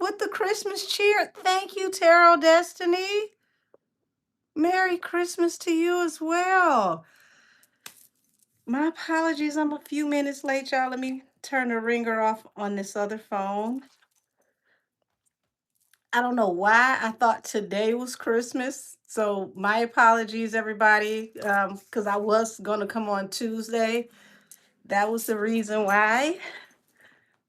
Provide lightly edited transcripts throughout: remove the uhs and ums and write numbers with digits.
with the Christmas cheer. Thank you, Tarot Destiny. Merry Christmas to you as well. My apologies, I'm a few minutes late, y'all. Let me turn the ringer off on this other phone. I don't know why I thought today was Christmas. So my apologies, everybody, because I was going to come on Tuesday. That was the reason why,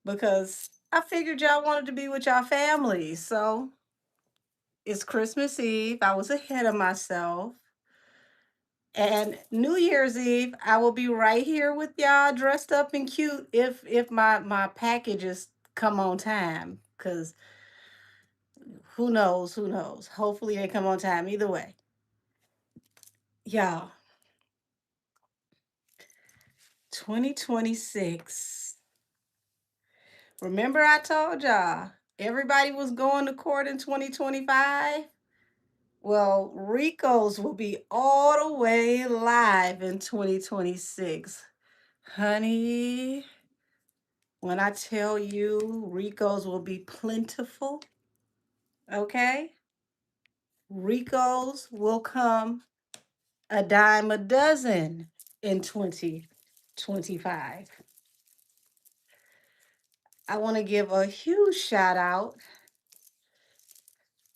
because I figured y'all wanted to be with y'all families. So it's Christmas Eve. I was ahead of myself. And New Year's Eve, I will be right here with y'all dressed up and cute if my packages come on time. Cause who knows? Hopefully they come on time either way. Y'all, 2026. Remember I told y'all everybody was going to court in 2025? Well, Rico's will be all the way live in 2026. Honey, when I tell you Rico's will be plentiful, okay? Rico's will come a dime a dozen in 2025. I want to give a huge shout out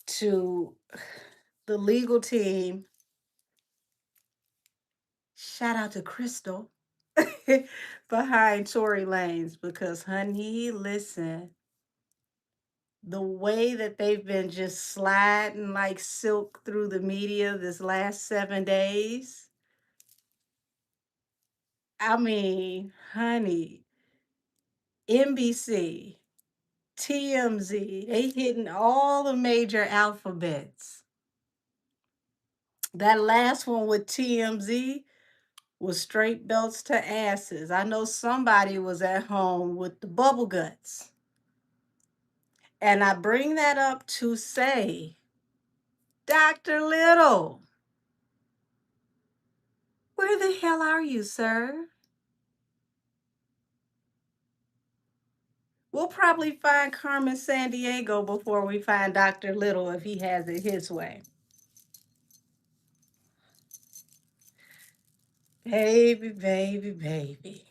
to the legal team. Shout out to Crystal behind Tory Lanez because, honey, listen, the way that they've been just sliding like silk through the media this last 7 days. I mean, honey, NBC, TMZ, they hitting all the major alphabets. That last one with TMZ was straight belts to asses. I know somebody was at home with the bubble guts. And I bring that up to say, Dr. Little, where the hell are you, sir? We'll probably find Carmen Sandiego before we find Dr. Little if he has it his way. Baby, baby, baby.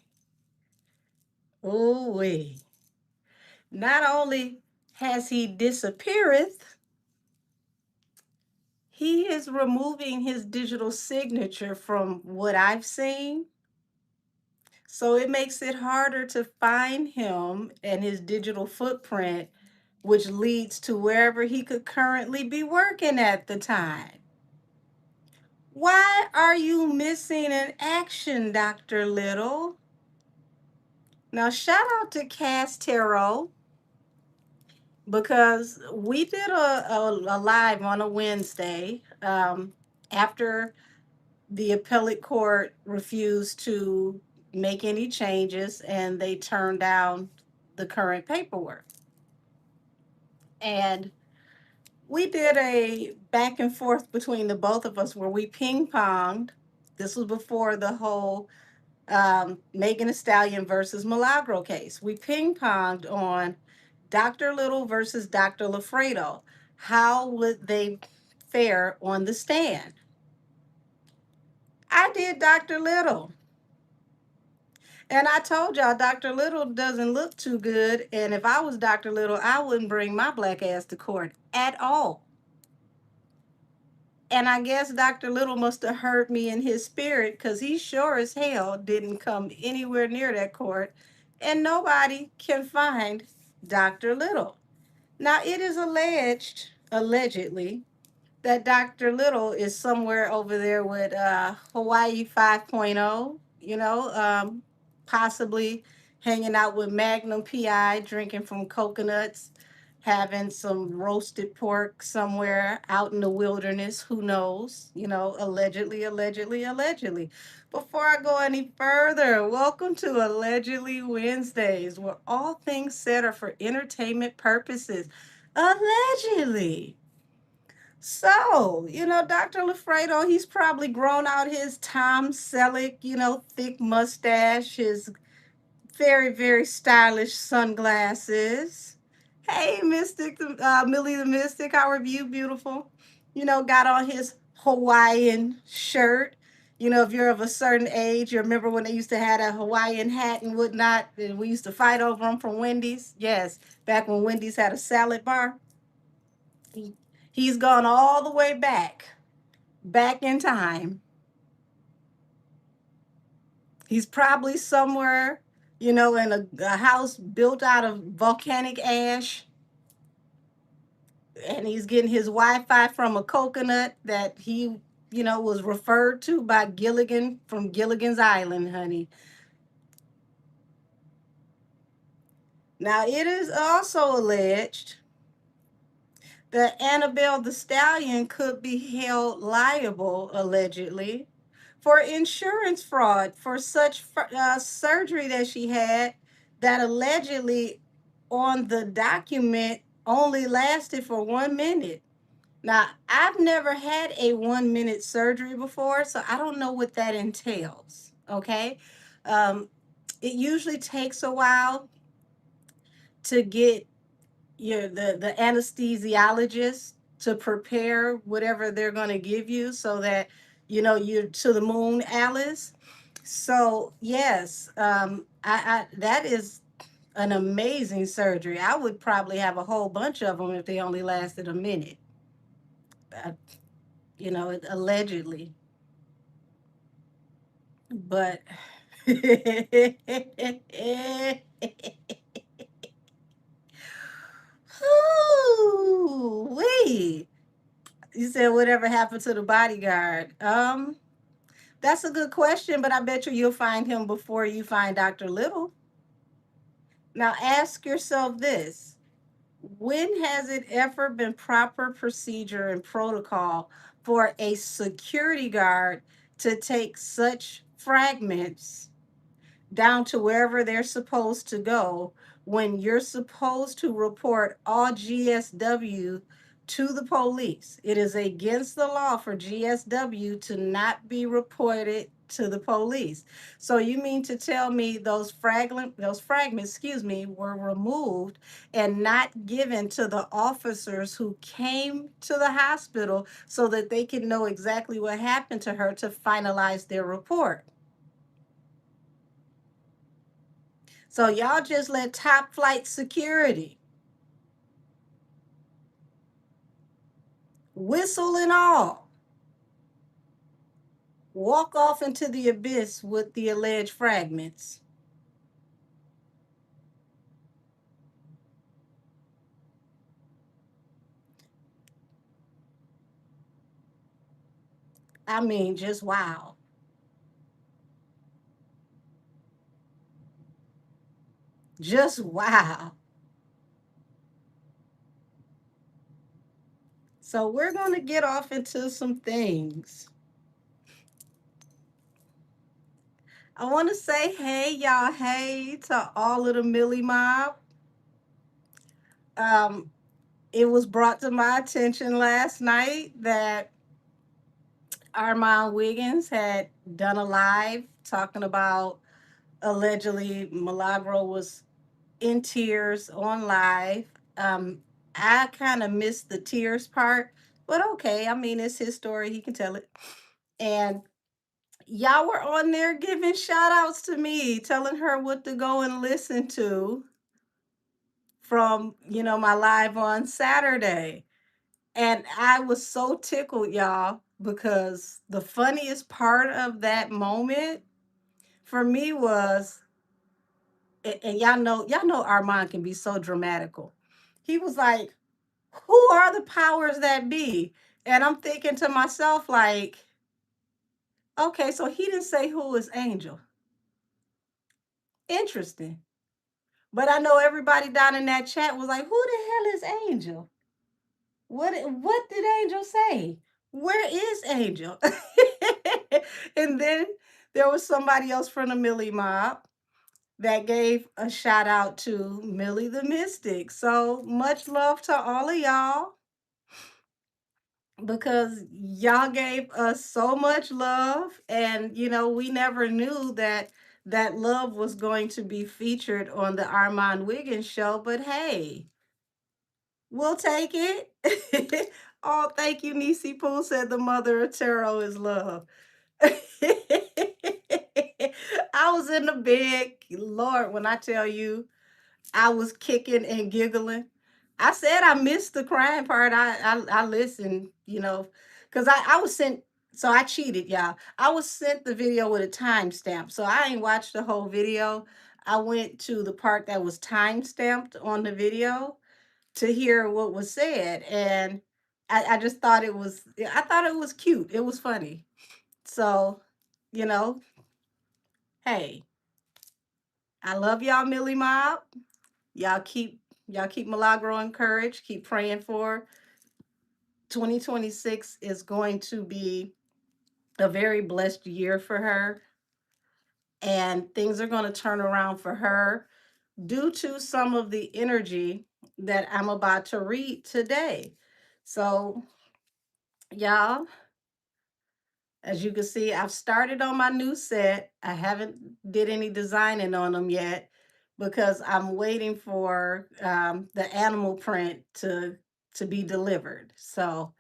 Oh, wee. Not only has he disappeareth, he is removing his digital signature from what I've seen. So it makes it harder to find him and his digital footprint, which leads to wherever he could currently be working at the time. Why are you missing in action, Dr. Little? Now, shout out to Cass Tarot because we did a live on a Wednesday after the appellate court refused to make any changes and they turned down the current paperwork. And we did a back and forth between the both of us where we ping ponged. This was before the whole Megan Thee Stallion versus Milagro case. We ping ponged on Dr. Little versus Dr. Lafredo. How would they fare on the stand? I did Dr. Little. And I told y'all Dr. Little doesn't look too good. And if I was Dr. Little, I wouldn't bring my black ass to court at all. And I guess Dr. Little must have hurt me in his spirit because he sure as hell didn't come anywhere near that court. And nobody can find Dr. Little. Now, it is allegedly, that Dr. Little is somewhere over there with Hawaii 5.0, possibly hanging out with Magnum PI, drinking from coconuts, having some roasted pork somewhere out in the wilderness. Who knows? Allegedly, allegedly, allegedly. Before I go any further, welcome to Allegedly Wednesdays, where all things said are for entertainment purposes. Allegedly. So, Dr. Lafredo, he's probably grown out his Tom Selleck, thick mustache, his very, very stylish sunglasses. Hey, Mystic, Millie the Mystic. How are you, beautiful? Got on his Hawaiian shirt. If you're of a certain age, you remember when they used to have a Hawaiian hat and whatnot, and we used to fight over them from Wendy's. Yes, back when Wendy's had a salad bar. He, he's gone all the way back in time. He's probably somewhere, in a house built out of volcanic ash, and he's getting his Wi-Fi from a coconut that he, was referred to by Gilligan from Gilligan's Island, honey. Now, it is also alleged that Annabelle the Stallion could be held liable, allegedly, for insurance fraud for such surgery that she had that allegedly on the document only lasted for 1 minute. Now, I've never had a 1 minute surgery before, so I don't know what that entails. Okay. Um, it usually takes a while to get the anesthesiologist to prepare whatever they're going to give you so that you're to the moon, Alice. So yes, I that is an amazing surgery. I would probably have a whole bunch of them if they only lasted a minute. uh, Allegedly, but Ooh, wait. You said whatever happened to the bodyguard? That's a good question, but I bet you'll find him before you find Dr. Little. Now ask yourself this. When has it ever been proper procedure and protocol for a security guard to take such fragments down to wherever they're supposed to go when you're supposed to report all GSW to the police? It is against the law for GSW to not be reported to the police. So you mean to tell me those fragments, were removed and not given to the officers who came to the hospital so that they can know exactly what happened to her to finalize their report? So y'all just let top flight security, whistle and all, walk off into the abyss with the alleged fragments. I mean, just wow. Just wow. So we're going to get off into some things. I want to say, hey, y'all, hey to all of the Millie Mob. Um, it was brought to my attention last night that Armand Wiggins had done a live talking about allegedly Milagro was in tears on live. Um, I kind of missed the tears part, but okay. I mean, it's his story. He can tell it. And y'all were on there giving shout outs to me, telling her what to go and listen to from, my live on Saturday. And I was so tickled, y'all, because the funniest part of that moment for me was, and y'all know Armand can be so dramatical. He was like, who are the powers that be? And I'm thinking to myself, like, okay, so he didn't say who is Angel. Interesting. But I know everybody down in that chat was like, who the hell is Angel? What did Angel say? Where is Angel? And then there was somebody else from the Millie Mob that gave a shout out to Millie the Mystic. So much love to all of y'all because y'all gave us so much love, and we never knew that that love was going to be featured on the Armand Wiggins show. But hey, We'll take it. Oh, thank you, Nisi Pooh said the mother of tarot is love. I was in the bed, Lord, when I tell you I was kicking and giggling. I said I missed the crying part. I listened, because I was sent. So I cheated, y'all. I was sent the video with a timestamp, so I ain't watched the whole video. I went to the part that was time stamped on the video to hear what was said, and I just thought it was. I thought it was cute. It was funny. So, you know, hey, I love y'all, Millie Mob. Y'all keep y'all keep Milagro encouraged. Keep praying for her. 2026 is going to be a very blessed year for her, and things are going to turn around for her due to some of the energy that I'm about to read today. So, y'all, as you can see, I've started on my new set. I haven't did any designing on them yet because I'm waiting for the animal print to be delivered. So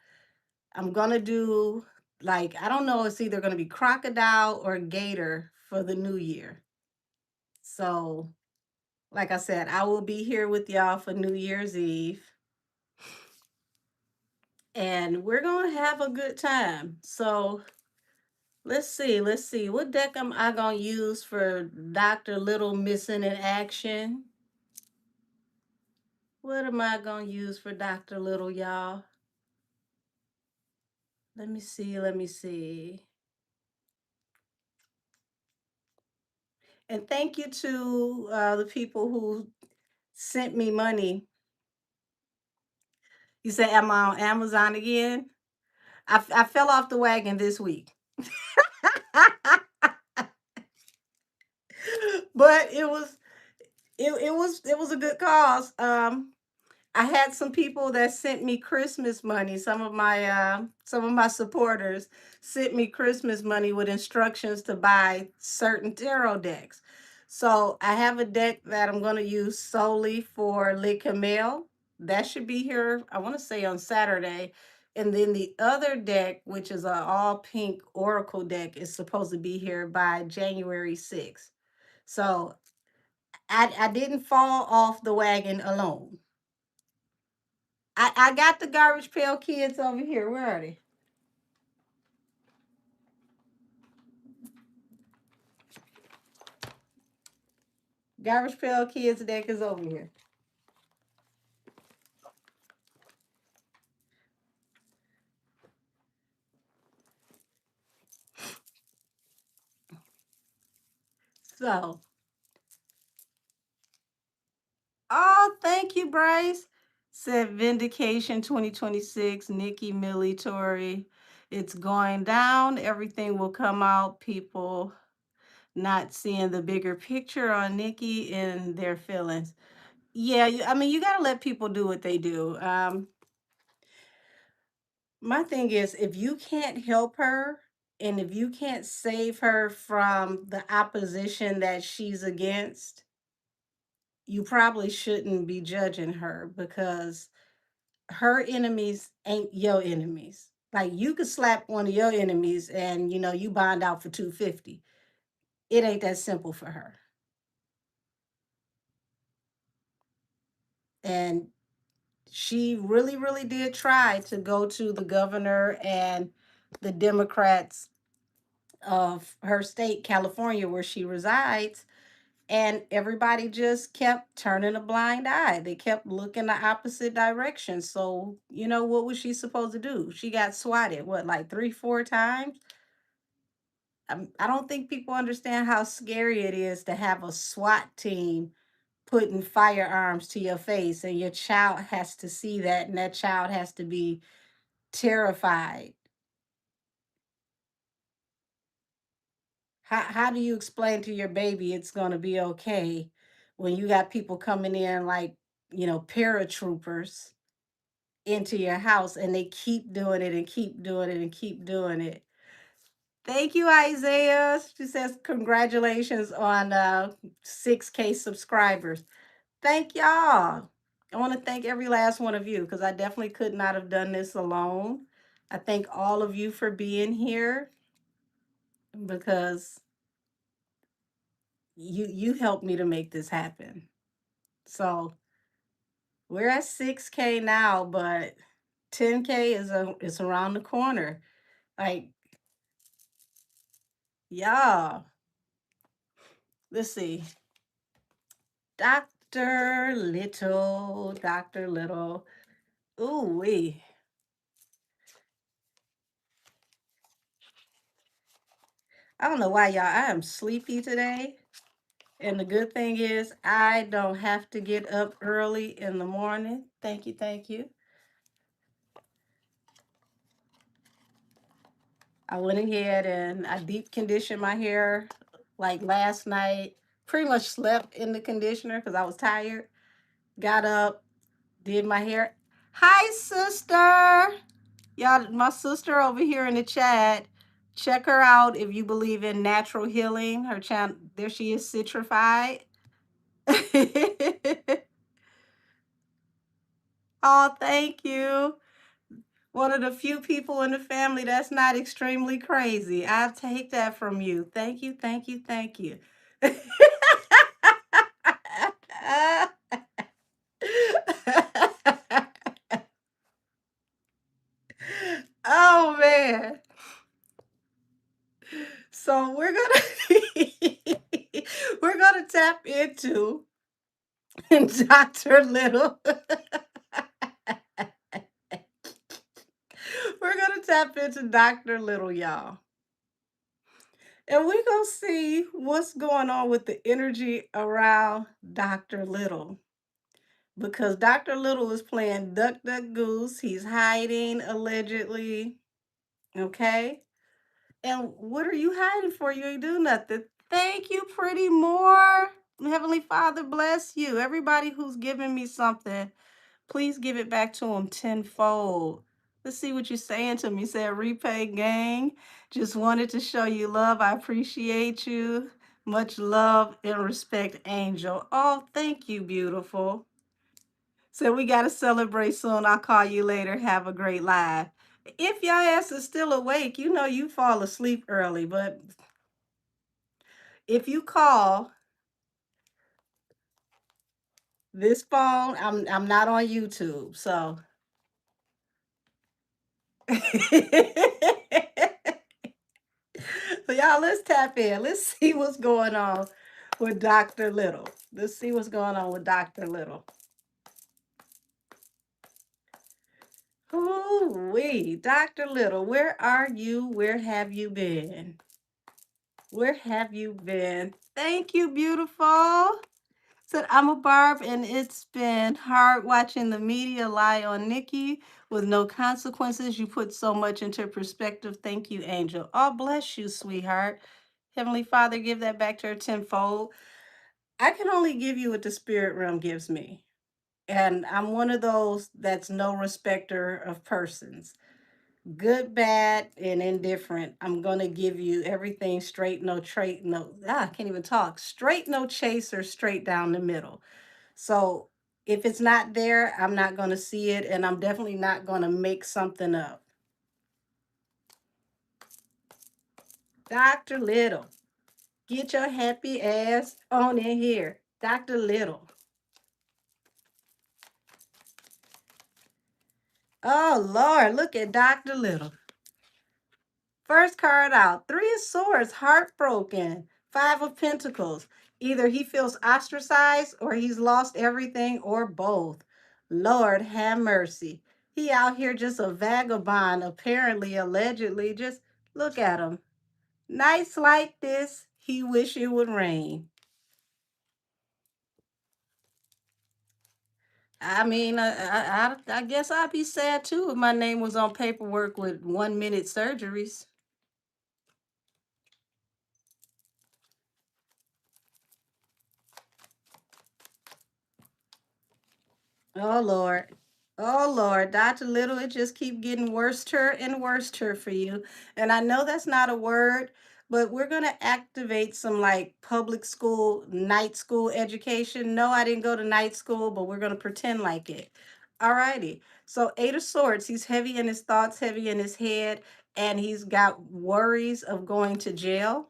I'm gonna do, like, I don't know, it's either gonna be crocodile or gator for the new year. So, like I said, I will be here with y'all for New Year's Eve, and we're gonna have a good time. So let's see. What deck am I gonna use for Dr. Little missing in action? What am I gonna use for Dr. Little, y'all? Let me see. And thank you to the people who sent me money. You say, am I on Amazon again? I fell off the wagon this week. But it was a good cause. I had some people that sent me Christmas money. Some of my supporters sent me Christmas money with instructions to buy certain tarot decks. So I have a deck that I'm going to use solely for Le Camel. That should be here, I want to say, on Saturday. And then the other deck, which is an all pink Oracle deck, is supposed to be here by January 6th. So I didn't fall off the wagon alone. I got the Garbage Pail Kids over here. Where are they? Garbage Pail Kids deck is over here. So, oh, thank you, Bryce. Said Vindication 2026, Nikki, Millie, Tori. It's going down. Everything will come out. People not seeing the bigger picture on Nikki and their feelings. Yeah, I mean, you got to let people do what they do. My thing is, if you can't help her and if you can't save her from the opposition that she's against, you probably shouldn't be judging her, because her enemies ain't your enemies. Like, you could slap one of your enemies and you bond out for 250. It ain't that simple for her. And she really, really did try to go to the governor and the Democrats of her state, California, where she resides, and everybody just kept turning a blind eye. They kept looking the opposite direction. So, what was she supposed to do? She got swatted, what, like 3, 4 times? I don't think people understand how scary it is to have a SWAT team putting firearms to your face, and your child has to see that, and that child has to be terrified. How do you explain to your baby it's going to be okay when you got people coming in like, paratroopers into your house, and they keep doing it and keep doing it and keep doing it? Thank you, Isaiah. She says, congratulations on 6K subscribers. Thank y'all. I want to thank every last one of you because I definitely could not have done this alone. I thank all of you for being here because you helped me to make this happen. So we're at 6K now, but 10K is around the corner. Like, yeah. Let's see. Dr. Little, Dr. Little. Ooh wee. I don't know why, y'all. I am sleepy today. And the good thing is, I don't have to get up early in the morning. Thank you, thank you. I went ahead and I deep conditioned my hair like last night. Pretty much slept in the conditioner because I was tired. Got up, did my hair. Hi, sister. Y'all, my sister over here in the chat. Check her out if you believe in natural healing. Her channel, there she is, Citrified. Oh, thank you. One of the few people in the family that's not extremely crazy. I take that from you. Thank you, thank you, thank you. Oh man. So we're gonna we're gonna tap into Dr. Little. We're gonna tap into Dr. Little, y'all. And we're gonna see what's going on with the energy around Dr. Little. Because Dr. Little is playing Duck Duck Goose. He's hiding allegedly. Okay. And what are you hiding for? You ain't do nothing. Thank you, pretty more. Heavenly Father, bless you. Everybody who's giving me something, please give it back to them tenfold. Let's see what you're saying to me. You said, repay gang. Just wanted to show you love. I appreciate you. Much love and respect, Angel. Oh, thank you, beautiful. So we got to celebrate soon. I'll call you later. Have a great live. If your ass is still awake, you know you fall asleep early. But if you call this phone, I'm not on YouTube. So so y'all, let's tap in. Let's see what's going on with Dr. Little. Let's see what's going on with Dr. Little. Ooh wee, Dr. Little, where are you? Where have you been? Where have you been? Thank you, beautiful. Said I'm a Barb, and it's been hard watching the media lie on Nikki with no consequences. You put so much into perspective. Thank you, Angel. Oh, bless you, sweetheart. Heavenly Father, give that back to her tenfold. I can only give you what the spirit realm gives me. And I'm one of those that's no respecter of persons. Good, bad, and indifferent. I'm gonna give you everything straight, no trait, no I can't even talk. Straight, no chaser, straight down the middle. So if it's not there, I'm not gonna see it, and I'm definitely not gonna make something up. Dr. Little, get your happy ass on in here. Dr. Little. Oh Lord, look at Dr. Little. First card out, Three of Swords, heartbroken. Five of Pentacles. Either he feels ostracized or he's lost everything or both. Lord have mercy. He out here just a vagabond, apparently, allegedly. Just look at him. Nights like this, he wish it would rain. I mean, I guess I'd be sad too if my name was on paperwork with 1 minute surgeries. Oh Lord. Oh Lord, Dr. Little, it just keep getting worse and worse for you. And I know that's not a word, but we're going to activate some like public school, night school education. No, I didn't go to night school, but we're going to pretend like it. All righty. So, Eight of Swords, he's heavy in his thoughts, heavy in his head, and he's got worries of going to jail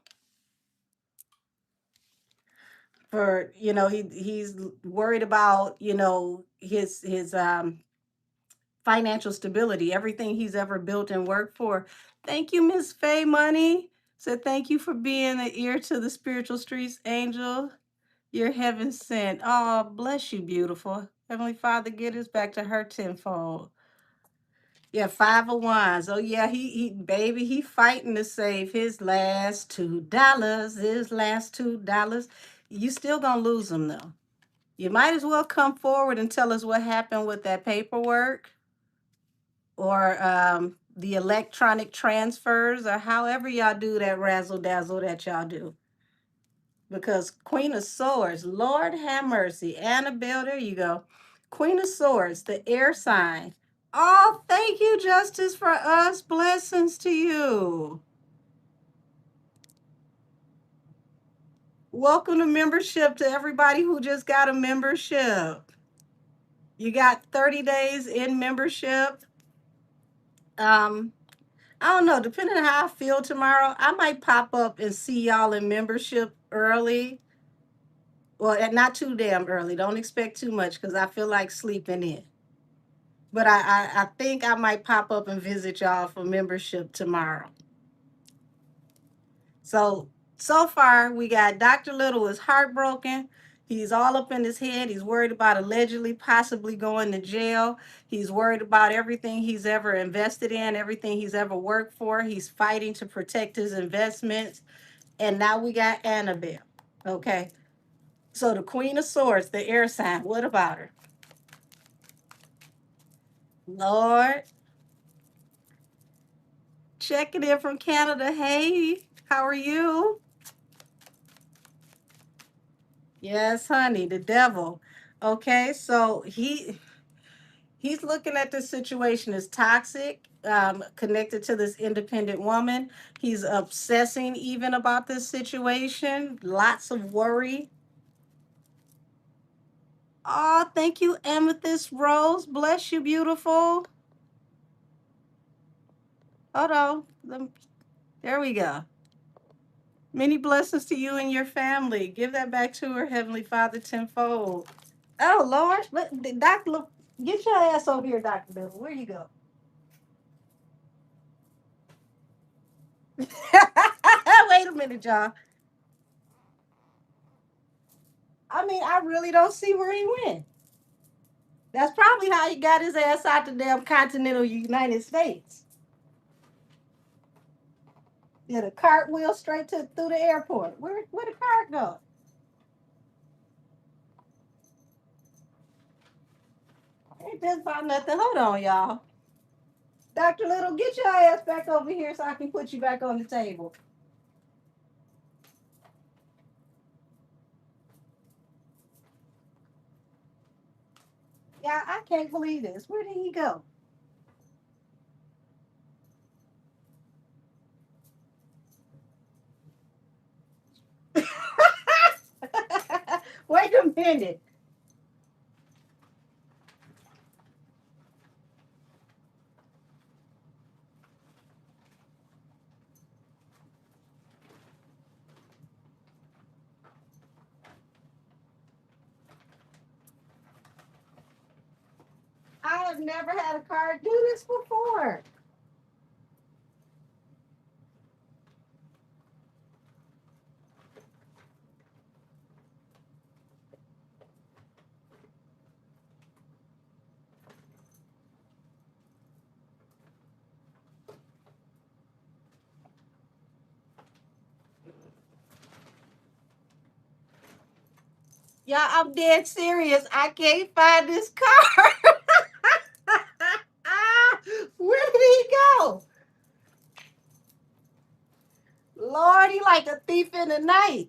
for, he's worried about, his financial stability, everything he's ever built and worked for. Thank you, Miss Faye Money. Said thank you for being the ear to the spiritual streets, Angel. You're heaven sent. Oh, bless you, beautiful. Heavenly Father, get us back to her tenfold. Yeah, 5 of Wands. Oh yeah, he baby, he fighting to save his last $2. His last $2. You still gonna lose them though. You might as well come forward and tell us what happened with that paperwork or the electronic transfers or however y'all do that razzle dazzle that y'all do. Because Queen of Swords, Lord have mercy. Annabelle, there you go. Queen of Swords, the air sign. Oh, thank you, Justice, for us. Blessings to you. Welcome to membership to everybody who just got a membership. You got 30 days in membership. I don't know, depending on how I feel tomorrow, I might pop up and see y'all in membership early. Well, not too damn early. Don't expect too much because I feel like sleeping in. But I think I might pop up and visit y'all for membership tomorrow. So far, we got Dr. Little is heartbroken. He's all up in his head. He's worried about allegedly, possibly going to jail. He's worried about everything he's ever invested in, everything he's ever worked for. He's fighting to protect his investments. And now we got Annabelle. Okay. So the Queen of Swords, the air sign, what about her? Lord, checking in from Canada. Hey, how are you? Yes, honey, the devil. Okay, so he's looking at this situation as toxic, connected to this independent woman. He's obsessing even about this situation. Lots of worry. Oh, thank you, Amethyst Rose. Bless you, beautiful. Hold on. There we go. Many blessings to you and your family. Give that back to her, Heavenly Father, tenfold. Oh, Lord. Doctor, get your ass over here, Dr. Bill. Where you go? Wait a minute, y'all. I mean, I really don't see where he went. That's probably how he got his ass out the damn continental United States. Did a cartwheel straight through the airport. Where the cart go? Ain't just about nothing. Hold on, y'all. Dr. Little, get your ass back over here so I can put you back on the table. Yeah, I can't believe this. Where did he go? Wait a minute. I have never had a car do this before. Yeah, I'm dead serious. I can't find this car. Where did he go? Lord, he like a thief in the night.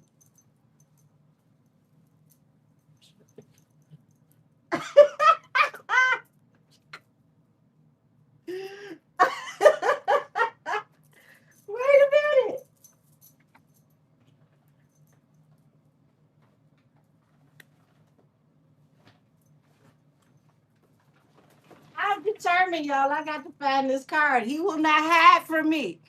Wait a minute. determined, y'all. I got to find this card. He will not hide from me.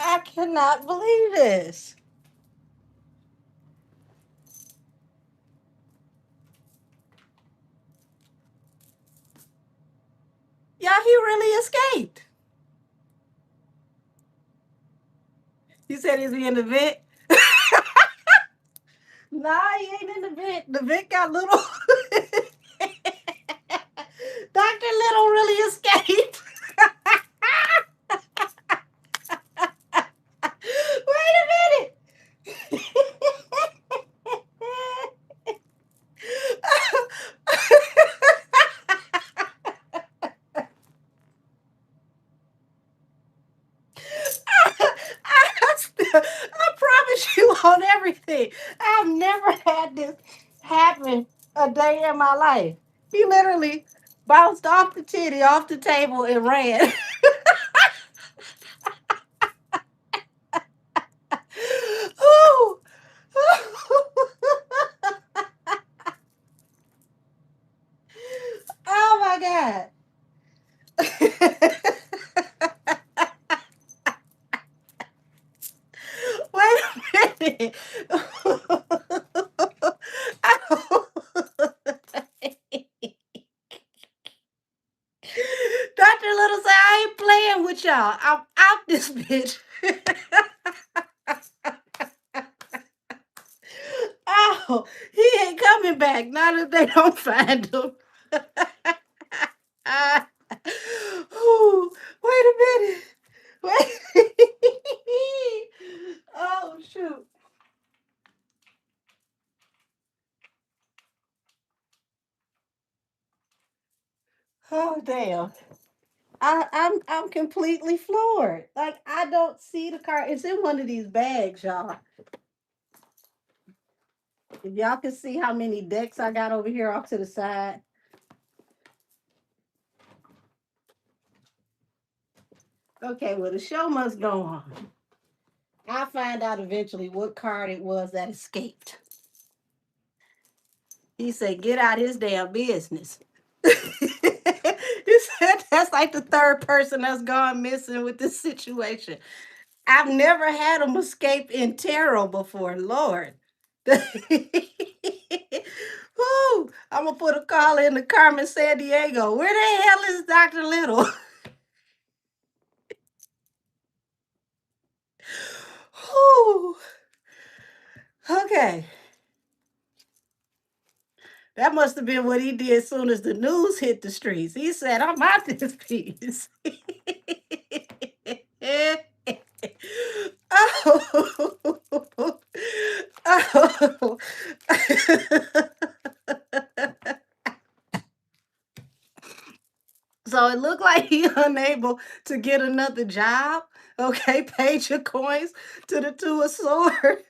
I cannot believe this. Yeah, he really escaped. You said he's in the vent? Nah, he ain't in the vent. The vent got little. Dr. Little really escaped. Wait a minute. I promise you on everything. I've never had this happen a day in my life. He literally bounced off the titty, off the table, and ran. Ooh. Oh my God. Wait a minute. Dr. Little said, I ain't playing with y'all. I'm out this bitch. Oh, he ain't coming back. Not if they don't find him. Ooh, wait a minute. Wait. Oh shoot. Oh damn. I'm completely floored. Like I don't see the car. It's in one of these bags, y'all. If y'all can see how many decks I got over here off to the side. Okay, well the show must go on. I'll find out eventually what card it was that escaped. He said, get out his damn business. He said that's like the third person that's gone missing with this situation. I've never had them escape in tarot before, Lord. Woo, I'm gonna put a call in to Carmen San Diego. Where the hell is Dr. Little? Whew. Okay. That must have been what he did as soon as the news hit the streets. He said, I'm out this piece. Oh. Oh. So it looked like he unable to get another job. Okay, paid your coins to the two of swords.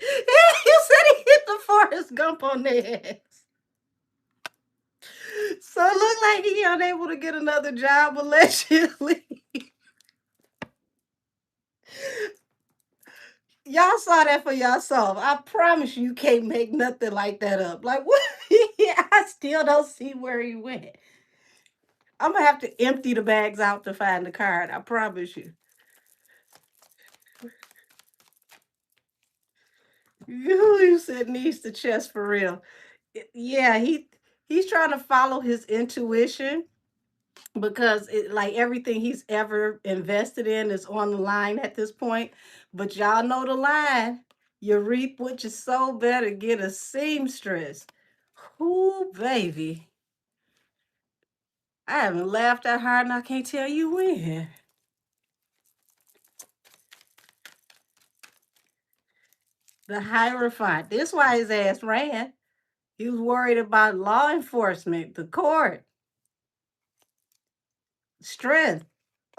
You said he hit the Forrest Gump on their ass. So it looked like he unable to get another job allegedly. Y'all saw that for yourself. I promise you can't make nothing like that up. Like what? I still don't see where he went. I'm gonna have to empty the bags out to find the card. I promise you. You said needs the chest for real. Yeah, he's trying to follow his intuition because it like everything he's ever invested in is on the line at this point. But y'all know the line. You reap what you sow, better get a seamstress. Ooh, baby. I haven't laughed that hard and I can't tell you when. The Hierophant. This why his ass ran. He was worried about law enforcement, the court, strength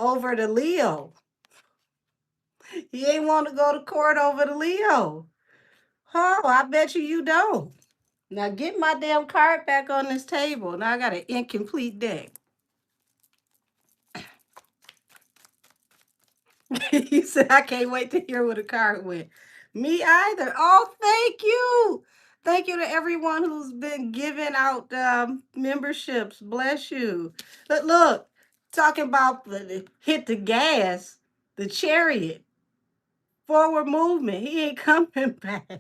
over the Leo. He ain't want to go to court over the Leo. Oh, I bet you don't. Now get my damn card back on this table. Now I got an incomplete deck. He said, I can't wait to hear what the card went. Me either. Oh, thank you. Thank you to everyone who's been giving out memberships. Bless you. But look, talking about hit the gas, the chariot, forward movement. He ain't coming back.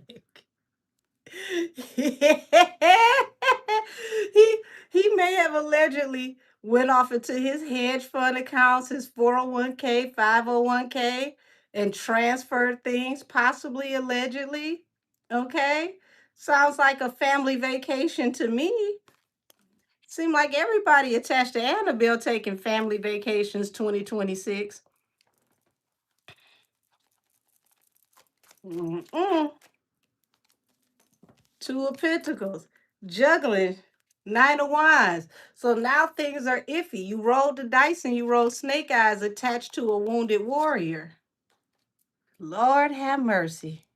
he he may have allegedly went off into his hedge fund accounts, his 401k, 501k, and transferred things, possibly allegedly. Okay? Sounds like a family vacation to me. Seemed like everybody attached to Annabelle taking family vacations 2026. Mm-mm. Two of Pentacles, juggling, Nine of Wands. So now things are iffy. You rolled the dice and you rolled snake eyes attached to a wounded warrior. Lord have mercy.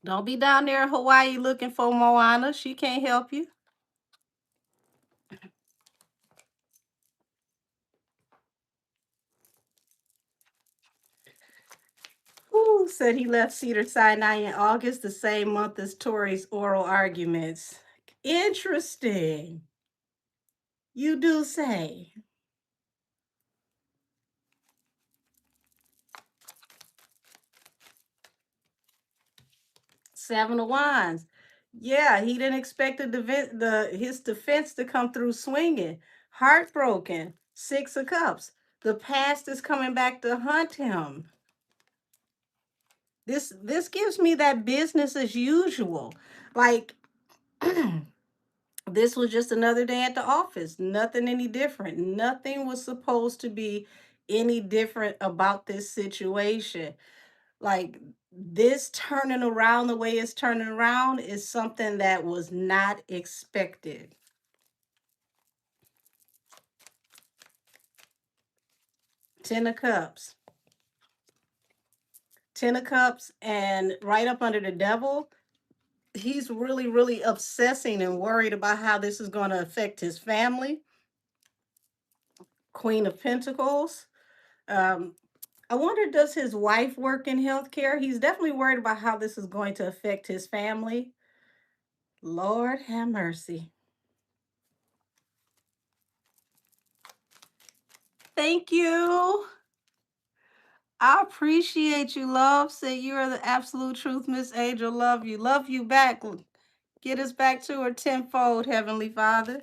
Don't be down there in Hawaii looking for Moana. She can't help you. Who said he left Cedar Sinai in August, the same month as Tori's oral arguments? Interesting. You do say. Seven of Wands. Yeah, he didn't expect his defense to come through swinging. Heartbroken. Six of Cups. The past is coming back to hunt him. This gives me that business as usual. Like this was just another day at the office. Nothing any different. Nothing was supposed to be any different about this situation. Like this turning around the way it's turning around is something that was not expected. Ten of Cups. Ten of Cups, and right up under the Devil, he's really, really obsessing and worried about how this is going to affect his family. Queen of Pentacles. Um, I wonder, does his wife work in healthcare? He's definitely worried about how this is going to affect his family. Lord have mercy. Thank you. I appreciate you, love. Say you are the absolute truth, Miss Angel. Love you. Love you back. Get us back to her tenfold, Heavenly Father.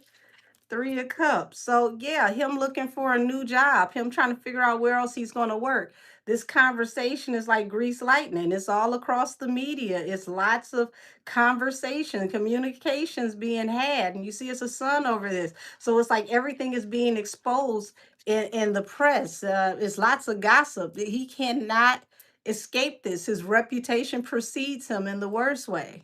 Three of Cups. So yeah, him looking for a new job, him trying to figure out where else he's going to work. This conversation is like grease lightning. It's all across the media. It's lots of conversation, communications being had. And you see it's a sun over this. So it's like everything is being exposed in the press. It's lots of gossip. He cannot escape this. His reputation precedes him in the worst way.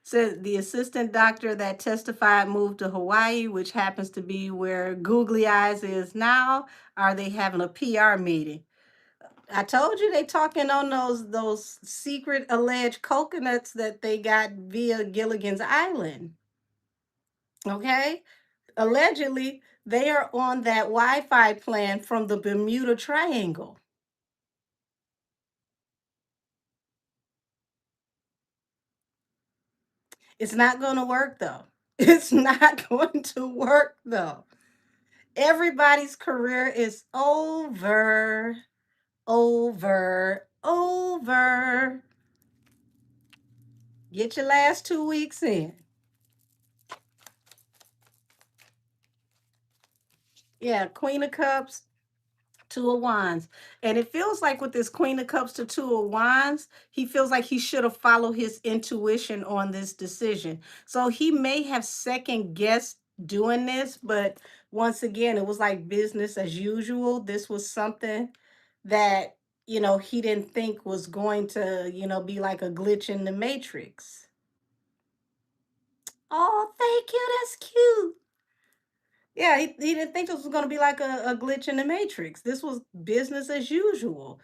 Said the assistant doctor that testified moved to Hawaii, which happens to be where Googly Eyes is now. Are they having a PR meeting? I told you they talking on those secret alleged coconuts that they got via Gilligan's Island. Okay? Allegedly, they are on that Wi-Fi plan from the Bermuda Triangle. It's not going to work though. It's not going to work though. Everybody's career is over, over. Get your last 2 weeks in. Yeah, Queen of Cups, Two of Wands. And it feels like with this Queen of Cups to Two of Wands, he feels like he should have followed his intuition on this decision. So he may have second guessed doing this, but once again, it was like business as usual. This was something that he didn't think was going to, be like a glitch in the matrix. Oh, thank you. That's cute. Yeah, he didn't think this was going to be like a glitch in the matrix. This was business as usual.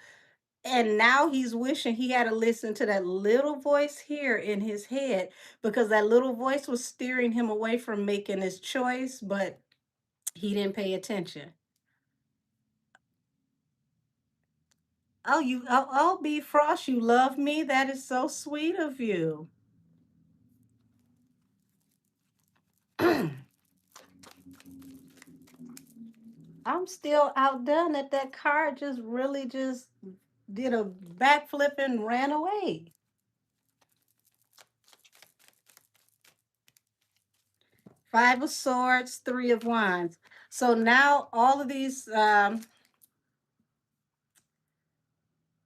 And now he's wishing he had to listen to that little voice here in his head, because that little voice was steering him away from making his choice, but he didn't pay attention. Oh, B Frost, you love me? That is so sweet of you. I'm still outdone that car just really just did a backflip and ran away. Five of Swords, Three of Wands. So now all of these, the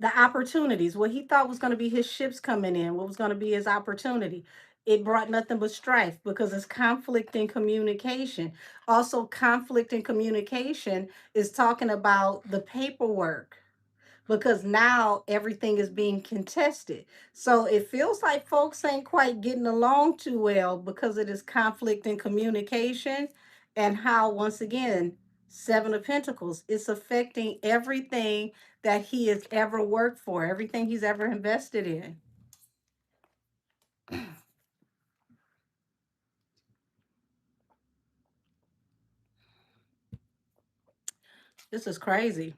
opportunities, what he thought was going to be his ships coming in, what was going to be his opportunity, it brought nothing but strife, because it's conflict in communication. Also, conflict in communication is talking about the paperwork, because now everything is being contested. So it feels like folks ain't quite getting along too well because of this conflict in communication, and how, once again, Seven of Pentacles, it's affecting everything that he has ever worked for, everything he's ever invested in. This is crazy.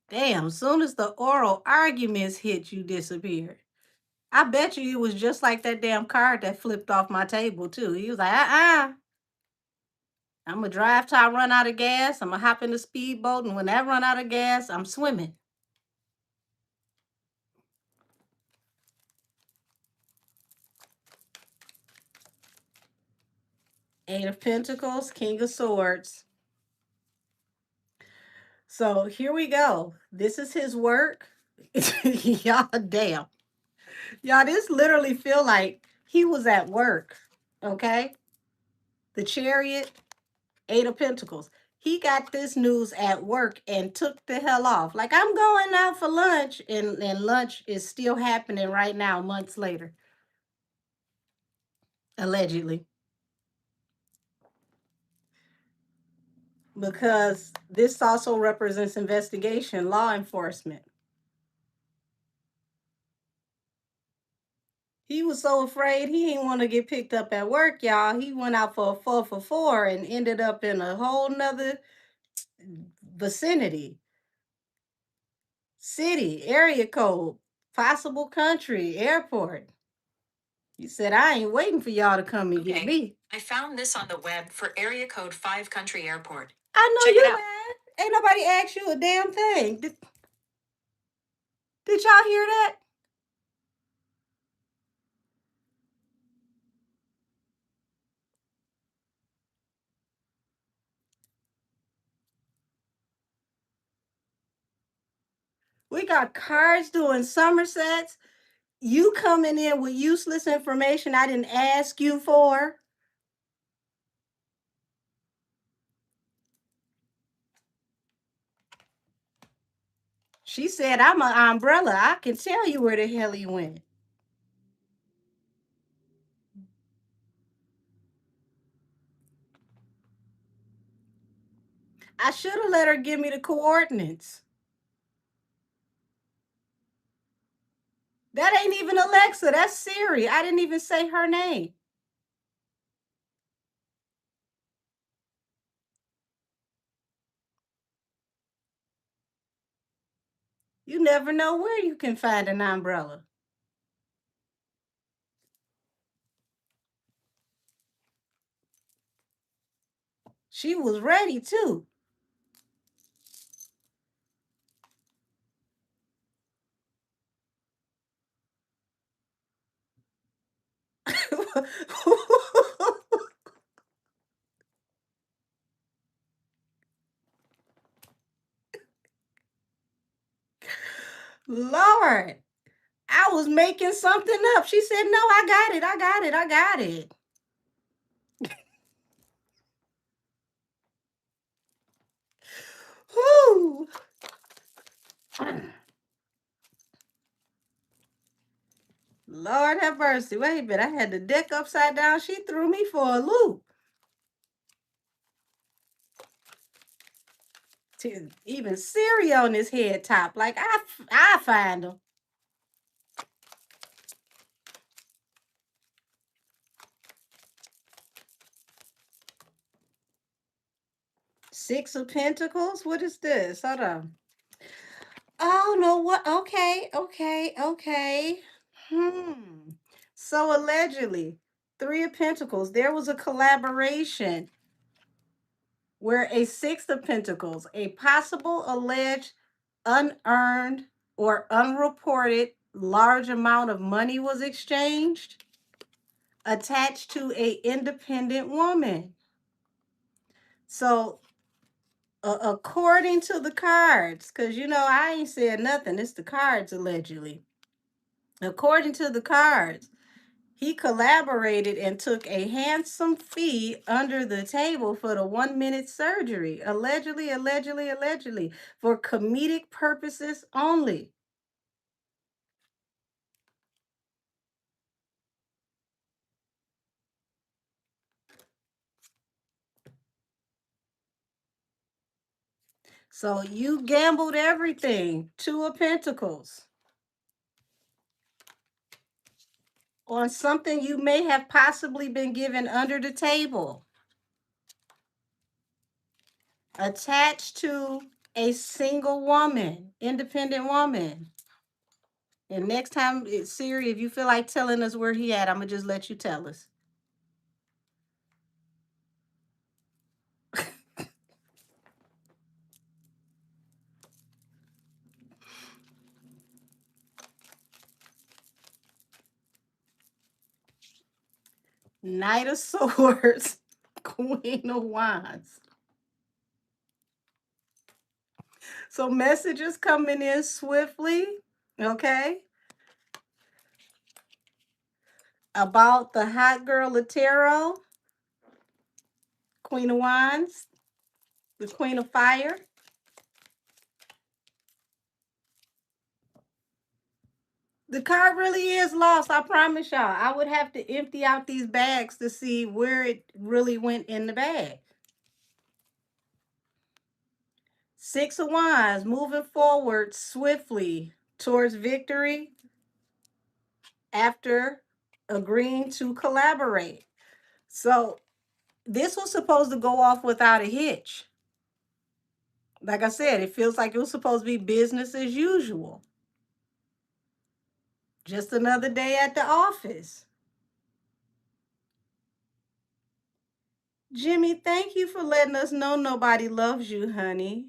Damn, soon as the oral arguments hit, you disappeared. I bet you it was just like that damn card that flipped off my table, too. He was like, I'm gonna drive till I run out of gas. I'm gonna hop in the speedboat, and when I run out of gas, I'm swimming. Eight of Pentacles, King of Swords. So here we go. This is his work. Y'all, damn. Y'all, this literally feel like he was at work. Okay? The Chariot, Eight of Pentacles. He got this news at work and took the hell off. Like, I'm going out for lunch, and lunch is still happening right now, months later. Allegedly. Because this also represents investigation, law enforcement. He was so afraid he didn't want to get picked up at work, y'all. He went out for a 4 for 4 and ended up in a whole nother vicinity, city, area code, possible country, airport. He said, I ain't waiting for y'all to come and get me. I found this on the web for area code 5 country airport. I know Check you it out. mad. Ain't nobody asked you a damn thing. Did y'all hear that? We got cars doing somersets. You coming in with useless information I didn't ask you for. She said, I'm an umbrella. I can tell you where the hell he went. I should have let her give me the coordinates. That ain't even Alexa. That's Siri. I didn't even say her name. You never know where you can find an umbrella. She was ready too. Lord, I was making something up. She said, no, I got it. I got it. I got it. Lord have mercy. Wait a minute. I had the deck upside down. She threw me for a loop. Even Siri on his head top. Like I find him. Six of Pentacles. What is this? Hold on. Oh no, what? Okay, okay, okay. So allegedly, Three of Pentacles, there was a collaboration where a Six of Pentacles, a possible alleged unearned or unreported large amount of money was exchanged attached to a independent woman. So according to the cards, because you know I ain't said nothing, it's the cards allegedly. According to the cards, he collaborated and took a handsome fee under the table for the 1 minute surgery, allegedly, allegedly, allegedly, for comedic purposes only. So you gambled everything, Two of Pentacles, on something you may have possibly been given under the table, attached to a single woman, independent woman. And next time, Siri, if you feel like telling us where he at, I'm gonna just let you tell us. Knight of Swords, Queen of Wands. So messages coming in swiftly, okay? About the hot girl of tarot, Queen of Wands, the Queen of Fire. The card really is lost, I promise y'all. I would have to empty out these bags to see where it really went in the bag. Six of Wands, moving forward swiftly towards victory after agreeing to collaborate. So this was supposed to go off without a hitch. Like I said, it feels like it was supposed to be business as usual. Just another day at the office. Jimmy, thank you for letting us know nobody loves you, honey.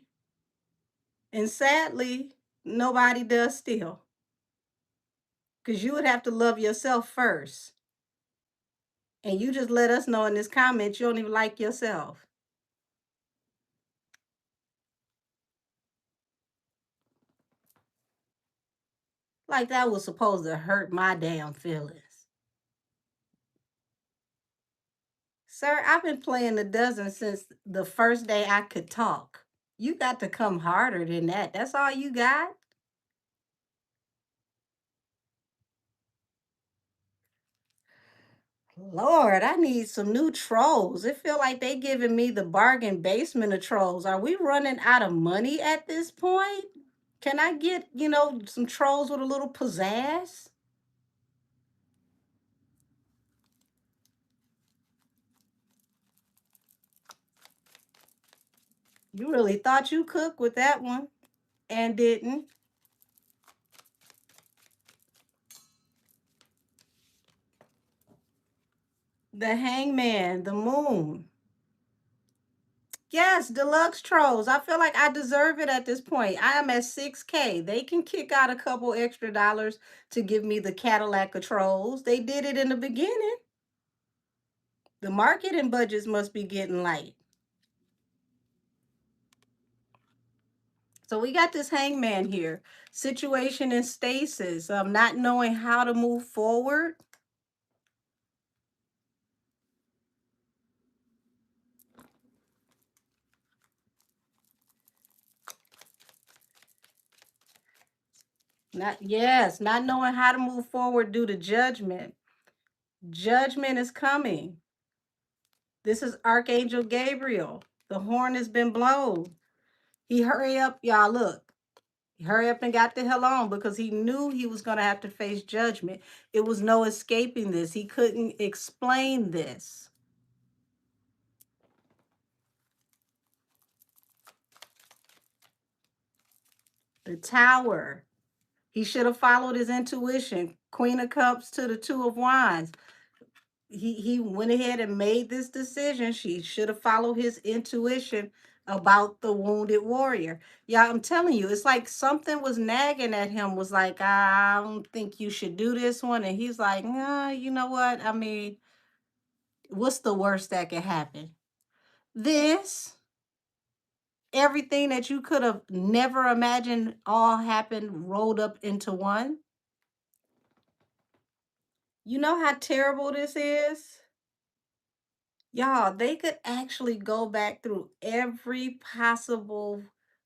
And sadly, nobody does still. Because you would have to love yourself first. And you just let us know in this comment you don't even like yourself. Like that was supposed to hurt my damn feelings. Sir, I've been playing the dozen since the first day I could talk. You got to come harder than that. That's all you got? Lord, I need some new trolls. It feel like they giving me the bargain basement of trolls. Are we running out of money at this point? Can I get, some trolls with a little pizzazz? You really thought you could with that one and didn't. The Hangman, the Moon. Yes, deluxe trolls. I feel like I deserve it at this point. I am at 6K. They can kick out a couple extra dollars to give me the Cadillac of trolls. They did it in the beginning. The marketing budgets must be getting light. So we got this Hangman here. Situation in stasis. Not knowing how to move forward. Not knowing how to move forward due to judgment. Judgment is coming. This is Archangel Gabriel. The horn has been blown. He hurry up, y'all. Look, he hurry up and got the hell on because he knew he was going to have to face judgment. It was no escaping this. He couldn't explain this. The Tower. He should have followed his intuition. Queen of Cups to the Two of Wands. He went ahead and made this decision. She should have followed his intuition about the wounded warrior. Yeah, I'm telling you, it's like something was nagging at him, was like, I don't think you should do this one. And he's like, nah, you know what? I mean, what's the worst that could happen? This, everything that you could have never imagined all happened, rolled up into one. You know how terrible this is? Y'all, they could actually go back through every possible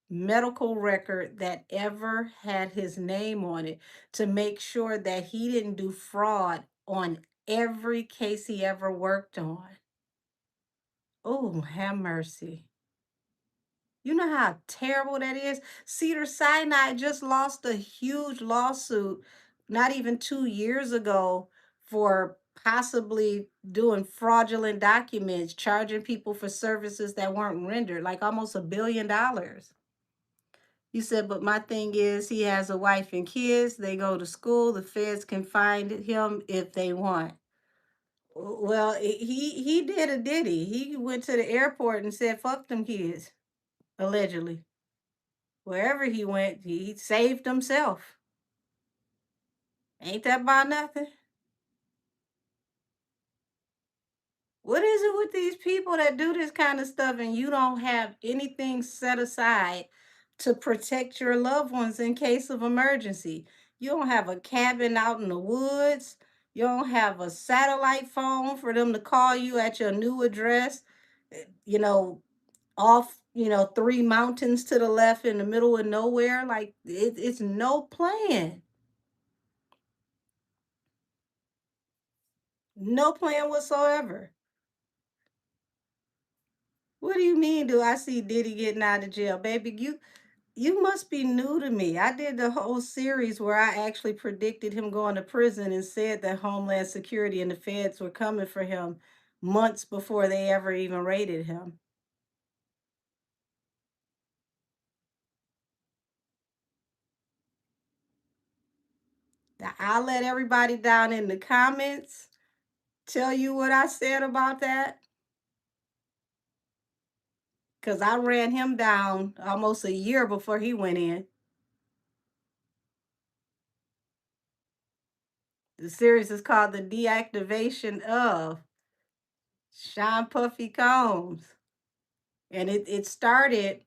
medical record that ever had his name on it to make sure that he didn't do fraud on every case he ever worked on. Oh, have mercy. You know how terrible that is? Cedar Sinai just lost a huge lawsuit not even 2 years ago for possibly doing fraudulent documents, charging people for services that weren't rendered, like almost $1 billion. He said, but my thing is, he has a wife and kids. They go to school. The feds can find him if they want. Well, he did a diddy. He went to the airport and said, fuck them kids, allegedly. Wherever he went, he saved himself. Ain't that about nothing? What is it with these people that do this kind of stuff and you don't have anything set aside to protect your loved ones in case of emergency? You don't have a cabin out in the woods. You don't have a satellite phone for them to call you at your new address, you know, off, 3 mountains to the left in the middle of nowhere. Like, it's no plan. No plan whatsoever. What do you mean, do I see Diddy getting out of jail? Baby, you must be new to me. I did the whole series where I actually predicted him going to prison and said that Homeland Security and the feds were coming for him months before they ever even raided him. Now, I'll let everybody down in the comments tell you what I said about that, because I ran him down almost a year before he went in. The series is called The Deactivation of Sean Puffy Combs. And it started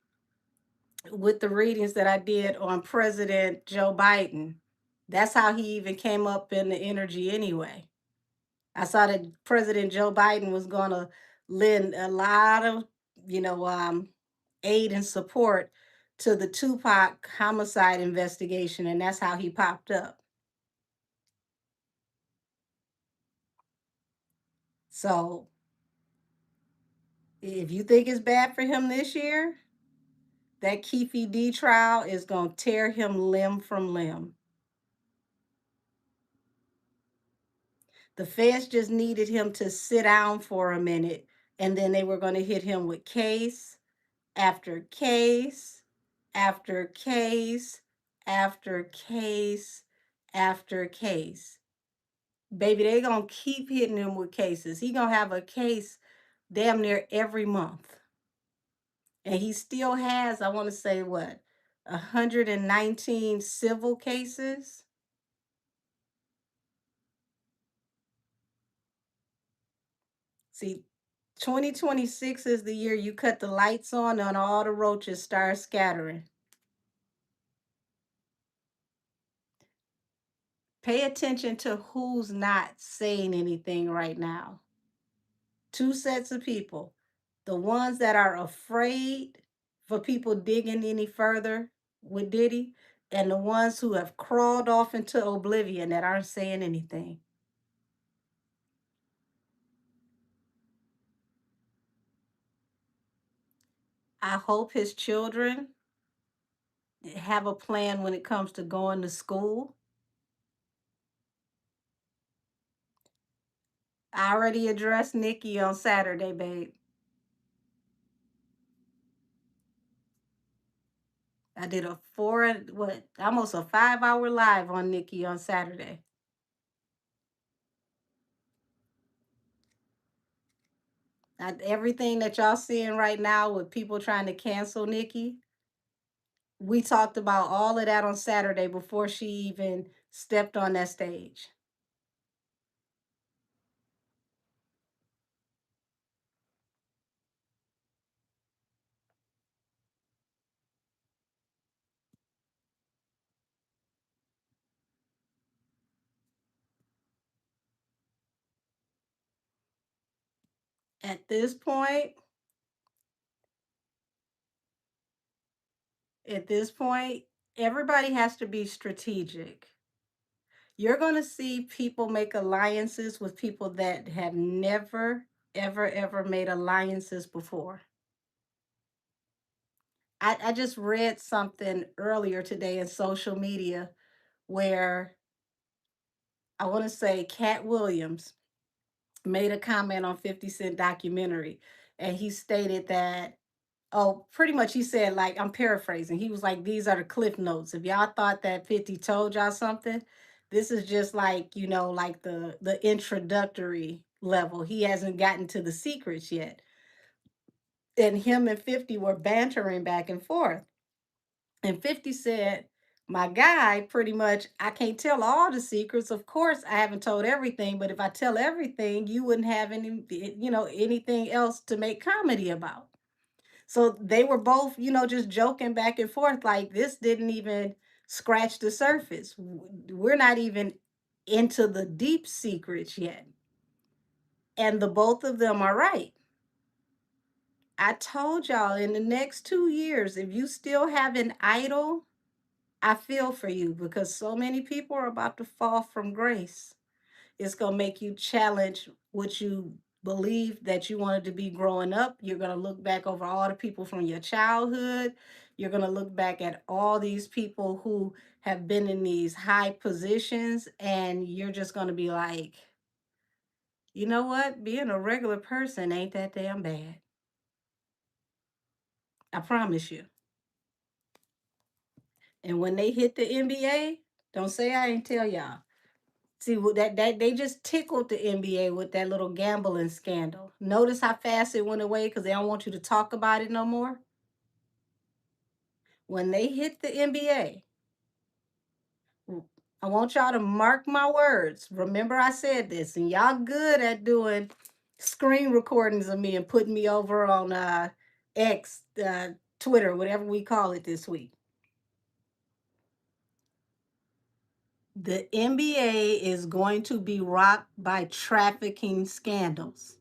with the readings that I did on President Joe Biden. That's how he even came up in the energy anyway. I saw that President Joe Biden was going to lend a lot of, you know, aid and support to the Tupac homicide investigation, and that's how he popped up. So if you think it's bad for him this year, that Keefe D trial is going to tear him limb from limb. The feds just needed him to sit down for a minute, and then they were going to hit him with case after case after case after case after case. Baby, they going to keep hitting him with cases. He going to have a case damn near every month. And he still has, I want to say, what, 119 civil cases? See, 2026 is the year you cut the lights on and all the roaches start scattering. Pay attention to who's not saying anything right now. Two sets of people. The ones that are afraid for people digging any further with Diddy, and the ones who have crawled off into oblivion that aren't saying anything. I hope his children have a plan when it comes to going to school. I already addressed Nikki on Saturday, babe. I did a almost a 5 hour live on Nikki on Saturday. Everything that y'all seeing right now with people trying to cancel Nikki, we talked about all of that on Saturday before she even stepped on that stage. At this point, at this point, everybody has to be strategic. You're going to see people make alliances with people that have never, ever made alliances before. I just read something earlier today in social media where I want to say Cat Williams made a comment on 50 Cent documentary. And he stated that, oh, pretty much he said, like, I'm paraphrasing. He was like, these are the cliff notes. If y'all thought that 50 told y'all something, this is just like, like the introductory level. He hasn't gotten to the secrets yet. And him and 50 were bantering back and forth. And 50 said, my guy, pretty much, I can't tell all the secrets. Of course, I haven't told everything, but if I tell everything, you wouldn't have anything else to make comedy about. So they were both, just joking back and forth, like this didn't even scratch the surface. We're not even into the deep secrets yet. And the both of them are right. I told y'all in the next 2 years, if you still have an idol, I feel for you because so many people are about to fall from grace. It's going to make you challenge what you believe that you wanted to be growing up. You're going to look back over all the people from your childhood. You're going to look back at all these people who have been in these high positions, and you're just going to be like, you know what? Being a regular person ain't that damn bad. I promise you. And when they hit the NBA, don't say I ain't tell y'all. See that they just tickled the NBA with that little gambling scandal. Notice how fast it went away because they don't want you to talk about it no more. When they hit the NBA, I want y'all to mark my words. Remember I said this, and y'all good at doing screen recordings of me and putting me over on X, Twitter, whatever we call it this week. The NBA is going to be rocked by trafficking scandals.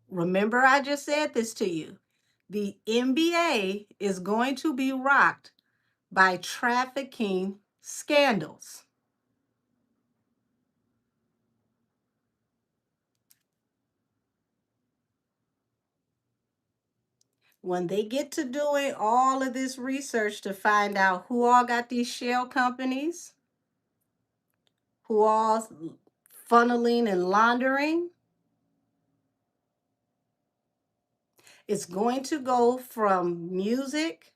Remember, I just said this to you. The NBA is going to be rocked by trafficking scandals. When they get to doing all of this research to find out who all got these shell companies, who all funneling and laundering, it's going to go from music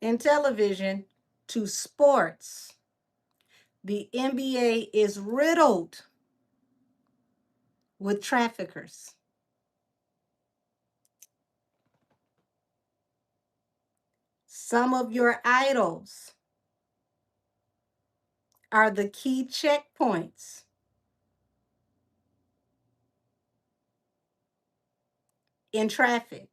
and television to sports. The NBA is riddled with traffickers. Some of your idols are the key checkpoints in traffic.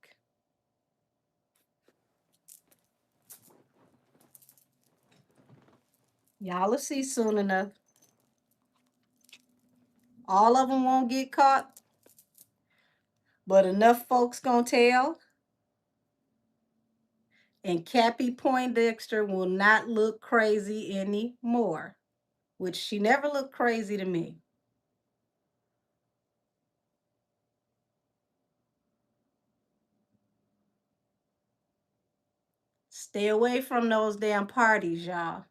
Y'all will see soon enough. All of them won't get caught, but enough folks gonna tell. And Cappy Poindexter will not look crazy anymore, which she never looked crazy to me. Stay away from those damn parties, y'all.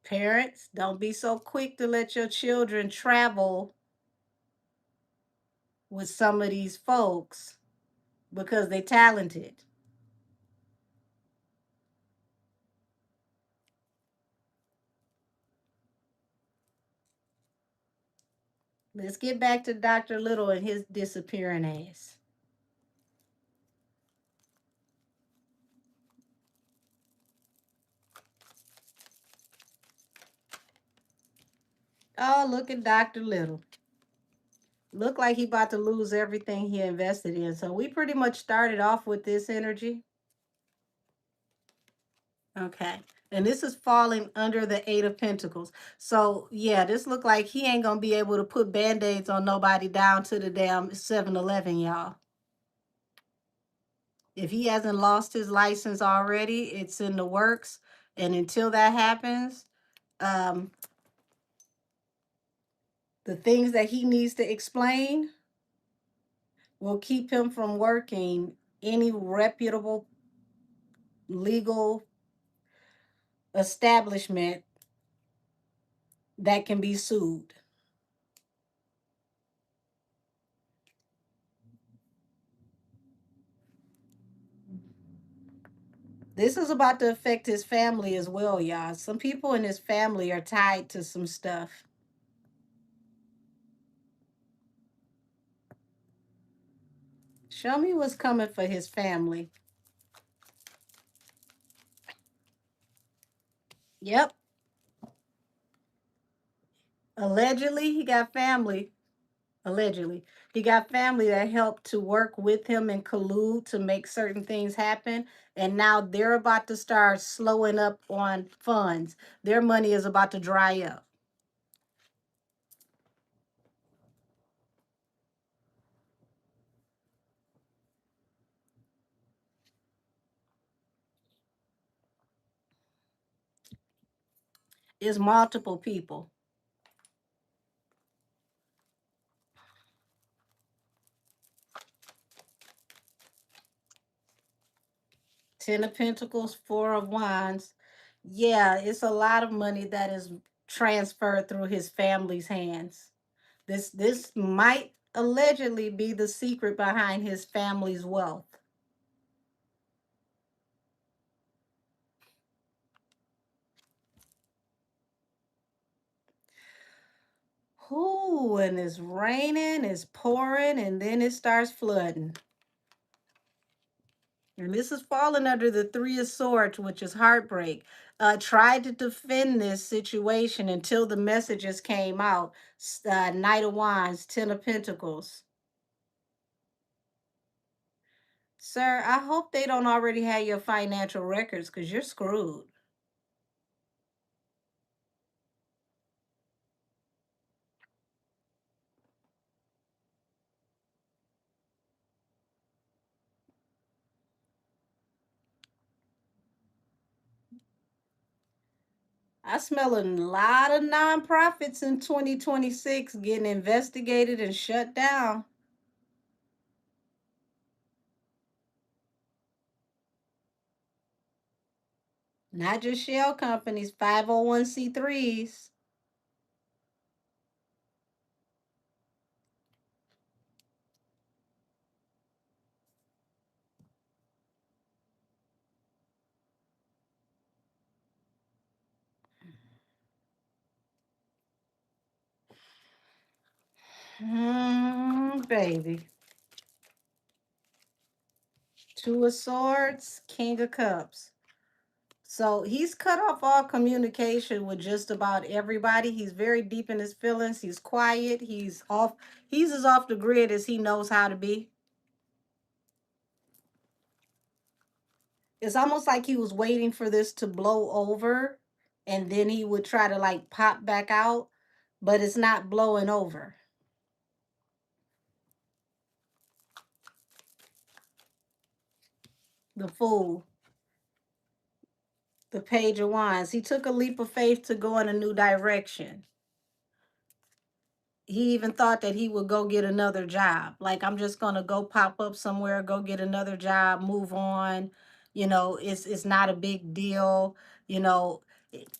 Parents, don't be so quick to let your children travel with some of these folks because they're talented. Let's get back to Dr. Little and his disappearing ass. Oh, look at Dr. Little. Look like he about to lose everything he invested in. So we pretty much started off with this energy. Okay. And this is falling under the Eight of Pentacles. So yeah, this look like he ain't gonna be able to put band-aids on nobody down to the damn 7-Eleven, y'all. If he hasn't lost his license already, it's in the works. And until that happens, um, the things that he needs to explain will keep him from working any reputable legal establishment that can be sued. This is about to affect his family as well, y'all. Some people in his family are tied to some stuff. Show me what's coming for his family. Yep. Allegedly, he got family. Allegedly, he got family that helped to work with him and collude to make certain things happen. And now they're about to start slowing up on funds. Their money is about to dry up. It's multiple people. Ten of Pentacles, Four of Wands. Yeah, it's a lot of money that is transferred through his family's hands. This might allegedly be the secret behind his family's wealth. Ooh, and it's raining, it's pouring, and then it starts flooding. And this is falling under the Three of Swords, which is heartbreak. Tried to defend this situation until the messages came out. Knight of Wands, Ten of Pentacles. Sir, I hope they don't already have your financial records because you're screwed. I smell a lot of nonprofits in 2026 getting investigated and shut down. Not just shell companies, 501c3s. Baby. Two of Swords, King of Cups. So he's cut off all communication with just about everybody. He's very deep in his feelings. He's quiet. He's off. He's as off the grid as he knows how to be. It's almost like he was waiting for this to blow over and then he would try to like pop back out, but it's not blowing over. The fool, the Page of Wands. He took a leap of faith to go in a new direction. He even thought that he would go get another job. Like, I'm just gonna go pop up somewhere, go get another job, move on. It's not a big deal. You know,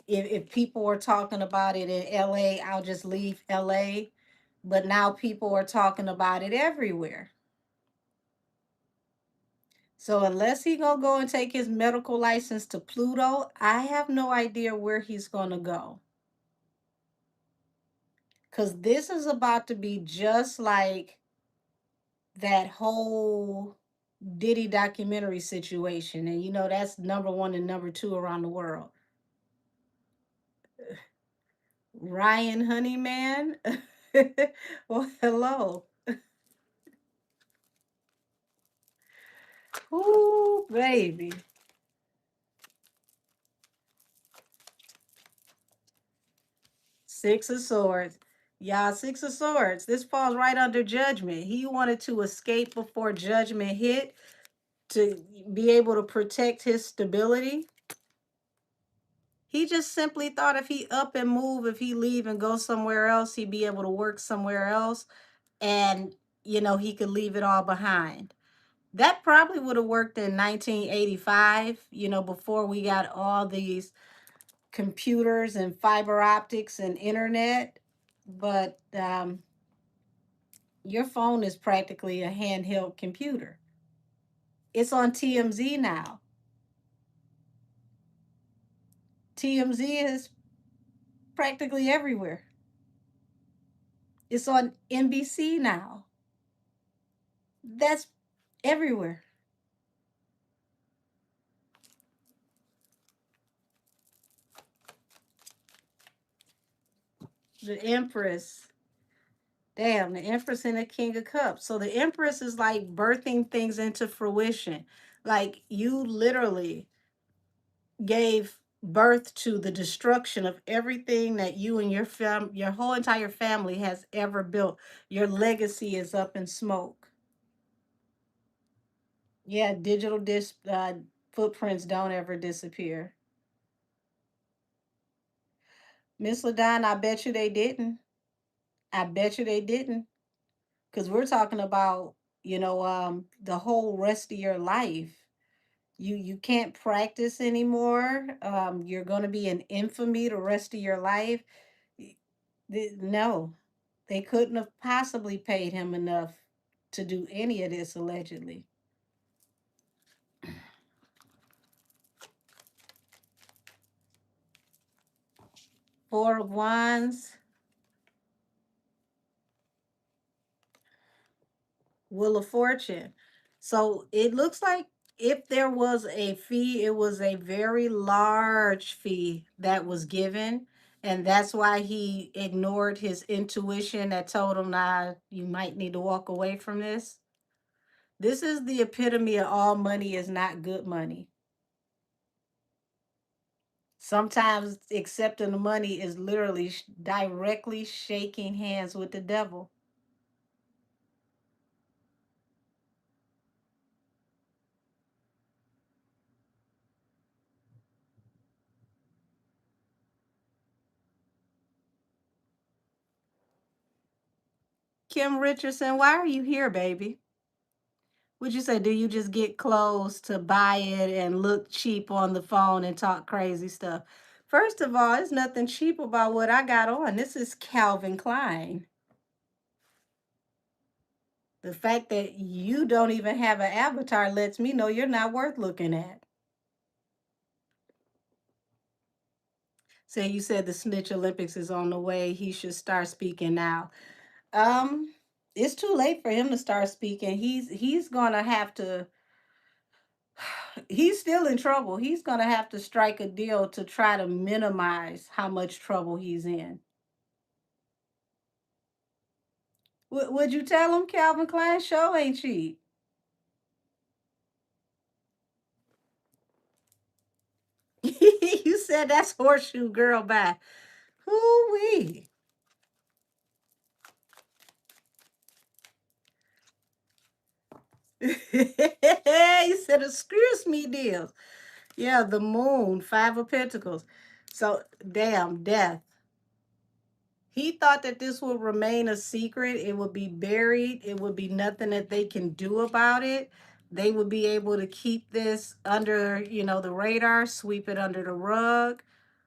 if people were talking about it in LA, I'll just leave LA. But now people are talking about it everywhere. So unless he gonna go and take his medical license to Pluto, I have no idea where he's gonna go. Cause this is about to be just like that whole Diddy documentary situation. And that's number one and number two around the world. Ryan Honeyman. Well, hello. Ooh, baby. Six of Swords. Yeah, Six of Swords. This falls right under Judgment. He wanted to escape before Judgment hit to be able to protect his stability. He just simply thought if he up and move, if he leave and go somewhere else, he'd be able to work somewhere else and he could leave it all behind. That probably would have worked in 1985, before we got all these computers and fiber optics and internet. But your phone is practically a handheld computer. It's on TMZ now. TMZ is practically everywhere. It's on NBC now. That's everywhere. The Empress. Damn, the Empress and the King of Cups. So the Empress is like birthing things into fruition. Like, you literally gave birth to the destruction of everything that you and your whole entire family has ever built. Your legacy is up in smoke. Yeah, digital disc footprints don't ever disappear. Miss Ladon, I bet you they didn't. I bet you they didn't. Because we're talking about, the whole rest of your life. You can't practice anymore. You're going to be in infamy the rest of your life. No, they couldn't have possibly paid him enough to do any of this, allegedly. Four of Wands, Wheel of Fortune. So it looks like if there was a fee, it was a very large fee that was given. And that's why he ignored his intuition that told him, nah, you might need to walk away from this. This is the epitome of all money is not good money. Sometimes accepting the money is literally directly shaking hands with the devil. Kim Richardson, why are you here, baby? Would you say, do you just get clothes to buy it and look cheap on the phone and talk crazy stuff? First of all, there's nothing cheap about what I got on. This is Calvin Klein. The fact that you don't even have an avatar lets me know you're not worth looking at. Say you said the Snitch Olympics is on the way. He should start speaking now. Um, it's too late for him to start speaking. He's gonna have to. He's still in trouble. He's gonna have to strike a deal to try to minimize how much trouble he's in. Would you tell him Calvin Klein show ain't cheap? said that's horseshoe girl bye. Hoo-wee. You said excuse me deals. Yeah, the moon, five of pentacles. So damn death. He thought that this would remain a secret. It would be buried. It would be nothing that they can do about it. They would be able to keep this under, the radar, sweep it under the rug.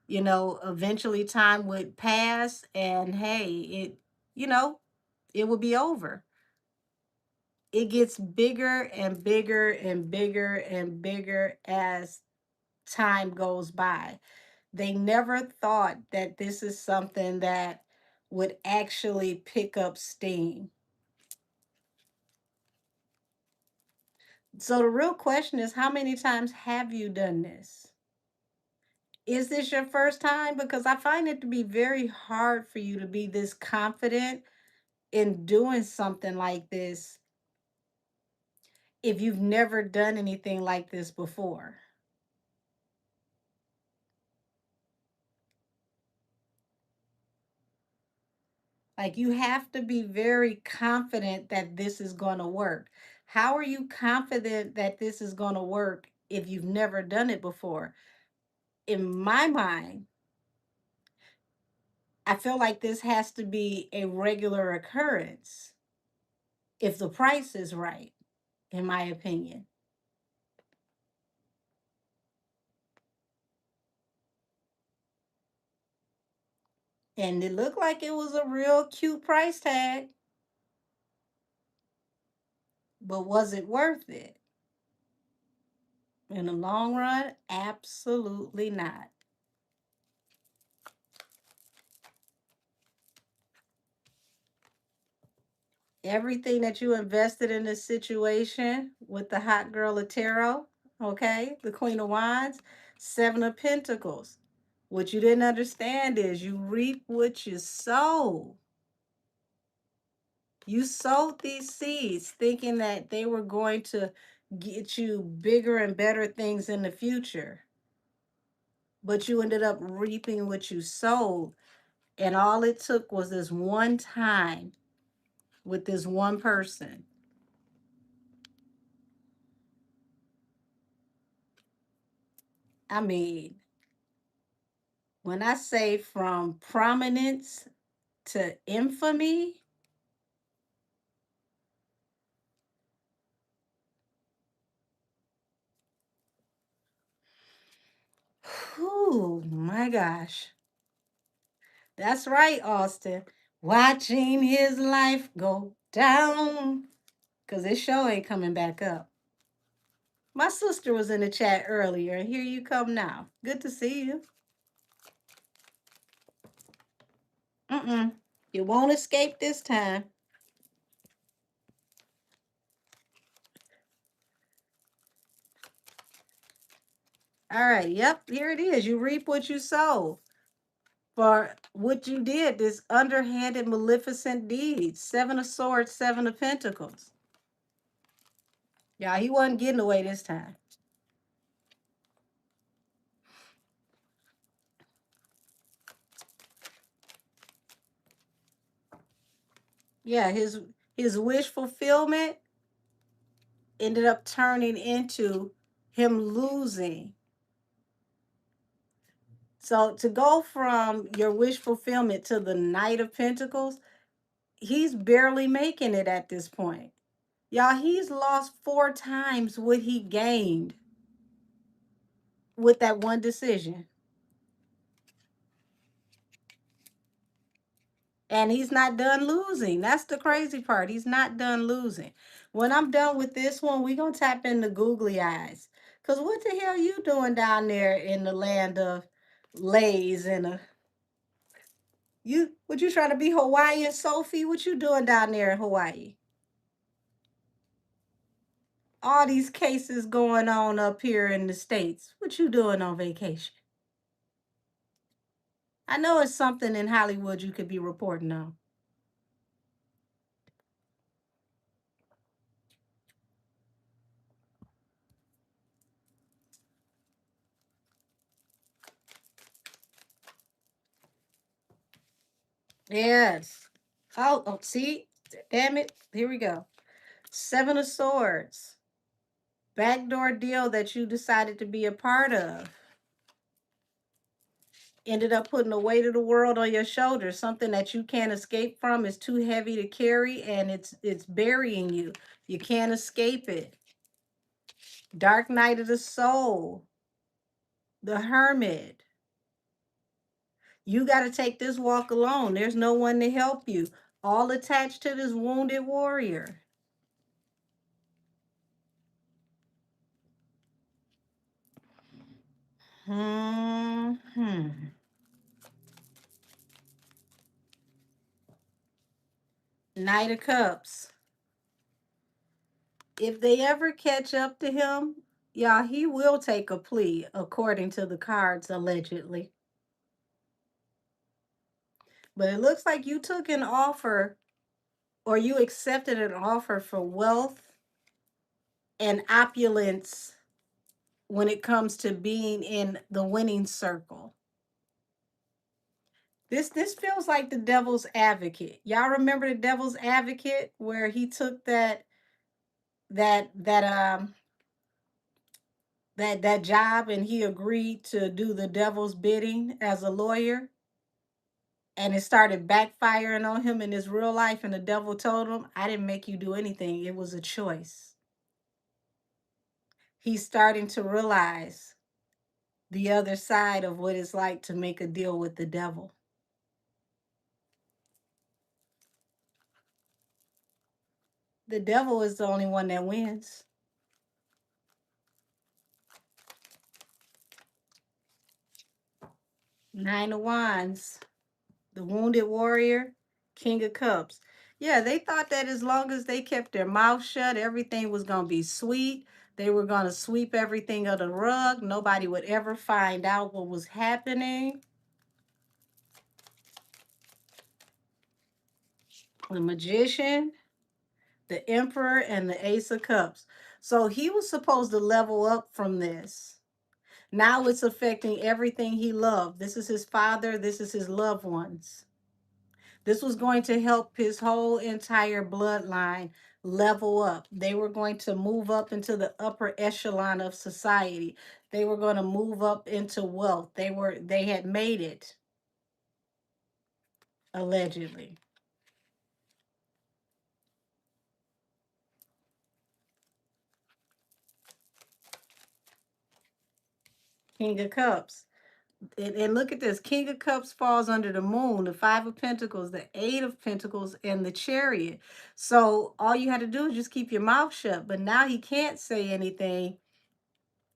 Eventually time would pass and hey, you know, it would be over. It gets bigger and bigger and bigger and bigger as time goes by. They never thought that this is something that would actually pick up steam. So the real question is, how many times have you done this? Is this your first time? Because I find it to be very hard for you to be this confident in doing something like this if you've never done anything like this before. Like you have to be very confident that this is going to work. How are you confident that this is going to work if you've never done it before? In my mind, I feel like this has to be a regular occurrence if the price is right, in my opinion. And it looked like it was a real cute price tag, but was it worth it? In the long run, absolutely not. Everything that you invested in this situation with the hot girl of tarot, okay, the Queen of Wands, Seven of Pentacles. What you didn't understand is you reap what you sow. You sowed these seeds thinking that they were going to get you bigger and better things in the future, but you ended up reaping what you sowed. And all it took was this one time with this one person. I mean, when I say from prominence to infamy, oh my gosh. That's right, Austin. Watching his life go down. Because this show ain't coming back up. My sister was in the chat earlier, and here you come now. Good to see you. Mm-mm. You won't escape this time. All right, yep, here it is. You reap what you sow. For what you did, this underhanded, maleficent deed. Seven of Swords, Seven of Pentacles. Yeah, he wasn't getting away this time. Yeah, his wish fulfillment ended up turning into him losing. So to go from your wish fulfillment to the Knight of Pentacles, he's barely making it at this point. Y'all, he's lost 4 times what he gained with that one decision. And he's not done losing. That's the crazy part. He's not done losing. When I'm done with this one, we're going to tap into googly eyes. Because what the hell you doing down there in the land of lays and what you trying to be Hawaiian, Sophie? What you doing down there in Hawaii? All these cases going on up here in the States. What you doing on vacation? I know it's something in Hollywood you could be reporting on. Yes. Oh, see? Damn it. Here we go. Seven of Swords. Backdoor deal that you decided to be a part of. Ended up putting the weight of the world on your shoulders, something that you can't escape from. Is too heavy to carry, and it's burying you. You can't escape it. Dark night of the soul. The Hermit. You got to take this walk alone. There's no one to help you. All attached to this wounded warrior. Hmm. Knight of Cups. If they ever catch up to him, y'all, he will take a plea, according to the cards, allegedly. But it looks like you took an offer, or you accepted an offer for wealth and opulence when it comes to being in the winning circle. This feels like the devil's advocate. Y'all remember the devil's advocate, where he took that that that job, and he agreed to do the devil's bidding as a lawyer, and it started backfiring on him in his real life, and the devil told him, I didn't make you do anything, it was a choice. He's starting to realize the other side of what it's like to make a deal with the devil. The devil is the only one that wins. Nine of Wands. The Wounded Warrior, King of Cups. Yeah, they thought that as long as they kept their mouth shut, everything was going to be sweet. They were going to sweep everything under the rug. Nobody would ever find out what was happening. The Magician, the Emperor, and the Ace of Cups. So he was supposed to level up from this. Now it's affecting everything he loved. This is his father. This is his loved ones. This was going to help his whole entire bloodline level up. They were going to move up into the upper echelon of society. They were going to move up into wealth. They had made it, allegedly. King of Cups. And look at this. King of Cups falls under the moon, the Five of Pentacles, the Eight of Pentacles, and the Chariot. So all you had to do is just keep your mouth shut. But now he can't say anything,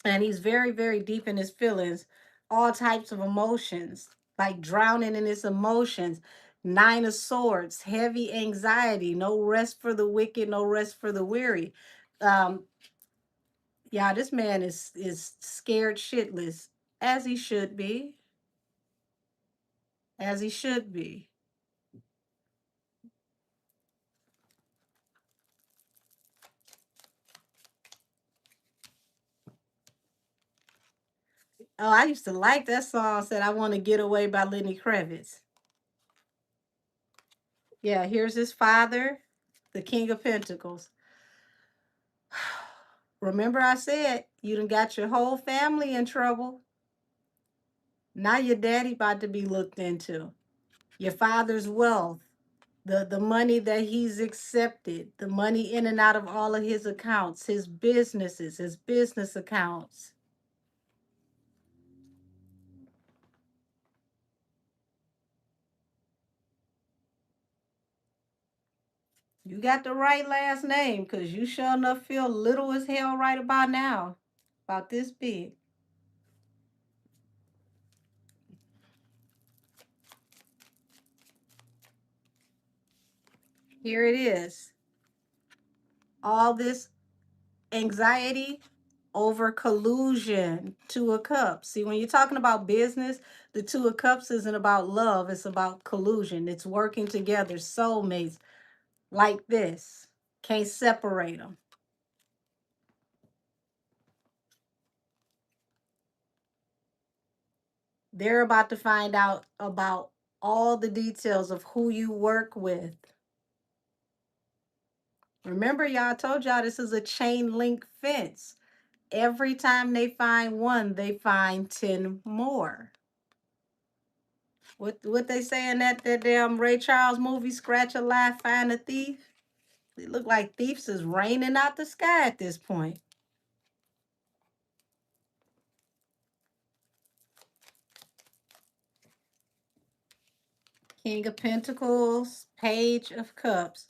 and he's very, very deep in his feelings, all types of emotions, like drowning in his emotions. Nine of Swords, heavy anxiety, no rest for the wicked, no rest for the weary. um yeah, this man is scared shitless, as he should be, as he should be. Oh, I used to like that song, said I Want to Get Away by Lenny Kravitz. Yeah, here's his father, the King of Pentacles. Remember I said you done got your whole family in trouble. Now your daddy about to be looked into. Your father's wealth, the money that he's accepted, the money in and out of all of his accounts, his businesses, his business accounts. You got the right last name, because you sure enough feel little as hell right about now. About this big. Here it is. All this anxiety over collusion. Two of Cups. See, when you're talking about business, the Two of Cups isn't about love, it's about collusion. It's working together, soulmates like this. Can't separate them. They're about to find out about all the details of who you work with. Remember, y'all, I told y'all this is a chain link fence. Every time they find one, they find 10 more. What they say in that damn Ray Charles movie, Scratch a Lie, Find a Thief? It look like thieves is raining out the sky at this point. King of Pentacles, Page of Cups.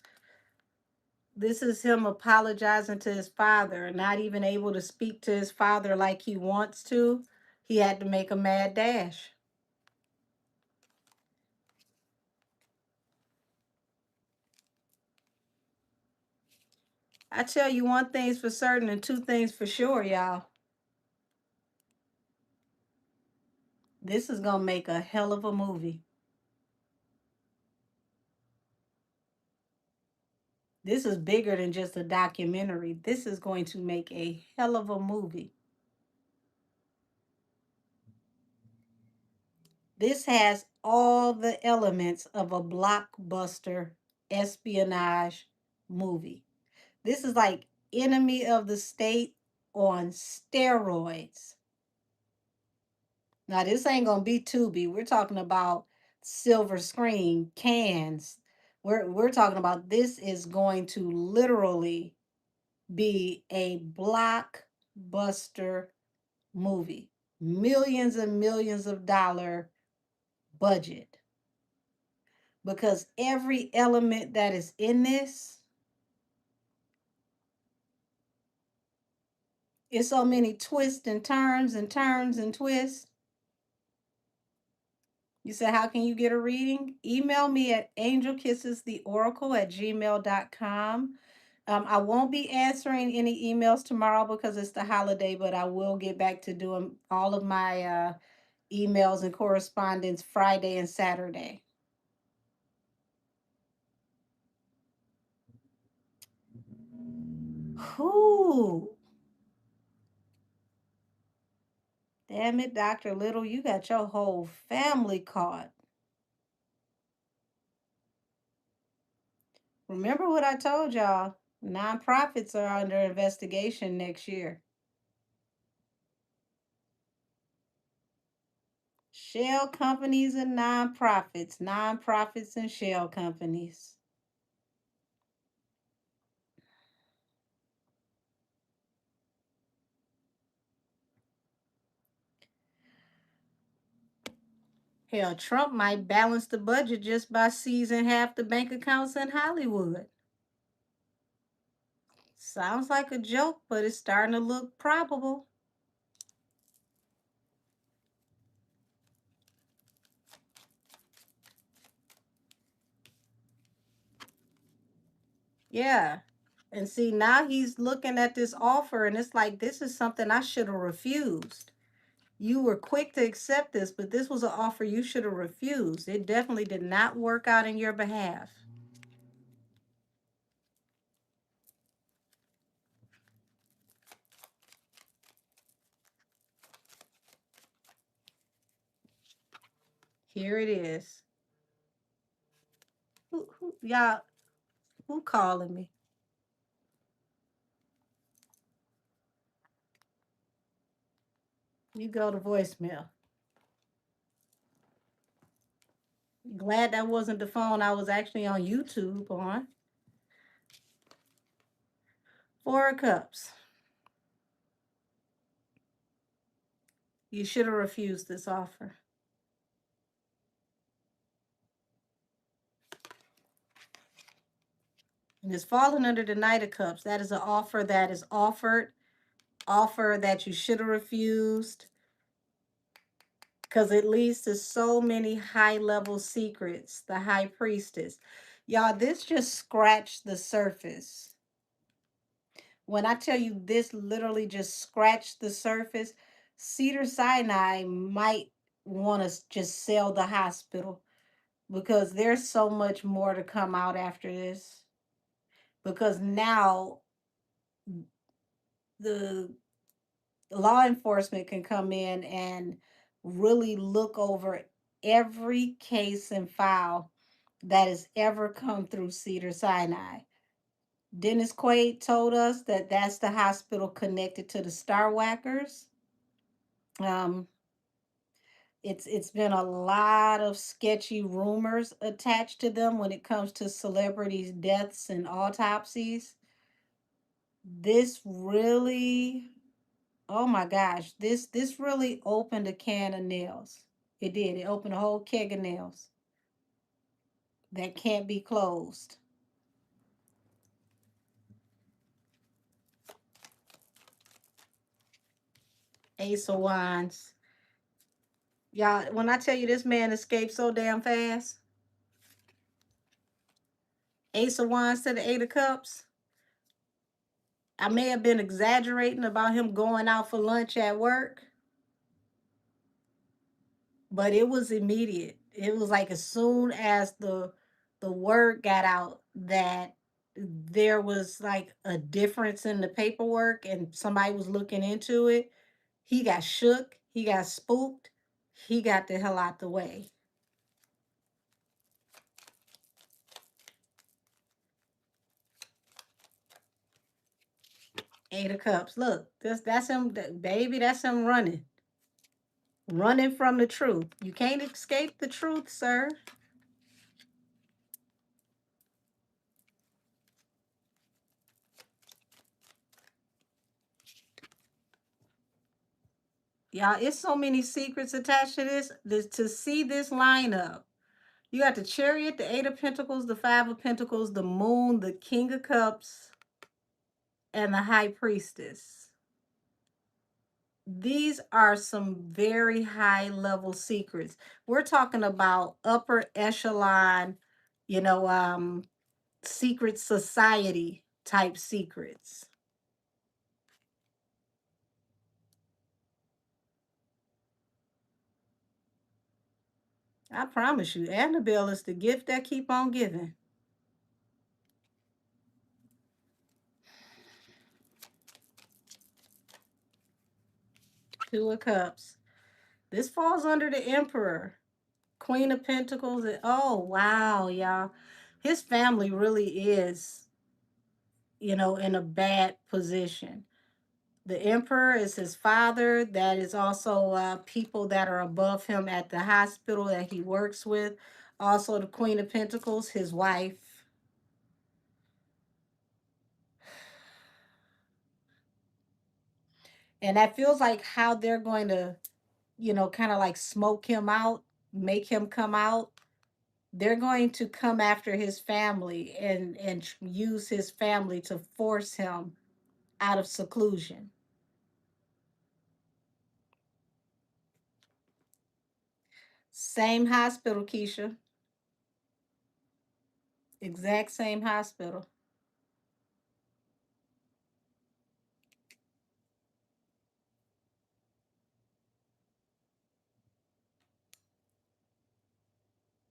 This is him apologizing to his father, not even able to speak to his father like he wants to. He had to make a mad dash. I tell you one thing's for certain and two things for sure, y'all. This is going to make a hell of a movie. This is bigger than just a documentary. This is going to make a hell of a movie. This has all the elements of a blockbuster espionage movie. This is like Enemy of the State on steroids. Now, this ain't gonna be Tubi. We're talking about silver screen, cans. We're talking about this is going to literally be a blockbuster movie. Millions and millions of dollar budget. Because every element that is in this, it's so many twists and turns and turns and twists. You said, how can you get a reading? Email me at angelkissestheoracle@gmail.com. I won't be answering any emails tomorrow because it's the holiday, but I will get back to doing all of my emails and correspondence Friday and Saturday. Whoo! Damn it, Dr. Little, you got your whole family caught. Remember what I told y'all? Nonprofits are under investigation next year. Shell companies and nonprofits and shell companies. Hell, Trump might balance the budget just by seizing half the bank accounts in Hollywood. Sounds like a joke, but it's starting to look probable. Yeah. And see, now he's looking at this offer and it's like, this is something I should have refused. You were quick to accept this, but this was an offer you should have refused. It definitely did not work out in your behalf. Here it is. Y'all, who calling me? You go to voicemail. Glad that wasn't the phone I was actually on YouTube on. Four of Cups. You should have refused this offer. And it's falling under the Knight of Cups. That is an offer that is offered, offer that you should have refused, because it leads to so many high-level secrets. The High Priestess. Y'all, this just scratched the surface. When I tell you this literally just scratched the surface, Cedars-Sinai might want to just sell the hospital because there's so much more to come out after this. Because now the law enforcement can come in and really look over every case and file that has ever come through Cedars-Sinai. Dennis Quaid told us that that's the hospital connected to the Star Whackers. Um, it's been a lot of sketchy rumors attached to them when it comes to celebrities' deaths and autopsies. This really, oh my gosh, this really opened a can of nails. It did. It opened a whole keg of nails that can't be closed. Ace of Wands. Y'all, when I tell you this man escaped so damn fast, Ace of Wands to the Eight of Cups. I may have been exaggerating about him going out for lunch at work, but it was immediate. It was like as soon as the word got out that there was like a difference in the paperwork and somebody was looking into it, he got shook, he got spooked, he got the hell out the way. Eight of Cups. Look, that's him, baby. That's him running from the truth. You can't escape the truth, sir. Y'all, it's so many secrets attached to this. To see this lineup, you got the Chariot, the Eight of Pentacles, the Five of Pentacles, the Moon, the King of Cups, and the High Priestess. These are some very high level secrets. We're talking about upper echelon, you know, secret society type secrets. I promise you, Annabelle is the gift that keep on giving. Two of Cups. This falls under the Emperor. Queen of Pentacles. Oh, wow, y'all. His family really is, in a bad position. The Emperor is his father. That is also people that are above him at the hospital that he works with. Also, the Queen of Pentacles, his wife. And that feels like how they're going to, kind of like smoke him out, make him come out. They're going to come after his family and use his family to force him out of seclusion. Same hospital, Keisha. Exact same hospital.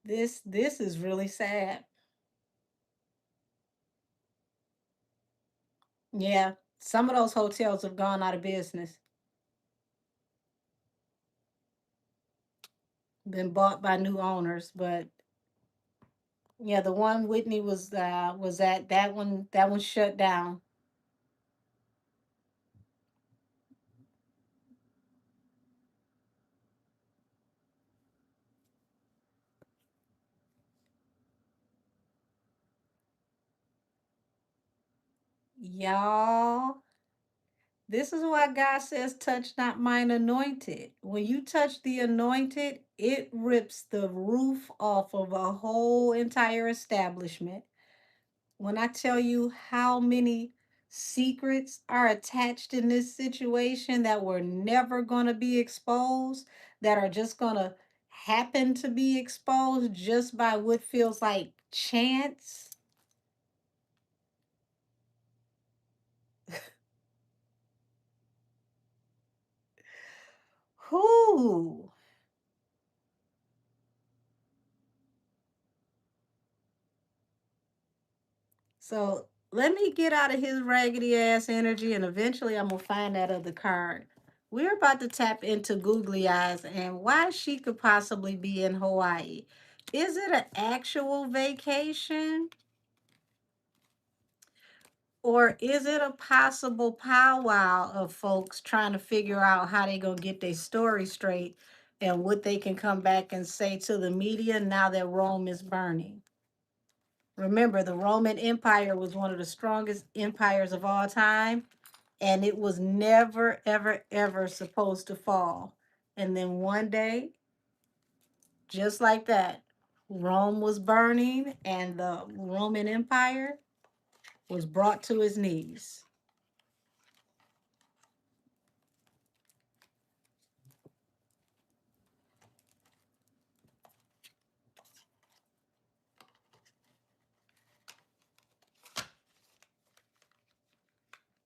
This is really sad. Yeah, some of those hotels have gone out of business, been bought by new owners. But yeah, the one Whitney was at, that one shut down. Y'all, this is why God says, touch not mine anointed. When you touch the anointed, it rips the roof off of a whole entire establishment. When I tell you how many secrets are attached in this situation that were never going to be exposed, that are just going to happen to be exposed just by what feels like chance. Whoo. So let me get out of his raggedy ass energy and eventually I'm going to find that other card. We're about to tap into Googly Eyes and why she could possibly be in Hawaii. Is it an actual vacation? Or is it a possible powwow of folks trying to figure out how they gonna get their story straight and what they can come back and say to the media now that Rome is burning? Remember, the Roman Empire was one of the strongest empires of all time, and it was never, ever, ever supposed to fall. And then one day, just like that, Rome was burning and the Roman Empire was brought to its knees.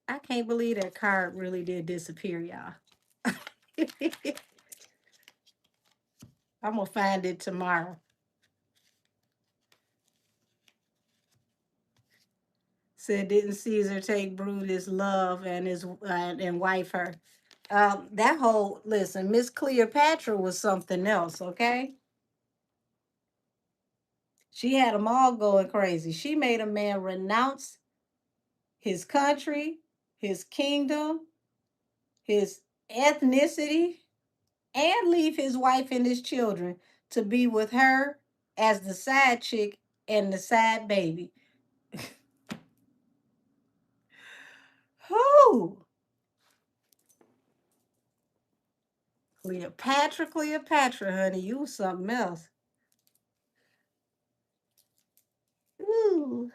I can't believe that card really did disappear, y'all. I'm gonna find it tomorrow. Said, didn't Caesar take Brutus' love and his and wife her? That whole listen, Miss Cleopatra was something else. Okay, she had them all going crazy. She made a man renounce his country, his kingdom, his ethnicity, and leave his wife and his children to be with her as the side chick and the side baby. Who? Cleopatra, Cleopatra, honey, you was something else. Ooh.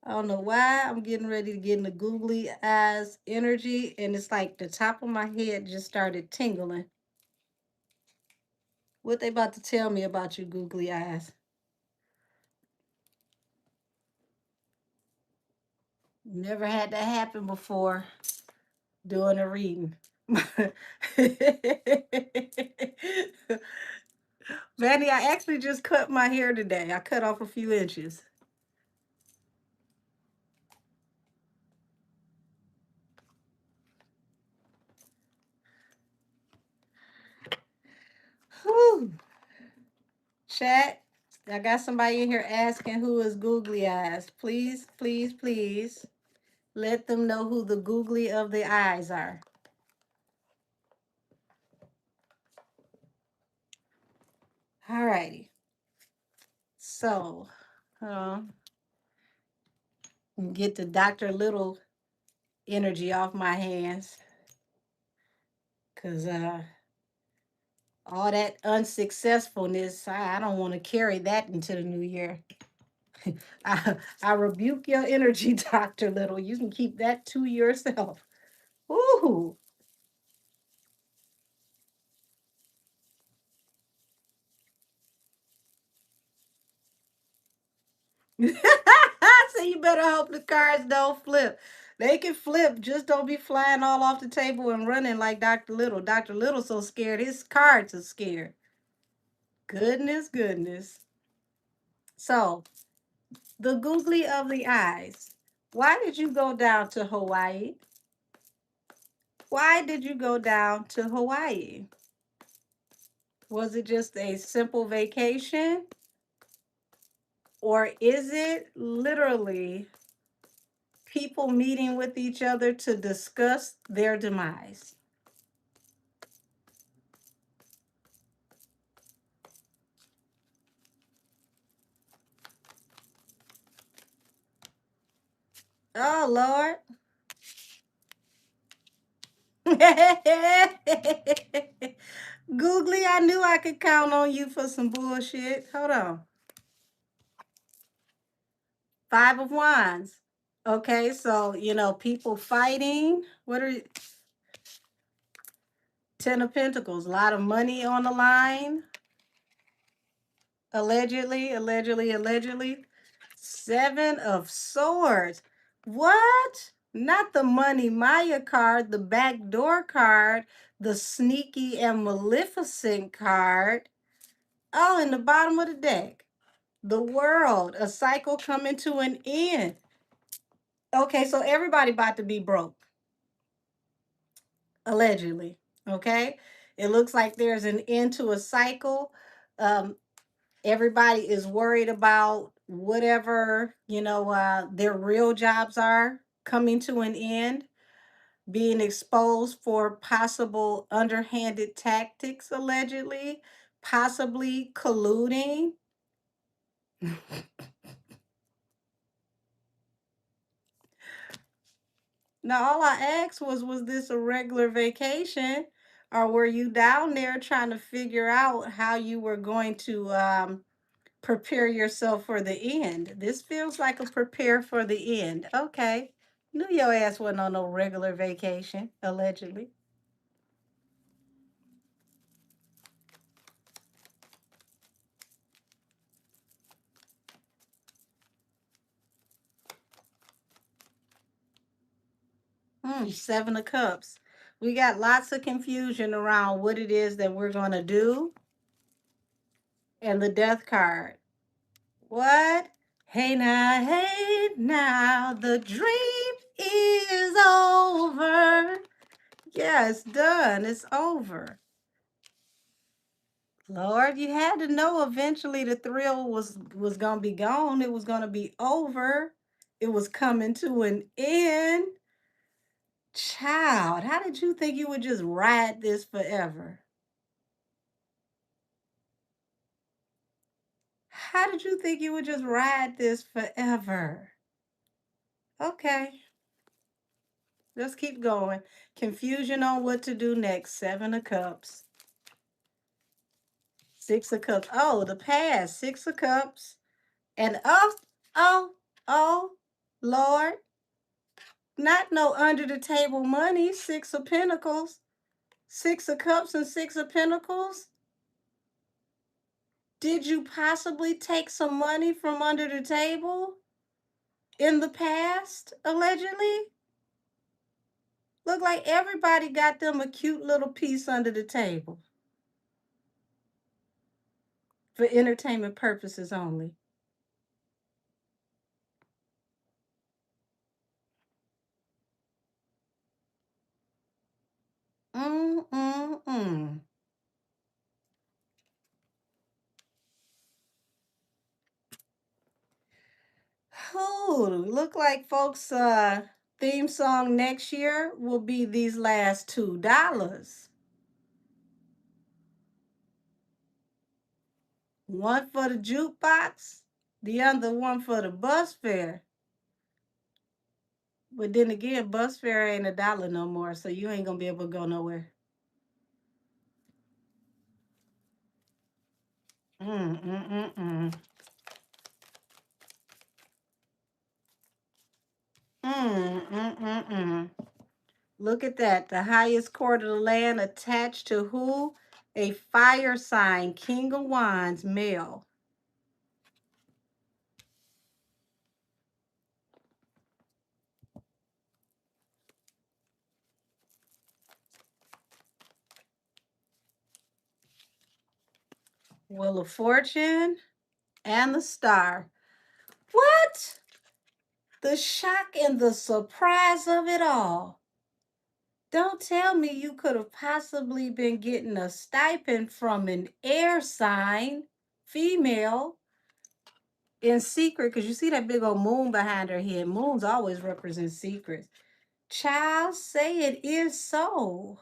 I don't know why I'm getting ready to get in the googly eyes energy, and it's like the top of my head just started tingling. What they about to tell me about you, googly eyes? Never had that happen before doing a reading. Vanny, I actually just cut my hair today. I cut off a few inches. Whew. Chat, I got somebody in here asking who is googly eyes. Please, please, please let them know who the googly of the eyes are. All righty. So, get the Dr. Little energy off my hands. Because all that unsuccessfulness, I don't want to carry that into the new year. I rebuke your energy, Dr. Little. You can keep that to yourself. Ooh. So you better hope the cards don't flip. They can flip, just don't be flying all off the table and running like Dr. Little. Dr. Little's so scared, his cards are scared. Goodness, goodness. So, the googly of the eyes. Why did you go down to Hawaii? Why did you go down to Hawaii? Was it just a simple vacation? Or is it literally people meeting with each other to discuss their demise? Oh, Lord. Googly, I knew I could count on you for some bullshit. Hold on. 5 of Wands. Okay, so, people fighting. What are 10 of Pentacles? A lot of money on the line. Allegedly, allegedly, allegedly. 7 of Swords. What? Not the Money Maya card, the backdoor card, the sneaky and maleficent card. Oh, in the bottom of the deck. The World, a cycle coming to an end. Okay, so everybody about to be broke. allegedly. Okay. It looks like there's an end to a cycle. Um, Everybody is worried about whatever, their real jobs are coming to an end, being exposed for possible underhanded tactics, allegedly, possibly colluding. Now, all I asked was this a regular vacation, or were you down there trying to figure out how you were going to prepare yourself for the end? This feels like a prepare for the end. Okay. Knew your ass wasn't on no regular vacation, allegedly. Seven of Cups. We got lots of confusion around what it is that we're going to do. And the Death card. What? Hey now, the dream is over. Yeah, it's done. It's over. Lord, you had to know eventually the thrill was gonna be gone. It was gonna be over. It was coming to an end. Child, how did you think you would just ride this forever? How did you think you would just ride this forever? Okay, let's keep going. Confusion on what to do next. Seven of Cups. Six of Cups. Oh, the past. Six of Cups. And oh, oh, Lord. Not no under the table money. Six of Pentacles. Six of Cups and Six of Pentacles. Did you possibly take some money from under the table in the past, allegedly? Look like everybody got them a cute little piece under the table for entertainment purposes only. Mm, mm, mm. Oh, look like folks' theme song next year will be these last $2. One for the jukebox, the other one for the bus fare. But then again, bus fare ain't $1 no more, so you ain't gonna be able to go nowhere. Mm, mm, mm, mm. Mm, mm, mm, mm. Look at that. The highest court of the land attached to who? A fire sign, King of Wands, male. Wheel of Fortune and the Star. What? The shock and the surprise of it all. Don't tell me you could have possibly been getting a stipend from an air sign, female, in secret, because you see that big old moon behind her head. Moons always represent secrets. Child, say it is so.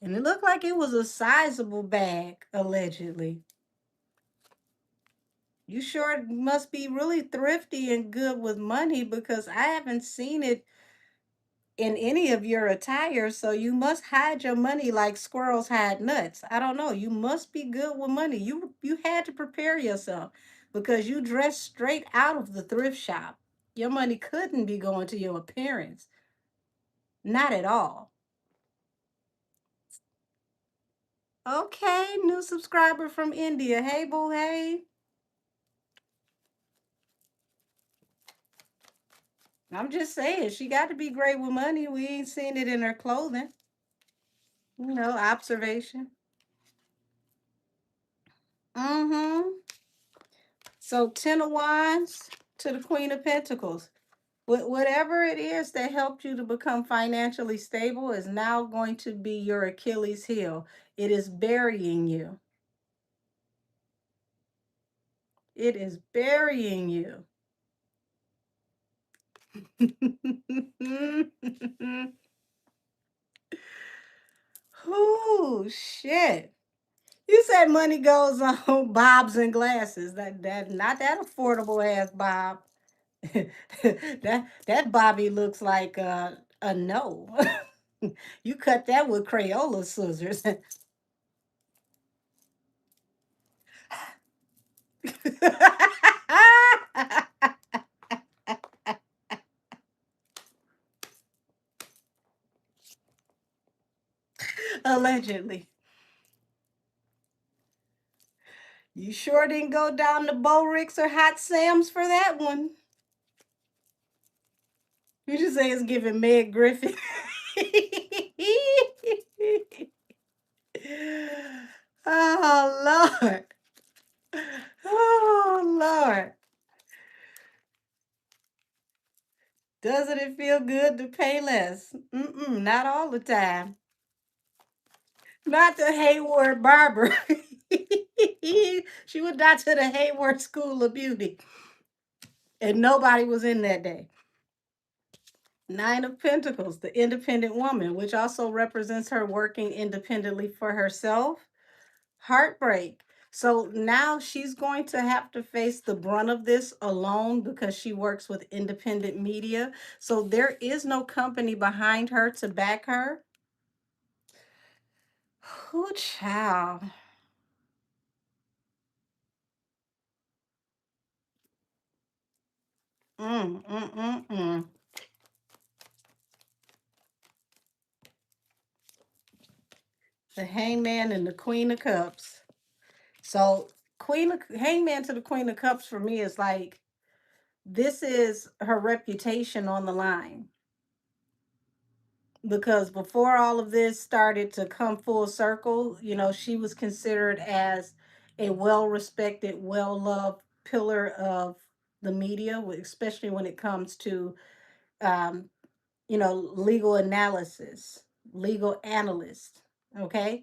And it looked like it was a sizable bag, allegedly. You sure must be really thrifty and good with money, because I haven't seen it in any of your attire, so you must hide your money like squirrels hide nuts. I don't know. You must be good with money. You had to prepare yourself because you dressed straight out of the thrift shop. Your money couldn't be going to your appearance. Not at all. Okay, new subscriber from India. Hey, boo, hey. I'm just saying, she got to be great with money. We ain't seen it in her clothing. Observation. Mm-hmm. So 10 of Wands to the Queen of Pentacles. Whatever it is that helped you to become financially stable is now going to be your Achilles heel. It is burying you. It is burying you. Oh shit. You said money goes on bobs and glasses. That not that affordable ass bob. That Bobby looks like a no. You cut that with Crayola scissors. Allegedly. You sure didn't go down to Bo Ricks or Hot Sam's for that one. You just say it's giving Meg Griffin. Oh Lord. Oh Lord. Doesn't it feel good to pay less? Mm-mm, not all the time. Not the Hayward Barber. She went down to the Hayward School of Beauty. And nobody was in that day. Nine of Pentacles, the independent woman, which also represents her working independently for herself. Heartbreak. So now she's going to have to face the brunt of this alone because she works with independent media. So there is no company behind her to back her. Who child? Mm, mm, mm, mm. The Hangman and the Queen of Cups. So Hangman to the Queen of Cups for me is like, this is her reputation on the line. Because before all of this started to come full circle, you know, she was considered as a well-respected, well-loved pillar of the media, especially when it comes to, um, you know, legal analysis, legal analyst. Okay.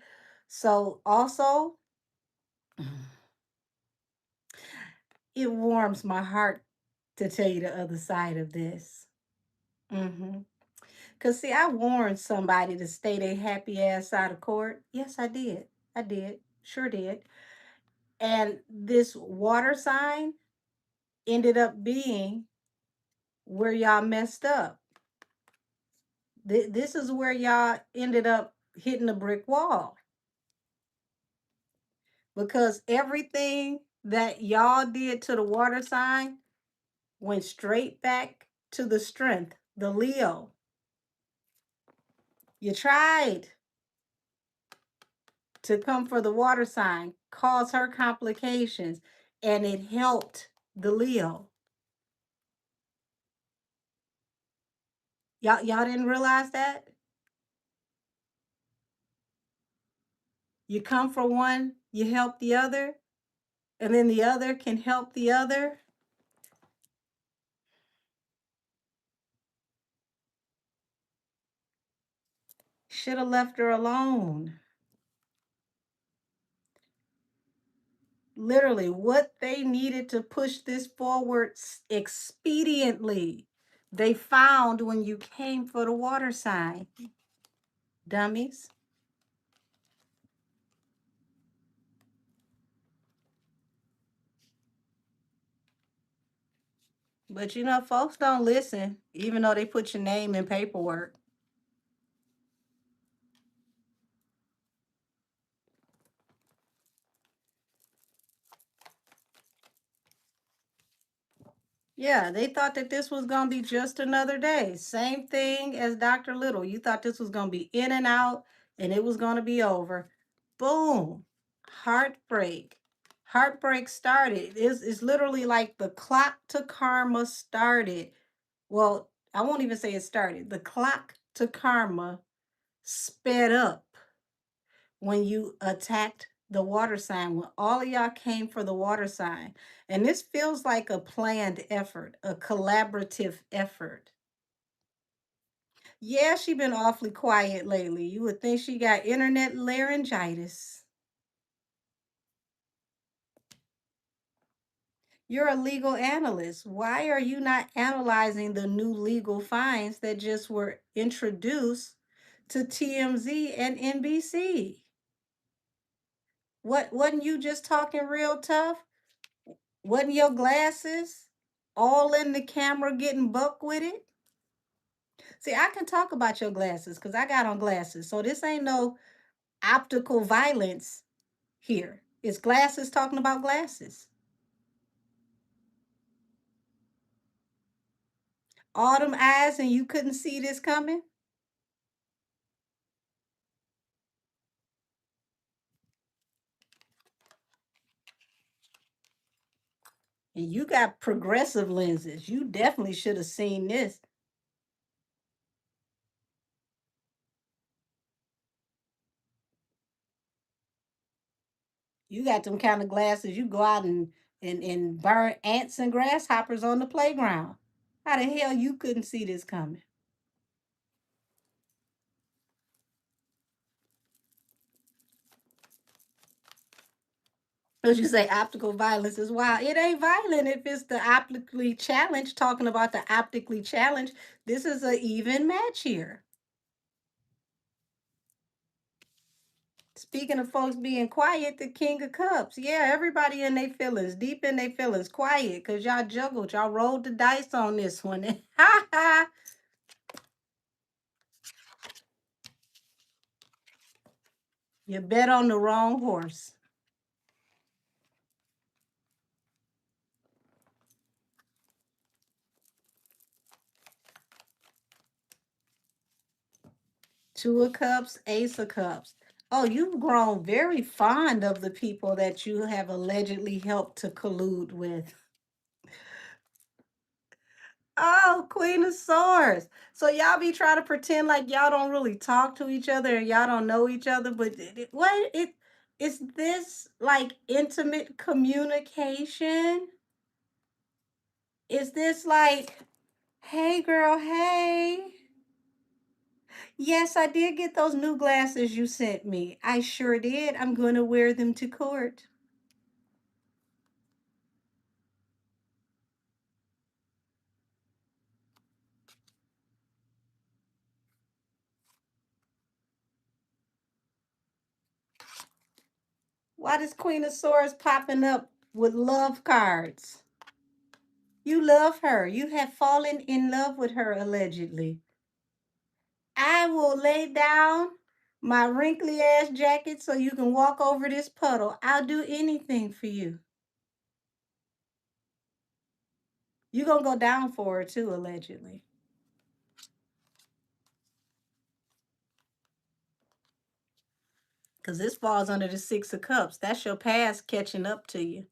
So also, it warms my heart to tell you the other side of this. Mm-hmm. Cause see, I warned somebody to stay their happy ass out of court. Yes, I did. I did. Sure did. And this water sign ended up being where y'all messed up. This is where y'all ended up hitting a brick wall. Because everything that y'all did to the water sign went straight back to the strength, the Leo. You tried to come for the water sign, cause her complications, and it helped the Leo. Y'all didn't realize that? You come for one, you help the other, and then the other can help the other. Should have left her alone. Literally, what they needed to push this forward expediently, they found when you came for the water sign. Dummies. But you know, folks don't listen, even though they put your name in paperwork. Yeah, they thought that this was going to be just another day. Same thing as Dr. Little. You thought this was going to be in and out and it was going to be over. Boom. Heartbreak. Heartbreak started. It's literally like the clock to karma started. Well, I won't even say it started. The clock to karma sped up when you attacked The water sign, when all of y'all came for the water sign. And this feels like a planned effort, a collaborative effort. Yeah, she been awfully quiet lately. You would think she got internet laryngitis. You're a legal analyst. Why are you not analyzing the new legal fines that just were introduced to TMZ and NBC? What wasn't you just talking real tough? Wasn't your glasses all in the camera getting buck with it? See, I can talk about your glasses because I got on glasses. So this ain't no optical violence here. It's glasses talking about glasses. All them eyes and you couldn't see this coming? And you got progressive lenses. You definitely should have seen this. You got them kind of glasses. You go out and burn ants and grasshoppers on the playground. How the hell you couldn't see this coming? Because you say optical violence is wild. It ain't violent if it's the optically challenged. Talking about the optically challenged, this is an even match here. Speaking of folks being quiet, the King of Cups. Yeah, everybody in their feelings, deep in their feelings, quiet, because y'all juggled. Y'all rolled the dice on this one. Ha ha. You bet on the wrong horse. Two of Cups, Ace of Cups. Oh, you've grown very fond of the people that you have allegedly helped to collude with. Oh, Queen of Swords. So y'all be trying to pretend like y'all don't really talk to each other and y'all don't know each other, but what it is this like intimate communication? Is this like, hey girl, hey? Yes, I did get those new glasses you sent me. I sure did. I'm going to wear them to court. Why does Queen of Swords popping up with love cards? You love her. You have fallen in love with her, allegedly. I will lay down my wrinkly ass jacket so you can walk over this puddle. I'll do anything for you. You're going to go down for her, too, allegedly. Because this falls under the Six of Cups. That's your past catching up to you.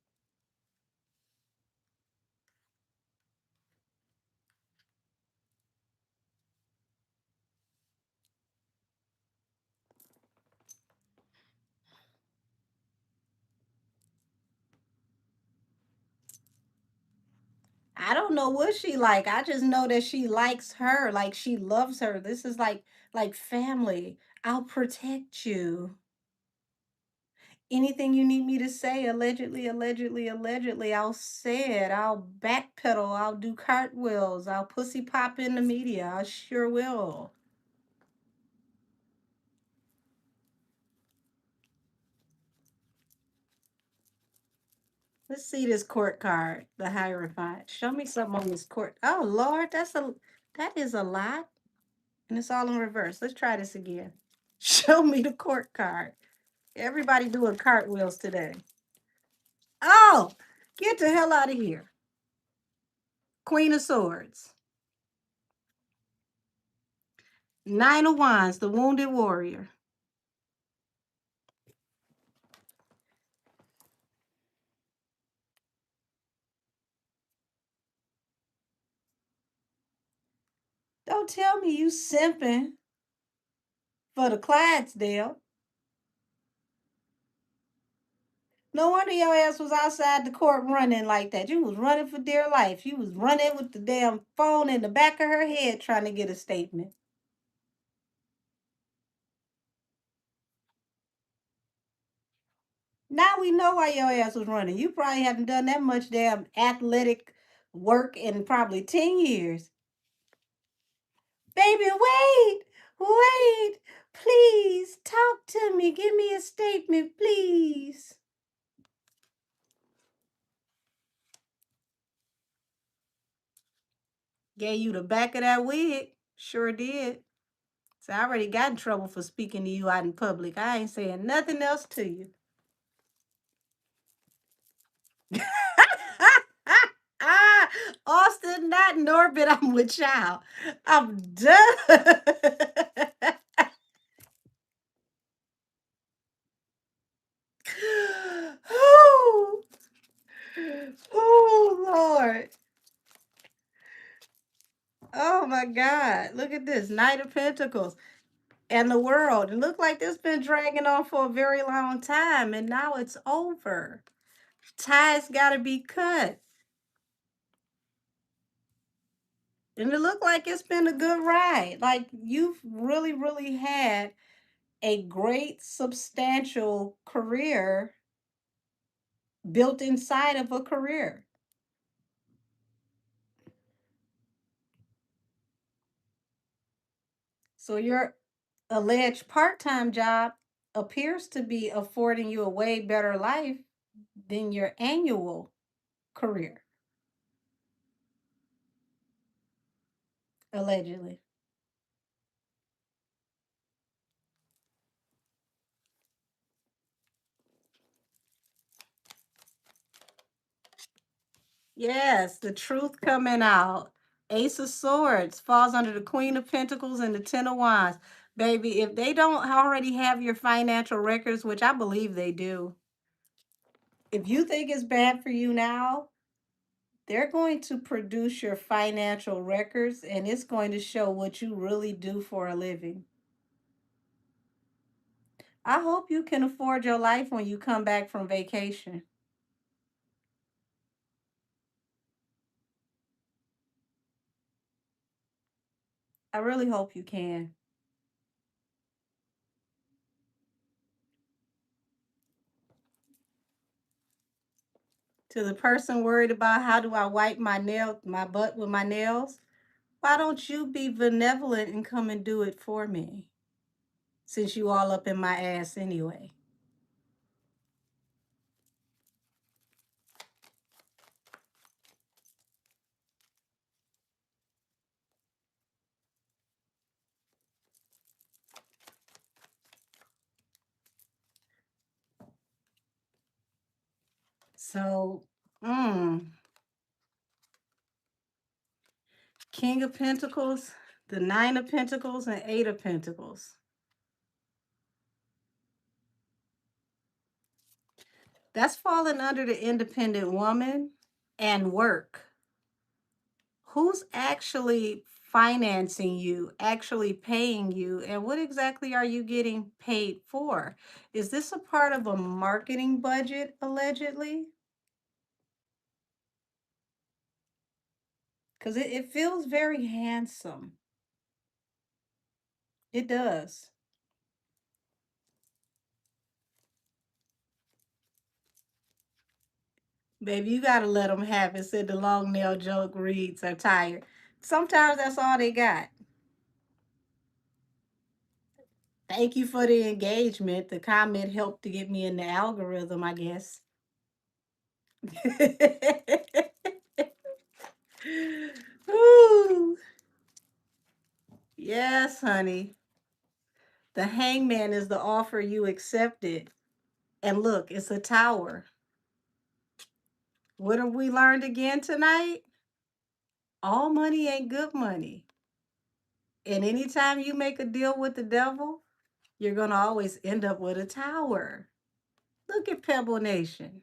I don't know what she like. I just know that she likes her, like she loves her. This is like family. I'll protect you. Anything you need me to say, allegedly, allegedly, allegedly, I'll say it. I'll backpedal. I'll do cartwheels. I'll pussy pop in the media. I sure will. Let's see this court card, the Hierophant. Show me something on this court. Oh Lord, that is a lot. And it's all in reverse. Let's try this again. Show me the court card. Everybody doing cartwheels today. Oh, get the hell out of here. Queen of Swords. Nine of Wands, the wounded warrior. Don't tell me you simping for the Clydesdale. No wonder your ass was outside the court running like that. You was running for dear life. You was running with the damn phone in the back of her head trying to get a statement. Now we know why your ass was running. You probably haven't done that much damn athletic work in probably 10 years. Baby, wait, please talk to me. Give me a statement, please. Gave you the back of that wig. Sure did. So I already got in trouble for speaking to you out in public. I ain't saying nothing else to you. Austin, not Norbit, I'm with y'all. I'm done. Oh, oh, Lord. Oh, my God. Look at this. Knight of Pentacles and the world. It looked like this been dragging on for a very long time, and now it's over. Ties got to be cut. And it looked like it's been a good ride. Like you've really, really had a great, substantial career built inside of a career. So your alleged part-time job appears to be affording you a way better life than your annual career, allegedly. Yes, the truth coming out. Ace of Swords falls under the Queen of Pentacles and the Ten of Wands. Baby, if they don't already have your financial records, which I believe they do, if you think it's bad for you now, they're going to produce your financial records and it's going to show what you really do for a living. I hope you can afford your life when you come back from vacation. I really hope you can. To the person worried about how do I wipe my butt with my nails, why don't you be benevolent and come and do it for me? Since you all up in my ass anyway. So, King of Pentacles, the Nine of Pentacles, and Eight of Pentacles. That's falling under the independent woman and work. Who's actually financing you, actually paying you, and what exactly are you getting paid for? Is this a part of a marketing budget, allegedly? Because it feels very handsome. It does. Baby, you gotta let them have it. Said the long nail joke reads are tired. Sometimes that's all they got. Thank you for the engagement. The comment helped to get me in the algorithm, I guess. Ooh. Yes, honey. The hangman is the offer you accepted. And look, it's a tower. What have we learned again tonight? All money ain't good money. And anytime you make a deal with the devil, you're going to always end up with a tower. Look at Pebble Nation.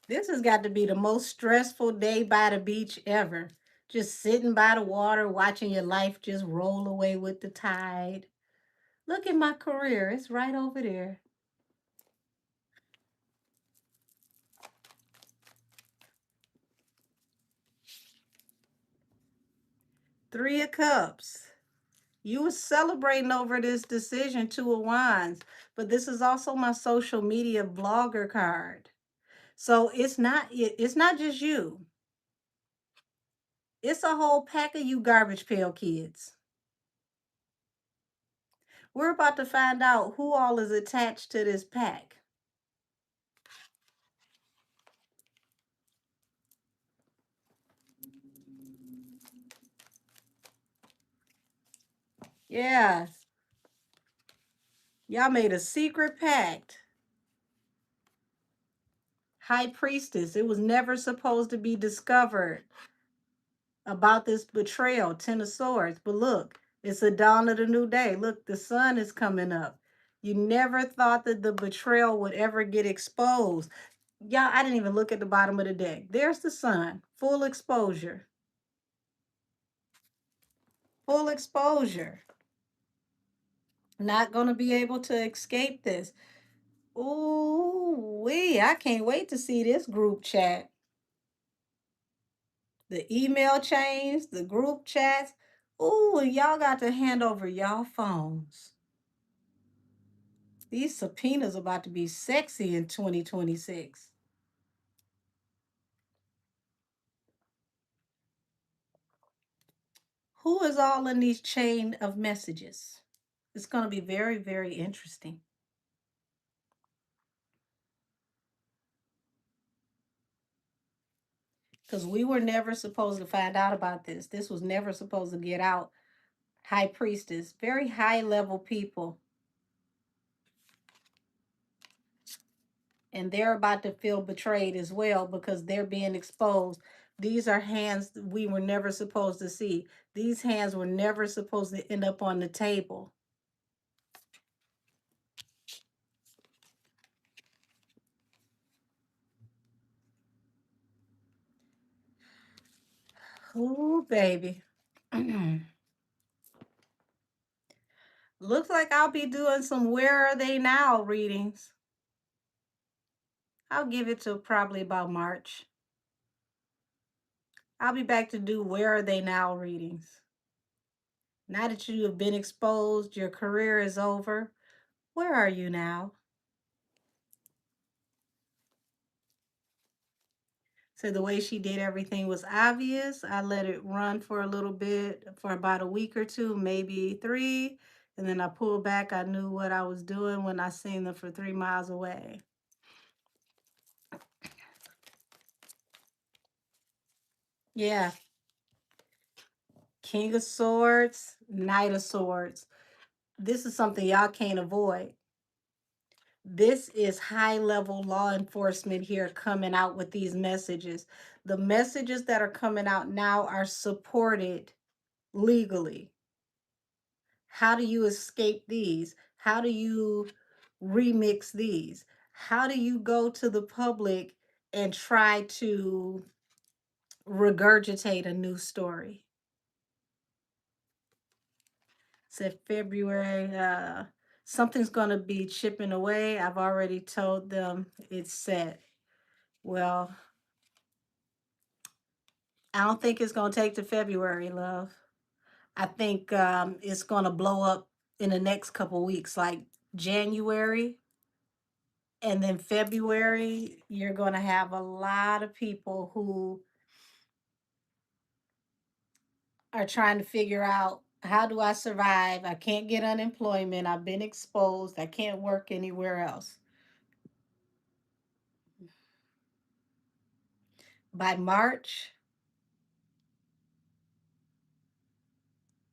Mhm. This has got to be the most stressful day by the beach ever. Just sitting by the water, watching your life just roll away with the tide. Look at my career, it's right over there. Three of Cups. You were celebrating over this decision, Two of Wands, but this is also my social media blogger card. So it's not just you. It's a whole pack of you garbage pail kids. We're about to find out who all is attached to this pack. Yeah, y'all made a secret pact. High Priestess, it was never supposed to be discovered about this betrayal, Ten of Swords. But look, it's the dawn of the new day. Look, the sun is coming up. You never thought that the betrayal would ever get exposed. Y'all, I didn't even look at the bottom of the deck. There's the sun, full exposure. Full exposure. Not going to be able to escape this. Ooh, I can't wait to see this group chat. The email chains, the group chats. Ooh, and y'all got to hand over y'all phones. These subpoenas about to be sexy in 2026. Who is all in these chain of messages? It's going to be very, very interesting. Because we were never supposed to find out about this. This was never supposed to get out. High Priestess, very high level people. And they're about to feel betrayed as well because they're being exposed. These are hands we were never supposed to see. These hands were never supposed to end up on the table. Ooh, baby. Looks like I'll be doing some Where Are They Now readings. I'll give it to probably about March. I'll be back to do Where Are They Now readings. Now that you have been exposed, your career is over. Where are you now? So the way she did everything was obvious. I let it run for a little bit, for about a week or two, maybe three. And then I pulled back. I knew what I was doing when I seen them for 3 miles away. Yeah. King of Swords, Knight of Swords. This is something y'all can't avoid. This is high level law enforcement here coming out with these messages. The messages that are coming out now are supported legally. How do you escape these? How do you remix these? How do you go to the public and try to regurgitate a new story? Said February, something's going to be chipping away. I've already told them it's set. Well, I don't think it's going to take to February, love. I think it's going to blow up in the next couple weeks, like January. And then February, you're going to have a lot of people who are trying to figure out, how do I survive? I can't get unemployment. I've been exposed. I can't work anywhere else. By March,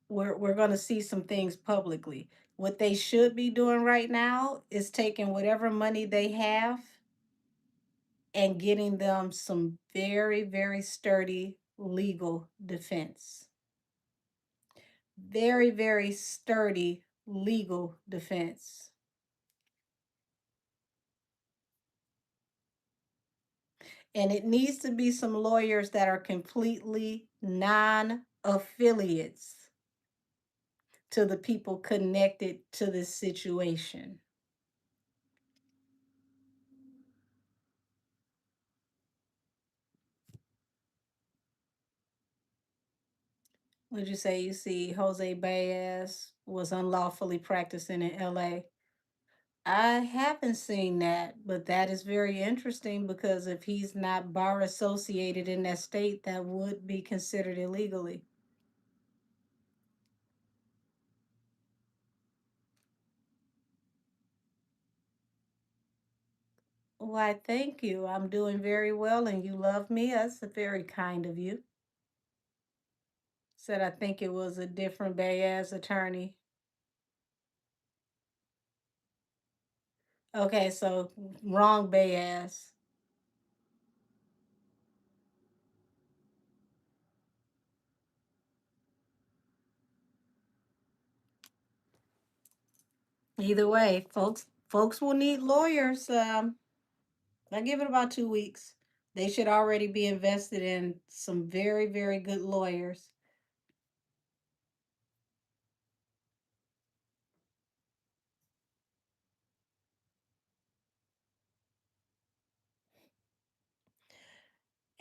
we're going to see some things publicly. What they should be doing right now is taking whatever money they have and getting them some very, very sturdy legal defense. Very, very sturdy legal defense. And it needs to be some lawyers that are completely non affiliates to the people connected to this situation. Would you say you see Jose Baez was unlawfully practicing in LA? I haven't seen that, but that is very interesting because if he's not bar associated in that state, that would be considered illegally. Why, thank you. I'm doing very well and you love me. That's very kind of you. Said I think it was a different Baez attorney. Okay, so wrong Baez. Either way, folks will need lawyers. I give it about 2 weeks. They should already be invested in some very, very good lawyers.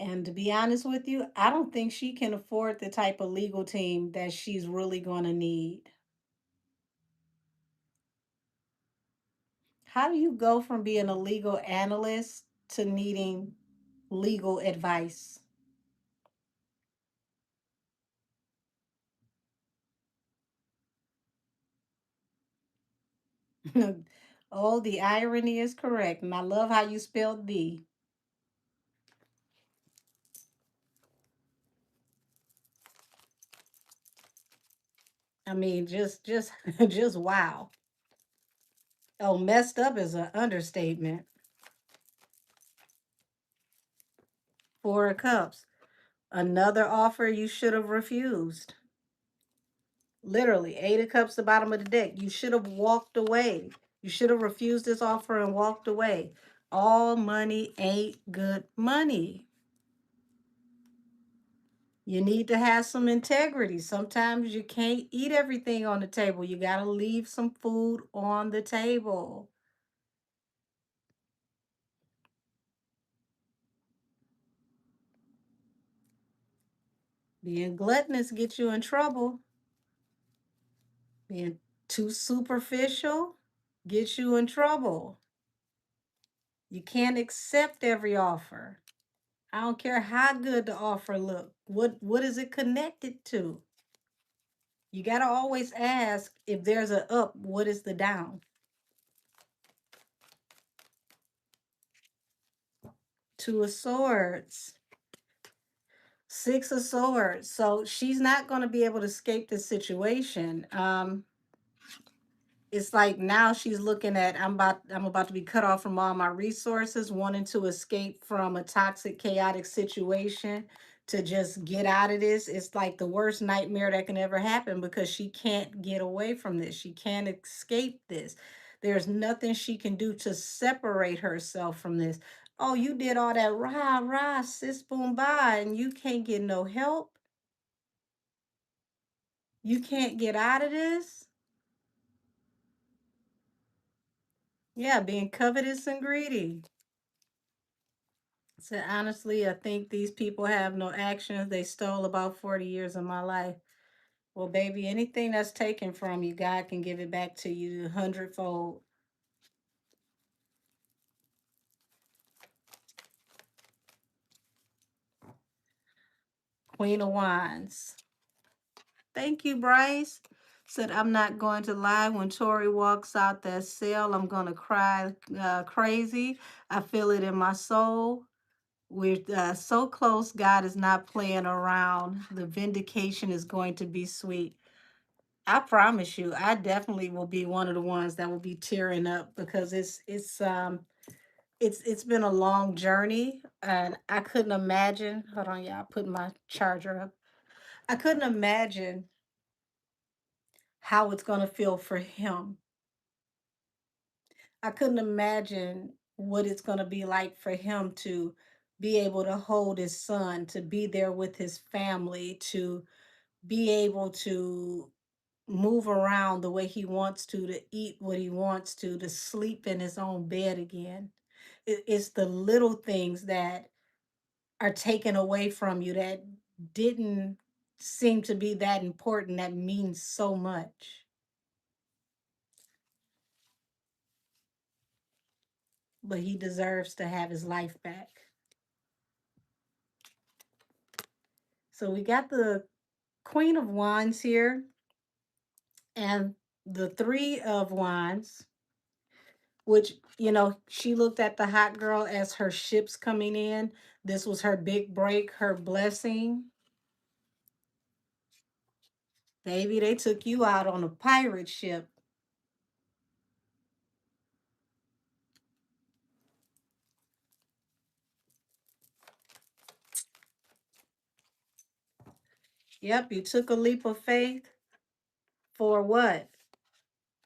And to be honest with you, I don't think she can afford the type of legal team that she's really going to need. How do you go from being a legal analyst to needing legal advice? Oh, the irony is correct. And I love how you spelled the. I mean, just just wow. Oh, messed up is an understatement. Four of Cups. Another offer you should have refused. Literally, Eight of Cups, the bottom of the deck. You should have walked away. You should have refused this offer and walked away. All money ain't good money. You need to have some integrity. Sometimes you can't eat everything on the table. You got to leave some food on the table. Being gluttonous gets you in trouble. Being too superficial gets you in trouble. You can't accept every offer. I don't care how good the offer look. What is it connected to? You got to always ask if there's a up, what is the down? Two of Swords. Six of Swords. So she's not going to be able to escape the situation. It's like now she's looking at I'm about to be cut off from all my resources, wanting to escape from a toxic, chaotic situation to just get out of this. It's like the worst nightmare that can ever happen because she can't get away from this. She can't escape this. There's nothing she can do to separate herself from this. Oh, you did all that rah rah sis boom bye, and you can't get no help. You can't get out of this. Yeah, being covetous and greedy. So honestly, I think these people have no actions. They stole about 40 years of my life. Well, baby, anything that's taken from you, God can give it back to you 100-fold. Queen of Wands. Thank you, Bryce. Said, I'm not going to lie. When Tori walks out that cell, I'm going to cry crazy. I feel it in my soul. We're so close. God is not playing around. The vindication is going to be sweet. I promise you, I definitely will be one of the ones that will be tearing up because it's been a long journey and I couldn't imagine. Hold on, y'all, putting my charger up. I couldn't imagine how it's gonna feel for him. I couldn't imagine what it's gonna be like for him to be able to hold his son, to be there with his family, to be able to move around the way he wants to eat what he wants to sleep in his own bed again. It's the little things that are taken away from you that didn't seem to be that important that means so much. But he deserves to have his life back. So we got the Queen of Wands here and the Three of Wands, which, she looked at the hot girl as her ships coming in. This was her big break, her blessing. Baby, they took you out on a pirate ship. Yep, you took a leap of faith for what?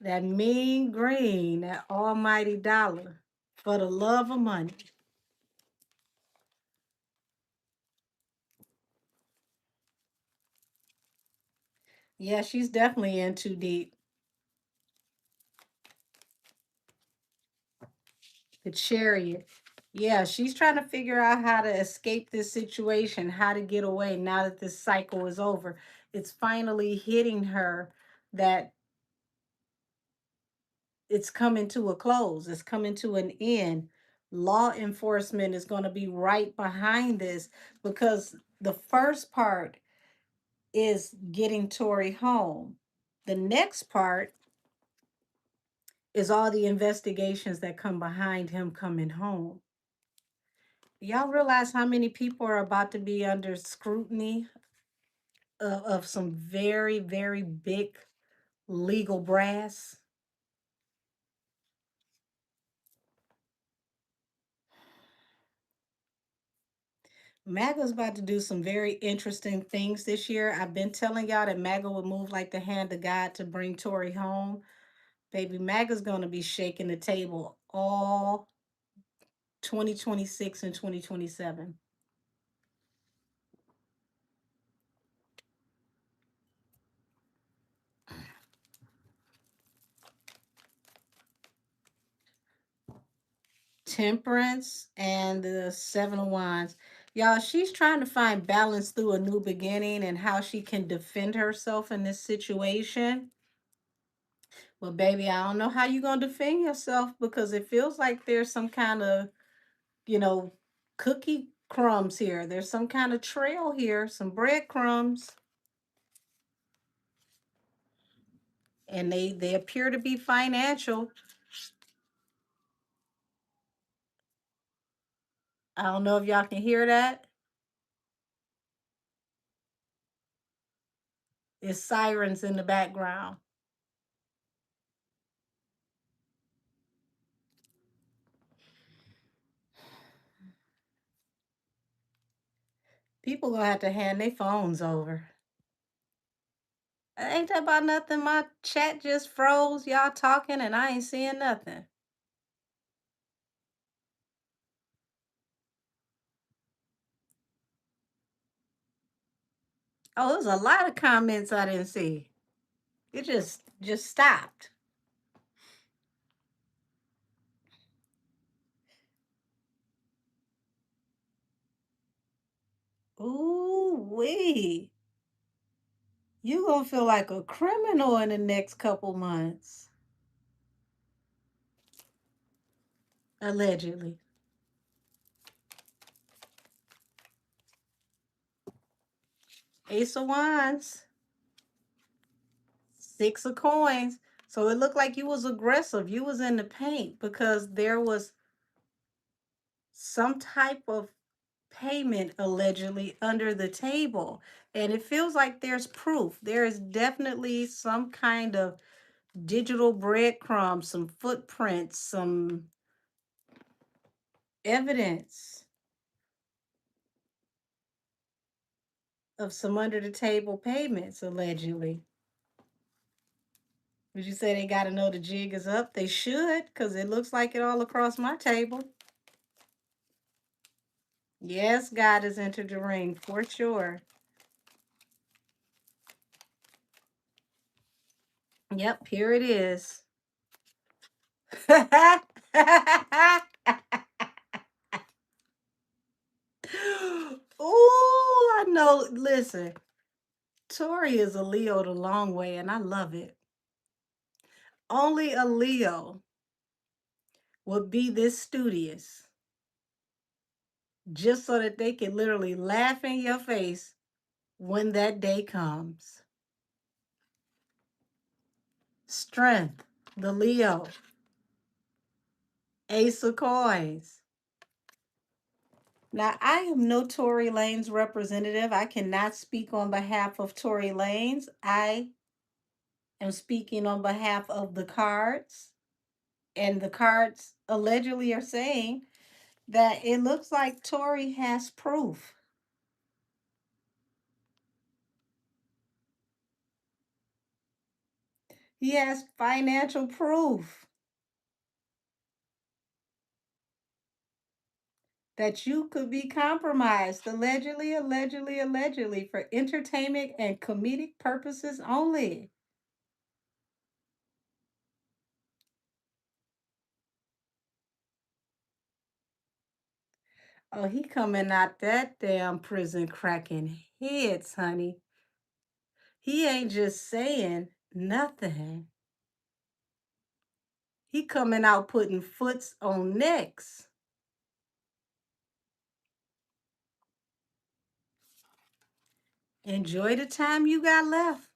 That mean green, that almighty dollar, for the love of money. Yeah, she's definitely in too deep. The Chariot. Yeah, she's trying to figure out how to escape this situation, how to get away now that this cycle is over. It's finally hitting her that it's coming to a close, it's coming to an end. Law enforcement is going to be right behind this because the first part is getting Tory home. The next part is all the investigations that come behind him coming home. Y'all realize how many people are about to be under scrutiny of some very, very big legal brass? MAGA's about to do some very interesting things this year. I've been telling y'all that MAGA would move like the hand of God to bring Tory home. Baby, MAGA's going to be shaking the table all 2026 and 2027. Temperance and the Seven of Wands. Y'all, she's trying to find balance through a new beginning and how she can defend herself in this situation. Well, baby, I don't know how you're going to defend yourself because it feels like there's some kind of, you know, cookie crumbs here. There's some kind of trail here, some breadcrumbs. And they appear to be financial. I don't know if y'all can hear that. It's sirens in the background. People gonna have to hand their phones over. Ain't that about nothing? My chat just froze. Y'all talking and I ain't seeing nothing. Oh, there's a lot of comments I didn't see. It just stopped. Ooh wee. You gonna feel like a criminal in the next couple months. Allegedly. Ace of Wands. Six of Coins. So it looked like you was aggressive. You was in the paint because there was some type of payment allegedly under the table. And it feels like there's proof. There is definitely some kind of digital breadcrumbs, some footprints, some evidence of some under the table payments allegedly. Would you say they got to know the jig is up? They should, because it looks like it all across my table. Yes, God has entered the ring for sure. Yep, here it is. Ooh, I know. Listen, Tori is a Leo the long way, and I love it. Only a Leo would be this studious just so that they can literally laugh in your face when that day comes. Strength, the Leo, Ace of Coins. Now, I am no Tory Lanez representative. I cannot speak on behalf of Tory Lanez. I am speaking on behalf of the cards. And the cards allegedly are saying that it looks like Tory has proof. He has financial proof that you could be compromised, allegedly, for entertainment and comedic purposes only. Oh, he coming out that damn prison cracking heads, honey. He ain't just saying nothing. He coming out putting foots on necks. Enjoy the time you got left.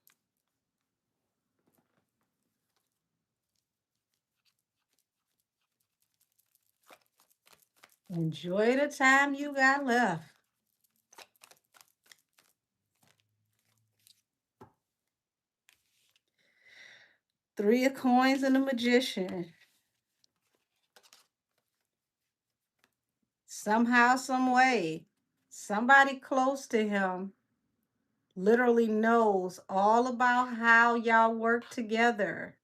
Enjoy the time you got left. Three of Coins and the Magician. Somehow, some way, somebody close to him literally knows all about how y'all work together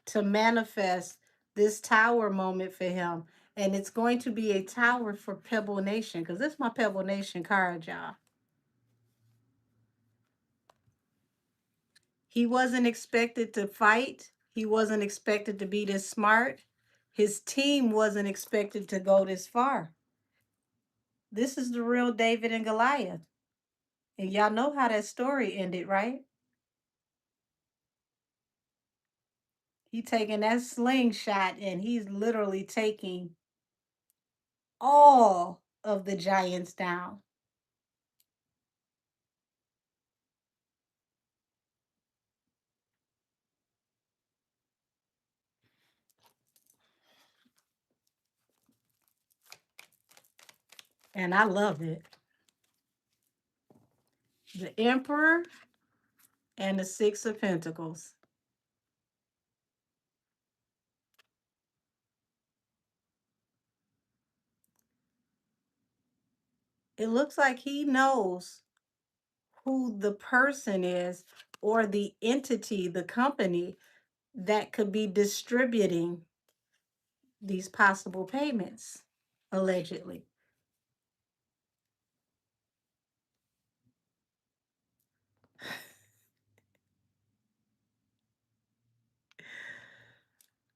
to manifest this tower moment for him. And it's going to be a tower for Pebble Nation, because this is my Pebble Nation card, y'all. He wasn't expected to fight. He wasn't expected to be this smart. His team wasn't expected to go this far. This is the real David and Goliath. And y'all know how that story ended, right? He taking that slingshot and he's literally taking all of the giants down. And I love it. The Emperor and the Six of Pentacles. It looks like he knows who the person is or the entity, the company that could be distributing these possible payments, allegedly.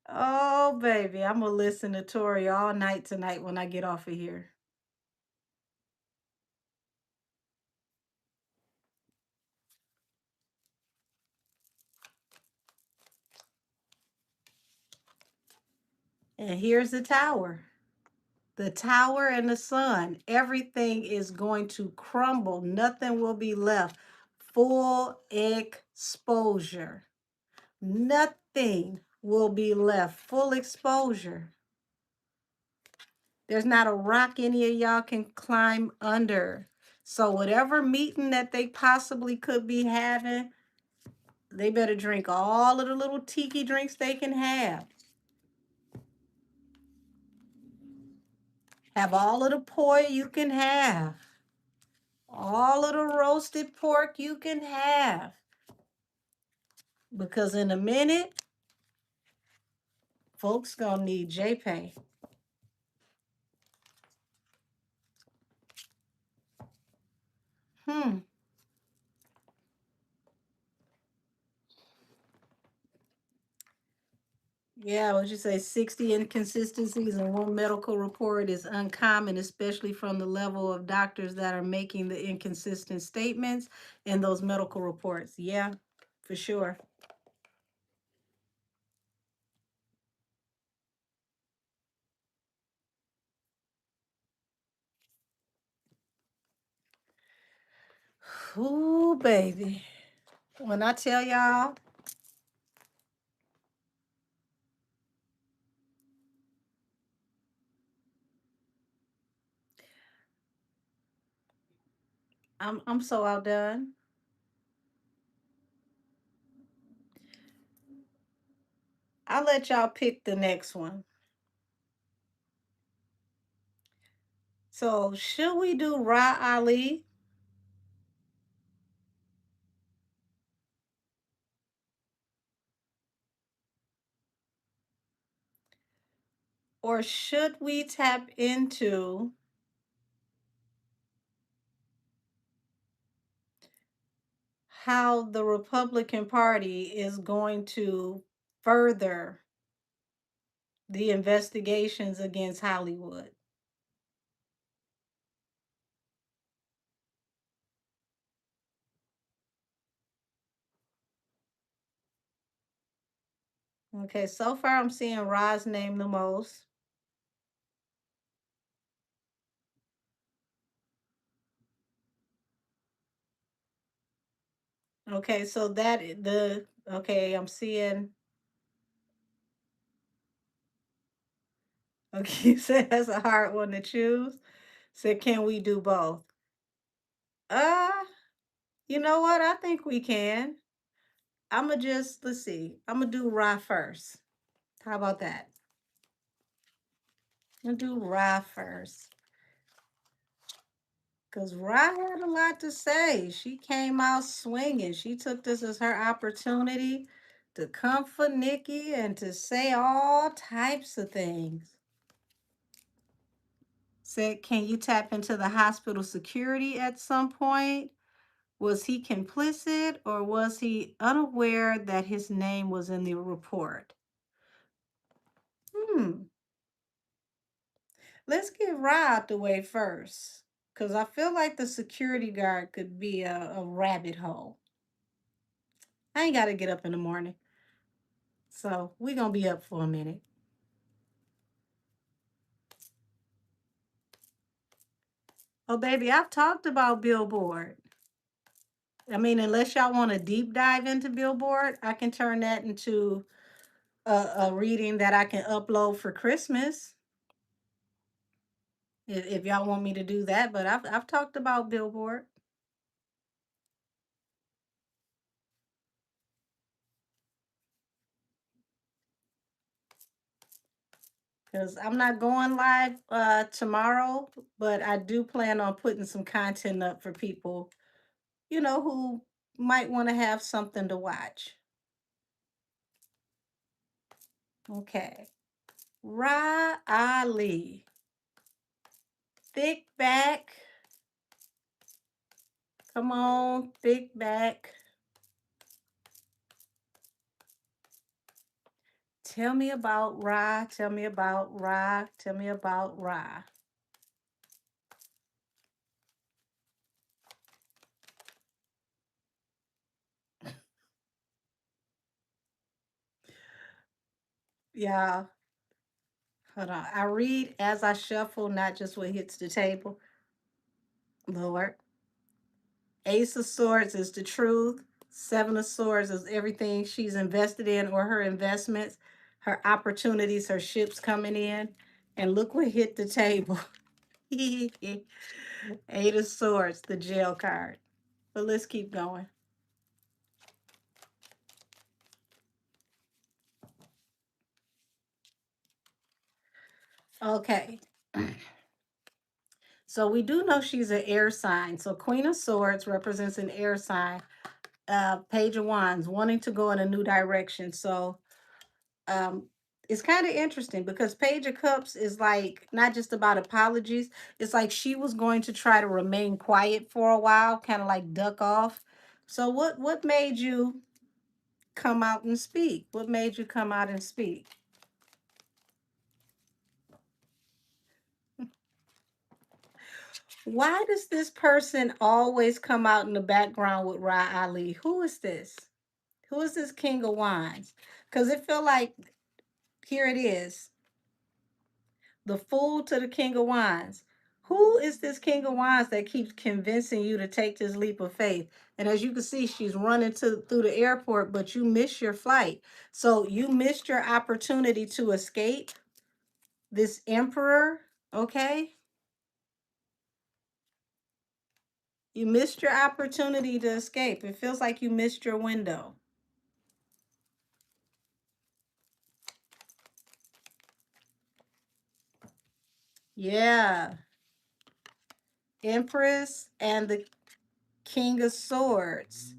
Oh, baby, I'm going to listen to Tori all night tonight when I get off of here. And here's the tower. The tower and the sun. Everything is going to crumble. Nothing will be left. Full exposure. Nothing will be left. Full exposure. There's not a rock any of y'all can climb under. So whatever meeting that they possibly could be having, they better drink all of the little tiki drinks they can have. Have all of the poi you can have. All of the roasted pork you can have. Because in a minute, folks gonna need JPay. Hmm. Yeah, would you say 60 inconsistencies in one medical report is uncommon, especially from the level of doctors that are making the inconsistent statements in those medical reports? Yeah, for sure. Ooh, baby. When I tell y'all, I'm so outdone. I'll let y'all pick the next one. So, should we do Ra Ali or should we tap into how the Republican Party is going to further the investigations against Hollywood? Okay, so far I'm seeing Ra's name the most. Okay, so okay, I'm seeing okay, so that's a hard one to choose. So can we do both? Uh, you know what? I think we can. I'ma just let's see. I'm gonna do Ra first. How about that? I'm gonna do Ra first. Because Ra had a lot to say. She came out swinging. She took this as her opportunity to come for Nikki and to say all types of things. Said, can you tap into the hospital security at some point? Was he complicit or was he unaware that his name was in the report? Hmm. Let's get Ra out the way first. Because I feel like the security guard could be a rabbit hole. I ain't got to get up in the morning. So we're going to be up for a minute. Oh, baby, I've talked about Billboard. I mean, unless y'all want to deep dive into Billboard, I can turn that into a reading that I can upload for Christmas if y'all want me to do that. But I've talked about Billboard because I'm not going live tomorrow, but I do plan on putting some content up for people, who might want to have something to watch. Okay. Ra Ali. Thick back. Come on, thick back. Tell me about Ra. Tell me about Ra. Tell me about Ra. Yeah, hold on. I read as I shuffle, not just what hits the table. Lord. Ace of Swords is the truth. Seven of Swords is everything she's invested in or her investments, her opportunities, her ships coming in. And look what hit the table. Eight of Swords, the jail card. But let's keep going. Okay. So we do know she's an air sign. So Queen of Swords represents an air sign. Page of Wands, wanting to go in a new direction. So um, It's kind of interesting because Page of Cups is like not just about apologies. It's like she was going to try to remain quiet for a while, kind of like duck off. So what made you come out and speak? What made you come out and speak? Why does this person always come out in the background with Ra Ali? Who is this? Who is this King of Wands? Because it feel like here it is, the Fool to the King of Wands. Who is this King of Wands that keeps convincing you to take this leap of faith? And as you can see, she's running through the airport, but you missed your flight. So you missed your opportunity to escape this Emperor, okay? You missed your opportunity to escape. It feels like you missed your window. Yeah. Empress and the King of Swords.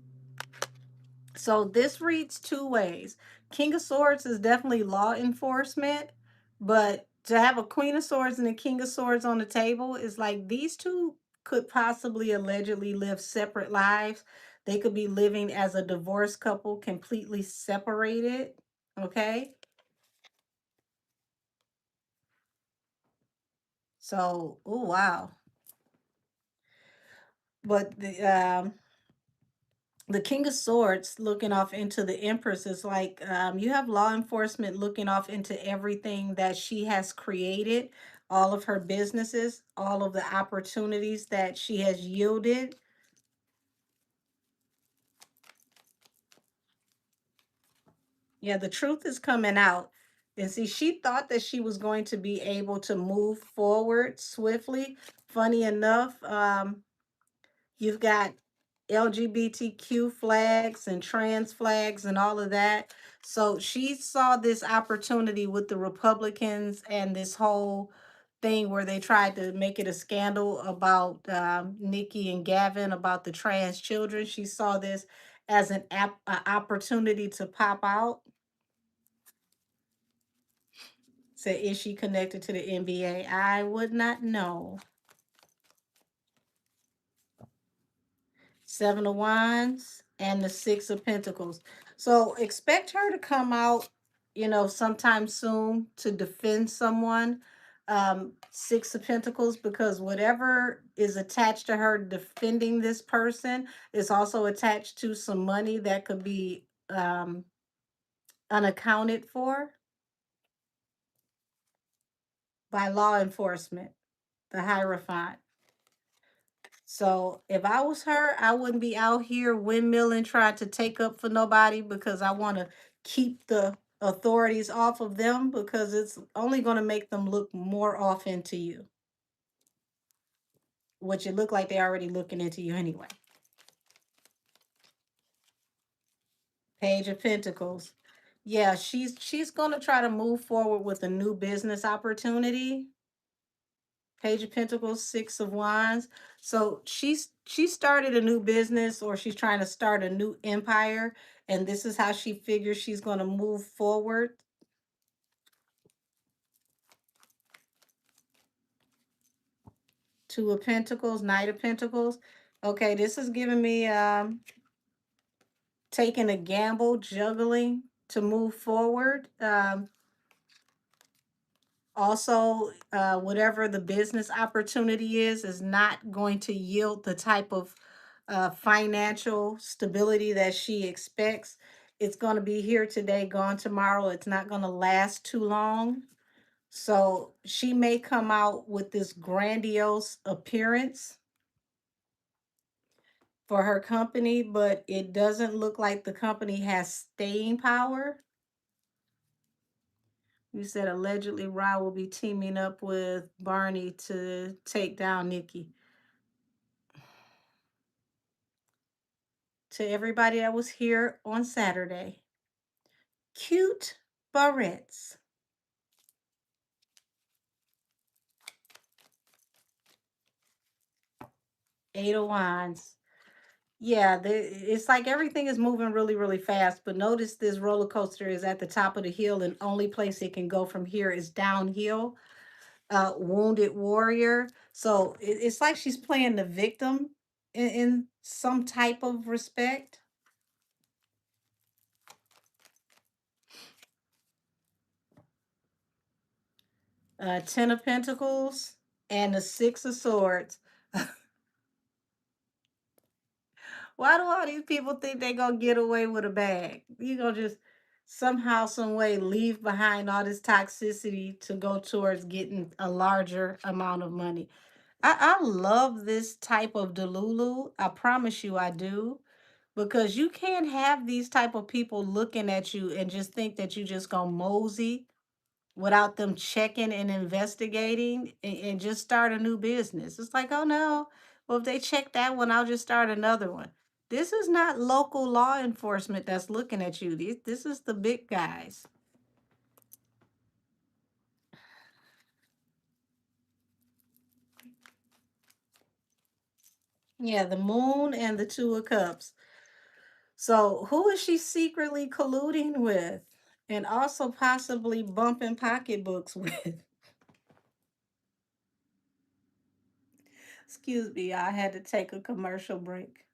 So this reads two ways. King of Swords is definitely law enforcement, but to have a Queen of Swords and a King of Swords on the table is like these two could possibly allegedly live separate lives. They could be living as a divorced couple, completely separated. Okay. So, oh wow. But the King of Swords looking off into the Empress is like you have law enforcement looking off into everything that she has created, all of her businesses, all of the opportunities that she has yielded. Yeah, the truth is coming out. And see, she thought that she was going to be able to move forward swiftly. Funny enough, you've got LGBTQ flags and trans flags and all of that. So she saw this opportunity with the Republicans and this whole thing where they tried to make it a scandal about Nikki and Gavin about the trans children. She saw this as a opportunity to pop out. Said, is she connected to the NBA? I would not know. Seven of Wands and the Six of Pentacles. So expect her to come out, sometime soon to defend someone. Six of Pentacles, because whatever is attached to her defending this person is also attached to some money that could be unaccounted for by law enforcement, the Hierophant. So if I was her, I wouldn't be out here windmilling trying to take up for nobody because I want to keep the authorities off of them because it's only going to make them look more off into you, which it look like they're already looking into you anyway. Page of Pentacles. Yeah, she's going to try to move forward with a new business opportunity. Page of Pentacles, Six of Wands. So she started a new business or she's trying to start a new empire, and this is how she figures she's going to move forward. Two of Pentacles, Knight of Pentacles. Okay, this is giving me taking a gamble, juggling to move forward. Also, whatever the business opportunity is not going to yield the type of financial stability that she expects. It's going to be here today, gone tomorrow. It's not going to last too long. So she may come out with this grandiose appearance for her company, but it doesn't look like the company has staying power. You said allegedly Ra will be teaming up with Barney to take down Nikki. To everybody that was here on Saturday, cute barrettes. Eight of Wands. Yeah, it's like everything is moving really, really fast. But notice this roller coaster is at the top of the hill, and only place it can go from here is downhill. Wounded warrior. So it's like she's playing the victim in some type of respect. Ten of Pentacles and the Six of Swords. Why do all these people think they gonna get away with a bag? You gonna just somehow, some way leave behind all this toxicity to go towards getting a larger amount of money. I love this type of Delulu. I promise you I do. Because you can't have these type of people looking at you and just think that you just gonna mosey without them checking and investigating and just start a new business. It's like, oh no, well, if they check that one, I'll just start another one. This is not local law enforcement that's looking at you. This is the big guys. Yeah, the moon and the two of cups. So who is she secretly colluding with and also possibly bumping pocketbooks with? Excuse me, I had to take a commercial break.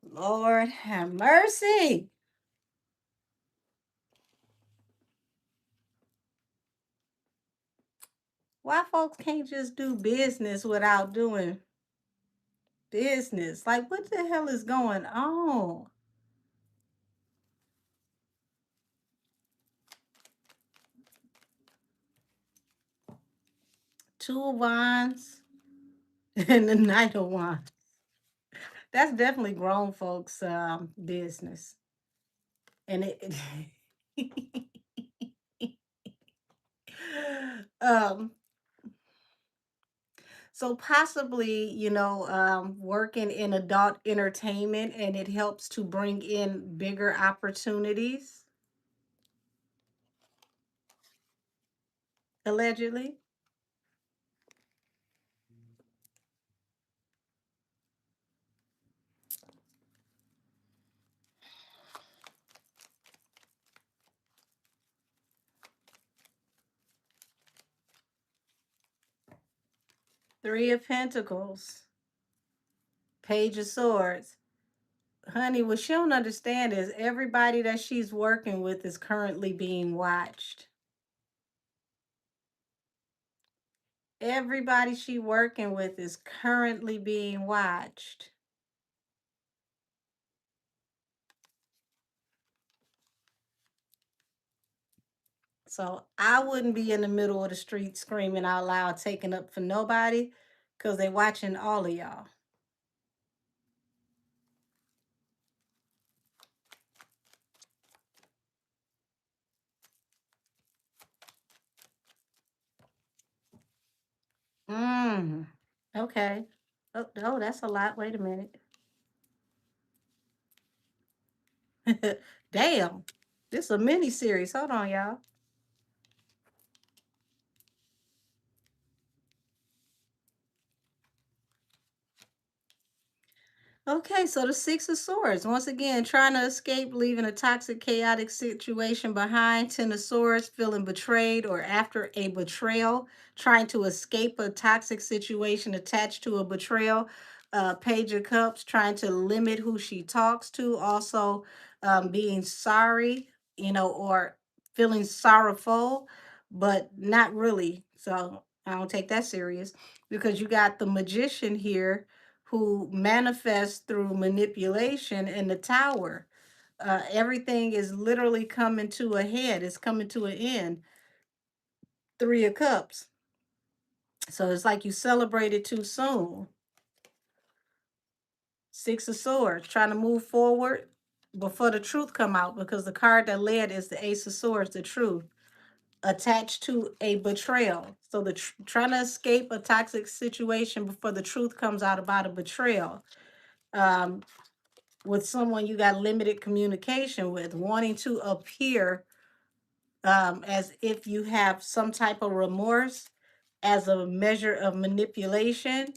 Lord have mercy. Why folks can't just do business without doing business? Like, what the hell is going on? Two of Wands and the Knight of Wands. That's definitely grown folks' business. And um, so possibly, working in adult entertainment and it helps to bring in bigger opportunities, allegedly. Three of Pentacles, Page of Swords. Honey, what she don't understand is everybody that she's working with is currently being watched. Everybody she working with is currently being watched. So I wouldn't be in the middle of the street screaming out loud, taking up for nobody, because they watching all of y'all. Mm. Okay. Oh, that's a lot. Wait a minute. Damn. This is a mini series. Hold on, y'all. Okay, so the Six of Swords, once again, trying to escape leaving a toxic, chaotic situation behind. Ten of Swords, feeling betrayed or after a betrayal, trying to escape a toxic situation attached to a betrayal. Page of Cups, trying to limit who she talks to. Also, being sorry, or feeling sorrowful, but not really. So I don't take that serious because you got the Magician here who manifests through manipulation in the tower. Everything is literally coming to a head, it's coming to an end. Three of Cups. So it's like you celebrated too soon. Six of Swords, trying to move forward before the truth come out because the card that led is the Ace of Swords, the truth, attached to a betrayal. So trying to escape a toxic situation before the truth comes out about a betrayal. um, with someone you got limited communication with, wanting to appear as if you have some type of remorse as a measure of manipulation.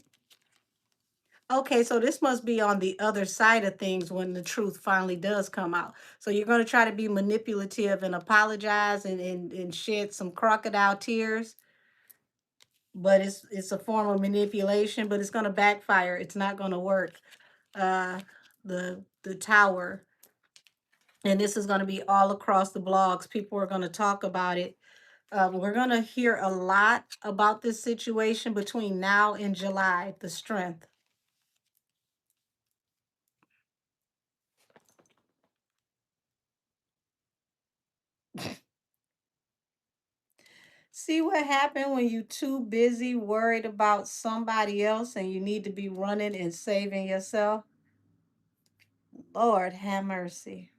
Okay, so this must be on the other side of things when the truth finally does come out. So you're going to try to be manipulative and apologize and shed some crocodile tears, but it's a form of manipulation, but it's going to backfire. It's not going to work. Uh, the tower, and this is going to be all across the blogs. People are going to talk about it. We're going to hear a lot about this situation between now and July. The strength. See what happened when you too busy worried about somebody else and you need to be running and saving yourself? Lord have mercy.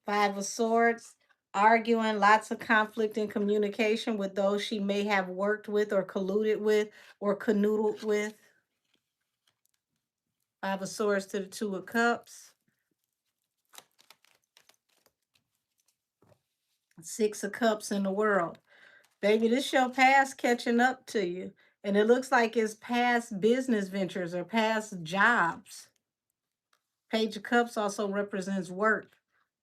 Five of Swords, arguing, lots of conflict in communication with those she may have worked with or colluded with or canoodled with. Five of Swords to the Two of Cups. Six of Cups in the world. Baby, this your past catching up to you. And it looks like it's past business ventures or past jobs. Page of Cups also represents work,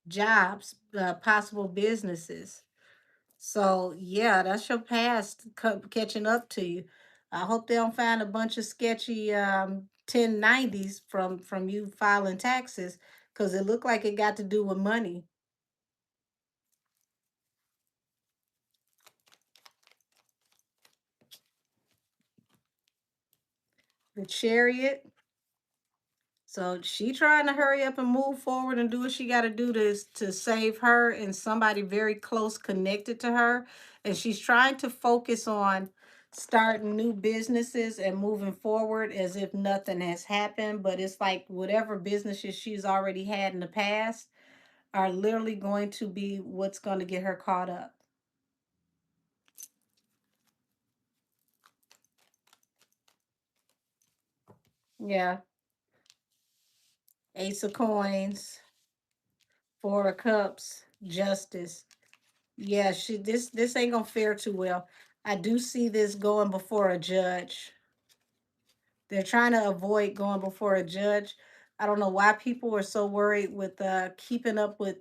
jobs, possible businesses. So yeah, that's your past catching up to you. I hope they don't find a bunch of sketchy 1090s from you filing taxes, because it looked like it got to do with money. The Chariot. So she trying to hurry up and move forward and do what she got to do to save her and somebody very close connected to her. And she's trying to focus on starting new businesses and moving forward as if nothing has happened. But it's like whatever businesses she's already had in the past are literally going to be what's going to get her caught up. Yeah. Ace of Coins, Four of Cups, Justice. Yeah, this ain't gonna fare too well. I do see this going before a judge. They're trying to avoid going before a judge. I don't know why people are so worried with keeping up with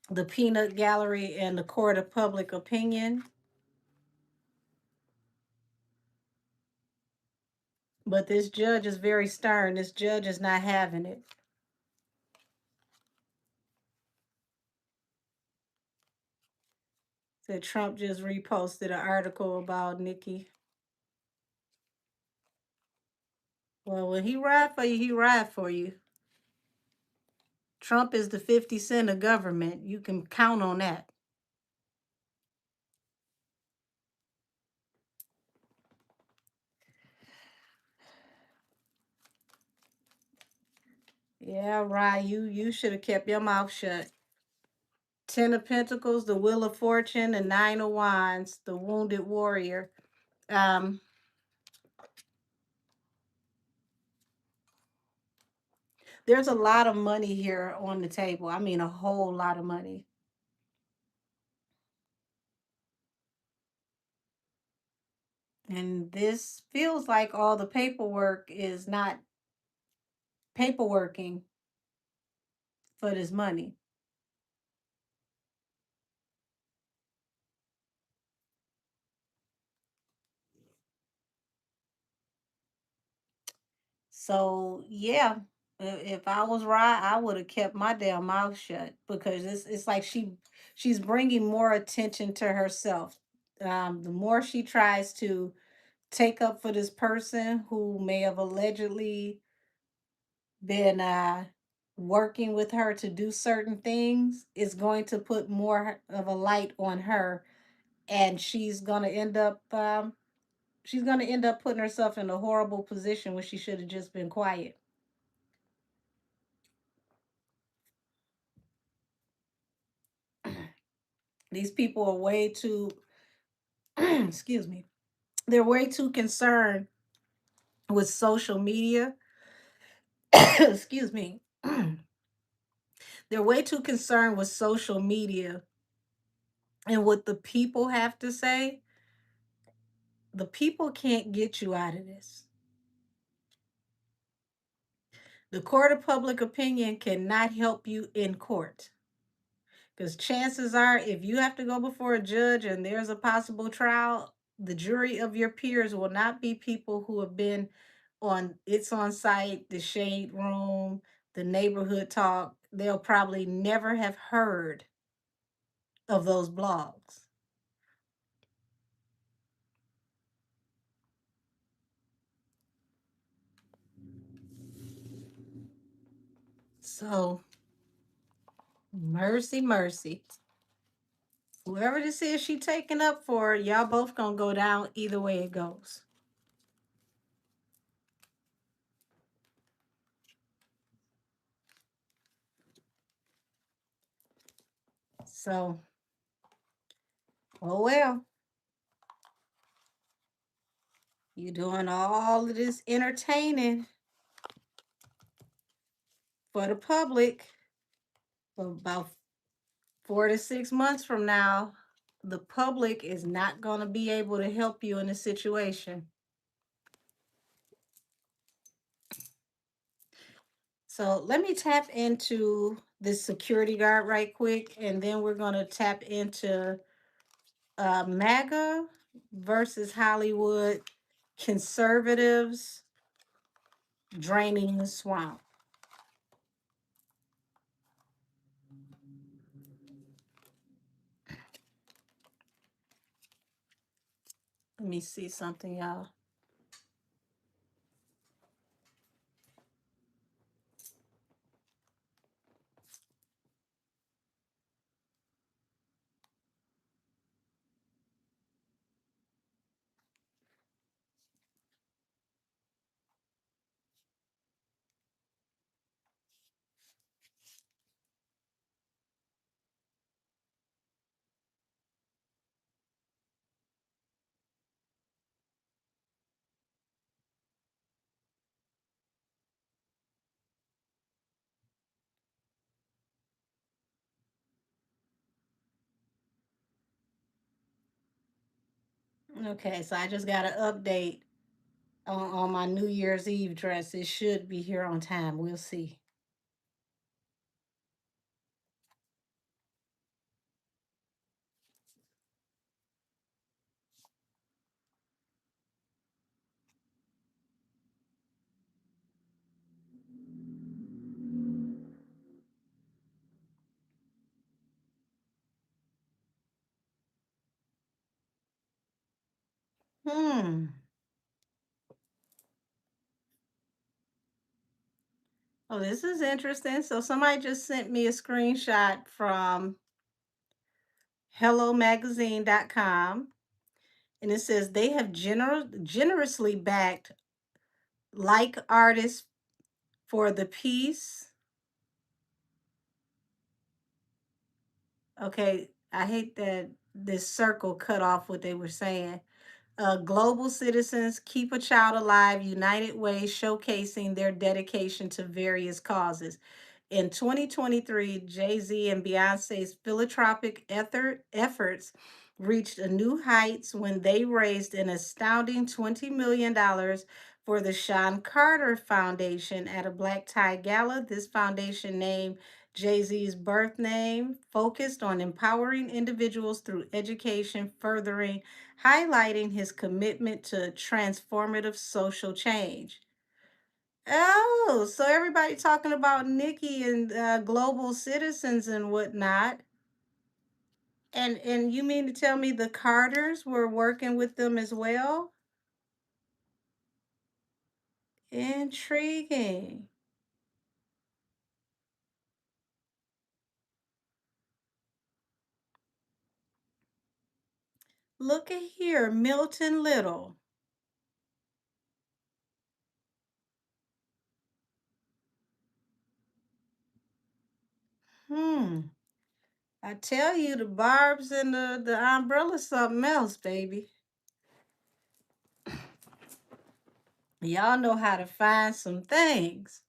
the peanut gallery and the court of public opinion. But this judge is very stern. This judge is not having it. Said Trump just reposted an article about Nikki. Well, when he ride for you, he ride for you. Trump is the 50 Cent of government. You can count on that. Yeah, right. You should have kept your mouth shut. Ten of Pentacles, the Wheel of Fortune, and Nine of Wands, the Wounded Warrior. Um, there's a lot of money here on the table. I mean, a whole lot of money. And this feels like all the paperwork is not paperworking for this money. So yeah, if I was right, I would have kept my damn mouth shut, because it's like she's bringing more attention to herself. The more she tries to take up for this person who may have allegedly been working with her to do certain things, is going to put more of a light on her, and she's going to end up putting herself in a horrible position where she should have just been quiet. These people are way too Excuse me. They're way too concerned with social media. Excuse me. They're way too concerned with social media and what the people have to say. The people can't get you out of this. The court of public opinion cannot help you in court. Because chances are, if you have to go before a judge and there's a possible trial, the jury of your peers will not be people who have been on It's On Site, the Shade Room, the Neighborhood Talk. They'll probably never have heard of those blogs. So, mercy, mercy. Whoever this is she taking up for, y'all both gonna go down either way it goes. So, oh well, you doing all of this entertaining for the public. For about 4 to 6 months from now, the public is not going to be able to help you in the situation. So let me tap into this security guard right quick, and then we're going to tap into MAGA versus Hollywood, conservatives draining the swamp. Let me see something, y'all. Okay, so I just got an update on my New Year's Eve dress. It should be here on time. We'll see. Hmm. Oh, this is interesting. So somebody just sent me a screenshot from hellomagazine.com, and it says they have generously backed like artists for the peace. Okay, I hate that this circle cut off what they were saying. Global citizens keep a child alive, United Way showcasing their dedication to various causes. In 2023, Jay Z and Beyonce's philanthropic efforts reached a new heights when they raised an astounding $20 million for the Sean Carter Foundation at a black tie gala. This foundation, named Jay Z's birth name, focused on empowering individuals through education, furthering highlighting his commitment to transformative social change. Oh, so everybody talking about Nikki and global citizens and whatnot. And you mean to tell me the Carters were working with them as well? Intriguing. Look at here, Milton Little. Hmm. I tell you, the barbs and the umbrella something else, baby. Y'all know how to find some things.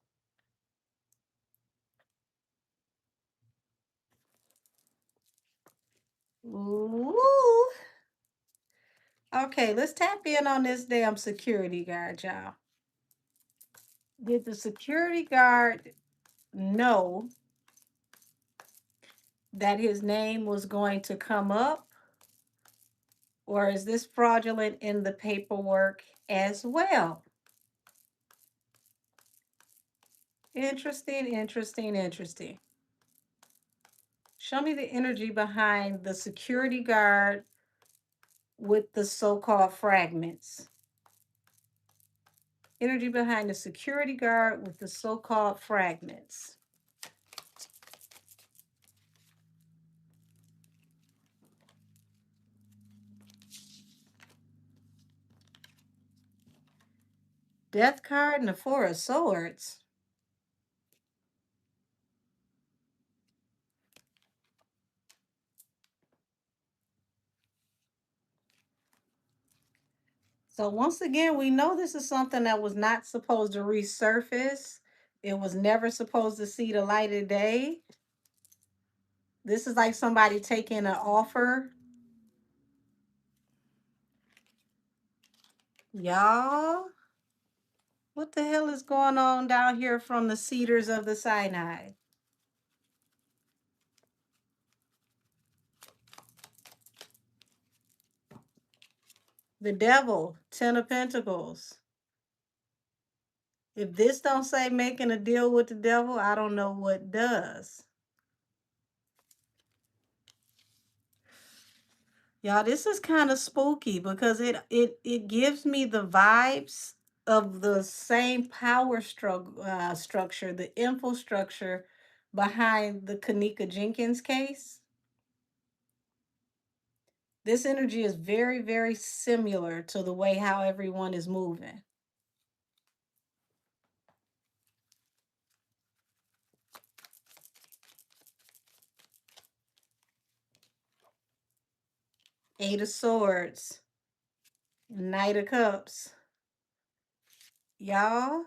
Ooh. Okay, let's tap in on this damn security guard, y'all. Did the security guard know that his name was going to come up? Or is this fraudulent in the paperwork as well? Interesting, interesting, interesting. Show me the energy behind the security guard with the so-called fragments. Energy behind the security guard with the so-called fragments. Death card and the Four of Swords. So once again, we know this is something that was not supposed to resurface. It was never supposed to see the light of day. This is like somebody taking an offer. Y'all, what the hell is going on down here from the Cedars of the Sinai? The devil, Ten of Pentacles. If this don't say making a deal with the devil, I don't know what does. Y'all, this is kind of spooky because it gives me the vibes of the same power structure, the infrastructure behind the Kanika Jenkins case. This energy is very, very similar to the way how everyone is moving. Eight of Swords, Knight of Cups. Y'all,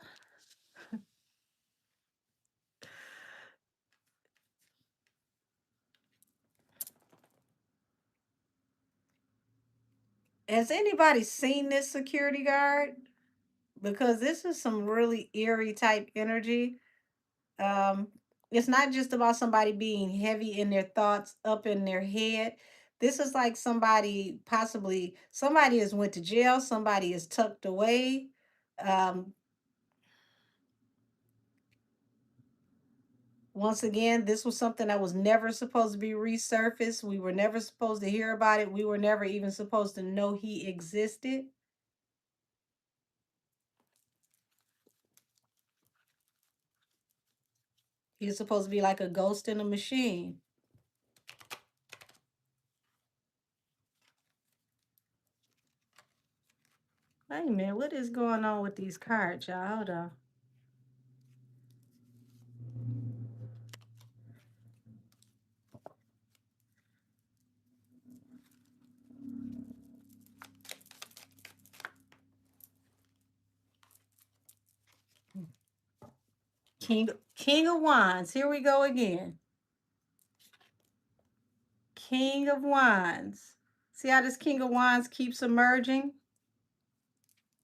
has anybody seen this security guard? Because this is some really eerie type energy. Um, it's not just about somebody being heavy in their thoughts, up in their head. This is like somebody, possibly somebody has went to jail, somebody is tucked away. Um, Once again, this was something that was never supposed to be resurfaced. We were never supposed to hear about it. We were never even supposed to know he existed. He's supposed to be like a ghost in a machine. Wait a minute, what is going on with these cards, y'all? Hold on. King of Wands. Here we go again. King of Wands. See how this King of Wands keeps emerging?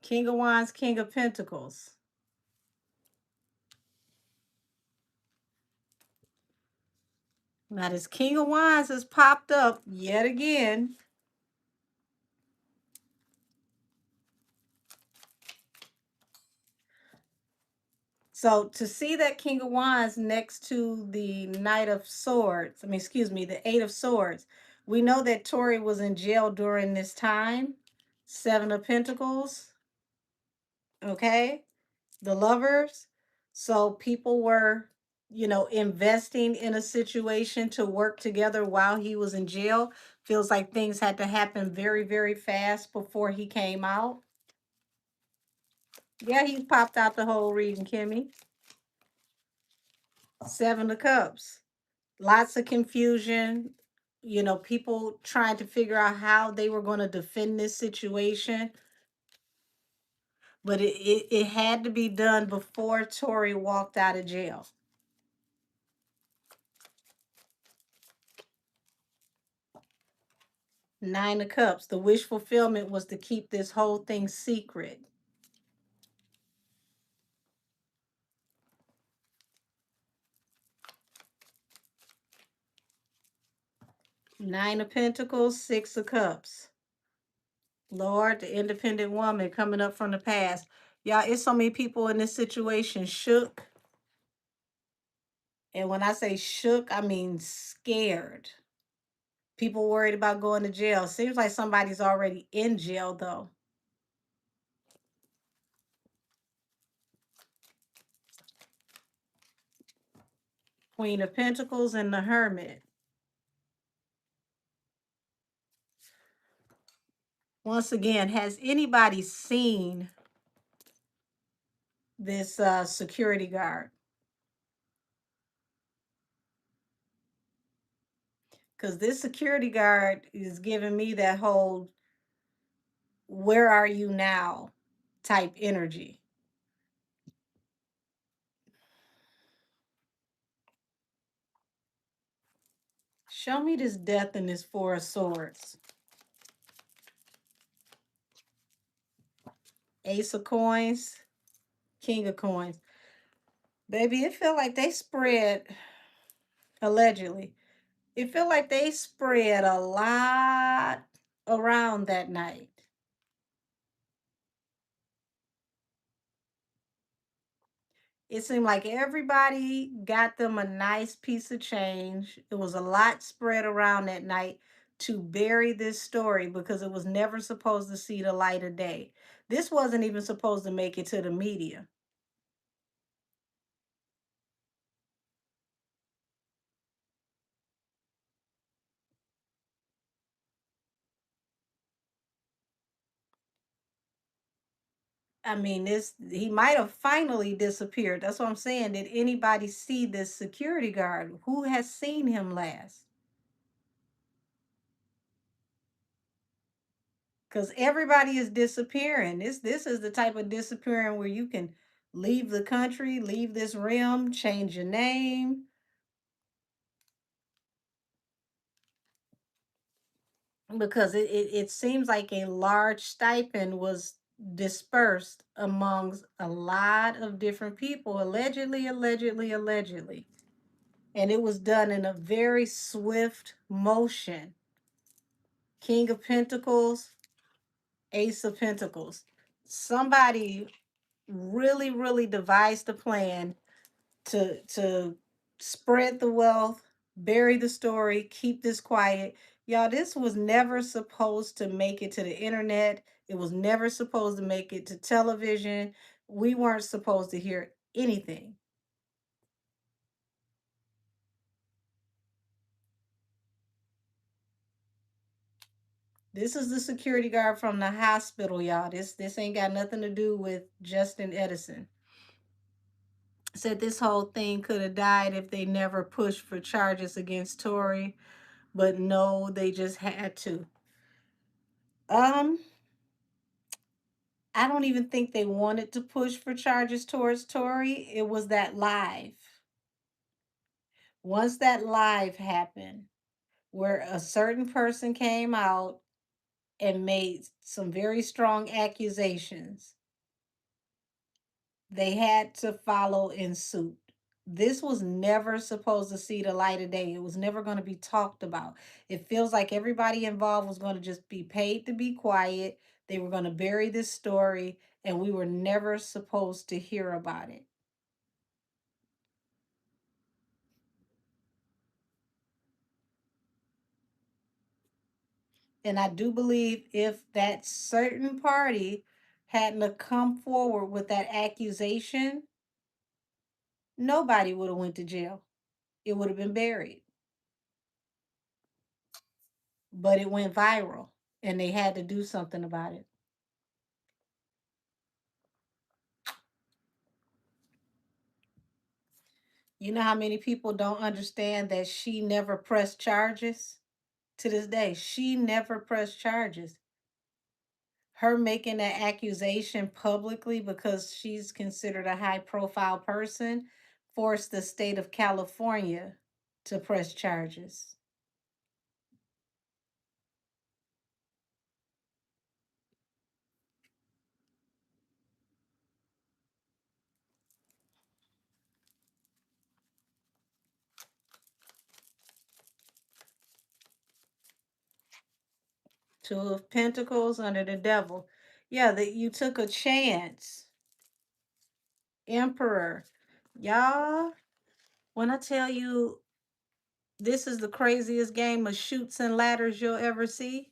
King of Wands, King of Pentacles. Now this King of Wands has popped up yet again. So to see that King of Wands next to the Knight of Swords, excuse me, the Eight of Swords, we know that Tori was in jail during this time. Seven of Pentacles, okay? The Lovers. So people were, investing in a situation to work together while he was in jail. Feels like things had to happen very, very fast before he came out. Yeah, he's popped out the whole reading, Kimmy. Seven of Cups. lots of confusion, people trying to figure out how they were going to defend this situation. But it had to be done before Tory walked out of jail. Nine of Cups. The wish fulfillment was to keep this whole thing secret. Nine of Pentacles, Six of Cups. Lord, the independent woman coming up from the past. Y'all, it's so many people in this situation shook. And when I say shook, I mean scared. People worried about going to jail. Seems like somebody's already in jail, though. Queen of Pentacles and the Hermit. Once again, has anybody seen this security guard? Because this security guard is giving me that whole "where are you now" type energy. Show me this Death and this Four of Swords. Ace of Coins, King of Coins. Baby, it feel like they spread, allegedly, it feel like they spread a lot around that night. It seemed like everybody got them a nice piece of change. It was a lot spread around that night to bury this story because it was never supposed to see the light of day. This wasn't even supposed to make it to the media. I mean, he might have finally disappeared. That's what I'm saying. Did anybody see this security guard? Who has seen him last? Because everybody is disappearing. This is the type of disappearing where you can leave the country, leave this realm, change your name. Because it seems like a large stipend was dispersed amongst a lot of different people, allegedly. And it was done in a very swift motion. King of Pentacles, Ace of Pentacles. Somebody really devised a plan to spread the wealth, bury the story, keep this quiet. Y'all, this was never supposed to make it to the internet. It was never supposed to make it to television. We weren't supposed to hear anything. This is the security guard from the hospital, y'all. This ain't got nothing to do with Justin Edison. Said this whole thing could have died if they never pushed for charges against Tory, but no, they just had to. I don't even think they wanted to push for charges towards Tory. It was that live. Once that live happened, where a certain person came out and made some very strong accusations, they had to follow in suit. This was never supposed to see the light of day. It was never going to be talked about. It feels like everybody involved was going to just be paid to be quiet. They were going to bury this story, and we were never supposed to hear about it. And I do believe if that certain party hadn't have come forward with that accusation, nobody would have went to jail. It would have been buried. But it went viral and they had to do something about it. You know how many people don't understand that she never pressed charges? To this day, she never pressed charges. Her making that accusation publicly because she's considered a high profile person forced the state of California to press charges. Two of Pentacles under the devil. Yeah, that you took a chance. Emperor. Y'all, when I tell you this is the craziest game of shoots and ladders you'll ever see.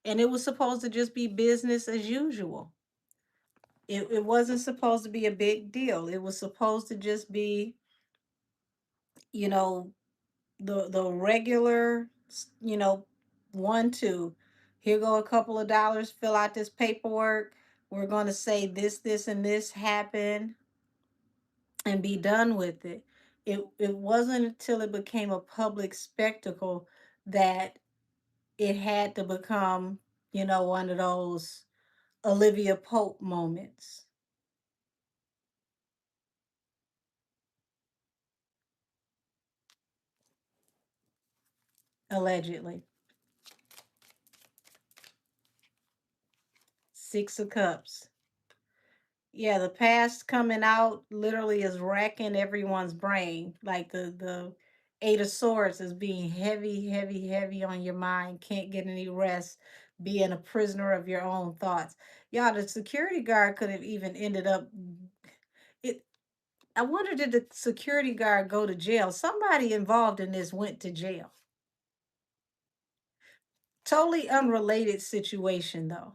And it was supposed to just be business as usual. It wasn't supposed to be a big deal. It was supposed to just be, you know, the regular, you know, 1 2. Here go a couple of dollars, fill out this paperwork. We're gonna say this, and this happened and be done with it. It wasn't until it became a public spectacle that it had to become, one of those Olivia Pope moments, allegedly. Six of Cups. Yeah, the past coming out literally is wrecking everyone's brain. Like the Eight of Swords is being heavy, heavy, heavy on your mind. Can't get any rest. Being a prisoner of your own thoughts. Y'all, the security guard could have even ended up. It. I wonder, did the security guard go to jail? Somebody involved in this went to jail. Totally unrelated situation though.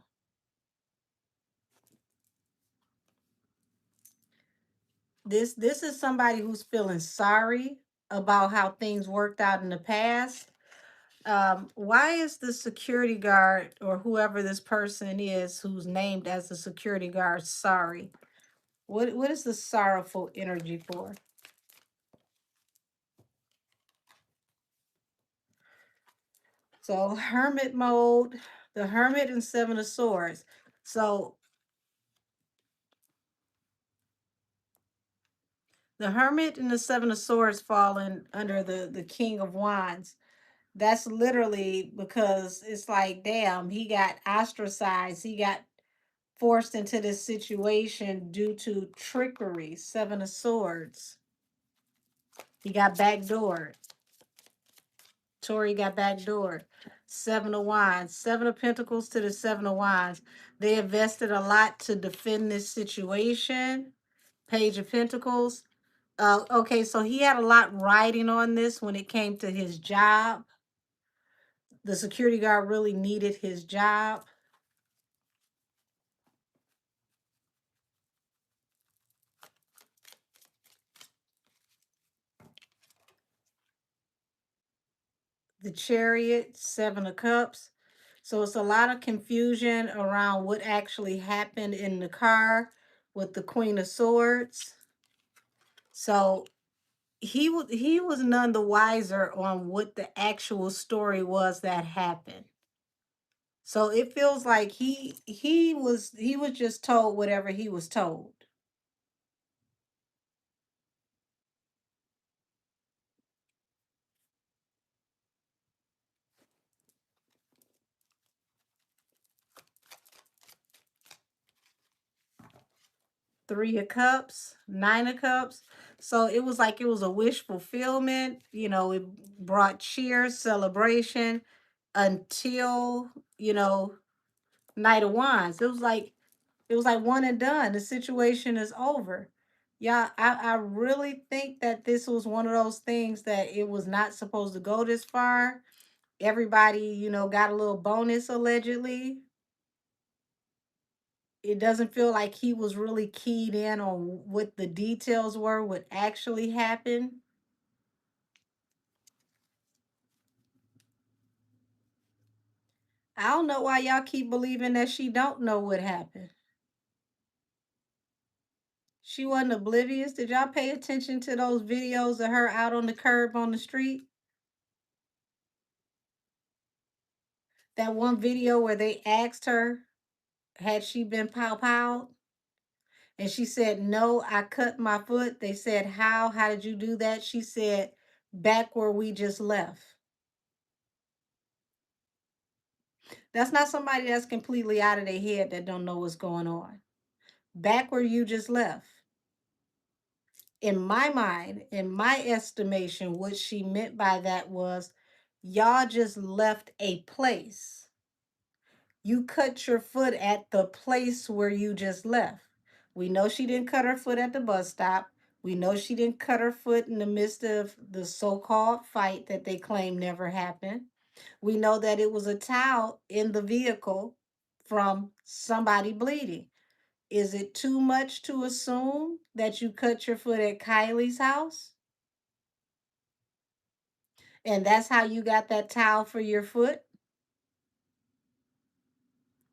This is somebody who's feeling sorry about how things worked out in the past. Why is the security guard or whoever this person is who's named as the security guard sorry? What is the sorrowful energy for? So hermit mode, the hermit and seven of swords. So the hermit and the seven of swords falling under the king of wands. That's literally because it's like, damn, he got ostracized. He got forced into this situation due to trickery. Seven of Swords. He got backdoored. Tori got backdoored. Seven of Wands. Seven of Pentacles to the Seven of Wands. They invested a lot to defend this situation. Page of Pentacles. Okay, so he had a lot riding on this when it came to his job. The security guard really needed his job. The Chariot, Seven of Cups. So it's a lot of confusion around what actually happened in the car with the Queen of Swords. So he was none the wiser on what the actual story was that happened. So it feels like he was just told whatever he was told. Three of Cups, Nine of Cups. So it was like it was a wish fulfillment. It brought cheer, celebration until, you know, Knight of Wands. It was like one and done. The situation is over. Yeah, I really think that this was one of those things that it was not supposed to go this far. Everybody, got a little bonus allegedly. It doesn't feel like he was really keyed in on what the details were, what actually happened. I don't know why y'all keep believing that she don't know what happened. She wasn't oblivious. Did y'all pay attention to those videos of her out on the curb on the street? That one video where they asked her, had she been pow pow? And she said, no, I cut my foot. They said, how? How did you do that? She said, back where we just left. That's not somebody that's completely out of their head that don't know what's going on. Back where you just left. In my mind, in my estimation, what she meant by that was y'all just left a place. You cut your foot at the place where you just left. We know she didn't cut her foot at the bus stop. We know she didn't cut her foot in the midst of the so called fight that they claim never happened. We know that it was a towel in the vehicle from somebody bleeding. Is it too much to assume that you cut your foot at Kylie's house? And that's how you got that towel for your foot?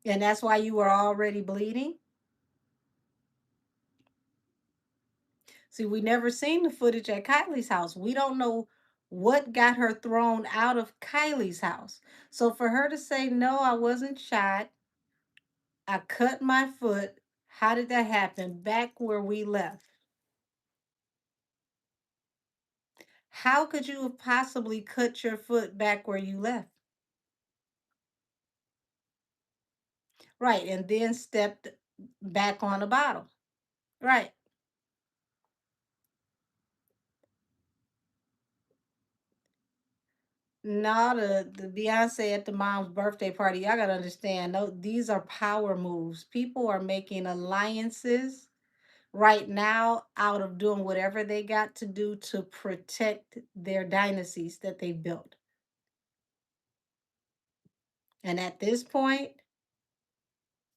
And that's why you were already bleeding? See, we never seen the footage at Kylie's house. We don't know what got her thrown out of Kylie's house. So for her to say, no, I wasn't shot, I cut my foot, how did that happen? Back where we left. How could you have possibly cut your foot back where you left? Right, and then stepped back on the bottle. Right. No, the Beyonce at the mom's birthday party, y'all gotta understand, no, these are power moves. People are making alliances right now out of doing whatever they got to do to protect their dynasties that they built. And at this point,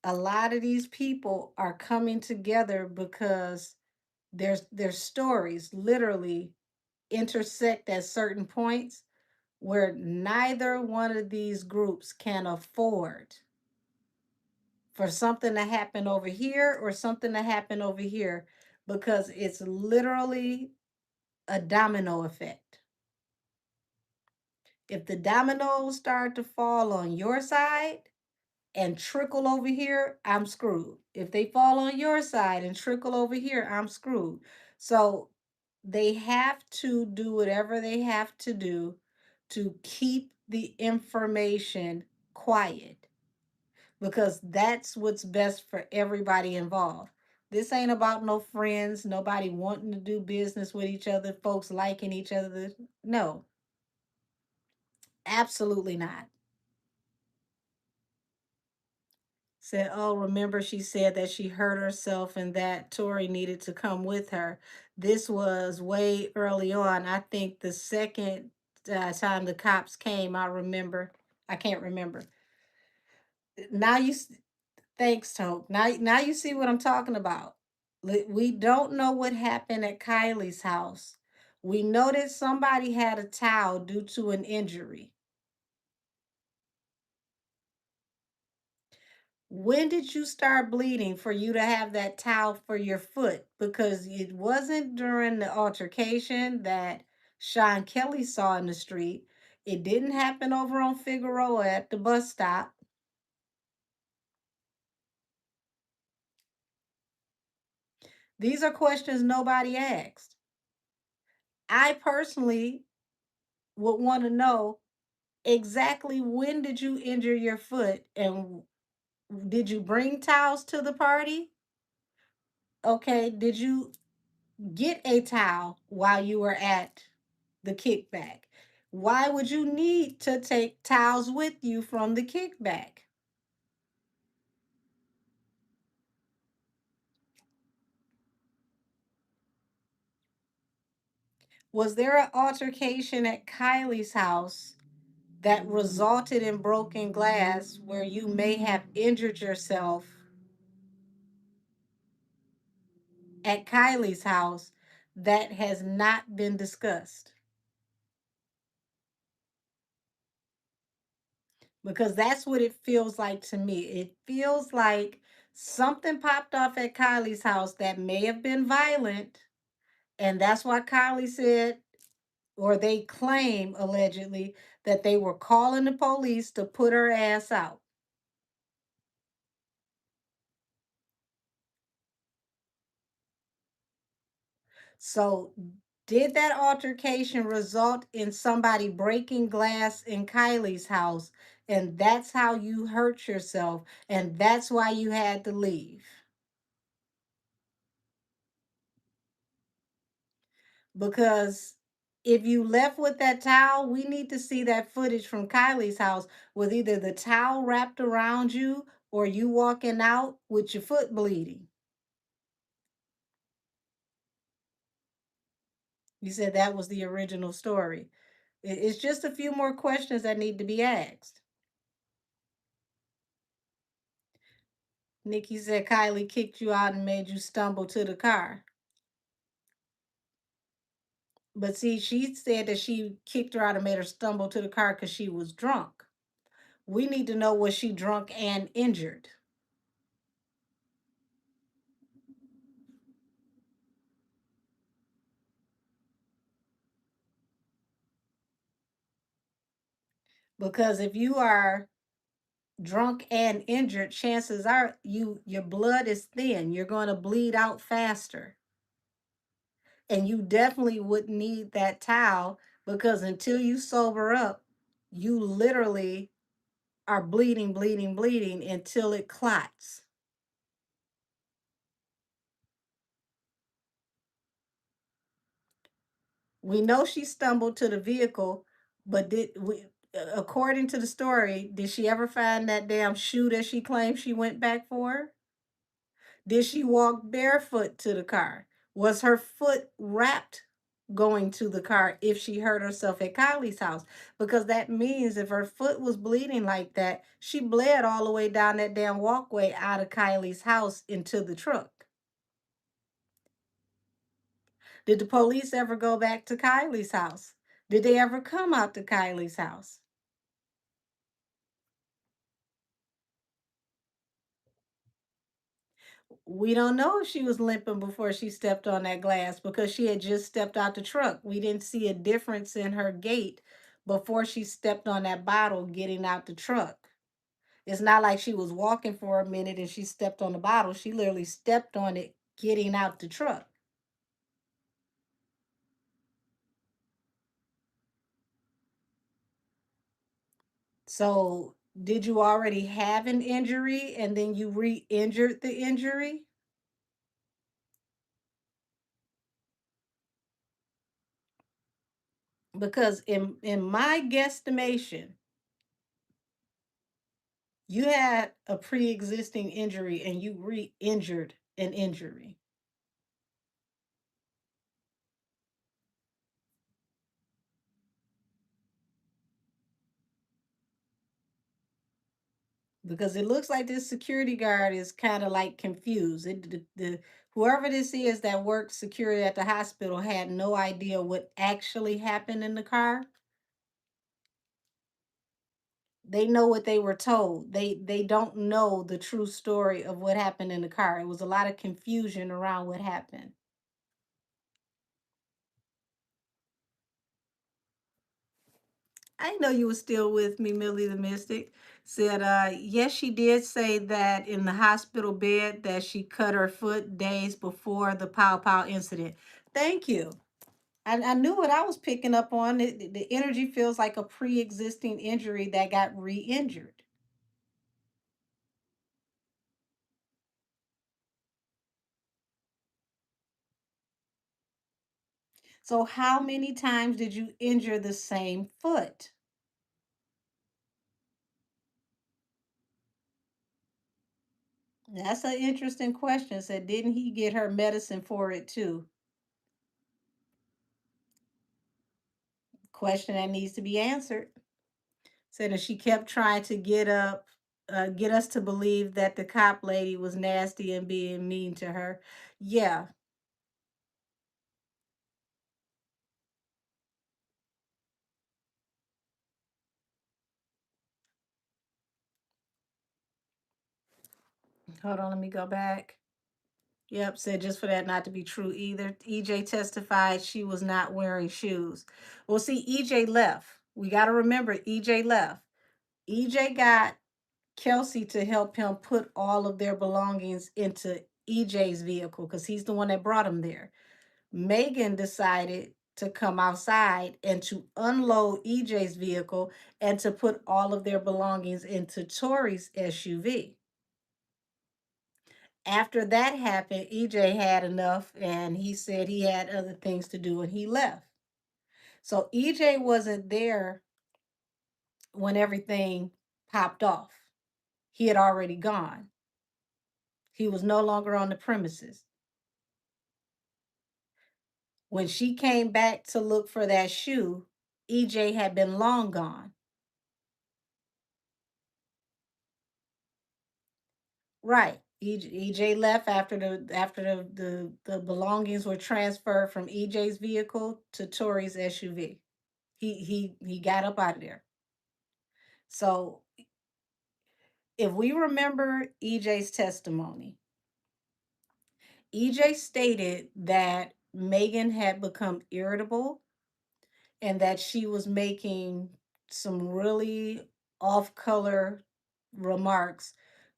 a lot of these people are coming together because their stories literally intersect at certain points where neither one of these groups can afford for something to happen over here or something to happen over here because it's literally a domino effect. If the dominoes start to fall on your side and trickle over here, I'm screwed. If they fall on your side and trickle over here, I'm screwed. So they have to do whatever they have to do to keep the information quiet because that's what's best for everybody involved. This ain't about no friends, nobody wanting to do business with each other, folks liking each other. No, absolutely not. Said, oh, remember she said that she hurt herself and that Tori needed to come with her. This was way early on. I think the second time the cops came, I remember. I can't remember. Now thanks, Toke. Now you see what I'm talking about. We don't know what happened at Kylie's house. We know that somebody had a towel due to an injury. When did you start bleeding for you to have that towel for your foot? Because it wasn't during the altercation that Sean Kelly saw in the street. It didn't happen over on Figueroa at the bus stop. These are questions nobody asked. I personally would want to know exactly when did you injure your foot and did you bring towels to the party? Okay, did you get a towel while you were at the kickback? Why would you need to take towels with you from the kickback? Was there an altercation at Kylie's house that resulted in broken glass where you may have injured yourself at Kylie's house that has not been discussed? Because that's what it feels like to me. It feels like Something popped off at Kylie's house that may have been violent, and that's why Kylie said, or they claim allegedly, that they were calling the police to put her ass out. So, did that altercation result in somebody breaking glass in Kylie's house? And that's how you hurt yourself, and that's why you had to leave? Because if you left with that towel, we need to see that footage from Kylie's house with either the towel wrapped around you or you walking out with your foot bleeding. You said that was the original story. It's just a few more questions that need to be asked. Nikki said Kylie kicked you out and made you stumble to the car. But see, she said that she kicked her out and made her stumble to the car because she was drunk. We need to know, was she drunk and injured? Because if you are drunk and injured, chances are your blood is thin. You're going to bleed out faster. And you definitely would need that towel because until you sober up, you literally are bleeding, bleeding, bleeding until it clots. We know she stumbled to the vehicle, but according to the story, did she ever find that damn shoe that she claimed she went back for? Did she walk barefoot to the car? Was her foot wrapped going to the car if she hurt herself at Kylie's house? Because that means if her foot was bleeding like that, she bled all the way down that damn walkway out of Kylie's house into the truck. Did the police ever go back to Kylie's house? Did they ever come out to Kylie's house? We don't know if she was limping before she stepped on that glass because she had just stepped out the truck. We didn't see a difference in her gait before she stepped on that bottle getting out the truck. It's not like she was walking for a minute and she stepped on the bottle. She literally stepped on it getting out the truck. So, did you already have an injury and then you re injured the injury? Because in my guesstimation, you had a pre-existing injury and you re-injured an injury. Because it looks like this security guard is kind of like confused. Whoever this is that works security at the hospital had no idea what actually happened in the car. They know what they were told. They don't know the true story of what happened in the car. It was a lot of confusion around what happened. I know you were still with me, Millie the Mystic. Said, yes, she did say that in the hospital bed that she cut her foot days before the Pow Pow incident. Thank you. I knew what I was picking up on. The energy feels like a pre-existing injury that got re-injured. So how many times did you injure the same foot? That's an interesting question. Said, didn't he get her medicine for it too? Question that needs to be answered. Said that she kept trying to get us to believe that the cop lady was nasty and being mean to her. Yeah, Hold on, let me go back. Yep, said just for that not to be true either. EJ testified she was not wearing shoes. Well, see, EJ left. We got to remember EJ left. EJ got Kelsey to help him put all of their belongings into EJ's vehicle because he's the one that brought him there. Megan decided to come outside and to unload EJ's vehicle and to put all of their belongings into Tori's SUV. After that happened, EJ had enough and he said he had other things to do and he left. So EJ wasn't there when everything popped off. He had already gone. He was no longer on the premises. When she came back to look for that shoe, EJ had been long gone. Right. EJ left after the belongings were transferred from EJ's vehicle to Tori's SUV. He got up out of there. So if we remember EJ's testimony, EJ stated that Megan had become irritable and that she was making some really off color remarks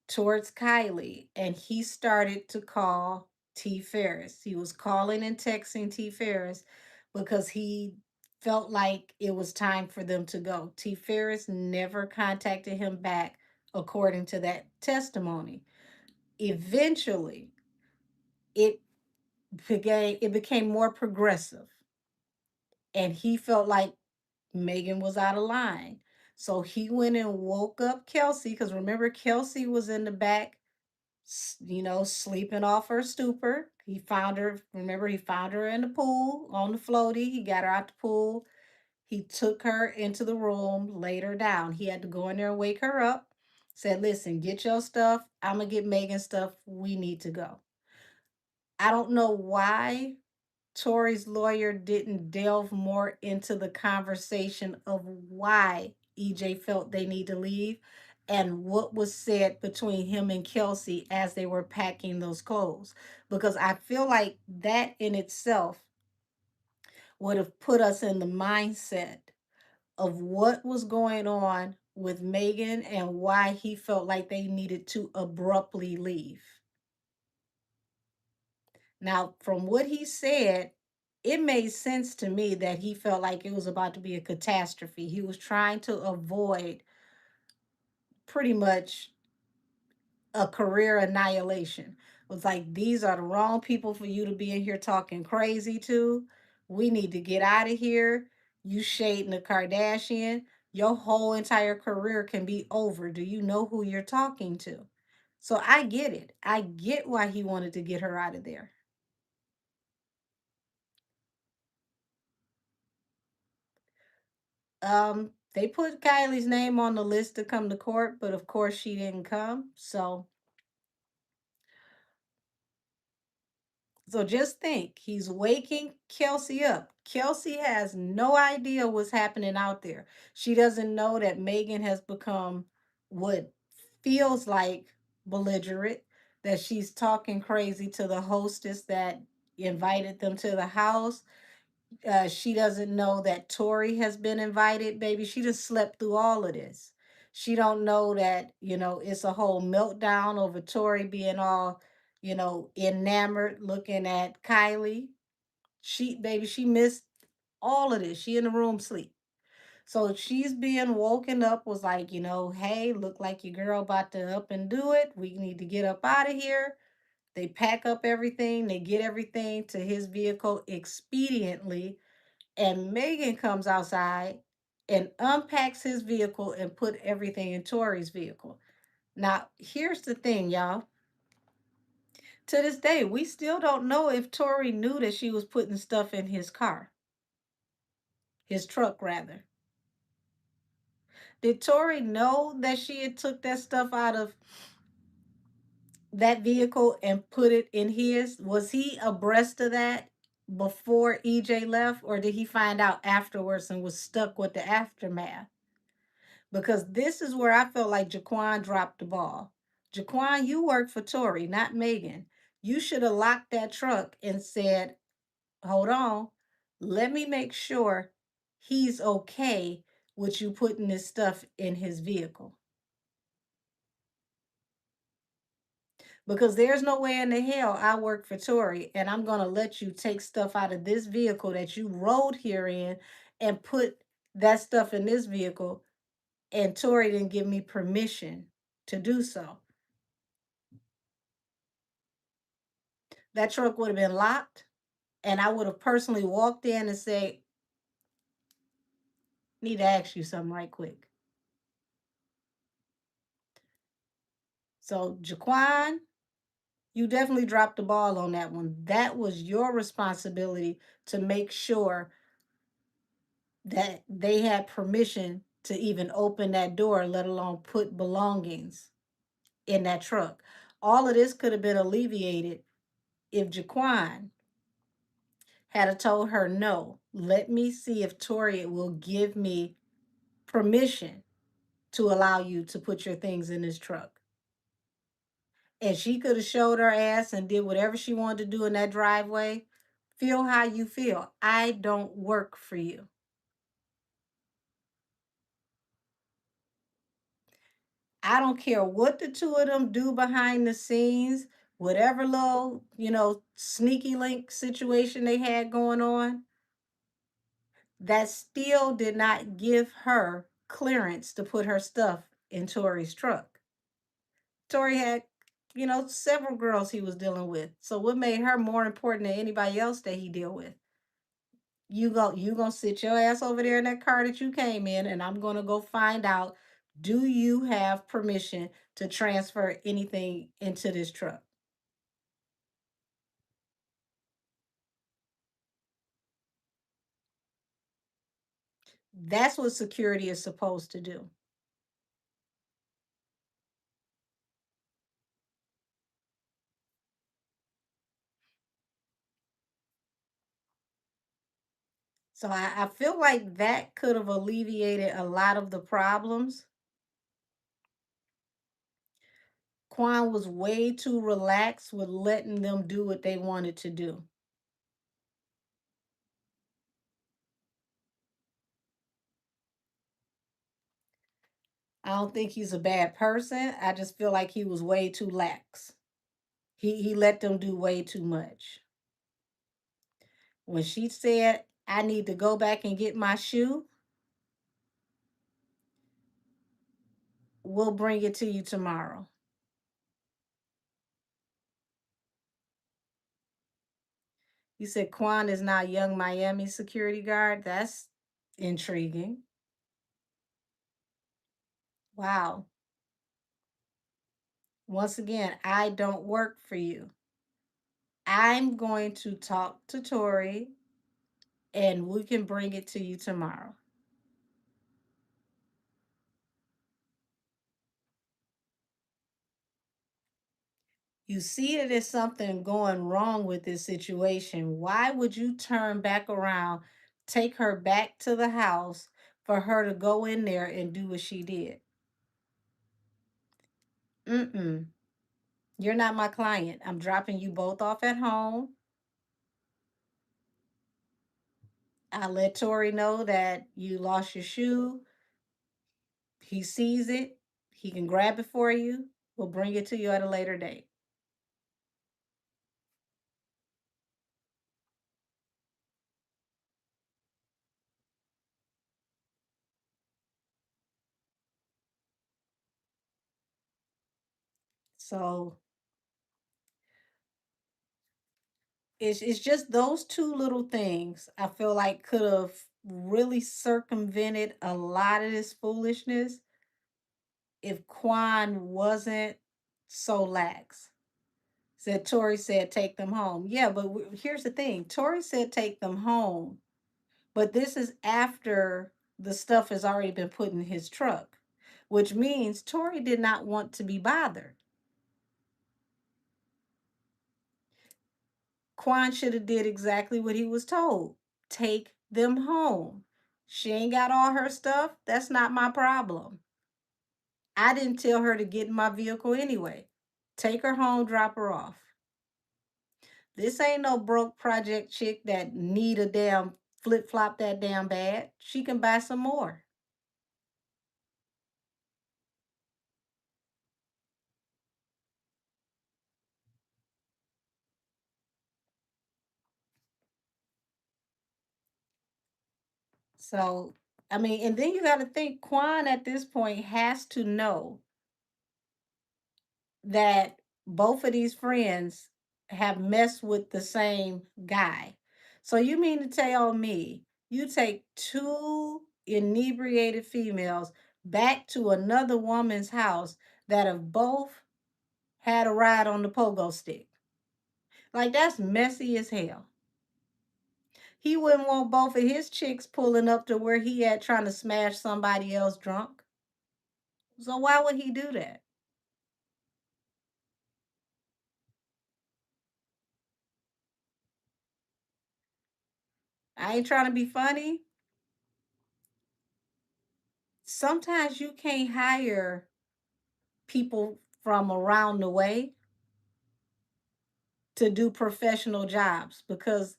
towards Kylie. And he started to call T. Ferris. He was calling and texting T. Ferris because he felt like it was time for them to go. T. Ferris never contacted him back, according to that testimony. Eventually, it became more progressive, and he felt like Megan was out of line. So he went and woke up Kelsey, because remember, Kelsey was in the back, sleeping off her stupor. He found her, remember, he found her in the pool on the floaty. He got her out the pool. He took her into the room, laid her down. He had to go in there and wake her up. Said, listen, get your stuff. I'm going to get Megan's stuff. We need to go. I don't know why Tori's lawyer didn't delve more into the conversation of why EJ felt they need to leave and what was said between him and Kelsey as they were packing those clothes. Because I feel like that in itself would have put us in the mindset of what was going on with Megan and why he felt like they needed to abruptly leave. Now, from what he said, it made sense to me that he felt like it was about to be a catastrophe. He was trying to avoid pretty much a career annihilation. It was like, these are the wrong people for you to be in here talking crazy to. We need to get out of here. You shading the Kardashian. Your whole entire career can be over. Do you know who you're talking to? So I get it. I get why he wanted to get her out of there. They put Kylie's name on the list to come to court, but of course she didn't come. So just think, he's waking Kelsey up. Kelsey has no idea what's happening out there. She doesn't know that Megan has become what feels like belligerent, that she's talking crazy to the hostess that invited them to the house. She doesn't know that Tori has been invited, baby. She just slept through all of this. She don't know that, it's a whole meltdown over Tori being all, enamored looking at Kylie. She missed all of this. She in the room sleep. So she's being woken up, was like, hey, look like your girl about to up and do it. We need to get up out of here. They pack up everything. They get everything to his vehicle expediently, and Megan comes outside and unpacks his vehicle and put everything in Tori's vehicle. Now, here's the thing, y'all. To this day, we still don't know if Tori knew that she was putting stuff in his car, his truck rather. Did Tori know that she had took that stuff out of that vehicle and put it in his? Was he abreast of that before EJ left, or did he find out afterwards and was stuck with the aftermath? Because this is where I felt like Jaquan dropped the ball. Jaquan, you work for Tori, not Megan. You should have locked that truck and said, hold on, let me make sure he's okay with you putting this stuff in his vehicle. Because there's no way in the hell I work for Tori and I'm going to let you take stuff out of this vehicle that you rode here in and put that stuff in this vehicle. And Tori didn't give me permission to do so. That truck would have been locked, and I would have personally walked in and said, need to ask you something right quick. So, Jaquan, you definitely dropped the ball on that one. That was your responsibility to make sure that they had permission to even open that door, let alone put belongings in that truck. All of this could have been alleviated if Jaquan had a told her, no, let me see if Tori will give me permission to allow you to put your things in this truck. And she could have showed her ass and did whatever she wanted to do in that driveway. Feel how you feel. I don't work for you. I don't care what the two of them do behind the scenes, whatever little, sneaky link situation they had going on, that still did not give her clearance to put her stuff in Tori's truck. Tori had, several girls he was dealing with. So what made her more important than anybody else that he deal with? You gonna sit your ass over there in that car that you came in, and I'm gonna go find out, do you have permission to transfer anything into this truck? That's what security is supposed to do. So I feel like that could have alleviated a lot of the problems. Quan was way too relaxed with letting them do what they wanted to do. I don't think he's a bad person. I just feel like he was way too lax. He let them do way too much. When she said, I need to go back and get my shoe, we'll bring it to you tomorrow. You said Quan is now Young Miami security guard. That's intriguing. Wow. Once again, I don't work for you. I'm going to talk to Tori and we can bring it to you tomorrow. You see that there's something going wrong with this situation. Why would you turn back around, take her back to the house for her to go in there and do what she did? Mm-mm. You're not my client. I'm dropping you both off at home. I let Tori know that you lost your shoe. He sees it. He can grab it for you. We'll bring it to you at a later date. So it's just those two little things I feel like could have really circumvented a lot of this foolishness if Quan wasn't so lax. Said Tori said take them home. Yeah, but here's the thing. Tori said take them home, but this is after the stuff has already been put in his truck, which means Tori did not want to be bothered. Quan should have did exactly what he was told. Take them home. She ain't got all her stuff. That's not my problem. I didn't tell her to get in my vehicle anyway. Take her home, drop her off. This ain't no broke project chick that need a damn flip flop that damn bad. She can buy some more. So, I mean, and then you got to think Quan at this point has to know that both of these friends have messed with the same guy. So you mean to tell me you take two inebriated females back to another woman's house that have both had a ride on the pogo stick? Like that's messy as hell. He wouldn't want both of his chicks pulling up to where he at trying to smash somebody else drunk. So why would he do that? I ain't trying to be funny. Sometimes you can't hire people from around the way to do professional jobs because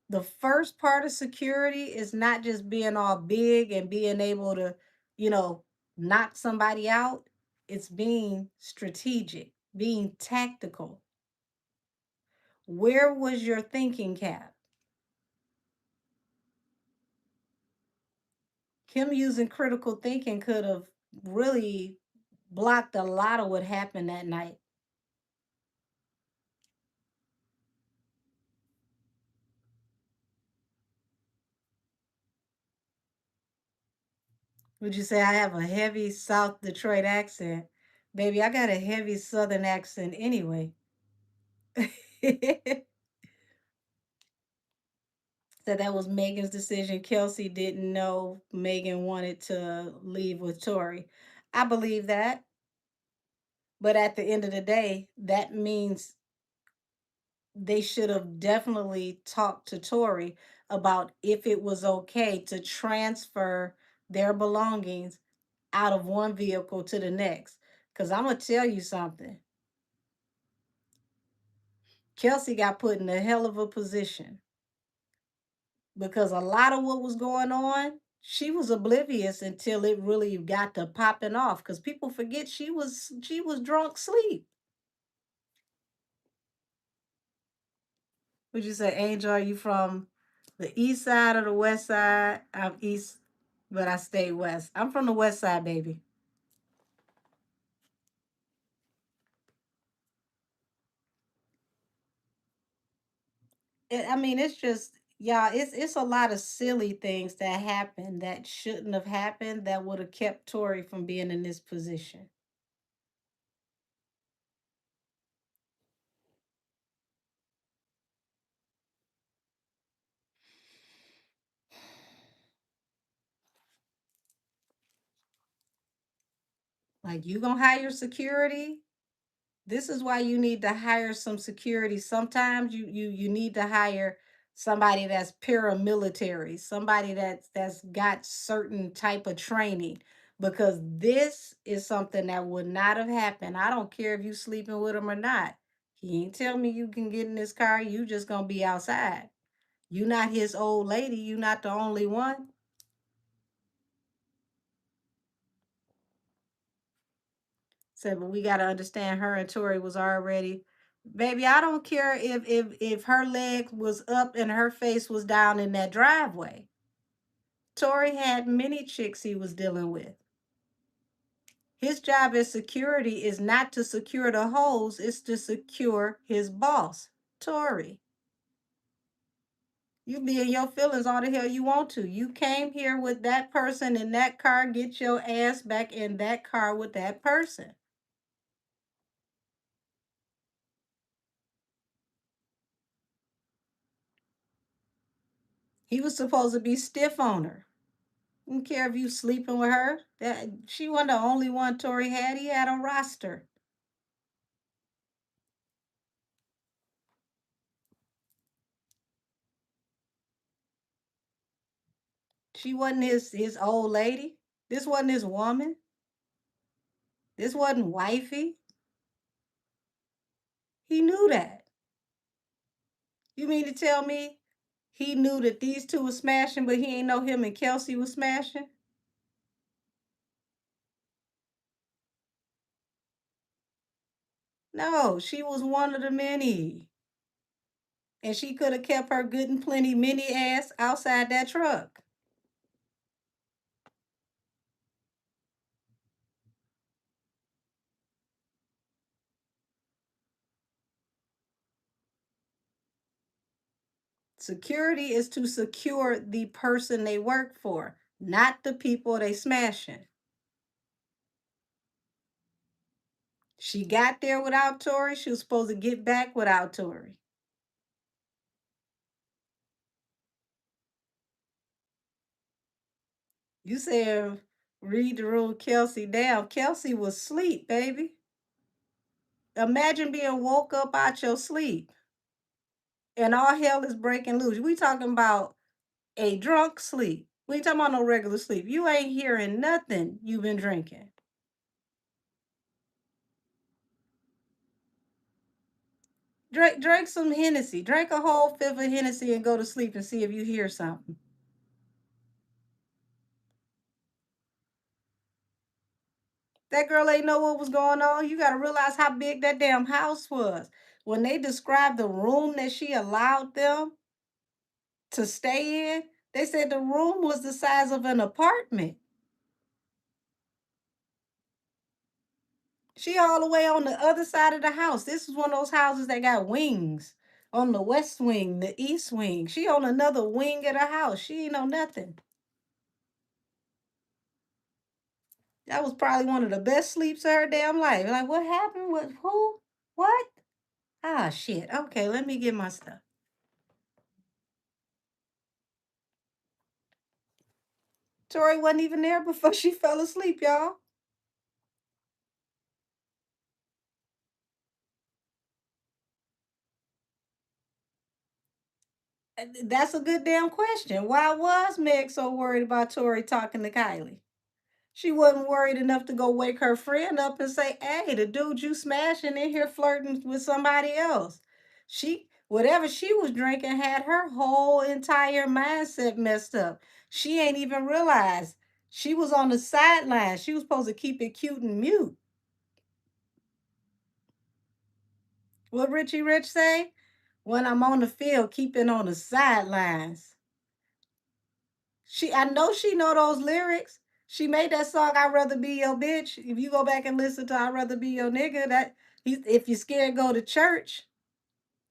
the first part of security is not just being all big and being able to, you know, knock somebody out. It's being strategic, being tactical. Where was your thinking cap? Him using critical thinking could have really blocked a lot of what happened that night. Would you say I have a heavy South Detroit accent? Baby, I got a heavy Southern accent anyway. So that was Megan's decision. Kelsey didn't know Megan wanted to leave with Tori. I believe that. But at the end of the day, that means they should have definitely talked to Tori about if it was okay to transfer their belongings out of one vehicle to the next. Because I'm going to tell you something. Kelsey got put in a hell of a position because a lot of what was going on, she was oblivious until it really got to popping off. Because people forget she was drunk sleep. Would you say, Angel, are you from the east side or the west side? I'm east, but I stay west. I'm from the west side, baby. I mean, it's just yeah, it's a lot of silly things that happened that shouldn't have happened that would have kept Tori from being in this position. Like you gonna hire security? This is why you need to hire some security. Sometimes you need to hire somebody that's paramilitary, somebody that's got certain type of training because this is something that would not have happened. I don't care if you sleeping with him or not. He ain't tell me you can get in this car. You just gonna be outside. You not his old lady. You not the only one. Said, but we got to understand her and Tori was already, baby. I don't care if her leg was up and her face was down in that driveway. Tori had many chicks he was dealing with. His job as security is not to secure the hoes, it's to secure his boss, Tori. You be in your feelings all the hell you want to. You came here with that person in that car, get your ass back in that car with that person. He was supposed to be stiff on her. Don't care if you sleeping with her. That she wasn't the only one Tori had. He had a roster. She wasn't his old lady. This wasn't his woman. This wasn't wifey. He knew that. You mean to tell me he knew that these two were smashing, but he ain't know him and Kelsey was smashing? No, she was one of the many. And she could have kept her good and plenty mini ass outside that truck. Security is to secure the person they work for, not the people they smashing. She got there without Tori. She was supposed to get back without Tori. You said read the room Kelsey down. Kelsey was asleep, baby. Imagine being woke up out your sleep and all hell is breaking loose. We talking about a drunk sleep. We ain't talking about no regular sleep. You ain't hearing nothing you've been drinking. Drink some Hennessy. Drink a whole fifth of Hennessy and go to sleep and see if you hear something. That girl ain't know what was going on. You got to realize how big that damn house was. When they described the room that she allowed them to stay in, they said the room was the size of an apartment. She all the way on the other side of the house. This is one of those houses that got wings. On the west wing, the east wing. She on another wing of the house. She ain't know nothing. That was probably one of the best sleeps of her damn life. Like, what happened? What? Who? What? Ah, shit. Okay, let me get my stuff. Tori wasn't even there before she fell asleep, y'all. That's a good damn question. Why was Meg so worried about Tori talking to Kylie? She wasn't worried enough to go wake her friend up and say, hey, the dude you smashing in here flirting with somebody else. Whatever she was drinking had her whole entire mindset messed up. She ain't even realized she was on the sideline. She was supposed to keep it cute and mute. What Richie Rich say? When I'm on the field, keep it on the sidelines. I know she know those lyrics. She made that song "I'd Rather Be Your Bitch." If you go back and listen to "I'd Rather Be Your Nigga," if you're scared, go to church.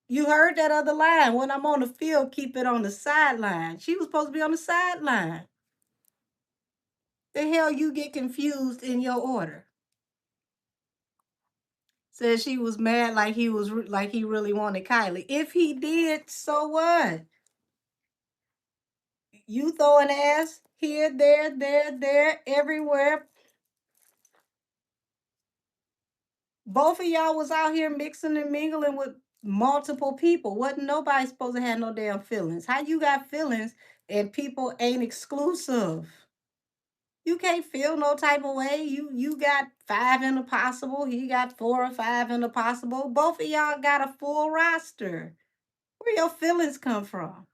You heard that other line. When I'm on the field, keep it on the sideline. She was supposed to be on the sideline. The hell you get confused in your order? Said she was mad like like he really wanted Kylie. If he did, so what? You throwing ass here, there, everywhere. Both of y'all was out here mixing and mingling with multiple people. Wasn't nobody supposed to have no damn feelings. How you got feelings and people ain't exclusive? You can't feel no type of way. You got 5 in the possible. He got 4 or 5 in the possible. Both of y'all got a full roster. Where your feelings come from?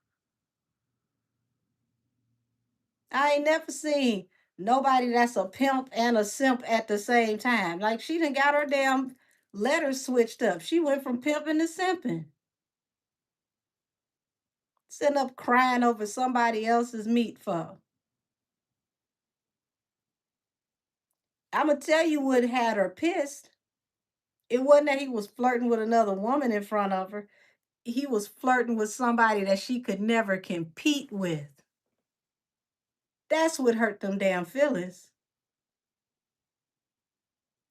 I ain't never seen nobody that's a pimp and a simp at the same time. Like she done got her damn letters switched up. She went from pimping to simping. Sitting up crying over somebody else's meat for. I'ma tell you what had her pissed. It wasn't that he was flirting with another woman in front of her. He was flirting with somebody that she could never compete with. That's what hurt them damn feelings.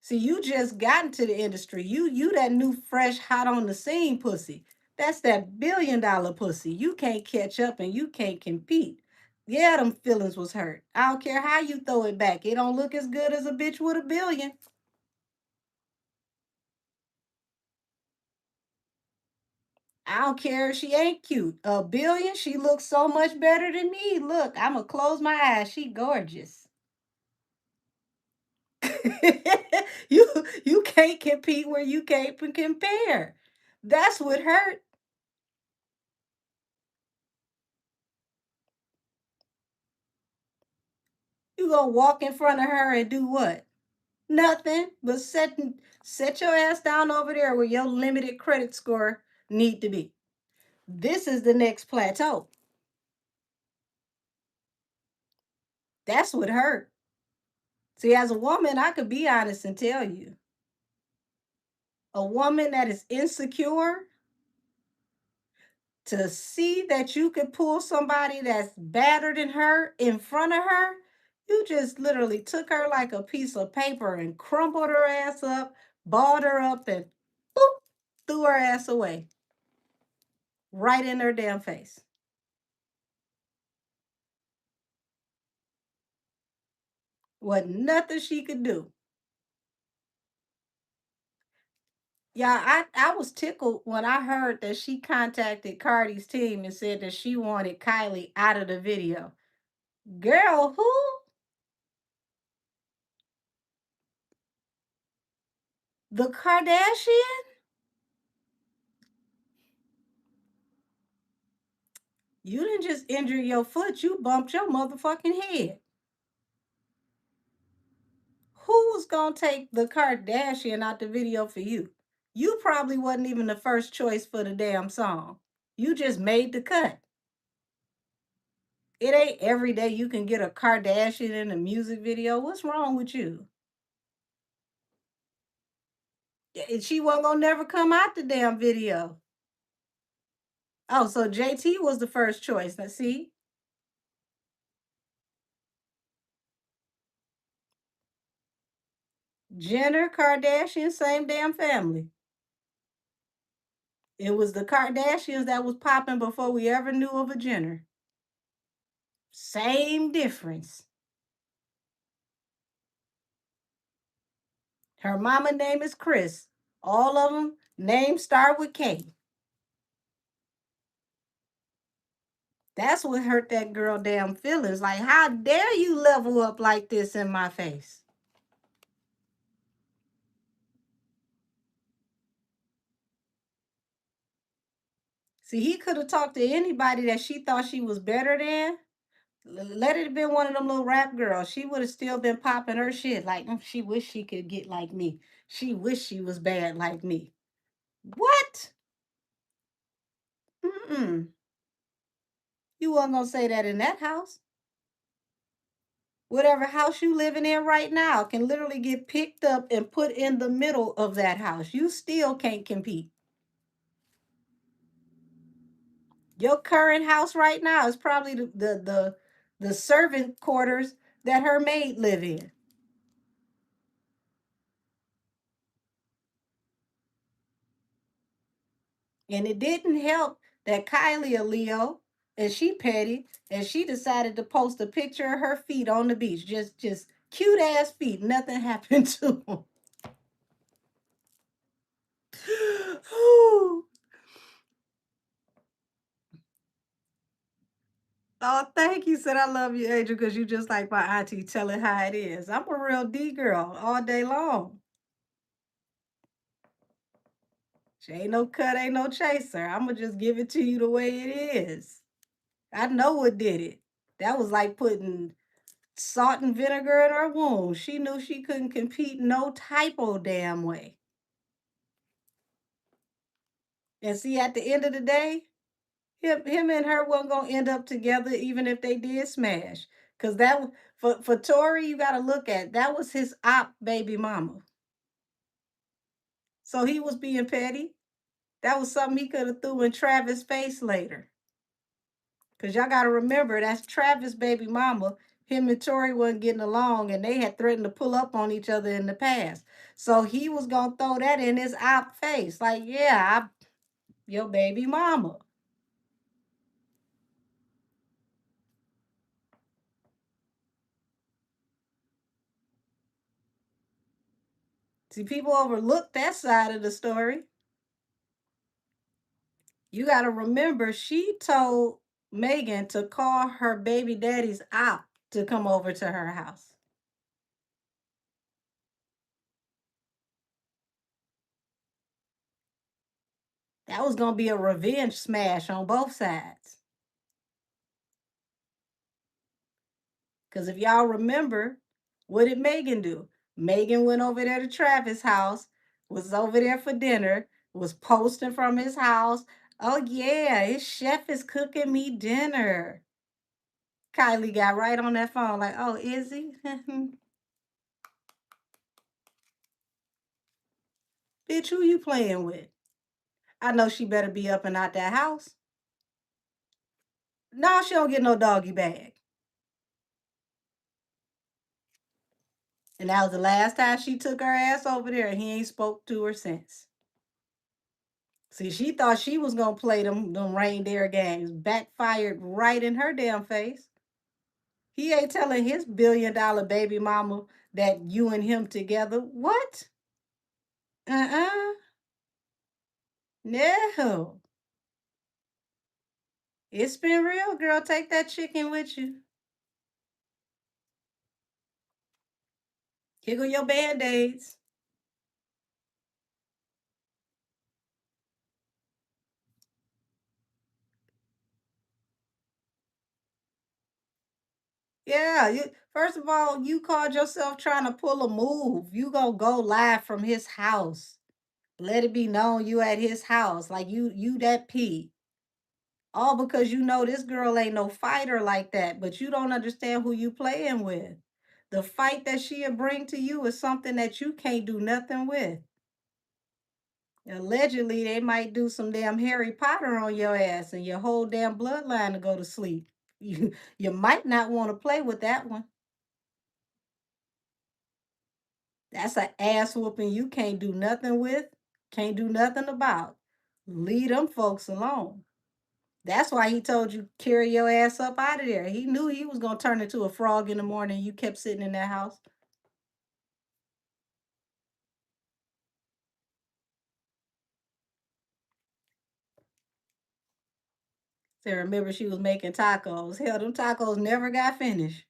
See, you just got into the industry. You that new fresh hot on the scene pussy. That's that $1 billion pussy. You can't catch up and you can't compete. Yeah, them feelings was hurt. I don't care how you throw it back. It don't look as good as a bitch with a billion. I don't care if she ain't cute. A billion, she looks so much better than me. Look, I'ma close my eyes. She gorgeous. You can't compete where you can't compare. That's what hurt. You gonna walk in front of her and do what? Nothing but set your ass down over there where your limited credit score need to be. This is the next plateau. That's what hurt. See, as a woman, I could be honest and tell you, a woman that is insecure, to see that you could pull somebody that's badder than her in front of her, you just literally took her like a piece of paper and crumpled her ass up, balled her up, and boop, threw her ass away right in her damn face. Wasn't nothing she could do. Yeah, I was tickled when I heard that she contacted Cardi's team and said that she wanted Kylie out of the video. Girl, who? The Kardashian? You didn't just injure your foot, you bumped your motherfucking head. Who was gonna take the Kardashian out the video for you? You probably wasn't even the first choice for the damn song. You just made the cut. It ain't every day you can get a Kardashian in a music video. What's wrong with you? And she wasn't gonna never come out the damn video. Oh, so JT was the first choice. Now see, Jenner, Kardashian, same damn family. It was the Kardashians that was popping before we ever knew of a Jenner. Same difference. Her mama name is Chris. All of them names start with K. That's what hurt that girl damn feelings. Like, how dare you level up like this in my face? See, he could have talked to anybody that she thought she was better than. Let it have been one of them little rap girls. She would have still been popping her shit. Like, she wish she could get like me. She wish she was bad like me. What? Mm-mm. You wasn't gonna say that in that house. Whatever house you living in right now can literally get picked up and put in the middle of that house. You still can't compete. Your current house right now is probably the servant quarters that her maid live in. And it didn't help that Kylie a Leo and she petty and she decided to post a picture of her feet on the beach. Just cute ass feet. Nothing happened to them. Oh, thank you. Said I love you, Adrian, because you just like my auntie. Tell it how it is. I'm a real D girl all day long. She ain't no cut, ain't no chaser. I'ma just give it to you the way it is. I know what did it. That was like putting salt and vinegar in her wound. She knew she couldn't compete no type of damn way. And see, at the end of the day, him and her wasn't gonna end up together even if they did smash. Cause that for Tory, you gotta look at that was his op baby mama. So he was being petty. That was something he could have threw in Travis' face later. Cause y'all gotta remember that's Travis' baby mama. Him and Tory wasn't getting along, and they had threatened to pull up on each other in the past. So he was gonna throw that in his op face, like, yeah, your baby mama. See, people overlook that side of the story. You got to remember, she told Megan to call her baby daddy's op to come over to her house. That was gonna be a revenge smash on both sides. Because if y'all remember, what did Megan do? Megan went over there to Travis' house, was over there for dinner, was posting from his house. Oh, yeah, his chef is cooking me dinner. Kylie got right on that phone, like, oh, is he? Bitch, who you playing with? I know she better be up and out that house. No, she don't get no doggy bag. And that was the last time she took her ass over there, and he ain't spoke to her since. See, she thought she was gonna play them reindeer games. Backfired right in her damn face. He ain't telling his $1 billion baby mama that you and him together. What? Uh-uh. No. It's been real, girl. Take that chicken with you. Here go your band-aids. Yeah, first of all, you called yourself trying to pull a move. You gonna go live from his house. Let it be known you at his house. Like you that P. All because you know this girl ain't no fighter like that, but you don't understand who you playing with. The fight that she'll bring to you is something that you can't do nothing with. Allegedly, they might do some damn Harry Potter on your ass and your whole damn bloodline to go to sleep. You might not want to play with that one. That's an ass whooping you can't do nothing with, can't do nothing about. Leave them folks alone. That's why he told you carry your ass up out of there. He knew he was gonna turn into a frog in the morning. You kept sitting in that house. So remember she was making tacos. Hell, them tacos never got finished.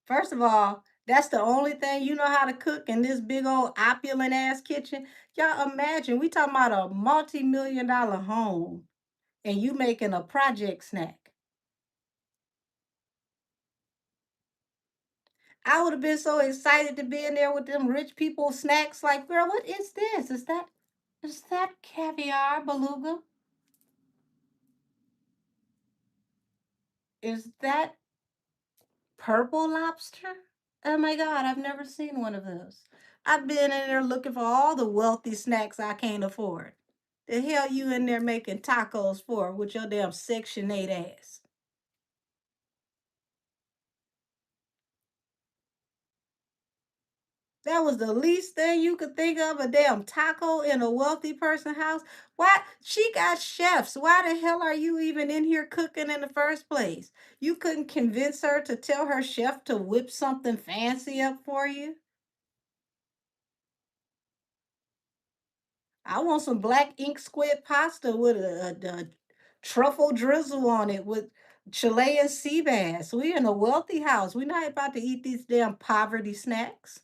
First of all, that's the only thing you know how to cook in this big old opulent ass kitchen. Y'all imagine we talking about a multi-million-dollar home and you making a project snack. I would have been so excited to be in there with them rich people snacks. Like, girl, what is this? Is that caviar beluga? Is that purple lobster? Oh my God, I've never seen one of those. I've been in there looking for all the wealthy snacks I can't afford. The hell you in there making tacos for with your damn Section 8 ass? That was the least thing you could think of, a damn taco in a wealthy person house. Why? She got chefs. Why the hell are you even in here cooking in the first place? You couldn't convince her to tell her chef to whip something fancy up for you? I want some black ink squid pasta with a truffle drizzle on it with Chilean sea bass. We in a wealthy house. We're not about to eat these damn poverty snacks.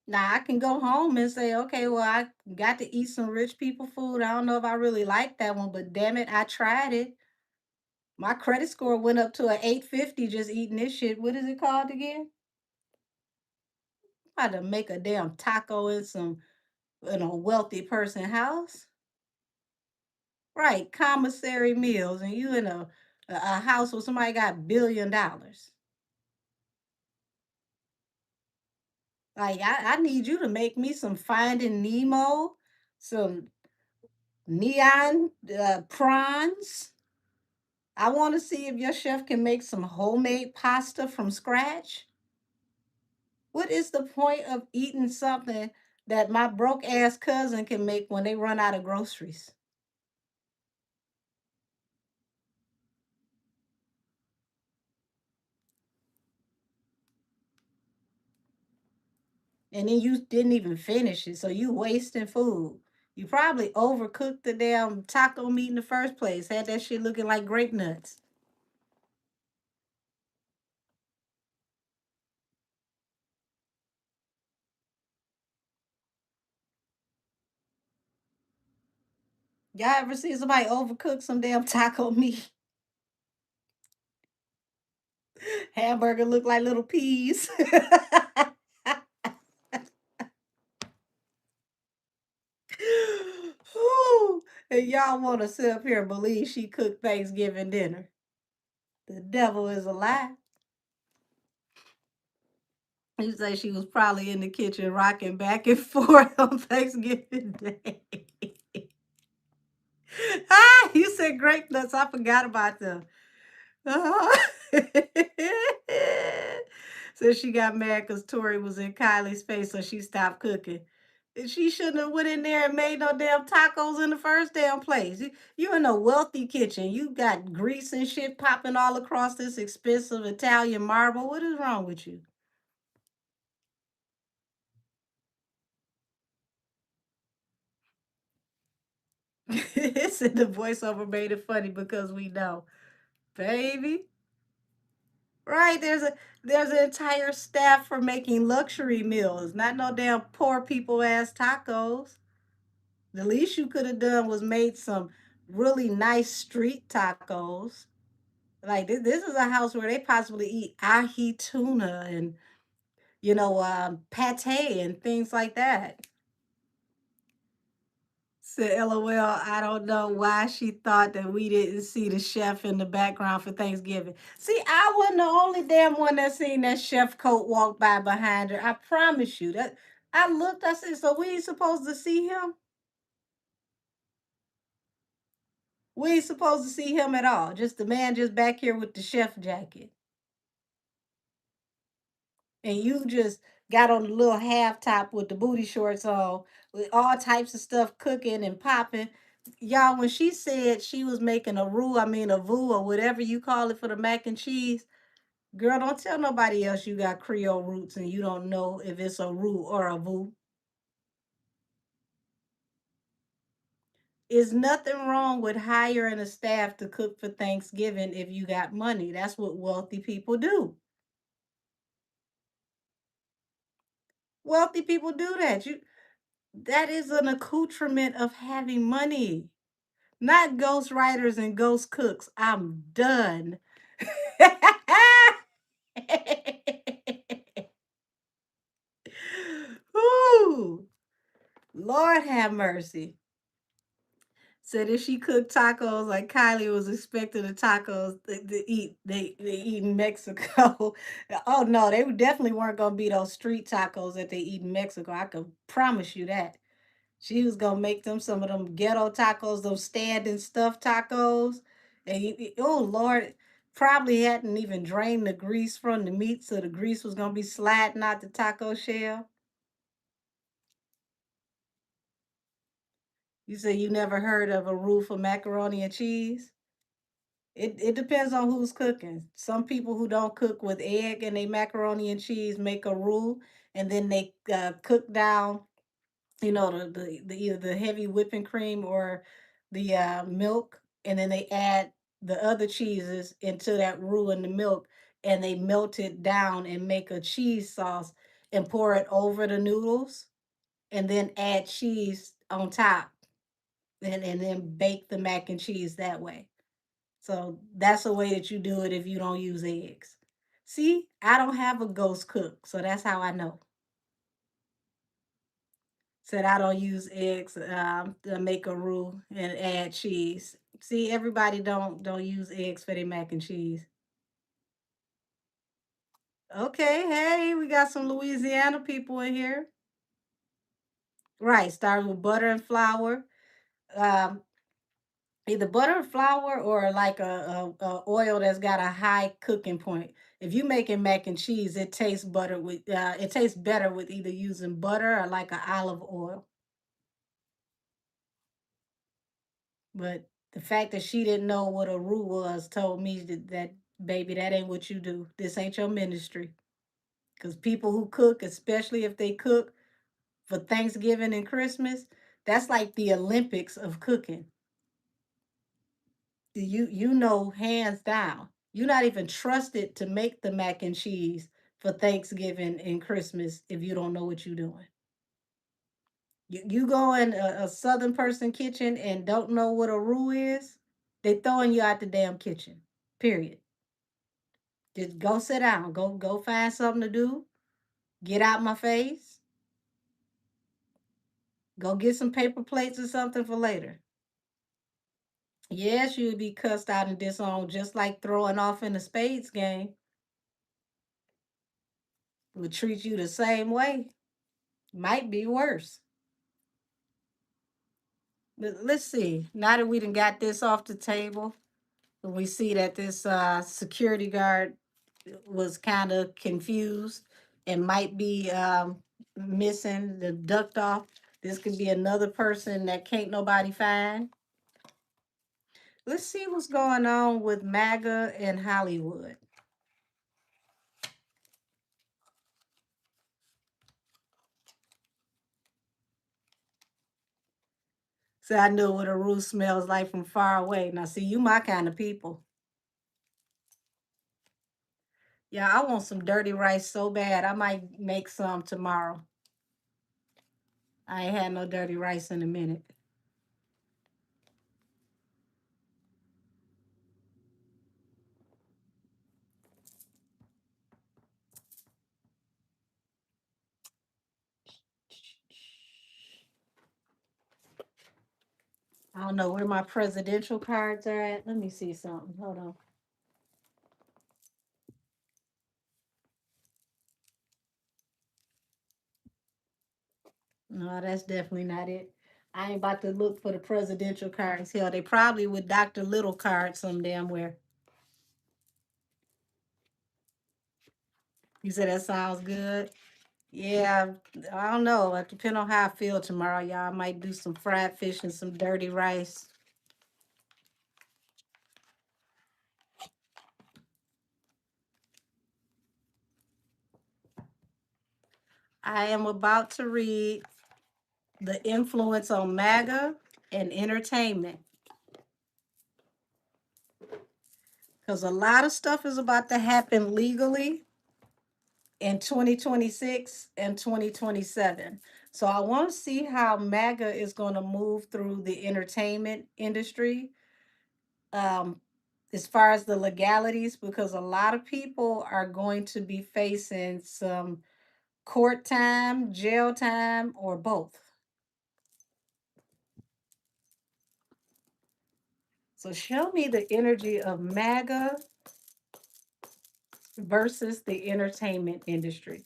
Now I can go home and say, okay, well, I got to eat some rich people food. I don't know if I really like that one, but damn it, I tried it. My credit score went up to a 850 just eating this shit. What is it called again? I had to make a damn taco in a wealthy person house. Right, commissary meals, and you in a house where somebody got $1 billion. Like I need you to make me some Finding Nemo, some neon prawns. I want to see if your chef can make some homemade pasta from scratch. What is the point of eating something that my broke ass cousin can make when they run out of groceries? And then you didn't even finish it, so you wasting food. You probably overcooked the damn taco meat in the first place. Had that shit looking like grape nuts. Y'all ever see somebody overcook some damn taco meat? Hamburger look like little peas. Whew. And y'all want to sit up here and believe she cooked Thanksgiving dinner. The devil is a lie. You say she was probably in the kitchen rocking back and forth on Thanksgiving Day. You said grape nuts. I forgot about them. Uh-huh. So she got mad because Tori was in Kylie's face, so she stopped cooking. And she shouldn't have went in there and made no damn tacos in the first damn place. You in a wealthy kitchen. You got grease and shit popping all across this expensive Italian marble. What is wrong with you? Said the voiceover made it funny because we know. Baby. Right, there's an entire staff for making luxury meals, not no damn poor people ass tacos. The least you could have done was made some really nice street tacos. Like this is a house where they possibly eat ahi tuna and pate and things like that. Said LOL, I don't know why she thought that we didn't see the chef in the background for Thanksgiving. See, I wasn't the only damn one that seen that chef coat walk by behind her. I promise you that I looked, I said, so we ain't supposed to see him? We ain't supposed to see him at all. Just the man just back here with the chef jacket. And you just got on the little half top with the booty shorts on, with all types of stuff cooking and popping. Y'all, when she said she was making a roux, I mean a veau or whatever you call it for the mac and cheese, girl, don't tell nobody else you got Creole roots and you don't know if it's a roux or a veau. Is nothing wrong with hiring a staff to cook for Thanksgiving if you got money. That's what wealthy people do. Wealthy people do that. That is an accoutrement of having money. Not ghost writers and ghost cooks. I'm done. Ooh, Lord have mercy. Said if she cooked tacos like Kylie was expecting the tacos to eat, they eat in Mexico. Oh no, they definitely weren't gonna be those street tacos that they eat in Mexico. I can promise you that. She was gonna make them some of them ghetto tacos, those standing stuffed tacos. And oh Lord, probably hadn't even drained the grease from the meat, so the grease was gonna be sliding out the taco shell. You say you never heard of a roux for macaroni and cheese? It depends on who's cooking. Some people who don't cook with egg and they macaroni and cheese make a roux, and then they cook down the either the heavy whipping cream or the milk, and then they add the other cheeses into that roux and the milk, and they melt it down and make a cheese sauce and pour it over the noodles, and then add cheese on top, and then bake the mac and cheese that way. So that's a way that you do it if you don't use eggs. See, I don't have a ghost cook, so that's how I know. Said I don't use eggs to make a roux and add cheese. See, everybody don't use eggs for their mac and cheese. Okay, hey, we got some Louisiana people in here. Right, starts with butter and flour. Um, Either butter and flour or like a oil that's got a high cooking point. If you making mac and cheese, it tastes better with either using butter or like a olive oil. But the fact that she didn't know what a roux was told me that baby, that ain't what you do. This ain't your ministry. Because people who cook, especially if they cook for Thanksgiving and Christmas, that's like the Olympics of cooking. You know hands down. You're not even trusted to make the mac and cheese for Thanksgiving and Christmas if you don't know what you're doing. You go in a Southern person kitchen and don't know what a roux is, they throwing you out the damn kitchen. Period. Just go sit down. Go find something to do. Get out my face. Go get some paper plates or something for later. Yes, you'd be cussed out and disowned, just like throwing off in a spades game. Would treat you the same way. Might be worse. But let's see. Now that we done got this off the table, we see that this security guard was kind of confused and might be missing the ducked off. This could be another person that can't nobody find. Let's see what's going on with MAGA and Hollywood. So I know what a roux smells like from far away. Now, see, you my kind of people. Yeah, I want some dirty rice so bad. I might make some tomorrow. I ain't had no dirty rice in a minute. I don't know where my presidential cards are at. Let me see something. Hold on. No, that's definitely not it. I ain't about to look for the presidential cards. Hell, they probably with Dr. Little cards some damn where. You said that sounds good? Yeah, I don't know. It depend on how I feel tomorrow, y'all. I might do some fried fish and some dirty rice. I am about to read the influence on MAGA and entertainment. Because a lot of stuff is about to happen legally in 2026 and 2027. So I want to see how MAGA is going to move through the entertainment industry um, as far as the legalities, because a lot of people are going to be facing some court time, jail time, or both. So show me the energy of MAGA versus the entertainment industry.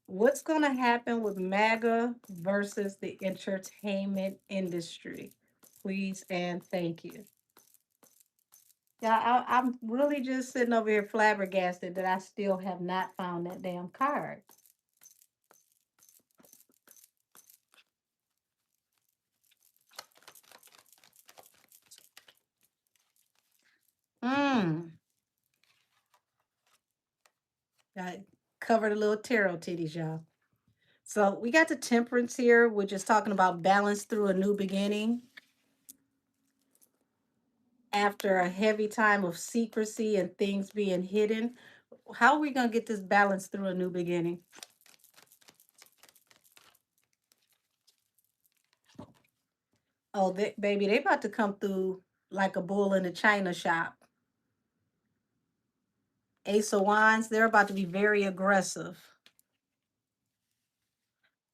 What's going to happen with MAGA versus the entertainment industry? Please and thank you. Yeah, I'm really just sitting over here flabbergasted that I still have not found that damn card. Hmm. I covered a little tarot titties, y'all. So we got the temperance here, which is talking about balance through a new beginning. After a heavy time of secrecy and things being hidden, how are we going to get this balance through a new beginning? Oh, baby, they about to come through like a bull in a china shop. Ace of Wands, they're about to be very aggressive.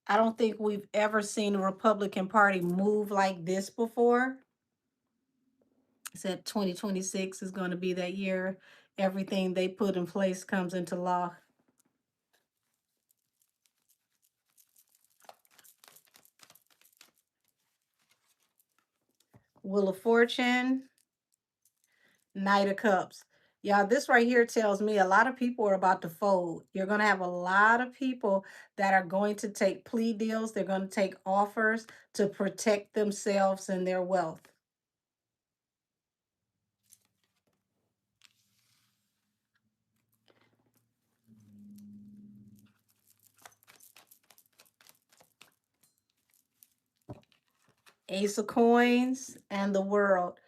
I don't think we've ever seen the Republican Party move like this before. Said 2026 is going to be that year. Everything they put in place comes into law. Wheel of Fortune, Knight of Cups. Yeah, this right here tells me a lot of people are about to fold. You're going to have a lot of people that are going to take plea deals. They're going to take offers to protect themselves and their wealth. Ace of Coins and the World.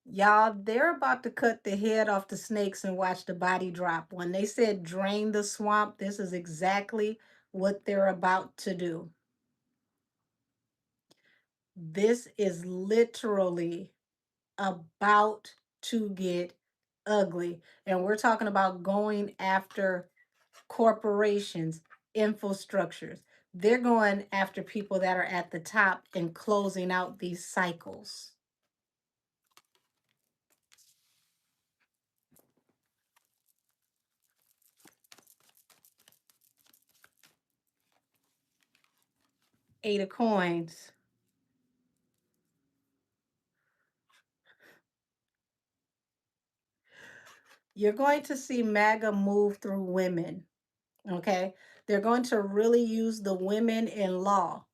Y'all, they're about to cut the head off the snakes and watch the body drop. When they said drain the swamp, this is exactly what they're about to do. This is literally about to get ugly. And we're talking about going after corporations, infrastructures. They're going after people that are at the top and closing out these cycles. Eight of coins. You're going to see MAGA move through women. Okay. They're going to really use the women in law,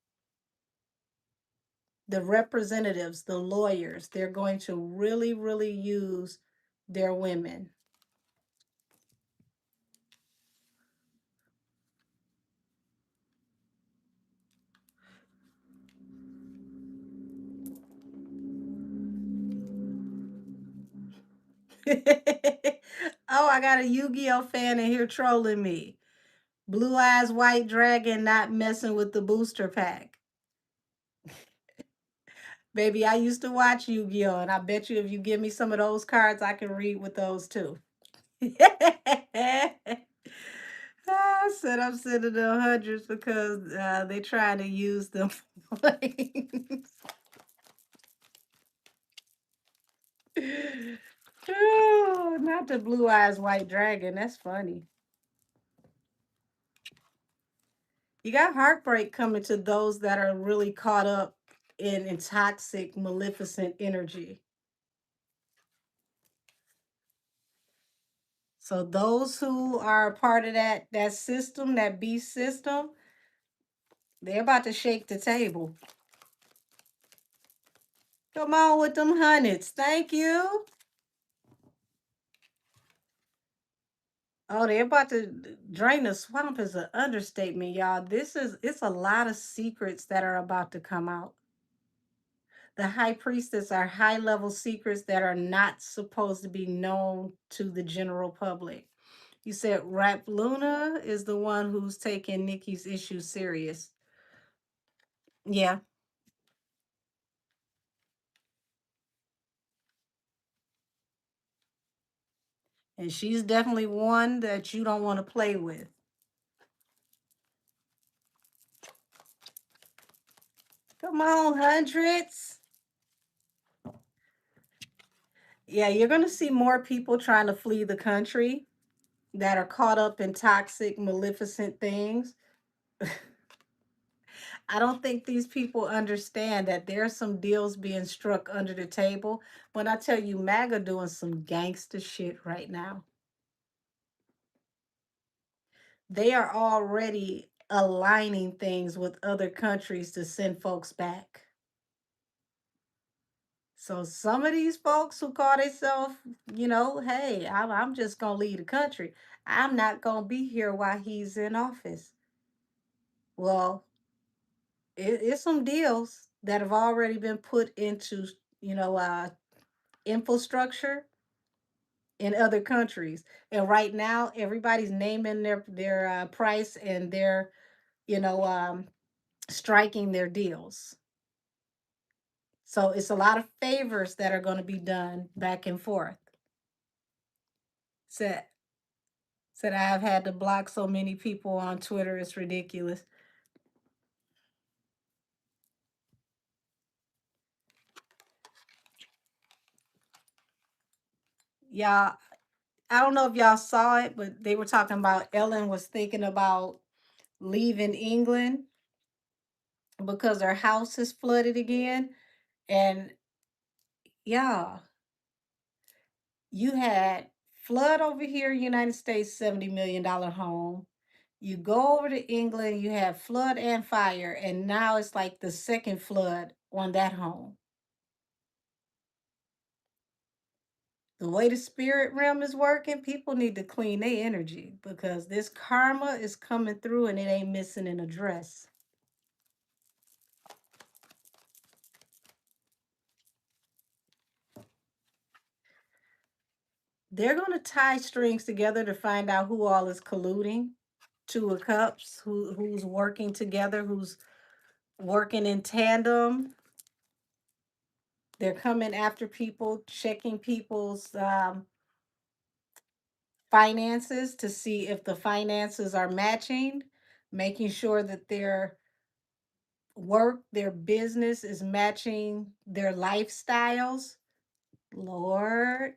the representatives, the lawyers. They're going to really, really use their women. Oh, I got a Yu-Gi-Oh fan in here trolling me. Blue Eyes White Dragon not messing with the booster pack. Baby, I used to watch Yu-Gi-Oh! And I bet you if you give me some of those cards, I can read with those too. I said I'm sending them hundreds because they're trying to use them. Oh, not the Blue Eyes White Dragon. That's funny. You got heartbreak coming to those that are really caught up in toxic, maleficent energy. So those who are a part of that system, that beast system, they're about to shake the table. Come on with them hundreds. Thank you. Oh, they're about to drain the swamp is an understatement, y'all. It's a lot of secrets that are about to come out. The high priestess are high level secrets that are not supposed to be known to the general public. You said Rap Luna is the one who's taking Nikki's issue serious. Yeah. And she's definitely one that you don't want to play with. Come on, hundreds. Yeah, you're going to see more people trying to flee the country that are caught up in toxic, maleficent things. I don't think these people understand that there's some deals being struck under the table. When I tell you, MAGA doing some gangster shit right now, they are already aligning things with other countries to send folks back. So some of these folks who call themselves, hey, I'm just gonna leave the country. I'm not gonna be here while he's in office. Well, it's some deals that have already been put into, you know, uh, infrastructure in other countries, and right now everybody's naming their price and they're, you know, striking their deals. So it's a lot of favors that are going to be done back and forth. Said said I've had to block so many people on Twitter. It's ridiculous. Y'all, I don't know if y'all saw it, but they were talking about Ellen was thinking about leaving England because her house is flooded again. And yeah, you had flood over here, United States, $70 million home. You go over to England, you have flood and fire, and now it's like the second flood on that home. The way the spirit realm is working, people need to clean their energy because this karma is coming through and it ain't missing an address. They're going to tie strings together to find out who all is colluding. Two of Cups, who's working together, who's working in tandem. They're coming after people, checking people's finances to see if the finances are matching, making sure that their work, their business is matching their lifestyles. Lord,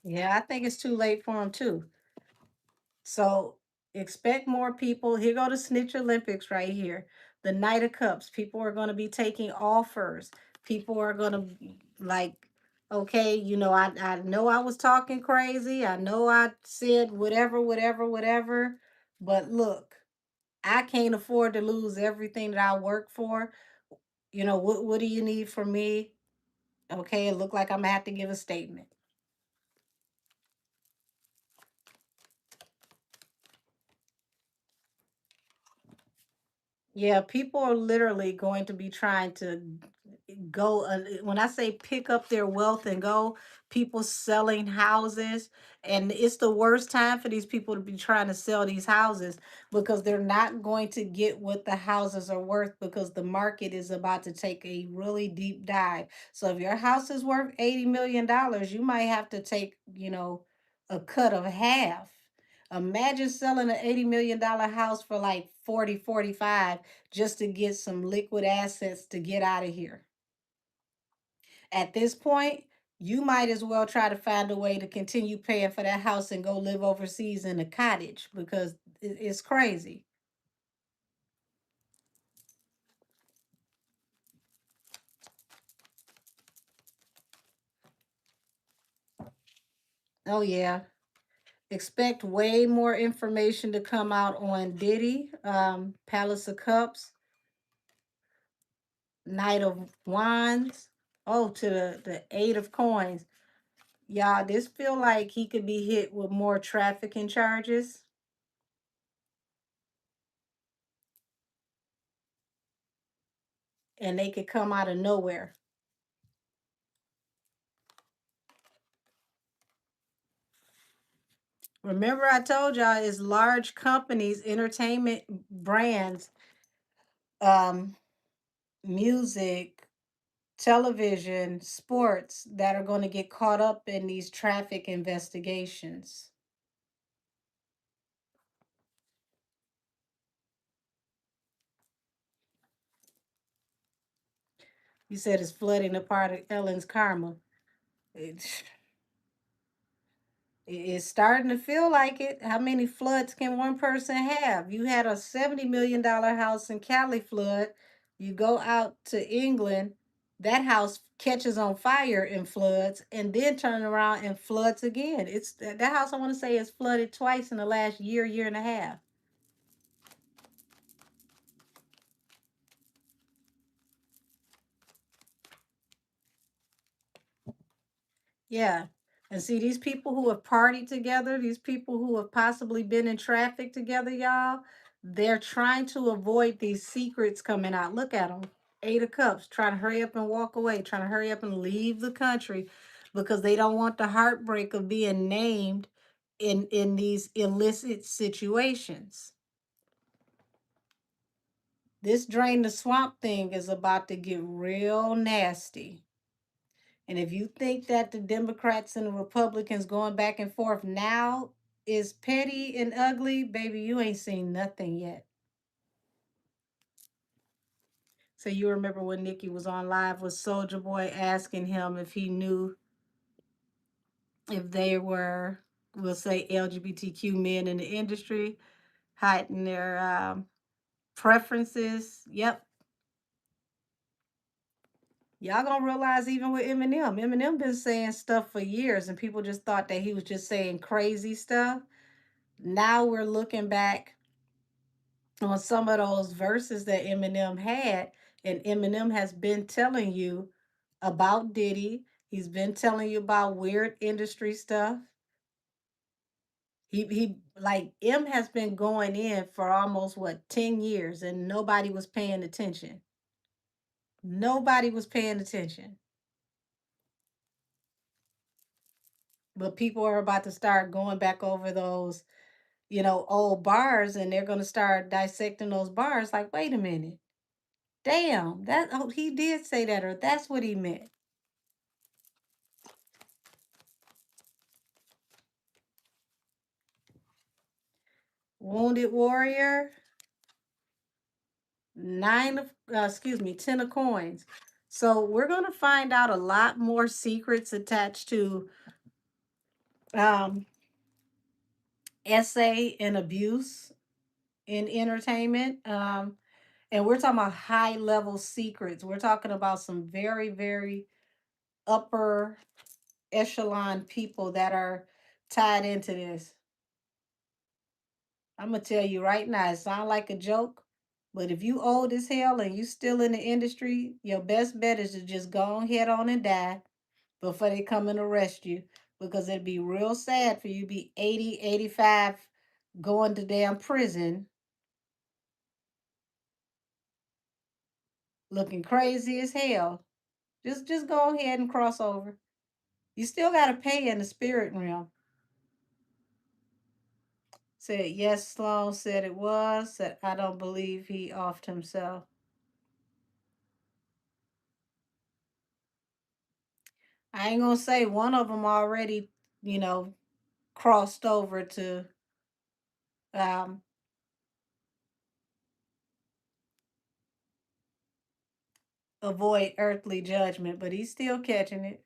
yeah, I think it's too late for them too. So expect more people. Here go the Snitch Olympics right here. The Night of Cups. People are going to be taking offers. People are going to like, okay, I know I was talking crazy. I know I said whatever, whatever, whatever. But look, I can't afford to lose everything that I work for. What do you need from me? Okay, it looked like I'm gonna have to give a statement. Yeah, people are literally going to be trying to go. When I say pick up their wealth and go, people selling houses, and it's the worst time for these people to be trying to sell these houses because they're not going to get what the houses are worth because the market is about to take a really deep dive. So if your house is worth $80 million, you might have to take, a cut of half. Imagine selling an $80 million house for like 40, 45 just to get some liquid assets to get out of here. At this point, you might as well try to find a way to continue paying for that house and go live overseas in a cottage because it's crazy. Oh, yeah. Expect way more information to come out on Diddy, Palace of Cups, Knight of Wands. Oh, to the Eight of Coins. Y'all, this feel like he could be hit with more trafficking charges and they could come out of nowhere. Remember, I told y'all it's large companies, entertainment brands, um, music, television, sports that are going to get caught up in these traffic investigations. You said it's flooding a part of Ellen's karma. It's, it's starting to feel like it. How many floods can one person have? You had a $70 million house in Cali flood. You go out to England, that house catches on fire and floods, and then turn around and floods again. It's that house I want to say is flooded twice in the last year, year and a half. Yeah. And see, these people who have partied together, these people who have possibly been in traffic together, y'all, they're trying to avoid these secrets coming out. Look at them. Eight of Cups, trying to hurry up and walk away, trying to hurry up and leave the country because they don't want the heartbreak of being named in these illicit situations. This drain the swamp thing is about to get real nasty. And if you think that the Democrats and the Republicans going back and forth now is petty and ugly, baby, you ain't seen nothing yet. So you remember when Nikki was on live with Soldier Boy asking him if he knew if they were, we'll say, LGBTQ men in the industry hiding their preferences. Yep. Y'all gonna realize even with Eminem been saying stuff for years and people just thought that he was just saying crazy stuff. Now we're looking back on some of those verses that Eminem had, and Eminem has been telling you about Diddy. He's been telling you about weird industry stuff. He like M has been going in for almost what 10 years and nobody was paying attention. Nobody was paying attention. But people are about to start going back over those, old bars and they're going to start dissecting those bars like, wait a minute. Damn, that oh, he did say that, or that's what he meant. Wounded Warrior, excuse me, 10 of coins. So we're gonna find out a lot more secrets attached to um, essay and abuse in entertainment. And we're talking about high level secrets. We're talking about some very, very upper echelon people that are tied into this. I'm gonna tell you right now, it sounds like a joke, but if you old as hell and you still in the industry, your best bet is to just go on head on and die before they come and arrest you. Because it'd be real sad for you to be 80, 85, going to damn prison, looking crazy as hell. Just go ahead and cross over. You still gotta pay in the spirit realm. Said yes, Sloan said it was. Said I don't believe he offed himself. I ain't gonna say one of them already, you know, crossed over to um, avoid earthly judgment, but he's still catching it.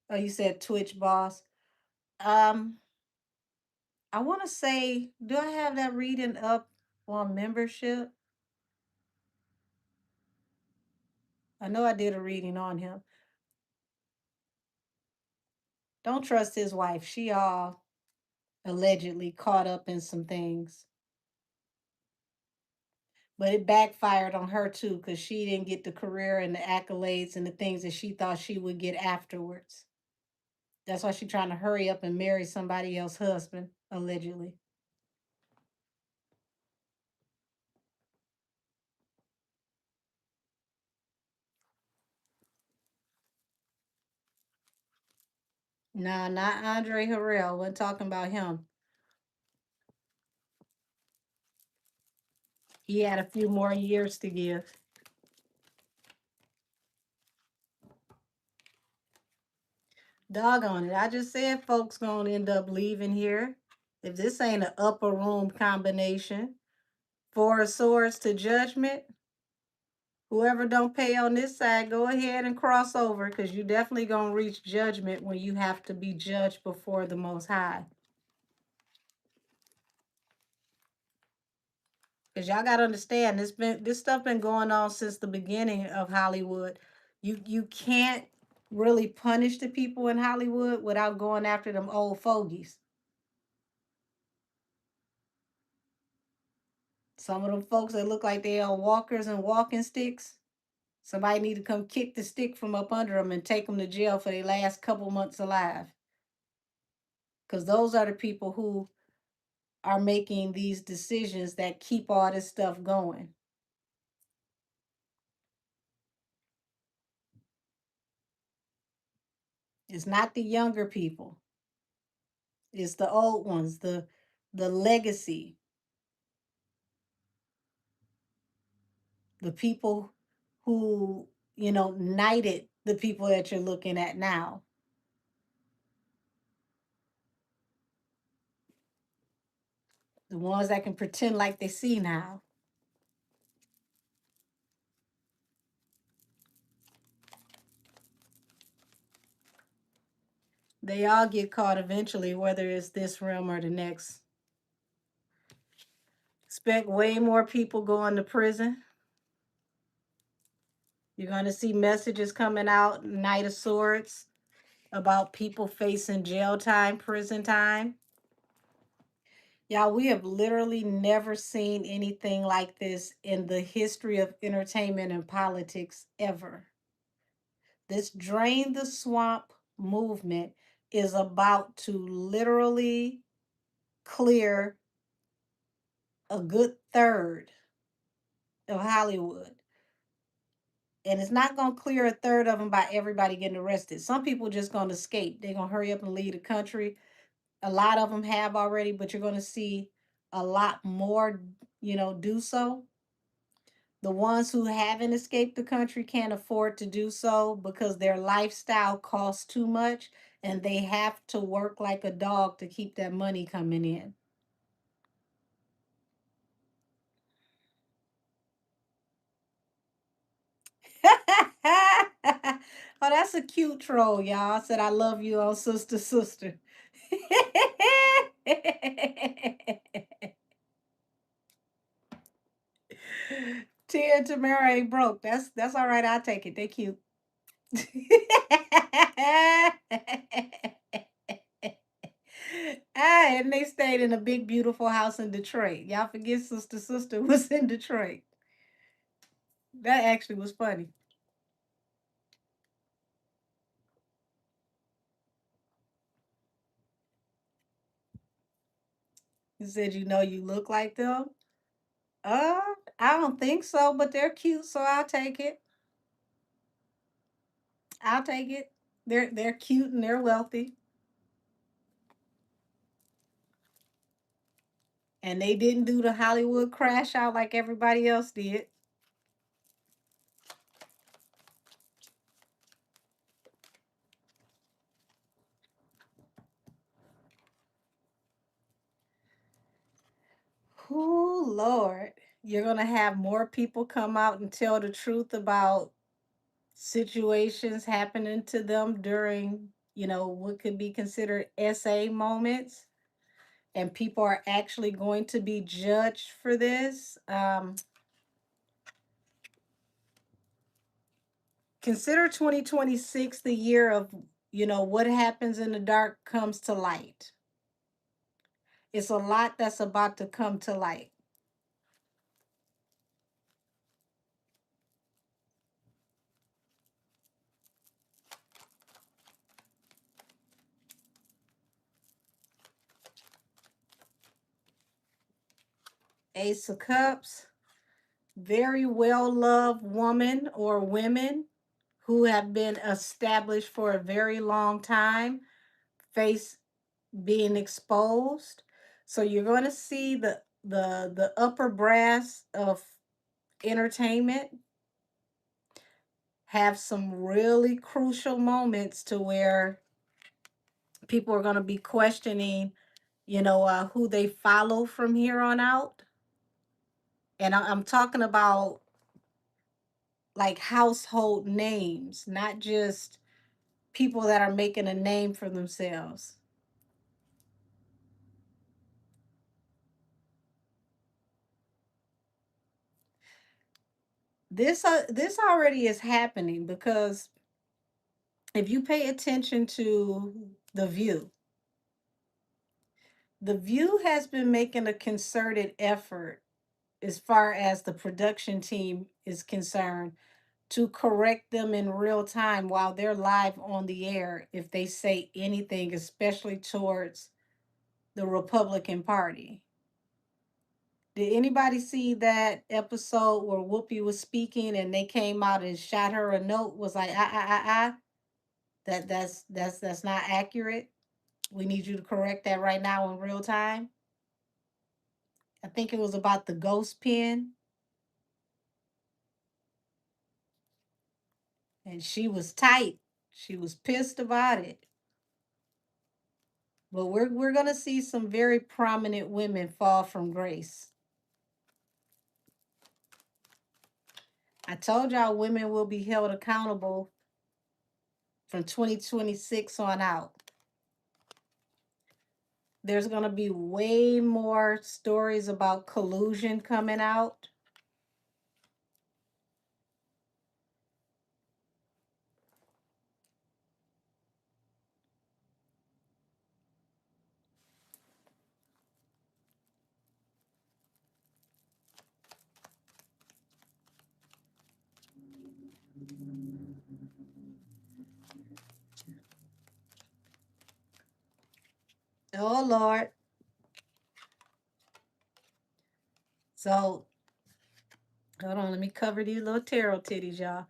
Oh, you said Twitch boss. Um, I want to say, do I have that reading up on membership? I know I did a reading on him. Don't trust his wife. She all allegedly caught up in some things. But it backfired on her too, because she didn't get the career and the accolades and the things that she thought she would get afterwards. That's why she's trying to hurry up and marry somebody else's husband, allegedly. Nah, not Andre Harrell. We're talking about him. He had a few more years to give. Doggone it. I just said folks gonna end up leaving here. If this ain't an upper room combination. Four of Swords to Judgment. Whoever don't pay on this side, go ahead and cross over, because you definitely gonna reach judgment when you have to be judged before the Most High. Because y'all gotta understand, this stuff been going on since the beginning of Hollywood. You can't really punish the people in Hollywood without going after them old fogies. Some of them folks that look like they are walkers and walking sticks. Somebody need to come kick the stick from up under them and take them to jail for their last couple months alive. Because those are the people who are making these decisions that keep all this stuff going. It's not the younger people. It's the old ones, the legacy, the people who, knighted the people that you're looking at now. The ones that can pretend like they see now. They all get caught eventually, whether it's this realm or the next. Expect way more people going to prison. You're going to see messages coming out, Knight of Swords, about people facing jail time, prison time. Y'all, we have literally never seen anything like this in the history of entertainment and politics ever. This Drain the Swamp movement is about to literally clear a good third of Hollywood. And it's not going to clear a third of them by everybody getting arrested. Some people just going to escape. They're going to hurry up and leave the country. A lot of them have already, but you're going to see a lot more, do so. The ones who haven't escaped the country can't afford to do so because their lifestyle costs too much and they have to work like a dog to keep that money coming in. Oh, that's a cute troll, y'all. I said I love you on Sister Sister. Tia and Tamara ain't broke. That's all right. I'll take it. They cute. And they stayed in a big, beautiful house in Detroit. Y'all forget Sister Sister was in Detroit. That actually was funny. He said, you know, you look like them. Uh, I don't think so, but they're cute, so I'll take it. I'll take it. They're cute and they're wealthy. And they didn't do the Hollywood crash out like everybody else did. Oh, Lord. You're going to have more people come out and tell the truth about situations happening to them during, what could be considered SA moments. And people are actually going to be judged for this. Consider 2026 the year of, what happens in the dark comes to light. It's a lot that's about to come to light. Ace of Cups, very well loved woman or women who have been established for a very long time face being exposed. So you're going to see the upper brass of entertainment have some really crucial moments to where people are going to be questioning, who they follow from here on out. And I'm talking about like household names, not just people that are making a name for themselves. This already is happening because if you pay attention to the View has been making a concerted effort as far as the production team is concerned to correct them in real time while they're live on the air if they say anything, especially towards the Republican Party. Did anybody see that episode where Whoopi was speaking and they came out and shot her a note? Was like, that's not accurate. We need you to correct that right now in real time. I think it was about the ghost pen, and she was tight. She was pissed about it. But we're gonna see some very prominent women fall from grace. I told y'all women will be held accountable from 2026 on out. There's going to be way more stories about collusion coming out. Oh, Lord. So, hold on, let me cover these little tarot titties, y'all.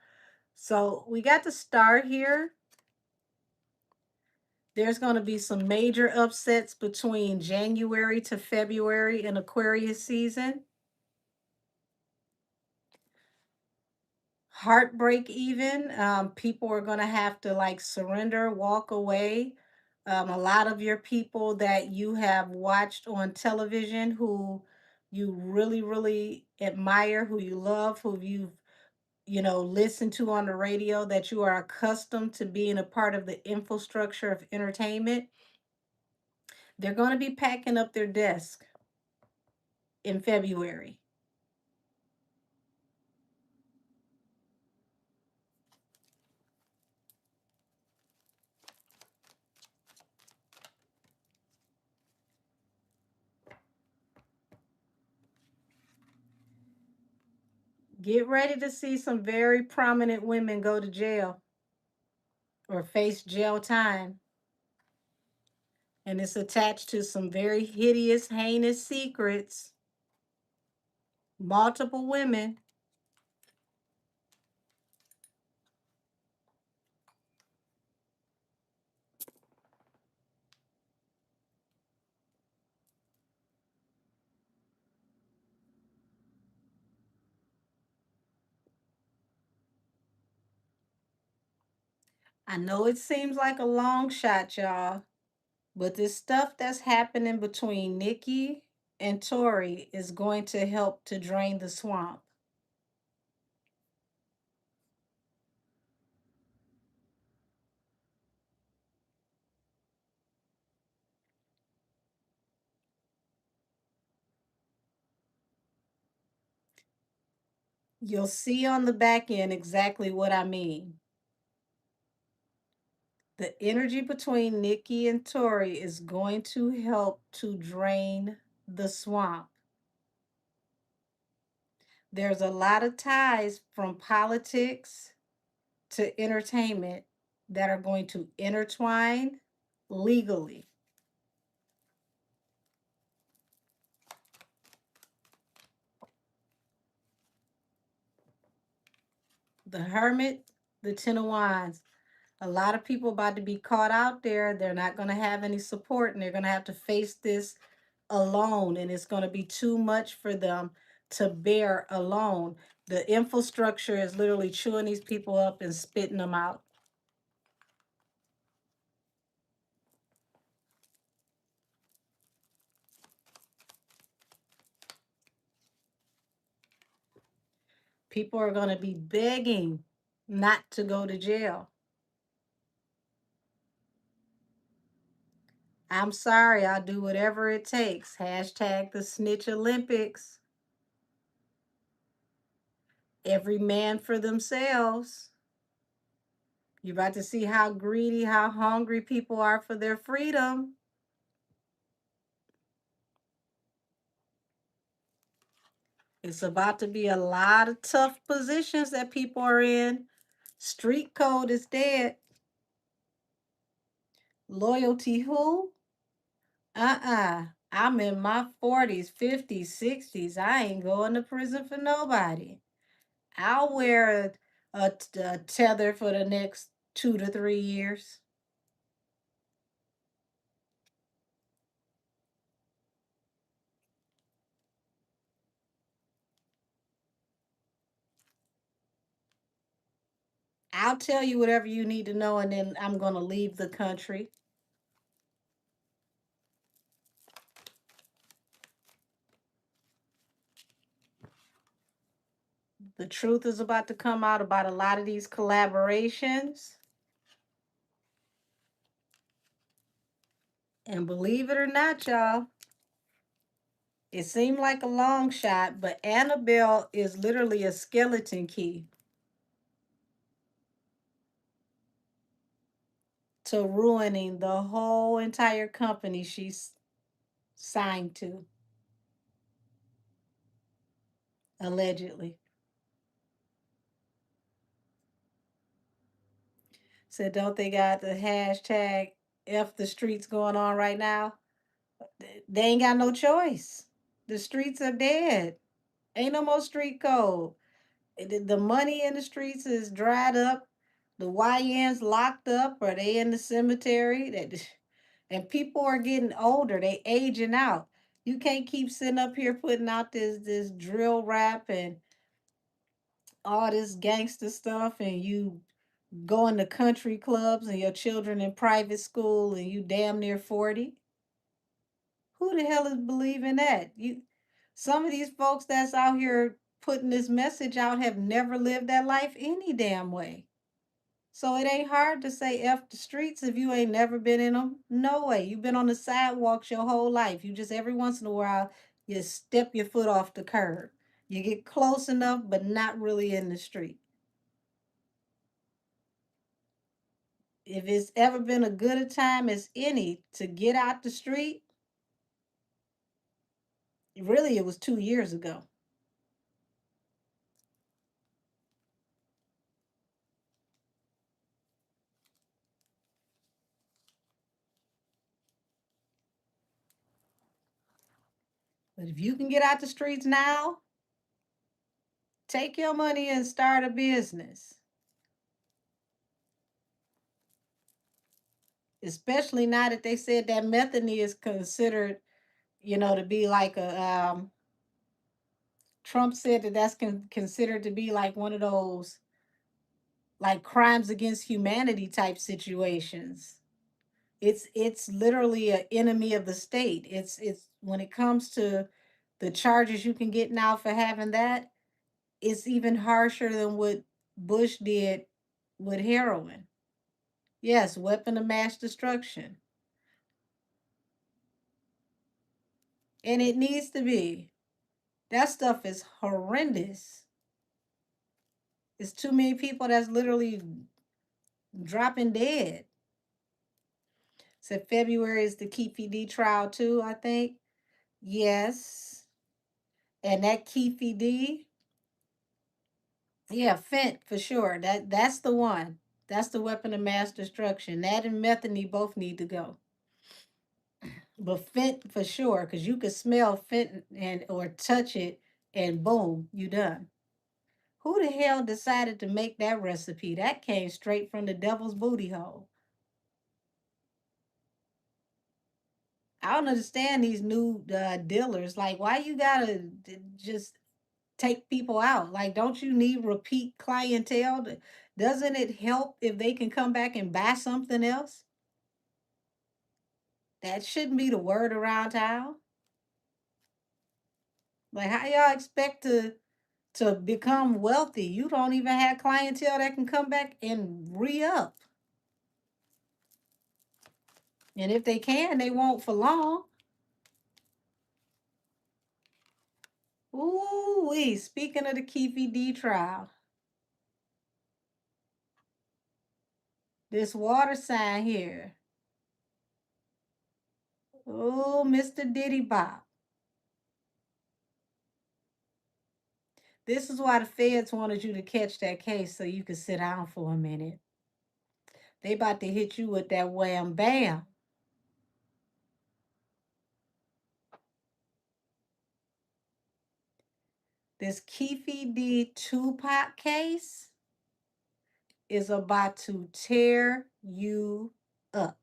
So, we got the star here. There's going to be some major upsets between January to February in Aquarius season. heartbreak even. People are going to have to like surrender, walk away. A lot of your people that you have watched on television who you really, really admire, who you love, who you've, listened to on the radio, that you are accustomed to being a part of the infrastructure of entertainment, they're going to be packing up their desk in February. Get ready to see some very prominent women go to jail or face jail time. And it's attached to some very hideous, heinous secrets. Multiple women. I know it seems like a long shot, y'all, but this stuff that's happening between Nikki and Tori is going to help to drain the swamp. You'll see on the back end exactly what I mean. The energy between Nikki and Tori is going to help to drain the swamp. There's a lot of ties from politics to entertainment that are going to intertwine legally. The Hermit, the Ten of Wands. A lot of people about to be caught out there. They're not going to have any support and they're going to have to face this alone. And it's going to be too much for them to bear alone. The infrastructure is literally chewing these people up and spitting them out. People are going to be begging not to go to jail. I'm sorry, I'll do whatever it takes. Hashtag the Snitch Olympics. Every man for themselves. You're about to see how greedy, how hungry people are for their freedom. It's about to be a lot of tough positions that people are in. Street code is dead. Loyalty who? I'm in my 40s, 50s, 60s. I ain't going to prison for nobody. I'll wear a tether for the next 2 to 3 years. I'll tell you whatever you need to know, and then I'm going to leave the country. The truth is about to come out about a lot of these collaborations. And believe it or not, y'all, it seemed like a long shot, but Annabelle is literally a skeleton key to ruining the whole entire company she's signed to, allegedly. So don't they got the hashtag F the streets going on right now? They ain't got no choice. The streets are dead. Ain't no more street code. The money in the streets is dried up. The YNs locked up or they in the cemetery. And people are getting older. They aging out. You can't keep sitting up here putting out this drill rap and all this gangster stuff and you going to country clubs and your children in private school and you damn near 40? Who the hell is believing that? Some of these folks that's out here putting this message out have never lived that life any damn way. So it ain't hard to say F the streets if you ain't never been in them. No way. You've been on the sidewalks your whole life. You just every once in a while you step your foot off the curb. You get close enough, but not really in the street. If it's ever been a good a time as any to get out the street, really it was 2 years ago. But if you can get out the streets now, take your money and start a business. Especially now that they said that methany is considered, to be like a Trump said that that's considered to be like one of those like crimes against humanity type situations. It's literally an enemy of the state. It's when it comes to the charges you can get now for having that, it's even harsher than what Bush did with heroin. Yes, weapon of mass destruction. And it needs to be. That stuff is horrendous. It's too many people that's literally dropping dead. So February is the Keefe D trial too, I think. Yes. And that Keefe D, yeah, fent for sure. That's the one. That's the weapon of mass destruction. That and methany both need to go. But fent for sure, because you could smell fent and or touch it and boom, you done. Who the hell decided to make that recipe? That came straight from the devil's booty hole. I don't understand these new dealers. Like, why you gotta just take people out? Like, don't you need repeat clientele? Doesn't it help if they can come back and buy something else? That shouldn't be the word around town. Like, how y'all expect to become wealthy? You don't even have clientele that can come back and re-up. And if they can, they won't for long. Ooh wee. Speaking of the Keefe D trial, this water sign here. Oh, Mr. Diddy Bop. This is why the feds wanted you to catch that case so you could sit down for a minute. They about to hit you with that wham bam. This Keefe D Tupac case is about to tear you up.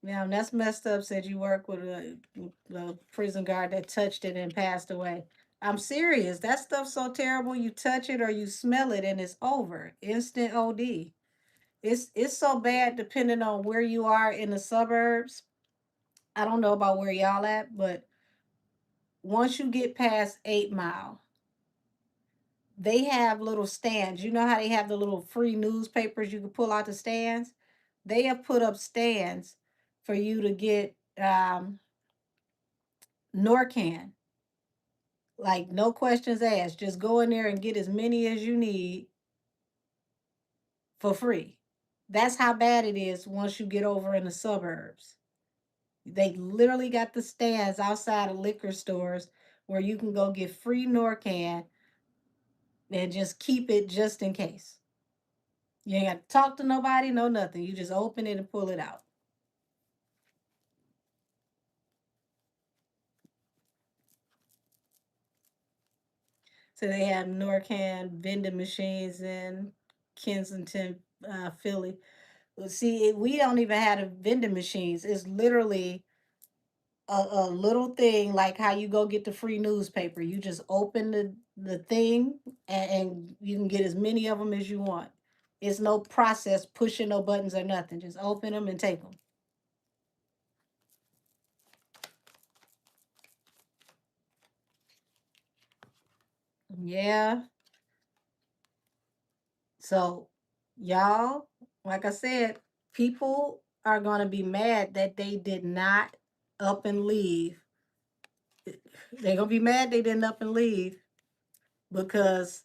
Now that's messed up. Said you work with a prison guard that touched it and passed away. I'm serious. That stuff's so terrible. You touch it or you smell it and it's over. Instant OD. It's so bad depending on where you are in the suburbs. I don't know about where y'all at, but once you get past 8 Mile, they have little stands. You know how they have the little free newspapers you can pull out the stands? They have put up stands for you to get Norcan. Like no questions asked. Just go in there and get as many as you need for free. That's how bad it is once you get over in the suburbs. They literally got the stands outside of liquor stores where you can go get free Norcan and just keep it just in case. You ain't got to talk to nobody, no nothing. You just open it and pull it out. So they have Norcan vending machines in Kensington, Philly. See, we don't even have the vending machines. It's literally a little thing like how you go get the free newspaper. You just open the thing, and you can get as many of them as you want. It's no process pushing no buttons or nothing. Just open them and take them. Yeah. So, y'all, like I said, people are going to be mad that they did not up and leave. They're going to be mad they didn't up and leave because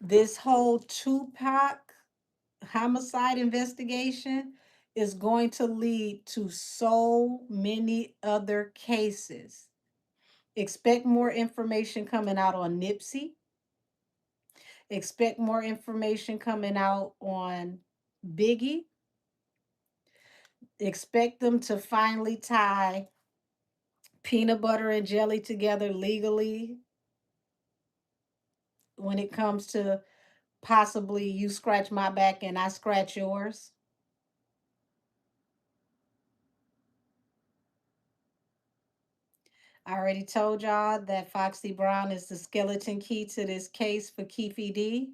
this whole Tupac homicide investigation is going to lead to so many other cases. Expect more information coming out on Nipsey. Expect more information coming out on Biggie. Expect them to finally tie peanut butter and jelly together legally when it comes to possibly you scratch my back and I scratch yours. I already told y'all that Foxy Brown is the skeleton key to this case for Keefe D.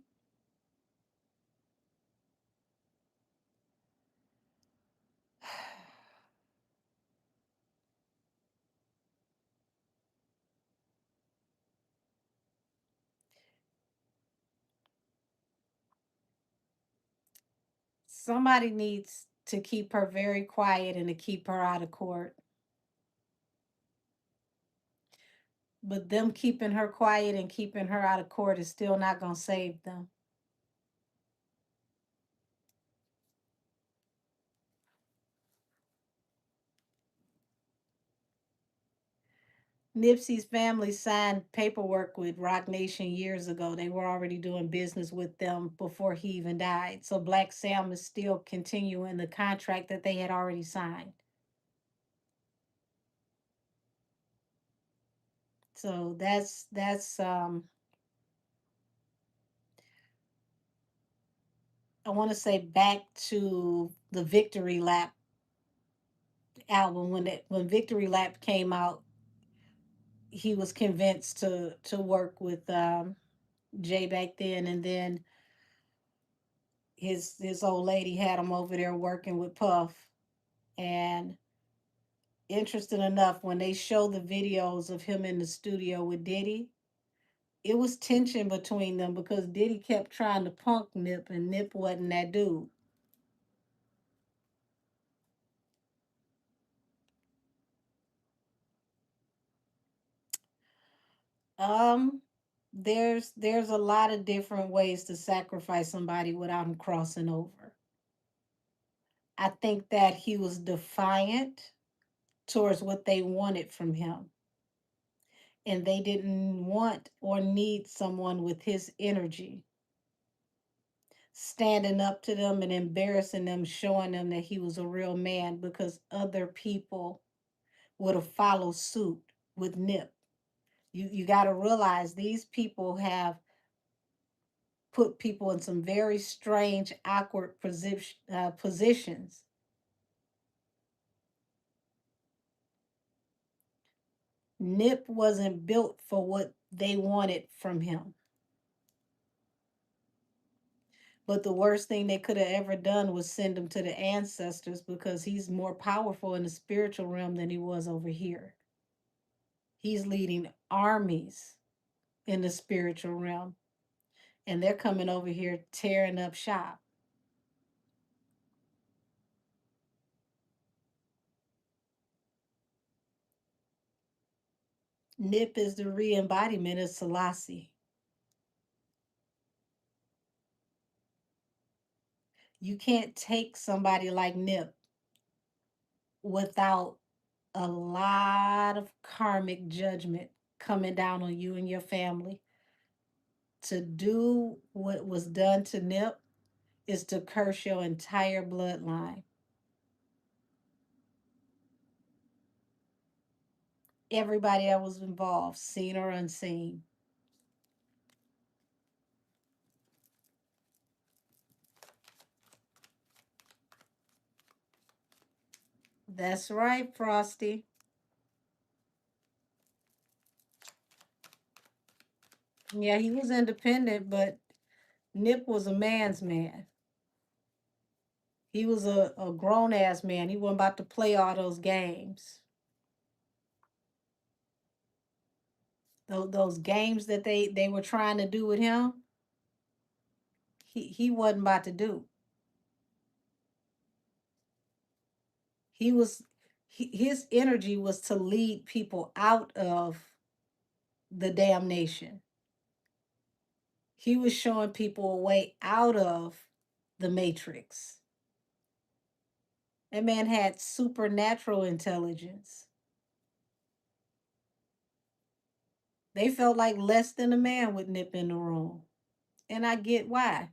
Somebody needs to keep her very quiet and to keep her out of court. But them keeping her quiet and keeping her out of court is still not going to save them. Nipsey's family signed paperwork with Roc Nation years ago. They were already doing business with them before he even died. So Black Sam is still continuing the contract that they had already signed. So that's I want to say back to the Victory Lap album when Victory Lap came out, he was convinced to work with Jay back then, and then his old lady had him over there working with Puff. And interesting enough, when they show the videos of him in the studio with Diddy, it was tension between them because Diddy kept trying to punk Nip, and Nip wasn't that dude. Um, there's a lot of different ways to sacrifice somebody without him crossing over. I think that he was defiant towards what they wanted from him, and they didn't want or need someone with his energy standing up to them and embarrassing them, showing them that he was a real man, because other people would have followed suit with Nip. You got to realize these people have put people in some very strange, awkward positions. Nip wasn't built for what they wanted from him. But the worst thing they could have ever done was send him to the ancestors, because he's more powerful in the spiritual realm than he was over here. He's leading armies in the spiritual realm, and they're coming over here tearing up shop. Nip is the re-embodiment of Selassie. You can't take somebody like Nip without a lot of karmic judgment coming down on you and your family. To do what was done to Nip is to curse your entire bloodline. Everybody that was involved, seen or unseen. That's right, Frosty. Yeah, he was independent, but Nip was a man's man. He was a grown ass man. He wasn't about to play all those games. Those games that they were trying to do with him, he wasn't about to do. He was his energy was to lead people out of the damnation. He was showing people a way out of the matrix. That man had supernatural intelligence. They felt like less than a man with Nip in the room. And I get why.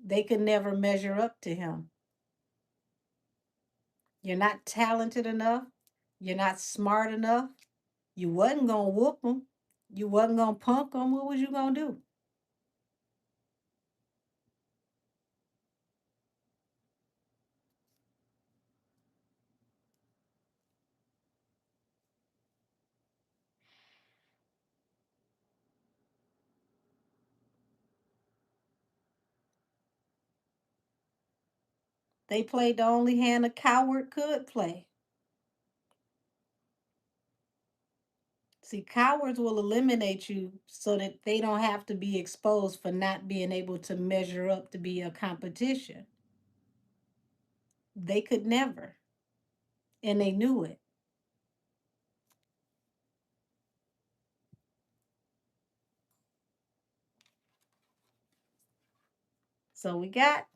They could never measure up to him. You're not talented enough. You're not smart enough. You wasn't going to whoop them. You wasn't going to punk them. What was you going to do? They played the only hand a coward could play. See, cowards will eliminate you so that they don't have to be exposed for not being able to measure up to be a competition. They could never, and they knew it. So we got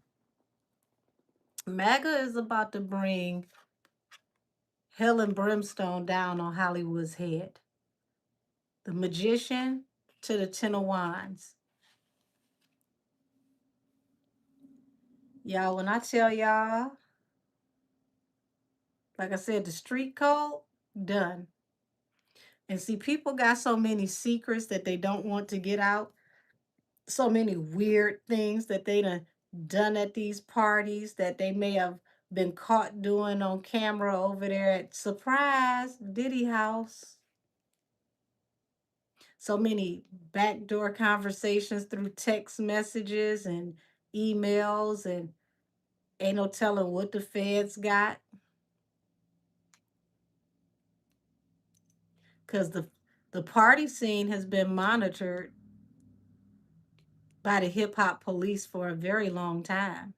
MAGA is about to bring hell and brimstone down on Hollywood's head. The magician to the Ten of Wands. Y'all, when I tell y'all, like I said, the street code, done. And see, people got so many secrets that they don't want to get out. So many weird things that they done at these parties that they may have been caught doing on camera over there at Surprise Diddy House. So many backdoor conversations through text messages and emails, and ain't no telling what the feds got. Because the party scene has been monitored by the hip hop police for a very long time.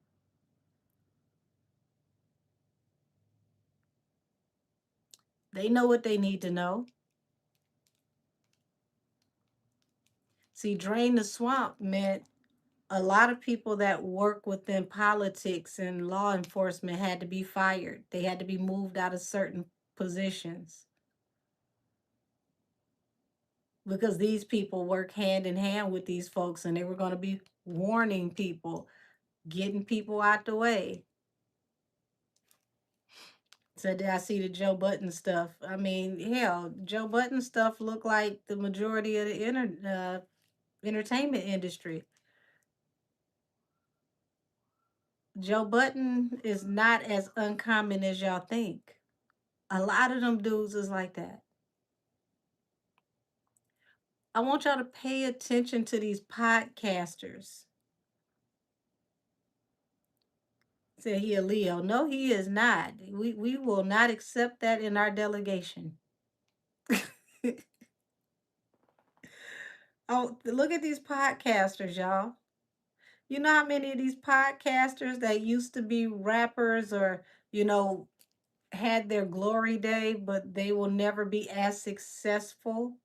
They know what they need to know. See, drain the swamp meant a lot of people that work within politics and law enforcement had to be fired. They had to be moved out of certain positions because these people work hand in hand with these folks and they were going to be warning people, getting people out the way. So did I see the Joe Button stuff? I mean, hell, Joe Button stuff looked like the majority of the entertainment industry. Joe Button is not as uncommon as y'all think. A lot of them dudes is like that. I want y'all to pay attention to these podcasters. Say he a Leo. No, he is not. We will not accept that in our delegation. Oh, look at these podcasters, y'all. You know how many of these podcasters that used to be rappers or, you know, had their glory day, but they will never be as successful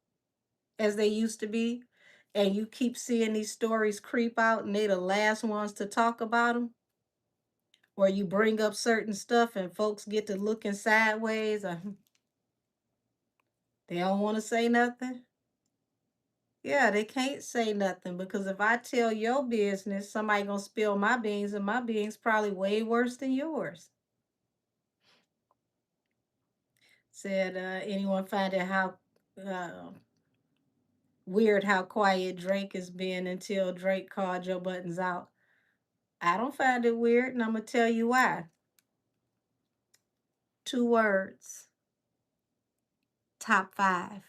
as they used to be? And you keep seeing these stories creep out and they the last ones to talk about them? Or you bring up certain stuff and folks get to looking sideways or they don't want to say nothing? Yeah, they can't say nothing because if I tell your business, somebody gonna spill my beans, and my beans probably way worse than yours. Said anyone find it how uh, weird how quiet Drake has been until Drake called Joe Buttons out? I don't find it weird, and I'm gonna tell you why. Two words: top five.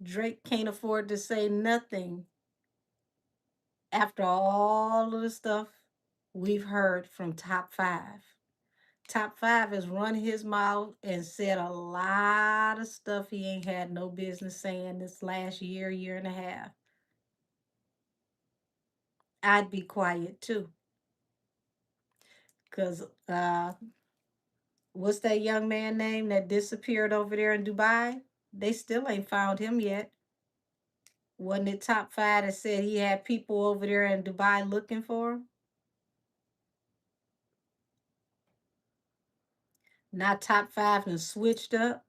Drake can't afford to say nothing after all of the stuff we've heard from Top Five. Top Five has run his mouth and said a lot of stuff he ain't had no business saying this last year, year and a half. I'd be quiet too. Because what's that young man name that disappeared over there in Dubai? They still ain't found him yet. Wasn't it Top Five that said he had people over there in Dubai looking for him? Now Top Five and switched up.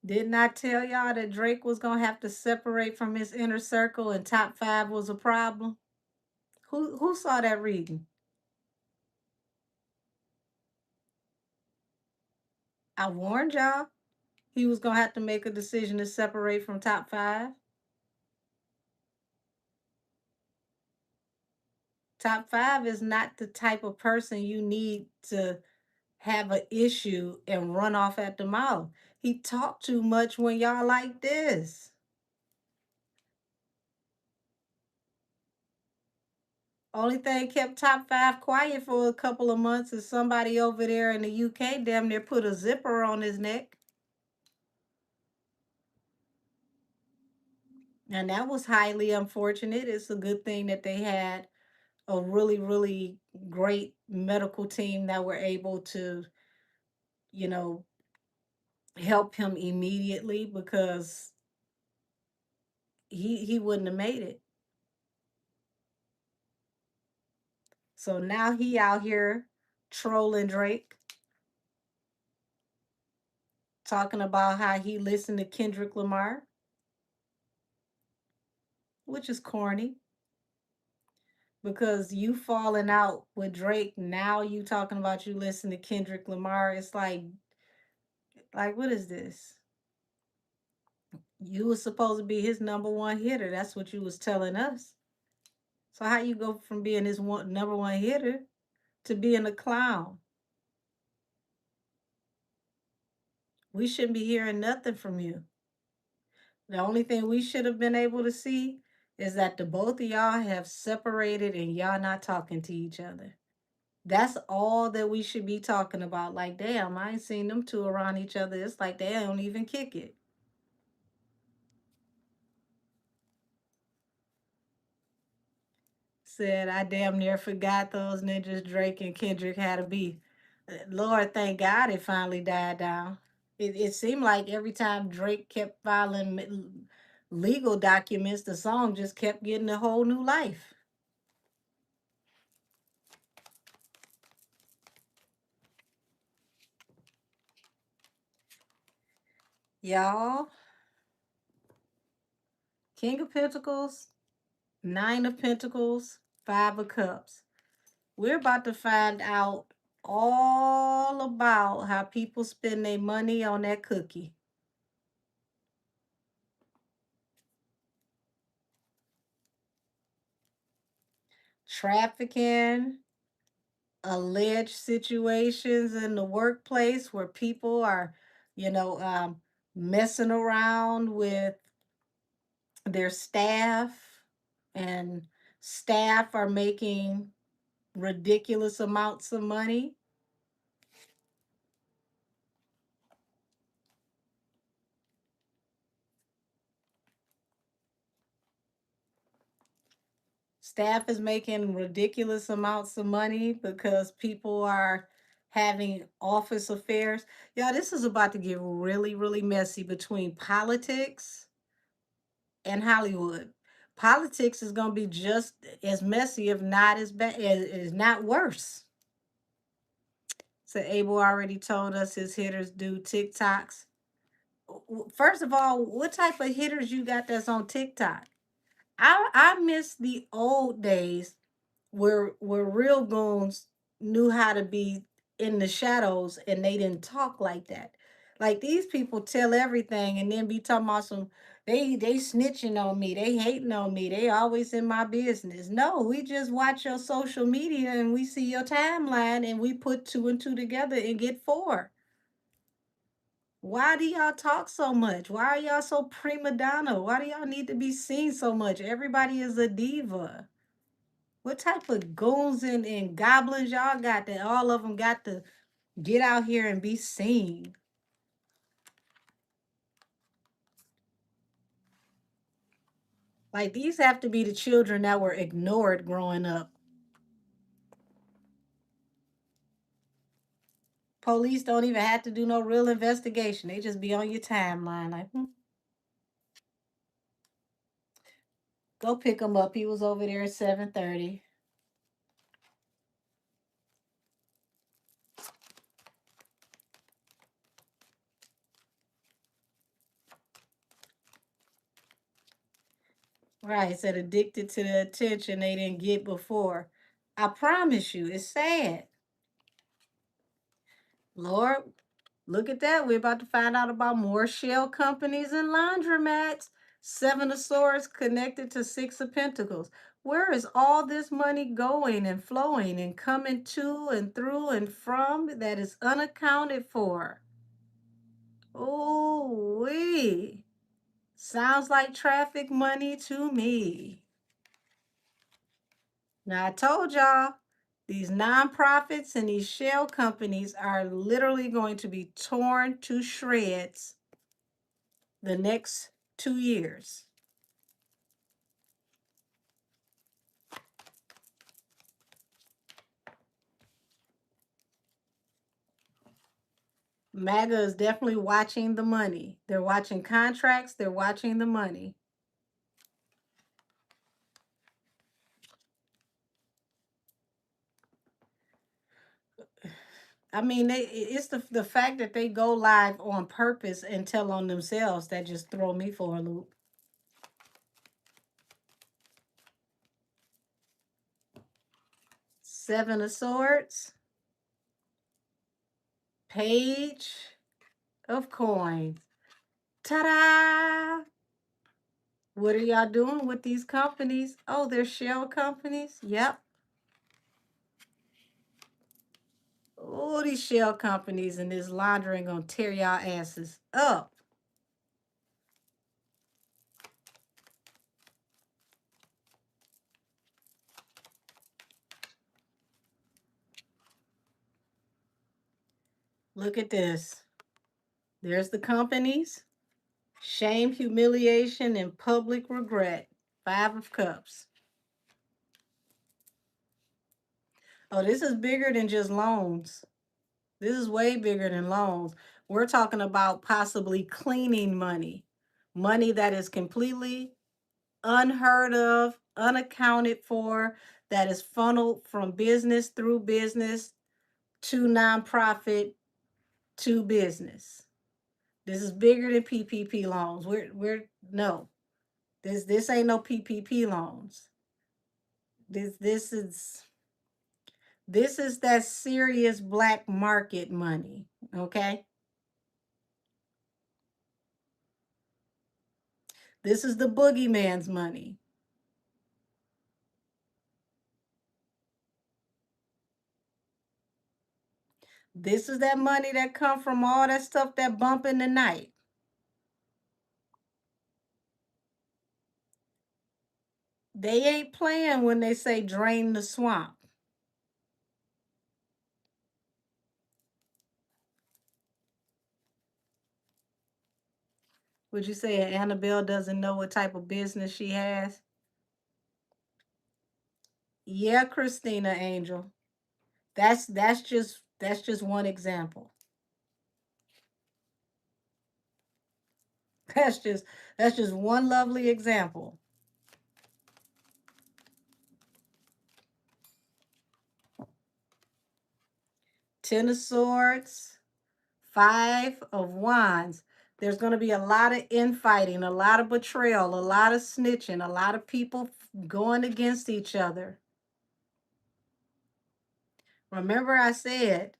Didn't I tell y'all that Drake was gonna have to separate from his inner circle and Top Five was a problem? Who saw that reading? I warned y'all he was gonna have to make a decision to separate from Top Five. Top Five is not the type of person you need to have an issue and run off at the mouth. He talked too much when y'all like this. Only thing kept Top Five quiet for a couple of months is somebody over there in the UK damn near put a zipper on his neck. And that was highly unfortunate. It's a good thing that they had a really, really great medical team that were able to, you know, help him immediately because he wouldn't have made it. So now he out here trolling Drake, talking about how he listened to Kendrick Lamar, which is corny because you falling out with Drake. Now you talking about you listen to Kendrick Lamar. It's like what is this? You was supposed to be his number one hitter. That's what you was telling us. So how you go from being his number one hitter to being a clown? We shouldn't be hearing nothing from you. The only thing we should have been able to see is that the both of y'all have separated and y'all not talking to each other. That's all that we should be talking about. Like, damn, I ain't seen them two around each other. It's like they don't even kick it. Said I damn near forgot those ninjas Drake and Kendrick had a beef. Lord, thank God it finally died down. It seemed like every time Drake kept filing legal documents, the song just kept getting a whole new life. Y'all, King of Pentacles, Nine of Pentacles, Five of Cups. We're about to find out all about how people spend their money on that cookie. Trafficking, alleged situations in the workplace where people are, you know, messing around with their staff and staff are making ridiculous amounts of money. Staff is making ridiculous amounts of money because people are having office affairs. Yeah, this is about to get really, really messy between politics and Hollywood. Politics is going to be just as messy, if not as bad, is not worse. So Abel already told us his hitters do TikToks. First of all, what type of hitters you got that's on TikTok? I miss the old days where real goons knew how to be in the shadows and they didn't talk like that. Like these people tell everything and then be talking about some they snitching on me, they hating on me, they always in my business. No, we just watch your social media and we see your timeline and we put two and two together and get four. Why do y'all talk so much? Why are y'all so prima donna? Why do y'all need to be seen so much? Everybody is a diva. What type of goons and goblins y'all got that all of them got to get out here and be seen? Like these have to be the children that were ignored growing up. Police don't even have to do no real investigation. They just be on your timeline like, go pick him up. He was over there at 7:30. Right, said addicted to the attention they didn't get before. I promise you, it's sad. Lord, look at that. We're about to find out about more shell companies and laundromats. Seven of Swords connected to Six of Pentacles. Where is all this money going and flowing and coming to and through and from that is unaccounted for? Oh, wee. Sounds like traffic money to me. Now, I told y'all, these nonprofits and these shell companies are literally going to be torn to shreds the next 2 years. MAGA is definitely watching the money. They're watching contracts, they're watching the money. I mean, it's the fact that they go live on purpose and tell on themselves that just throw me for a loop. Seven of Swords. Page of Coins. Ta-da! What are y'all doing with these companies? Oh, they're shell companies? Yep. Oh, these shell companies and this laundering gonna tear y'all asses up. Look at this. There's the companies. Shame, humiliation, and public regret. Five of Cups. Oh, this is bigger than just loans. This is way bigger than loans. We're talking about possibly cleaning money. Money that is completely unheard of, unaccounted for, that is funneled from business through business to nonprofit to business. This is bigger than PPP loans. We're no. This ain't no PPP loans. This is that serious black market money, okay? This is the boogeyman's money. This is that money that come from all that stuff that bump in the night. They ain't playing when they say drain the swamp. Would you say Annabelle doesn't know what type of business she has? Yeah, Christina Angel. That's just one example. That's just one lovely example. Ten of Swords, Five of Wands. There's going to be a lot of infighting, a lot of betrayal, a lot of snitching, a lot of people going against each other. Remember I said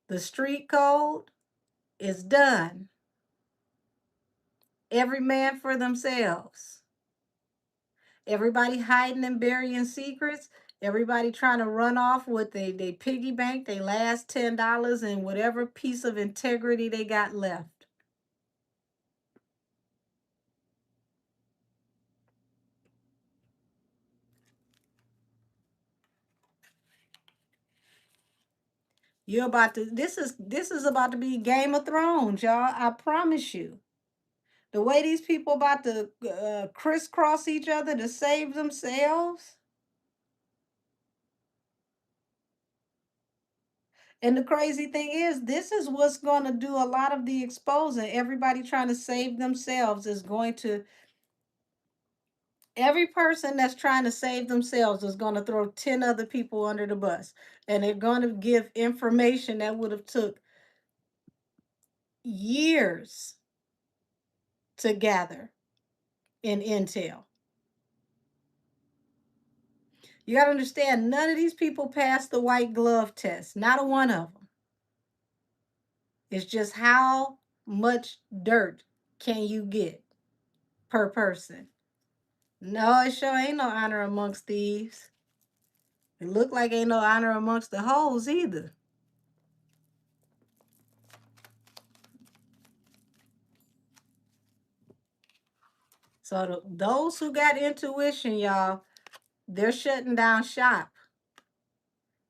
the street code It's done. Every man for themselves. Everybody hiding and burying secrets. Everybody trying to run off with they piggy bank, they last $10 and whatever piece of integrity they got left. You're about to this is about to be Game of Thrones, y'all. I promise you. The way these people about to crisscross each other to save themselves. And the crazy thing is, this is what's going to do a lot of the exposing. Everybody trying to save themselves is going to, every person that's trying to save themselves is going to throw 10 other people under the bus. And they're going to give information that would have took years to gather in intel. You got to understand, none of these people passed the white glove test. Not a one of them. It's just how much dirt can you get per person. No, it sure ain't no honor amongst thieves. It look like ain't no honor amongst the hoes either. So those who got intuition, y'all, they're shutting down shop.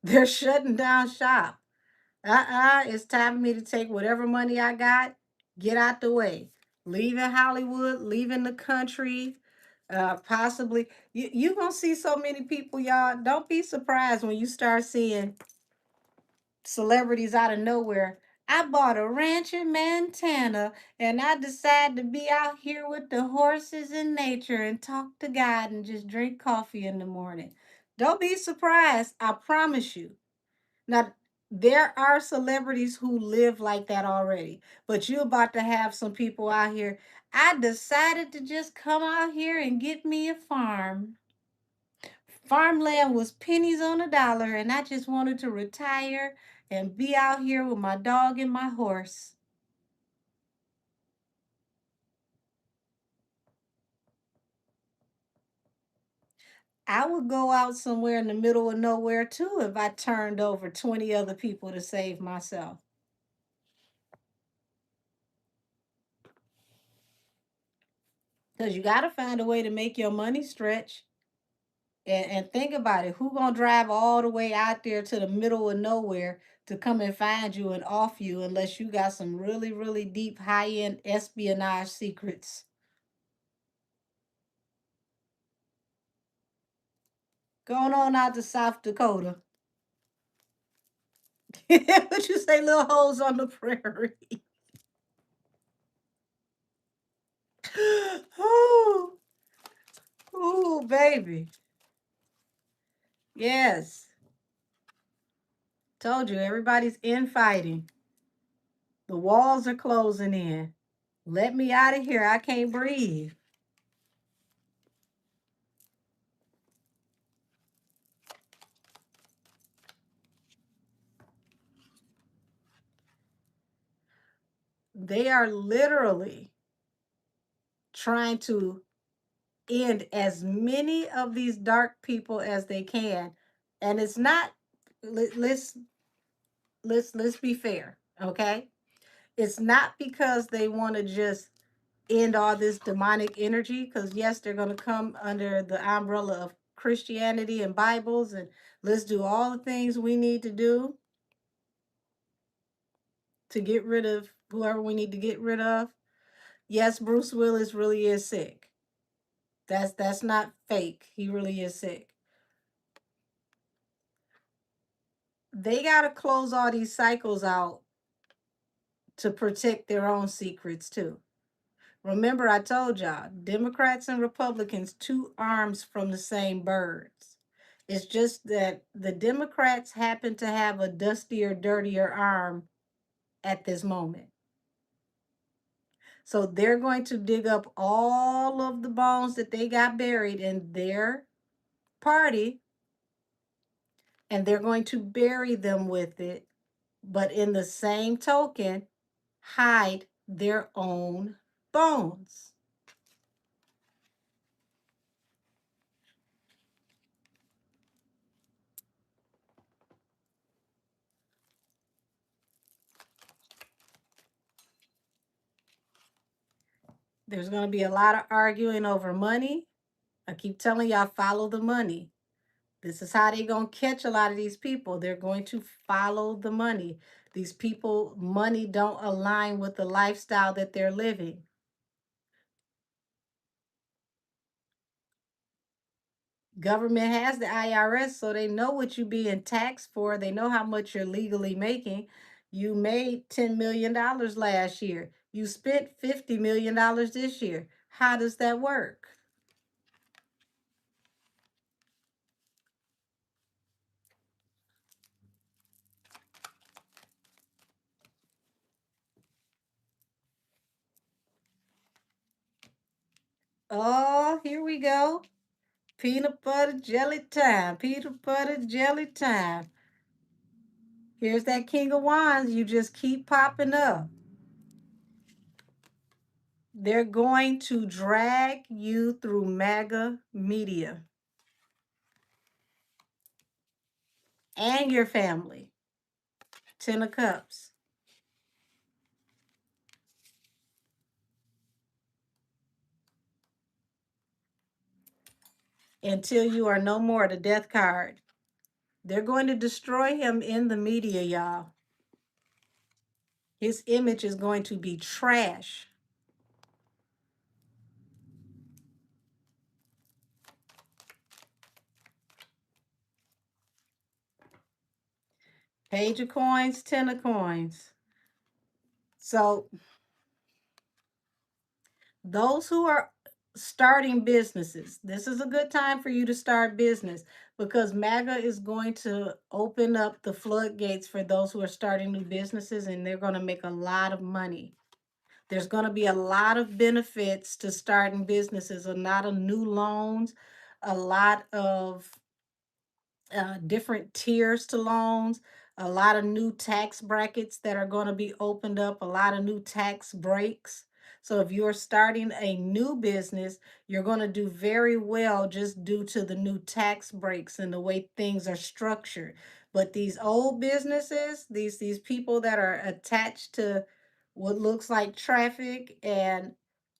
They're shutting down shop. It's time for me to take whatever money I got, get out the way. Leaving Hollywood, leaving the country, possibly. You gonna see so many people, y'all. Don't be surprised when you start seeing celebrities out of nowhere. I bought a ranch in Montana and I decided to be out here with the horses in nature and talk to God and just drink coffee in the morning. Don't be surprised. I promise you. Now, there are celebrities who live like that already, but you're about to have some people out here. I decided to just come out here and get me a farm. Farmland was pennies on a dollar, and I just wanted to retire and be out here with my dog and my horse. I would go out somewhere in the middle of nowhere too if I turned over 20 other people to save myself. Because you got to find a way to make your money stretch. And think about it. Who gonna drive all the way out there to the middle of nowhere to come and find you and off you unless you got some really, really deep high-end espionage secrets? Going on out to South Dakota. What you say, little holes on the prairie? Ooh, ooh, baby. Yes. Told you, everybody's infighting. The walls are closing in. Let me out of here. I can't breathe. They are literally trying to end as many of these dark people as they can. And it's not, let's be fair, okay? It's not because they want to just end all this demonic energy, because yes, they're going to come under the umbrella of Christianity and Bibles, and let's do all the things we need to do to get rid of whoever we need to get rid of. Yes, Bruce Willis really is sick. That's not fake. He really is sick. They got to close all these cycles out to protect their own secrets too. Remember, I told y'all, Democrats and Republicans, two arms from the same birds. It's just that the Democrats happen to have a dustier, dirtier arm at this moment. So they're going to dig up all of the bones that they got buried in their party, and they're going to bury them with it. But in the same token, hide their own bones. There's going to be a lot of arguing over money. I keep telling y'all, follow the money. This is how they're going to catch a lot of these people. They're going to follow the money. These people, money don't align with the lifestyle that they're living. Government has the IRS, so they know what you're being taxed for. They know how much you're legally making. You made $10 million last year. You spent $50 million this year. How does that work? Oh, here we go. Peanut butter jelly time. Peanut butter jelly time. Here's that King of Wands. You just keep popping up. They're going to drag you through MAGA media and your family. Ten of Cups. Until you are no more, the death card. They're going to destroy him in the media, y'all. His image is going to be trash. Page of Coins, Ten of Coins. So those who are starting businesses, this is a good time for you to start business because MAGA is going to open up the floodgates for those who are starting new businesses, and they're going to make a lot of money. There's going to be a lot of benefits to starting businesses, a lot of new loans, a lot of different tiers to loans, a lot of new tax brackets that are going to be opened up, a lot of new tax breaks. So if you're starting a new business, you're going to do very well just due to the new tax breaks and the way things are structured. But these old businesses, these people that are attached to what looks like traffic and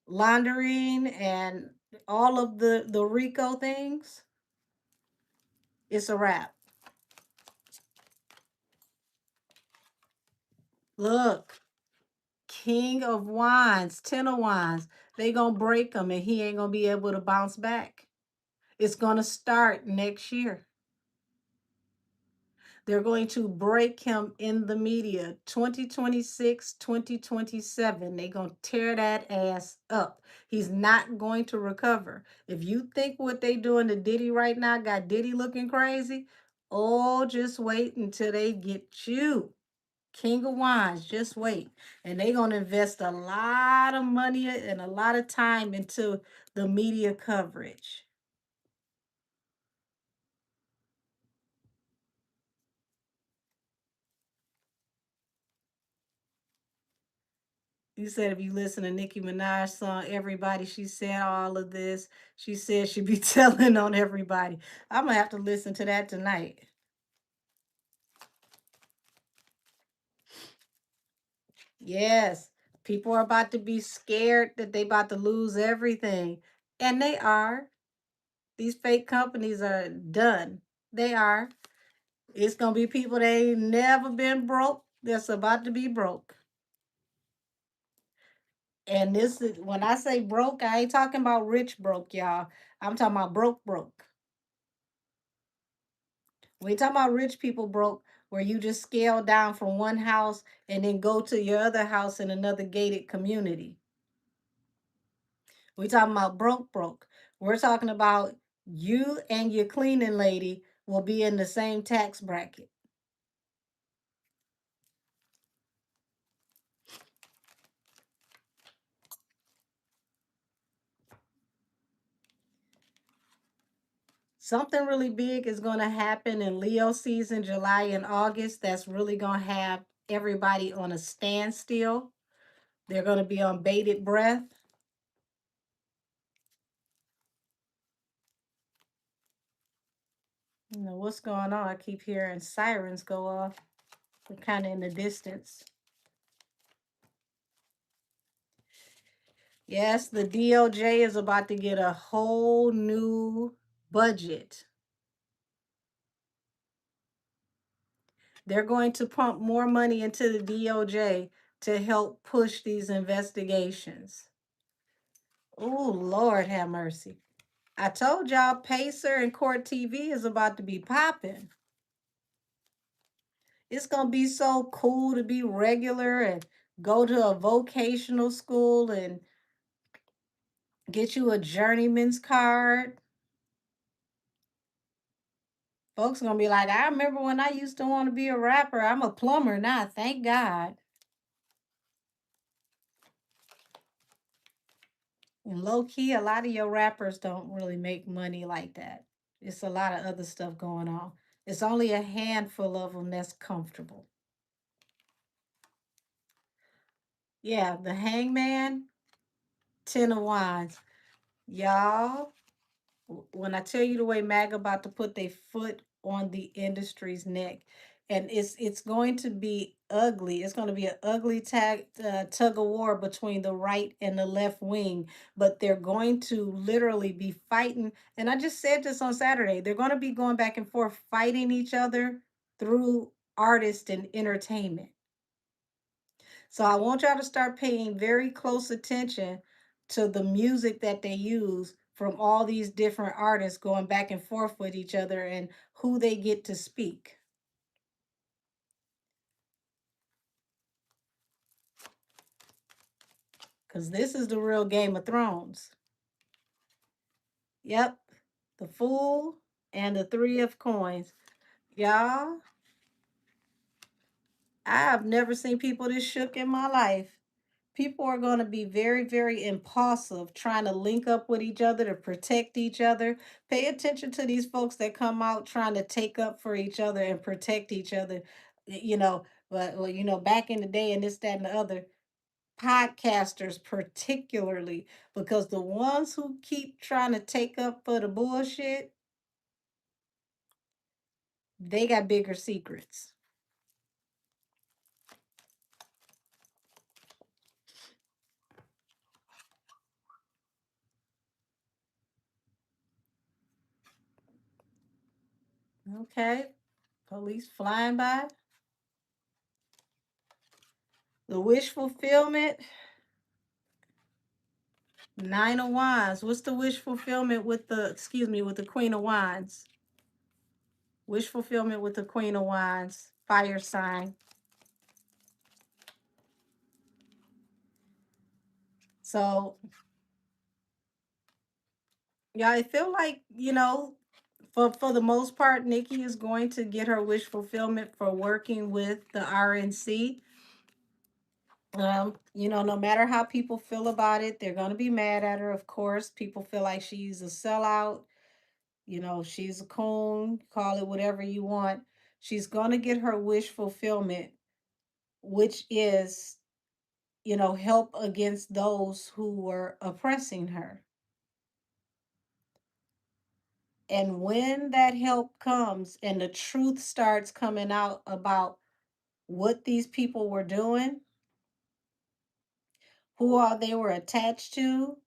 laundering and all of the RICO things, it's a wrap. Look, King of Wands, Ten of Wands. They gonna break him and he ain't gonna be able to bounce back. It's gonna start next year. They're going to break him in the media. 2026, 2027. They're gonna tear that ass up. He's not going to recover. If you think what they doing to Diddy right now got Diddy looking crazy, oh, just wait until they get you. King of Wands, just wait. And they're going to invest a lot of money and a lot of time into the media coverage. You said if you listen to Nicki Minaj song, everybody, she said all of this. She said she'd be telling on everybody. I'm going to have to listen to that tonight. Yes, people are about to be scared that they about to lose everything. And they are. These fake companies are done. They are. It's gonna be people that ain't never been broke that's about to be broke. And this is when I say broke, I ain't talking about rich broke, y'all. I'm talking about broke broke. We ain't talking about rich people broke where you just scale down from one house and then go to your other house in another gated community. We talking about broke broke. We're talking about you and your cleaning lady will be in the same tax bracket. Something really big is going to happen in Leo season, July and August. That's really going to have everybody on a standstill. They're going to be on Bated Breath. You know what's going on? I keep hearing sirens go off. They're kind of in the distance. Yes, the DOJ is about to get a whole new budget. They're going to pump more money into the DOJ to help push these investigations. Oh, Lord have mercy. I told y'all Pacer and Court TV is about to be popping. It's going to be so cool to be regular and go to a vocational school and get you a journeyman's card. Folks gonna be like, I remember when I used to want to be a rapper. I'm a plumber now, thank God. And low key, a lot of your rappers don't really make money like that. It's a lot of other stuff going on. It's only a handful of them that's comfortable. Yeah, the Hangman, 10 of Wands. Y'all, when I tell you the way MAG about to put their foot on the industry's neck, and it's going to be ugly. It's going to be an ugly tug of war between the right and the left wing, but they're going to literally be fighting. And I just said this on Saturday. They're going to be going back and forth fighting each other through artist and entertainment. So I want y'all to start paying very close attention to the music that they use from all these different artists going back and forth with each other and who they get to speak. Because this is the real Game of Thrones. Yep, the Fool and the Three of Coins. Y'all, I have never seen people this shook in my life. People are going to be very, very impulsive trying to link up with each other to protect each other. Pay attention to these folks that come out trying to take up for each other and protect each other. You know, but well, you know, back in the day and this, that, and the other, podcasters particularly, because the ones who keep trying to take up for the bullshit, they got bigger secrets. Okay, police flying by. The wish fulfillment. Nine of Wands. What's the wish fulfillment with the, excuse me, with the Queen of Wands? Wish fulfillment with the Queen of Wands. Fire sign. So, yeah, I feel like, you know, for the most part, Nikki is going to get her wish fulfillment for working with the RNC. You know, no matter how people feel about it, they're going to be mad at her. Of course, people feel like she's a sellout. You know, she's a coon, call it whatever you want. She's going to get her wish fulfillment, which is, you know, help against those who were oppressing her. And when that help comes and the truth starts coming out about what these people were doing, who all they were attached to,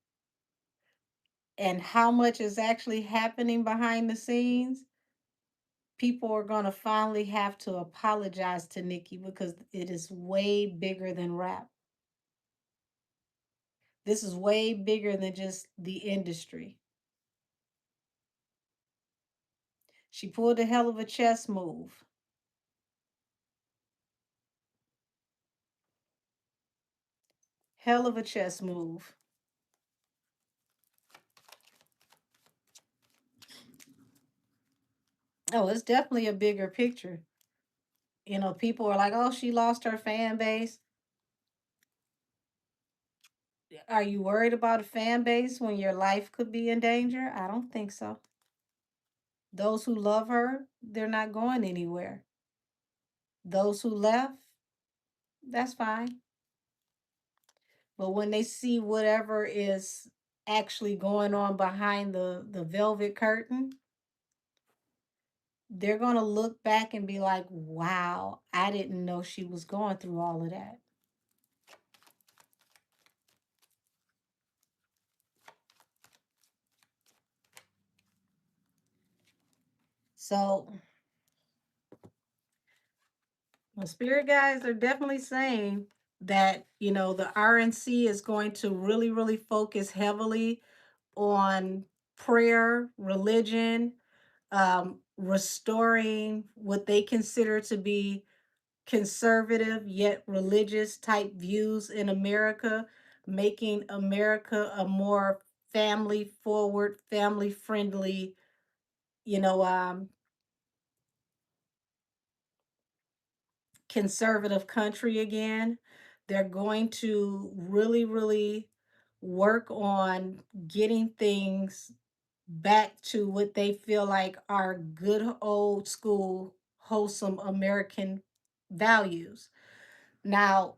and how much is actually happening behind the scenes, people are going to finally have to apologize to Nikki because it is way bigger than rap. This is way bigger than just the industry. She pulled a hell of a chess move. Hell of a chess move. Oh, it's definitely a bigger picture. You know, people are like, oh, she lost her fan base. Are you worried about a fan base when your life could be in danger? I don't think so. Those who love her, they're not going anywhere. Those who left, that's fine. But when they see whatever is actually going on behind the velvet curtain, they're going to look back and be like, wow, I didn't know she was going through all of that. So, the spirit guys are definitely saying that, the RNC is going to really, really focus heavily on prayer, religion, restoring what they consider to be conservative yet religious type views in America, making America a more family forward, family friendly, you know, um, conservative country again. They're going to really, really work on getting things back to what they feel like are good old school, wholesome American values. Now,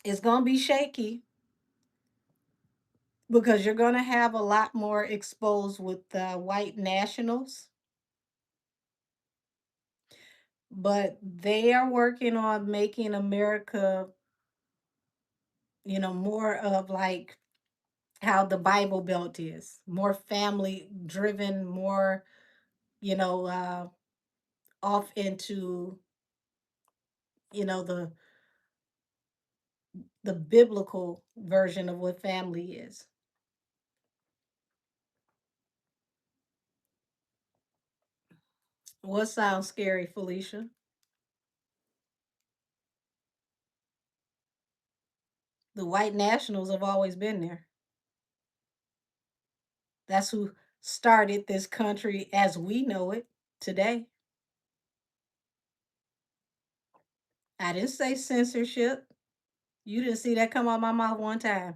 it's going to be shaky because you're going to have a lot more exposed with white nationals, but they are working on making America, more of like how the Bible Belt is, more family driven, more, you know, uh, off into, the biblical version of what family is. What sounds scary, Felicia? The white nationals have always been there. That's who started this country as we know it today. I didn't say censorship. You didn't see that come out my mouth one time.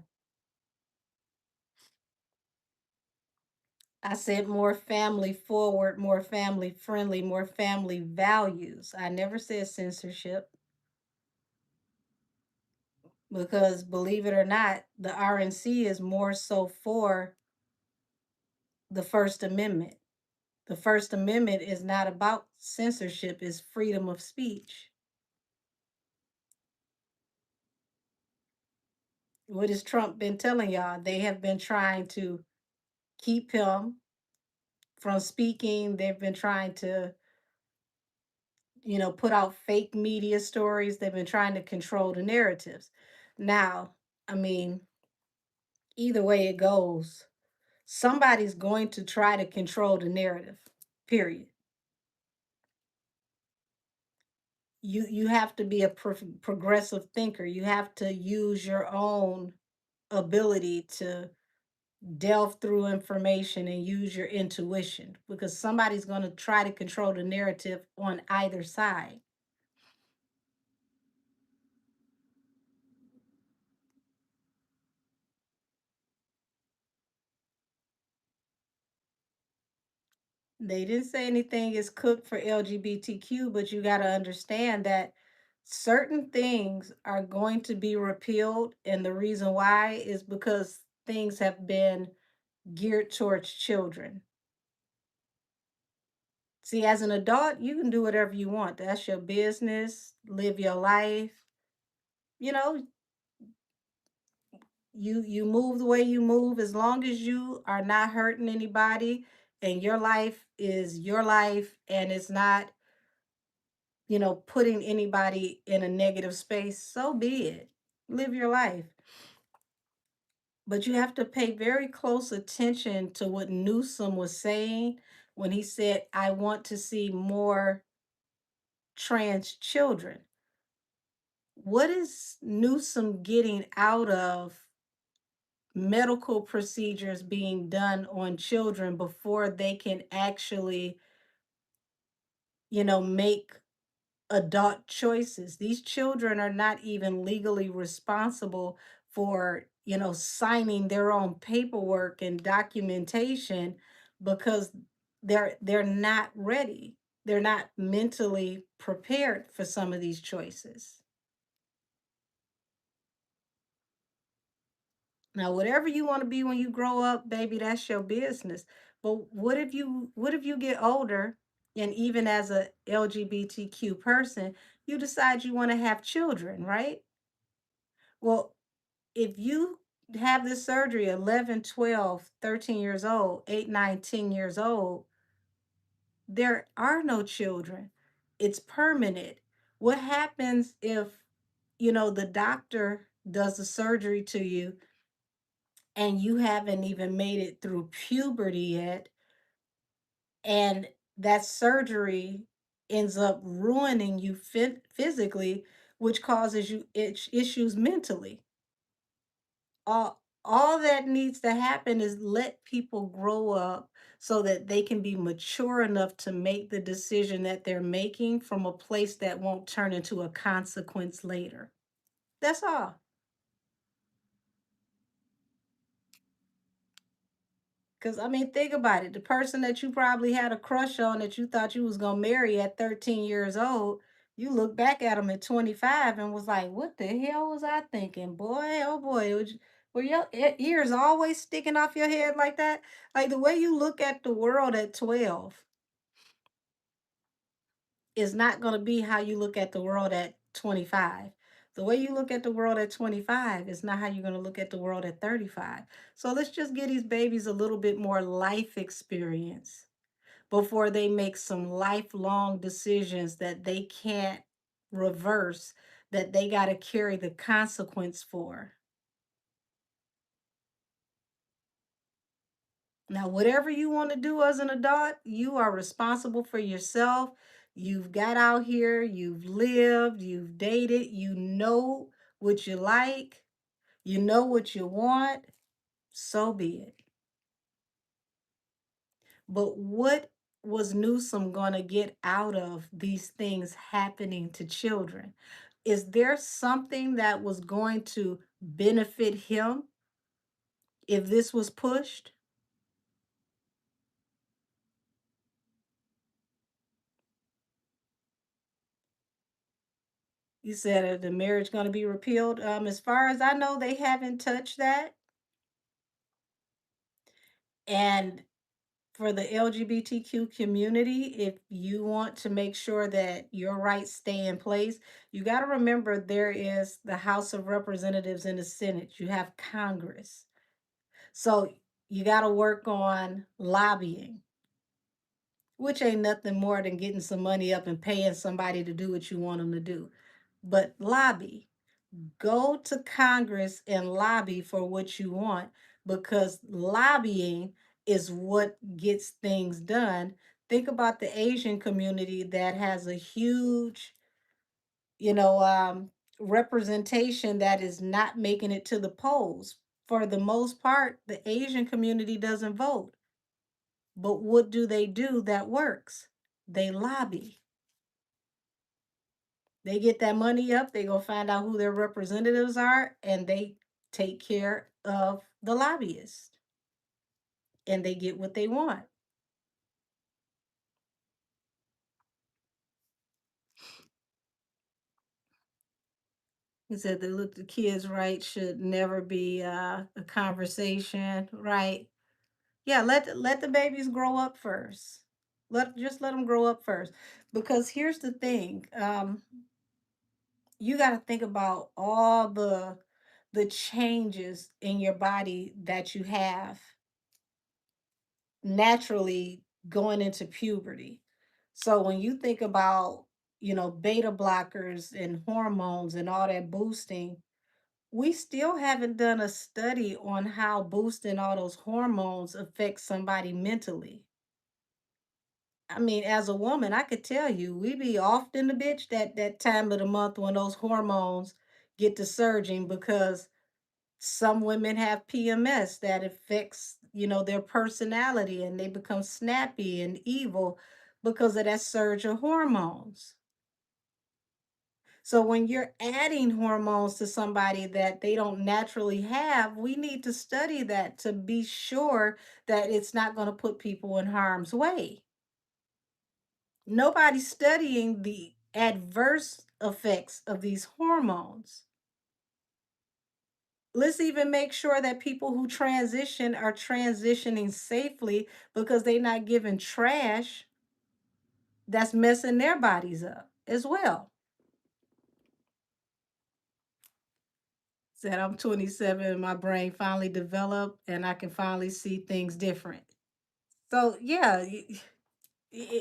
I said more family forward, more family friendly, more family values. I never said censorship because believe it or not, the RNC is more so for the First Amendment. The First Amendment is not about censorship, it's freedom of speech. What has Trump been telling y'all? They have been trying to keep him from speaking. They've been trying to, put out fake media stories. They've been trying to control the narratives. Now, I mean, either way it goes, somebody's going to try to control the narrative, period. You have to be a progressive thinker. You have to use your own ability to delve through information and use your intuition because somebody's going to try to control the narrative on either side. They didn't say anything is cooked for LGBTQ, but you got to understand that certain things are going to be repealed. And the reason why is because things have been geared towards children. See, as an adult, you can do whatever you want. That's your business, live your life. You know, you move the way you move as long as you are not hurting anybody and your life is your life and it's not putting anybody in a negative space, so be it. Live your life. But you have to pay very close attention to what Newsom was saying when he said, I want to see more trans children. What is Newsom getting out of medical procedures being done on children before they can actually, make adult choices? These children are not even legally responsible for, signing their own paperwork and documentation because they're not ready. They're not mentally prepared for some of these choices. Now, whatever you want to be when you grow up, baby, that's your business. But what if you get older and even as a LGBTQ person, you decide you want to have children, right? Well, if you have this surgery 11, 12, 13 years old, 8, 9, 10 years old, there are no children. It's permanent. What happens if, the doctor does the surgery to you and you haven't even made it through puberty yet, and that surgery ends up ruining you physically, which causes you issues mentally? All that needs to happen is let people grow up so that they can be mature enough to make the decision that they're making from a place that won't turn into a consequence later. That's all. Because, I mean, think about it. The person that you probably had a crush on that you thought you was going to marry at 13 years old, you look back at them at 25 and was like, what the hell was I thinking? Boy, oh boy, were your ears always sticking off your head like that? Like the way you look at the world at 12 is not going to be how you look at the world at 25. The way you look at the world at 25 is not how you're going to look at the world at 35. So let's just give these babies a little bit more life experience before they make some lifelong decisions that they can't reverse, that they got to carry the consequence for. Now, whatever you want to do as an adult, you are responsible for yourself. You've got out here, you've lived, you've dated, you know what you like, you know what you want, so be it. But what was Newsom going to get out of these things happening to children? Is there something that was going to benefit him if this was pushed? You said the marriage going to be repealed. As far as I know, they haven't touched that. And for the LGBTQ community, if you want to make sure that your rights stay in place, you got to remember there is the House of Representatives and the Senate. You have Congress. So you got to work on lobbying, which ain't nothing more than getting some money up and paying somebody to do what you want them to do. But lobby, go to Congress and lobby for what you want, because lobbying is what gets things done. Think about the Asian community that has a huge, you know, um, representation that is not making it to the polls. For the most part, the Asian community doesn't vote. But what do they do that works? They lobby. They get that money up, they go find out who their representatives are, and they take care of the lobbyists, and they get what they want. He said that look, the kids' rights should never be a conversation, right? Yeah, let the babies grow up first. Let them grow up first, because here's the thing: you got to think about all the changes in your body that you have naturally going into puberty. So when you think about, beta blockers and hormones and all that boosting, we still haven't done a study on how boosting all those hormones affects somebody mentally. I mean, as a woman, I could tell you, we be off in the bitch that time of the month when those hormones get to surging, because some women have PMS that affects, their personality, and they become snappy and evil because of that surge of hormones. So when you're adding hormones to somebody that they don't naturally have, we need to study that to be sure that it's not going to put people in harm's way. Nobody's studying the adverse effects of these hormones. Let's even make sure that people who transition are transitioning safely because they're not giving trash that's messing their bodies up as well. Said I'm 27 and my brain finally developed and I can finally see things different. So yeah,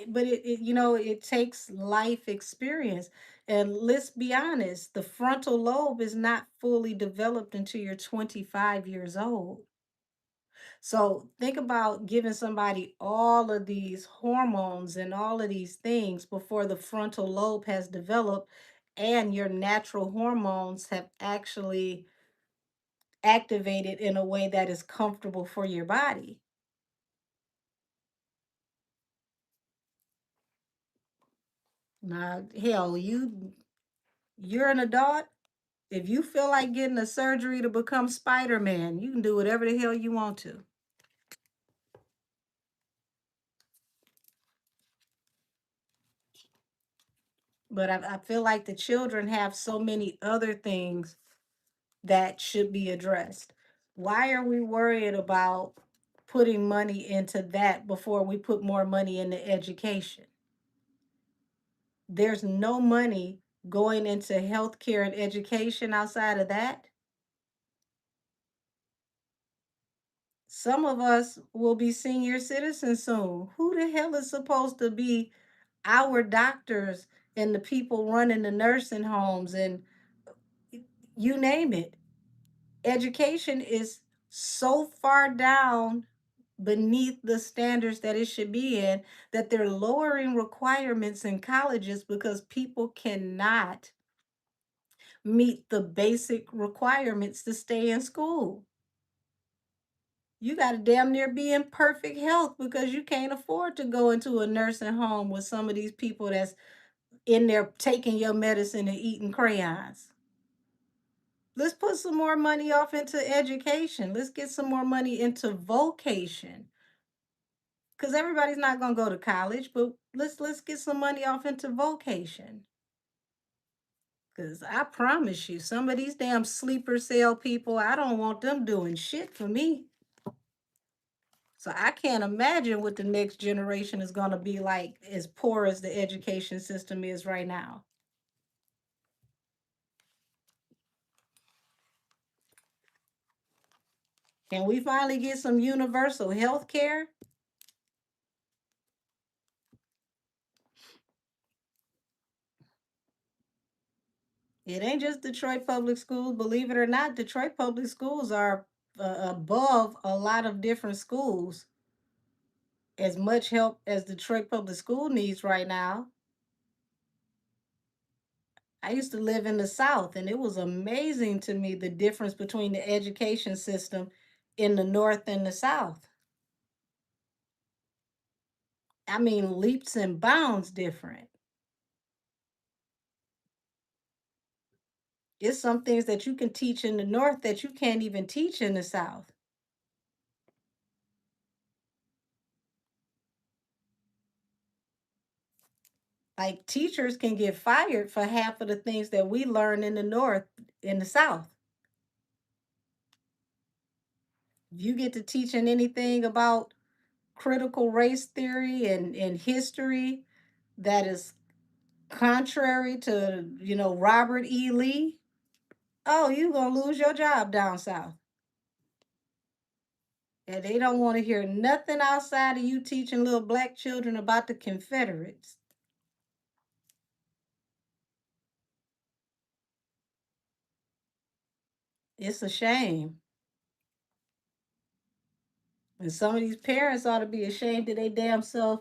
but it takes life experience. And let's be honest, the frontal lobe is not fully developed until you're 25 years old. So think about giving somebody all of these hormones and all of these things before the frontal lobe has developed and your natural hormones have actually activated in a way that is comfortable for your body. Now, hell, you're an adult. If you feel like getting a surgery to become Spider-Man, you can do whatever the hell you want to. But I feel like the children have so many other things that should be addressed. Why are we worried about putting money into that before we put more money into education? There's no money going into healthcare and education outside of that. Some of us will be senior citizens soon. Who the hell is supposed to be our doctors and the people running the nursing homes and you name it? Education is so far down beneath the standards that it should be in that they're lowering requirements in colleges because people cannot meet the basic requirements to stay in school. You got to damn near be in perfect health because you can't afford to go into a nursing home with some of these people that's in there taking your medicine and eating crayons. Let's put some more money off into education. Let's get some more money into vocation. Because everybody's not gonna go to college, but let's get some money off into vocation. Because I promise you, some of these damn sleeper cell people, I don't want them doing shit for me. So I can't imagine what the next generation is gonna be like as poor as the education system is right now. Can we finally get some universal health care? It ain't just Detroit Public Schools. Believe it or not, Detroit Public Schools are above a lot of different schools. As much help as Detroit Public School needs right now. I used to live in the South, and it was amazing to me the difference between the education system in the North and the South. I mean, leaps and bounds different. It's some things that you can teach in the North that you can't even teach in the South. Like teachers can get fired for half of the things that we learn in the North in the South. If you get to teaching anything about critical race theory and history that is contrary to, Robert E. Lee, oh, you gonna lose your job down south. And they don't want to hear nothing outside of you teaching little black children about the Confederates. It's a shame. And some of these parents ought to be ashamed of their damn self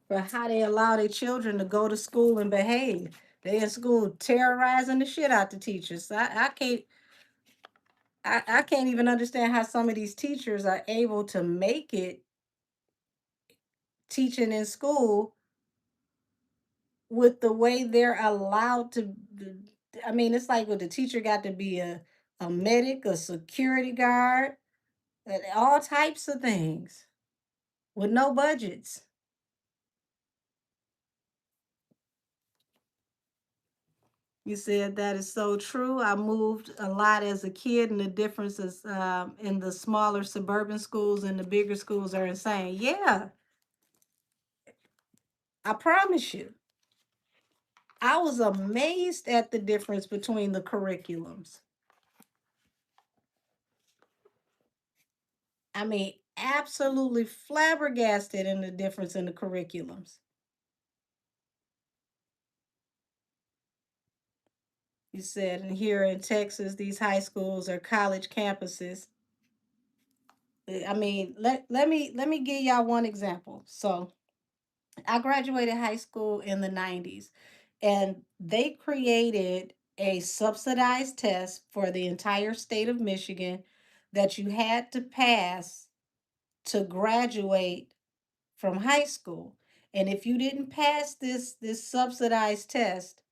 for how they allow their children to go to school and behave. They in school terrorizing the shit out the teachers. I can't even understand how some of these teachers are able to make it teaching in school with the way they're allowed to. I mean, it's like with the teacher got to be a medic, a security guard, and all types of things with no budgets. You said that is so true. I moved a lot as a kid, and the differences in the smaller suburban schools and the bigger schools are insane. Yeah, I promise you. I was amazed at the difference between the curriculums. I mean, absolutely flabbergasted in the difference in the curriculums. You said, and here in Texas, these high schools are college campuses. I mean, let me give y'all one example. So I graduated high school in the 90s, and they created a subsidized test for the entire state of Michigan that you had to pass to graduate from high school. And if you didn't pass this subsidized test,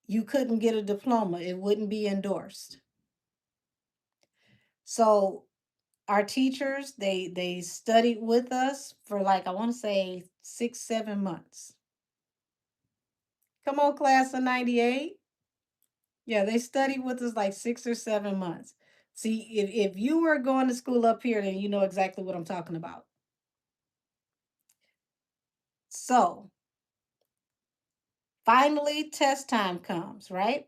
you couldn't get a diploma. It wouldn't be endorsed. So our teachers, they studied with us for like I want to say 6 7 months. Come on, class of 98. Yeah, they studied with us like 6 or 7 months. See, if you were going to school up here, then you know exactly what I'm talking about. So finally, test time comes, right?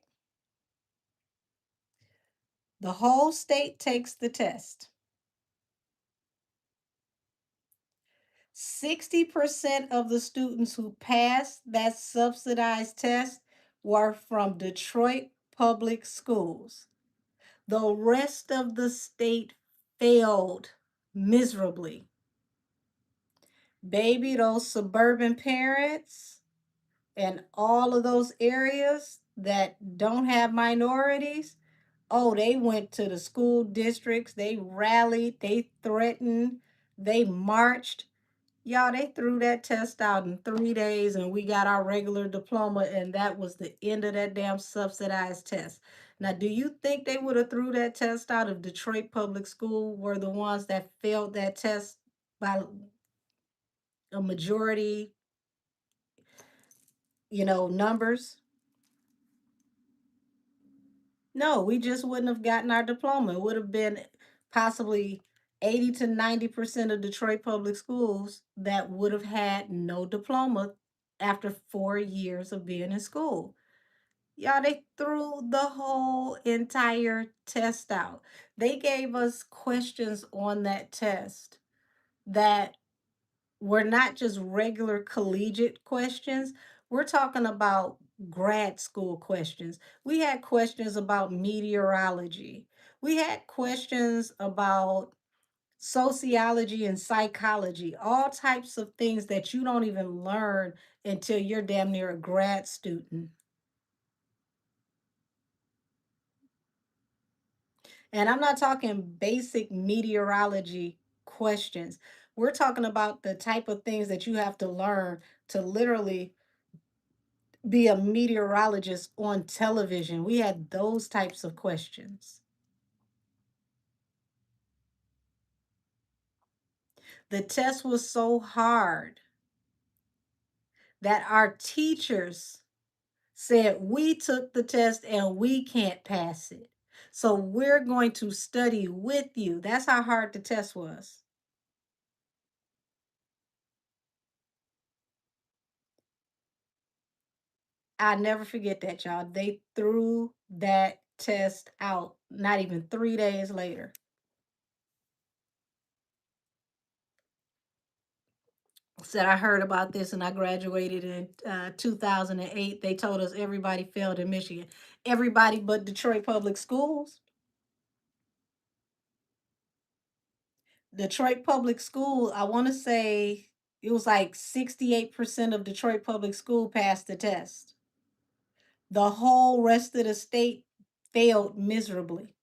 The whole state takes the test. 60% of the students who passed that subsidized test were from Detroit public schools. The rest of the state failed miserably. Baby, those suburban parents and all of those areas that don't have minorities, oh, they went to the school districts, they rallied, they threatened, they marched. Y'all, they threw that test out in 3 days and we got our regular diploma, and that was the end of that damn subsidized test. Now, do you think they would have threw that test out if Detroit Public School were the ones that failed that test by a majority, numbers? No, we just wouldn't have gotten our diploma. It would have been possibly 80 to 90% of Detroit public schools that would have had no diploma after 4 years of being in school. Y'all, they threw the whole entire test out. They gave us questions on that test that were not just regular collegiate questions. We're talking about grad school questions. We had questions about meteorology. We had questions about sociology and psychology, all types of things that you don't even learn until you're damn near a grad student. And I'm not talking basic meteorology questions. We're talking about the type of things that you have to learn to literally be a meteorologist on television. We had those types of questions. The test was so hard that our teachers said, we took the test and we can't pass it. So we're going to study with you. That's how hard the test was. I never forget that, y'all. They threw that test out not even 3 days later. Said I heard about this and I graduated in 2008. They told us everybody failed in Michigan. Everybody but Detroit Public Schools. Detroit Public School, I want to say it was like 68% of Detroit Public School passed the test. The whole rest of the state failed miserably.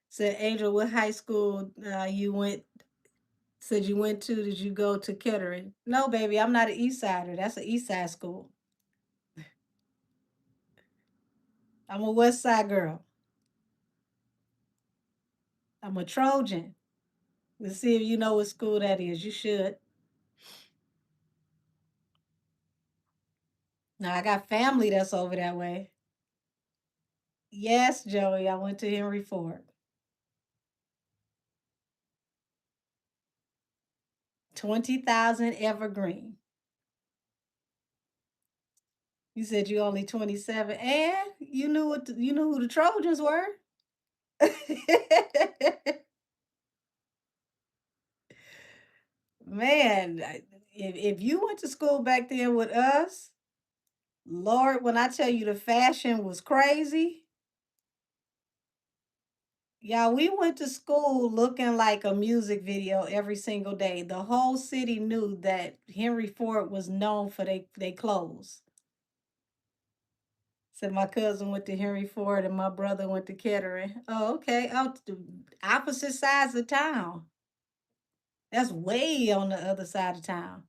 Said, Angel, what high school you went? Said you went to? Did you go to Kettering? No, baby, I'm not an East Sider. That's an East Side school. I'm a West Side girl. I'm a Trojan. Let's see if you know what school that is. You should. Now I got family that's over that way. Yes, Joey, I went to Henry Ford. 20,000 Evergreen. You said you only 27 and you knew you knew who the Trojans were. Man, if you went to school back then with us, Lord, when I tell you the fashion was crazy, yeah, we went to school looking like a music video every single day. The whole city knew that Henry Ford was known for they clothes. So my cousin went to Henry Ford and my brother went to Kettering. Oh, okay. Out the opposite sides of town. That's way on the other side of town.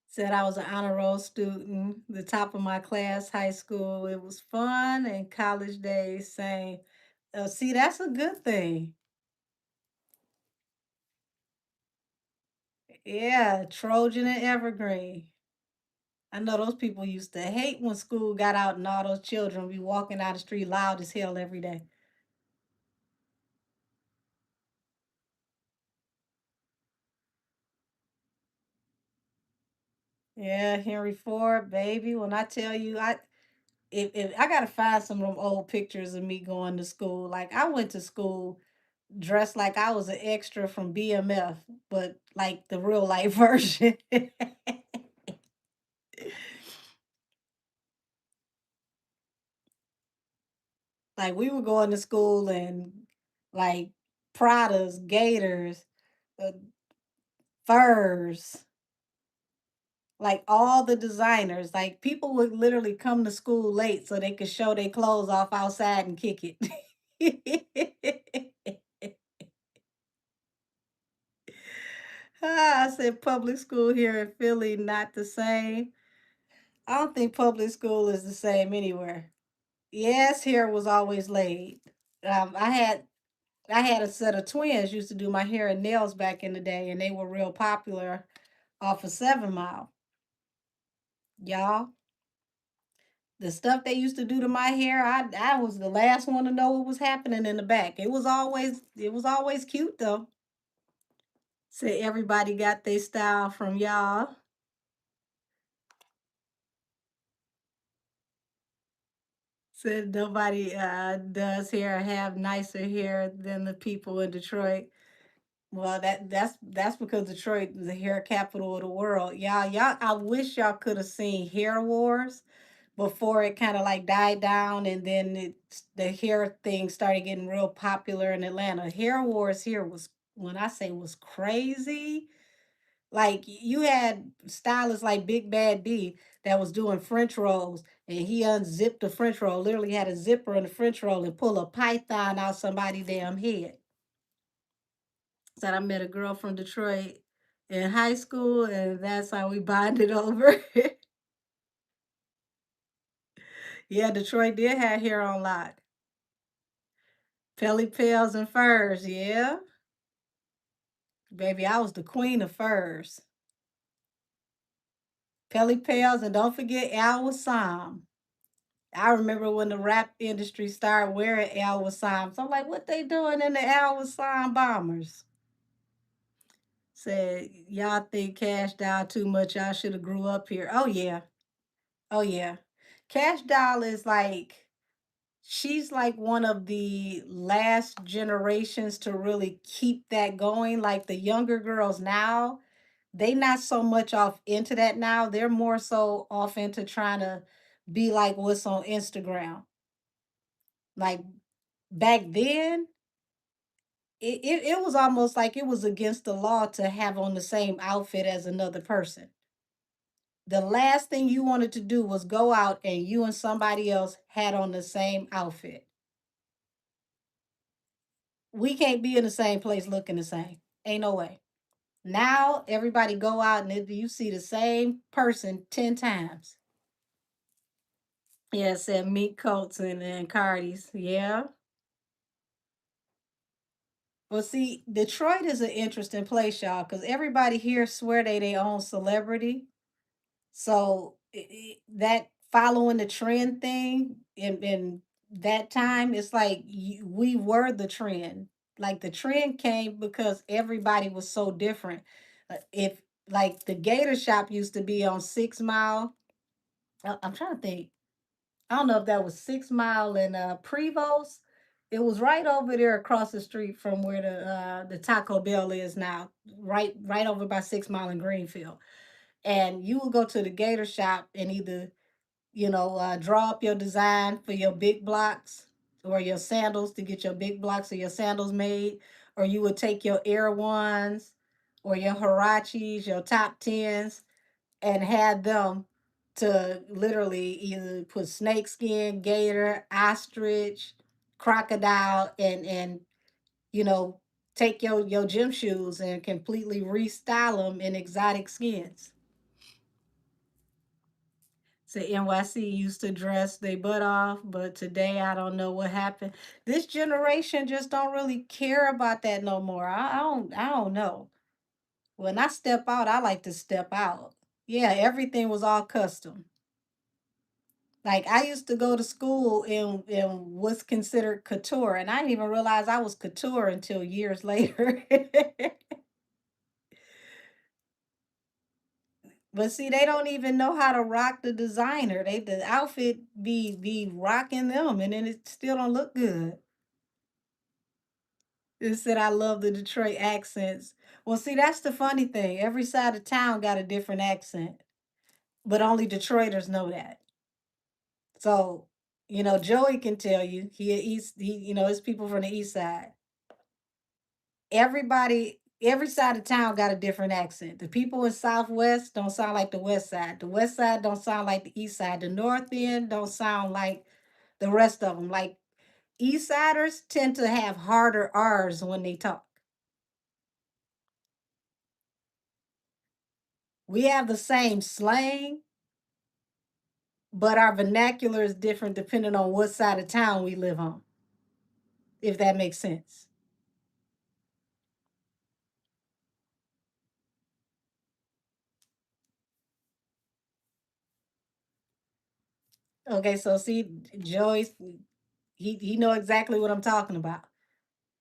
Said I was an honor roll student, the top of my class, high school. It was fun and college days, same. See, that's a good thing. Yeah, Trojan and Evergreen. I know those people used to hate when school got out and all those children be walking down the street loud as hell every day. Yeah, Henry Ford, baby. When I tell you, if I gotta find some of them old pictures of me going to school. Like I went to school dressed like I was an extra from BMF, but like the real life version. Like we were going to school and like Pradas, Gators, uh, furs, like all the designers. Like people would literally come to school late so they could show their clothes off outside and kick it. I said public school here in Philly, not the same. I don't think public school is the same anywhere. Yes, hair was always laid. Um, I had I had a set of twins used to do my hair and nails back in the day, and they were real popular off of 7 Mile. Y'all, the stuff they used to do to my hair, I was the last one to know what was happening in the back. It was always cute though. Say everybody got their style from y'all. Said nobody does hair have nicer hair than the people in Detroit. Well, that's because Detroit is the hair capital of the world. Y'all, I wish y'all could have seen Hair Wars before it kind of like died down, and then the hair thing started getting real popular in Atlanta. Hair Wars here was when I say was crazy. Like you had stylists like Big Bad D that was doing French rolls, and he unzipped the French roll, literally had a zipper in the French roll, and pull a python out somebody's damn head. Said I met a girl from Detroit in high school, and that's how we bonded over. Yeah, Detroit did have hair on lock. Pelly pails and furs, yeah. Baby, I was the queen of furs. Pelly pails, and don't forget Al Wassam. I remember when the rap industry started wearing Al Wassam. So I'm like, what they doing in the Al Wassam bombers? Said, y'all think Cash Doll too much. Y'all should have grew up here. Oh, yeah. Oh, yeah. Cash Doll is like, she's like one of the last generations to really keep that going. Like the younger girls now, they not so much off into that now. They're more so off into trying to be like what's on Instagram. Like back then, it was almost like it was against the law to have on the same outfit as another person. The last thing you wanted to do was go out and you and somebody else had on the same outfit. We can't be in the same place looking the same. Ain't no way. Now everybody go out and you see the same person 10 times. Yeah, said meat coats and Cardi's. Yeah. Well, see, Detroit is an interesting place, y'all, because everybody here swear they their own celebrity. So that following the trend thing in that time, it's like we were the trend. Like the trend came because everybody was so different. If like the Gator Shop used to be on 6 Mile, I'm trying to think. I don't know if that was 6 Mile and Prevost. It was right over there across the street from where the Taco Bell is now, right over by 6 Mile in Greenfield. And you would go to the Gator Shop and either draw up your design for your big blocks or your sandals to get your big blocks or your sandals made, or you would take your Air Ones or your Hirachis, your top tens, and had them to literally either put snakeskin, gator, ostrich, crocodile, and you know take your gym shoes and completely restyle them in exotic skins. So NYC used to dress they butt off, but today I don't know what happened. This generation just don't really care about that no more. I don't know. When I step out, I like to step out. Yeah, everything was all custom. Like I used to go to school in what's considered couture, and I didn't even realize I was couture until years later. But see, they don't even know how to rock the designer. The outfit be rocking them, and then it still don't look good. It said I love the Detroit accents. Well, see, that's the funny thing. Every side of town got a different accent, but only Detroiters know that. So, Joey can tell you it's people from the east side. Every side of town got a different accent. The people in Southwest don't sound like the West side. The West side don't sound like the East side. The North end don't sound like the rest of them. Like East siders tend to have harder R's when they talk. We have the same slang, but our vernacular is different depending on what side of town we live on, if that makes sense. Okay, so see, Joyce, he know exactly what I'm talking about.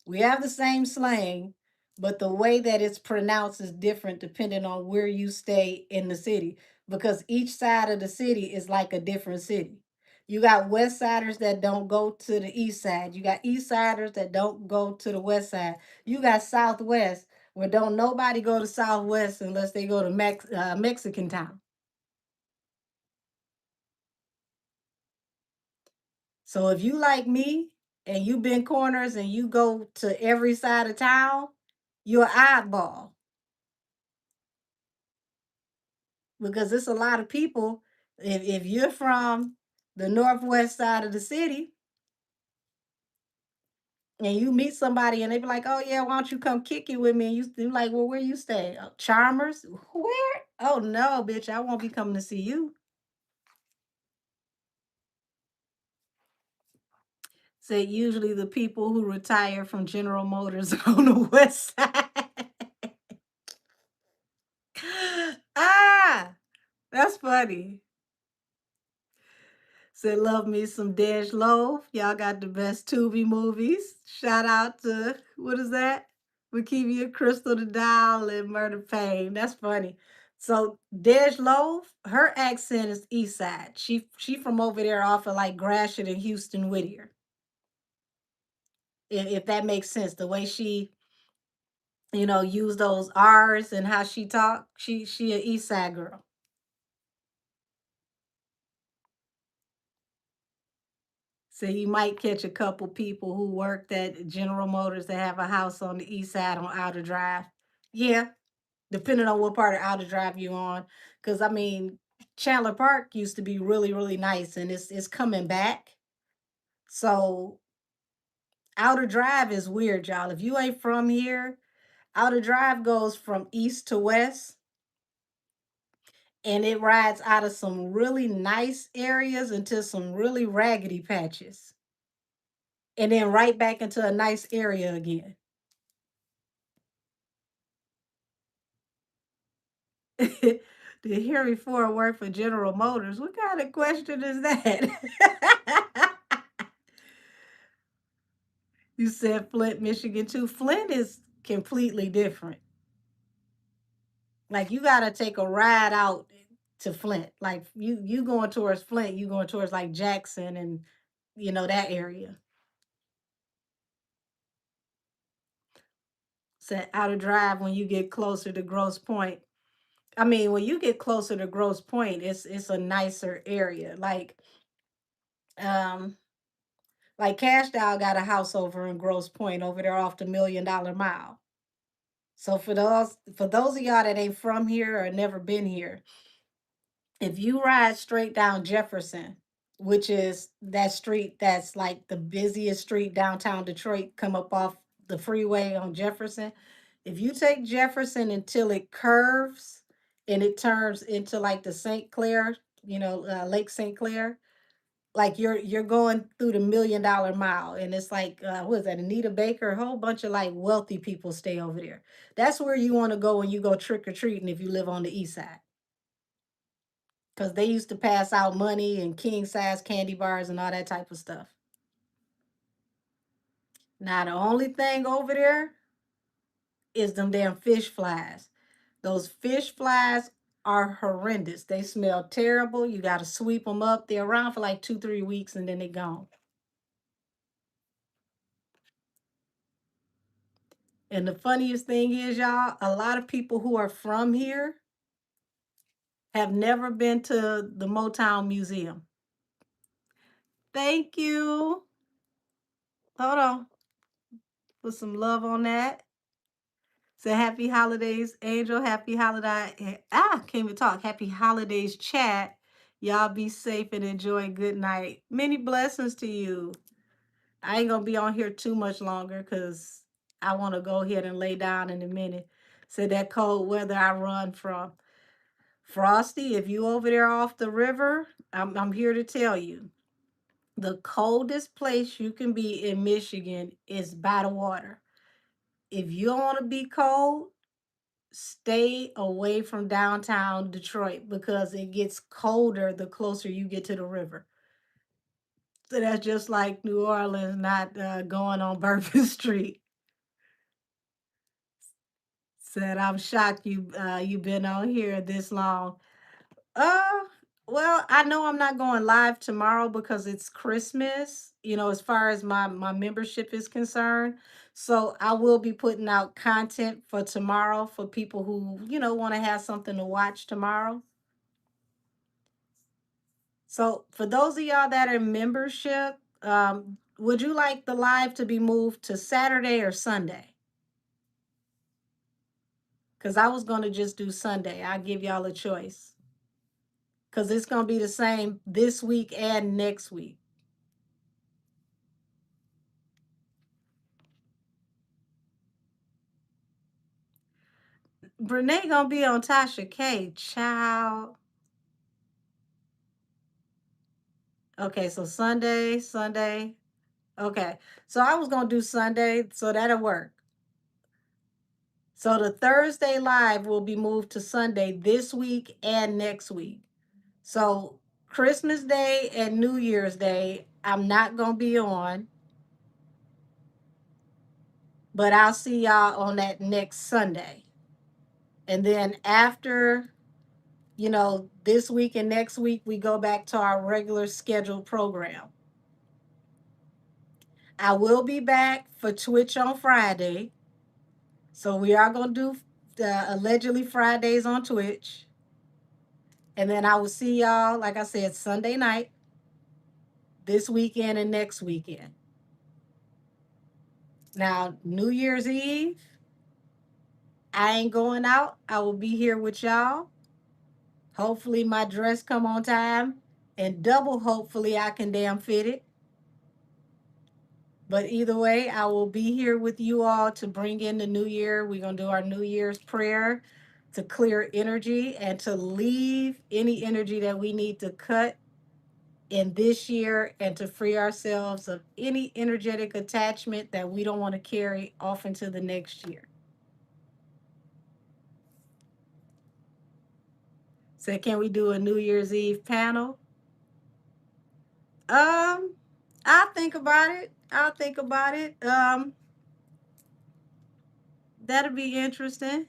We have the same slang, but the way that it's pronounced is different depending on where you stay in the city because each side of the city is like a different city. You got West Siders that don't go to the East Side. You got East Siders that don't go to the West Side. You got Southwest where don't nobody go to Southwest unless they go to Mexican Town. So if you like me and you bend corners and you go to every side of town, you're an oddball because it's a lot of people. If you're from the northwest side of the city and you meet somebody and they be like, "Oh yeah, why don't you come kick it with me?" And you like, "Well, where you stay? Chalmers? Where? Oh no, bitch, I won't be coming to see you." So usually the people who retire from General Motors on the west side. Ah, that's funny. Said love me some Dej Loaf. Y'all got the best Tubi movies. Shout out to what is that? Wakivia Crystal the Doll and Murder Pain. That's funny. So Dej Loaf, her accent is East Side. She from over there off of like Gratiot and Houston Whittier. If that makes sense, the way she use those R's and how she talk, she a East Side girl. So you might catch a couple people who worked at General Motors that have a house on the east side on Outer Drive. Yeah, depending on what part of Outer Drive you're on. Because I mean, Chandler Park used to be really, really nice and it's coming back. So Outer Drive is weird, y'all. If you ain't from here, Outer Drive goes from east to west and it rides out of some really nice areas into some really raggedy patches. And then right back into a nice area again. Did Henry Ford work for General Motors? What kind of question is that? You said Flint, Michigan too. Flint is completely different. Like you gotta take a ride out to Flint. Like you going towards Flint, you going towards like Jackson and that area. Set out of drive when you get closer to Grosse Point. I mean, when you get closer to Grosse Point, it's a nicer area. Um like Cash Doll got a house over in Grosse Point over there off the $1 Million Mile. So for those of y'all that ain't from here or never been here, if you ride straight down Jefferson, which is that street that's like the busiest street downtown Detroit, come up off the freeway on Jefferson. If you take Jefferson until it curves and it turns into like the St. Clair, Lake St. Clair, like you're going through the $1 Million Mile, and it's like what is that, Anita Baker, a whole bunch of like wealthy people stay over there. That's where you want to go when you go trick-or-treating if you live on the east side, because they used to pass out money and king size candy bars and all that type of stuff. Now the only thing over there is them damn fish flies. Those fish flies are horrendous. They smell terrible. You got to sweep them up. They're around for like 2-3 weeks and then they're gone. And the funniest thing is, y'all, a lot of people who are from here have never been to the Motown Museum. Thank you. Hold on. Put some love on that. Say happy holidays, Angel. Happy holiday. Can't even talk. Happy holidays, chat. Y'all be safe and enjoy. Good night. Many blessings to you. I ain't gonna be on here too much longer because I want to go ahead and lay down in a minute. Said that cold weather I run from. Frosty, if you over there off the river, I'm here to tell you. The coldest place you can be in Michigan is by the water. If you don't want to be cold, stay away from downtown Detroit because it gets colder the closer you get to the river. So that's just like New Orleans not going on Bourbon Street. Said I'm shocked you've been on here this long. Uh, well, I know I'm not going live tomorrow because it's Christmas, as far as my membership is concerned. So I will be putting out content for tomorrow for people who, want to have something to watch tomorrow. So for those of y'all that are in membership, would you like the live to be moved to Saturday or Sunday? Because I was going to just do Sunday. I'll give y'all a choice. Because it's going to be the same this week and next week. Brene gonna be on Tasha K. Child. Okay, so Sunday. Okay, so I was gonna do Sunday, so that'll work. So the Thursday live will be moved to Sunday this week and next week. So Christmas Day and New Year's Day, I'm not gonna be on, but I'll see y'all on that next Sunday. And then after, this week and next week, we go back to our regular scheduled program. I will be back for Twitch on Friday. So we are going to do allegedly Fridays on Twitch. And then I will see y'all, like I said, Sunday night, this weekend, and next weekend. Now, New Year's Eve, I ain't going out. I will be here with y'all. Hopefully my dress come on time. And double hopefully I can damn fit it. But either way, I will be here with you all to bring in the new year. We're going to do our New Year's prayer to clear energy and to leave any energy that we need to cut in this year and to free ourselves of any energetic attachment that we don't want to carry off into the next year. Said, can we do a New Year's Eve panel? Um, I'll think about it. I'll think about it. That'll be interesting.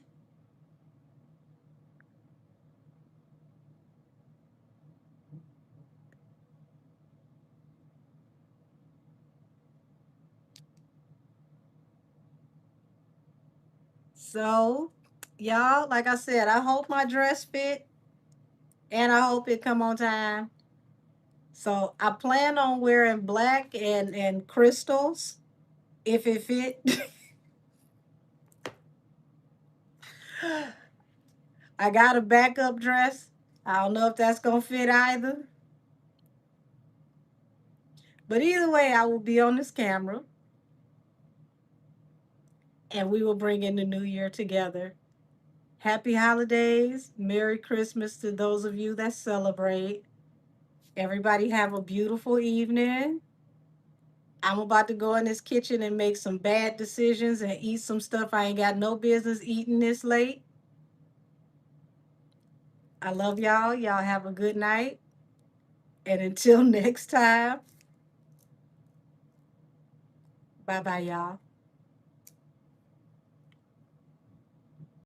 So, y'all, like I said, I hope my dress fit and I hope it come on time. So I plan on wearing black and crystals if it fit. I got a backup dress. I don't know if that's gonna fit either. But either way, I will be on this camera and we will bring in the new year together. Happy holidays. Merry Christmas to those of you that celebrate. Everybody have a beautiful evening. I'm about to go in this kitchen and make some bad decisions and eat some stuff I ain't got no business eating this late. I love y'all. Y'all have a good night. And until next time, bye bye, y'all.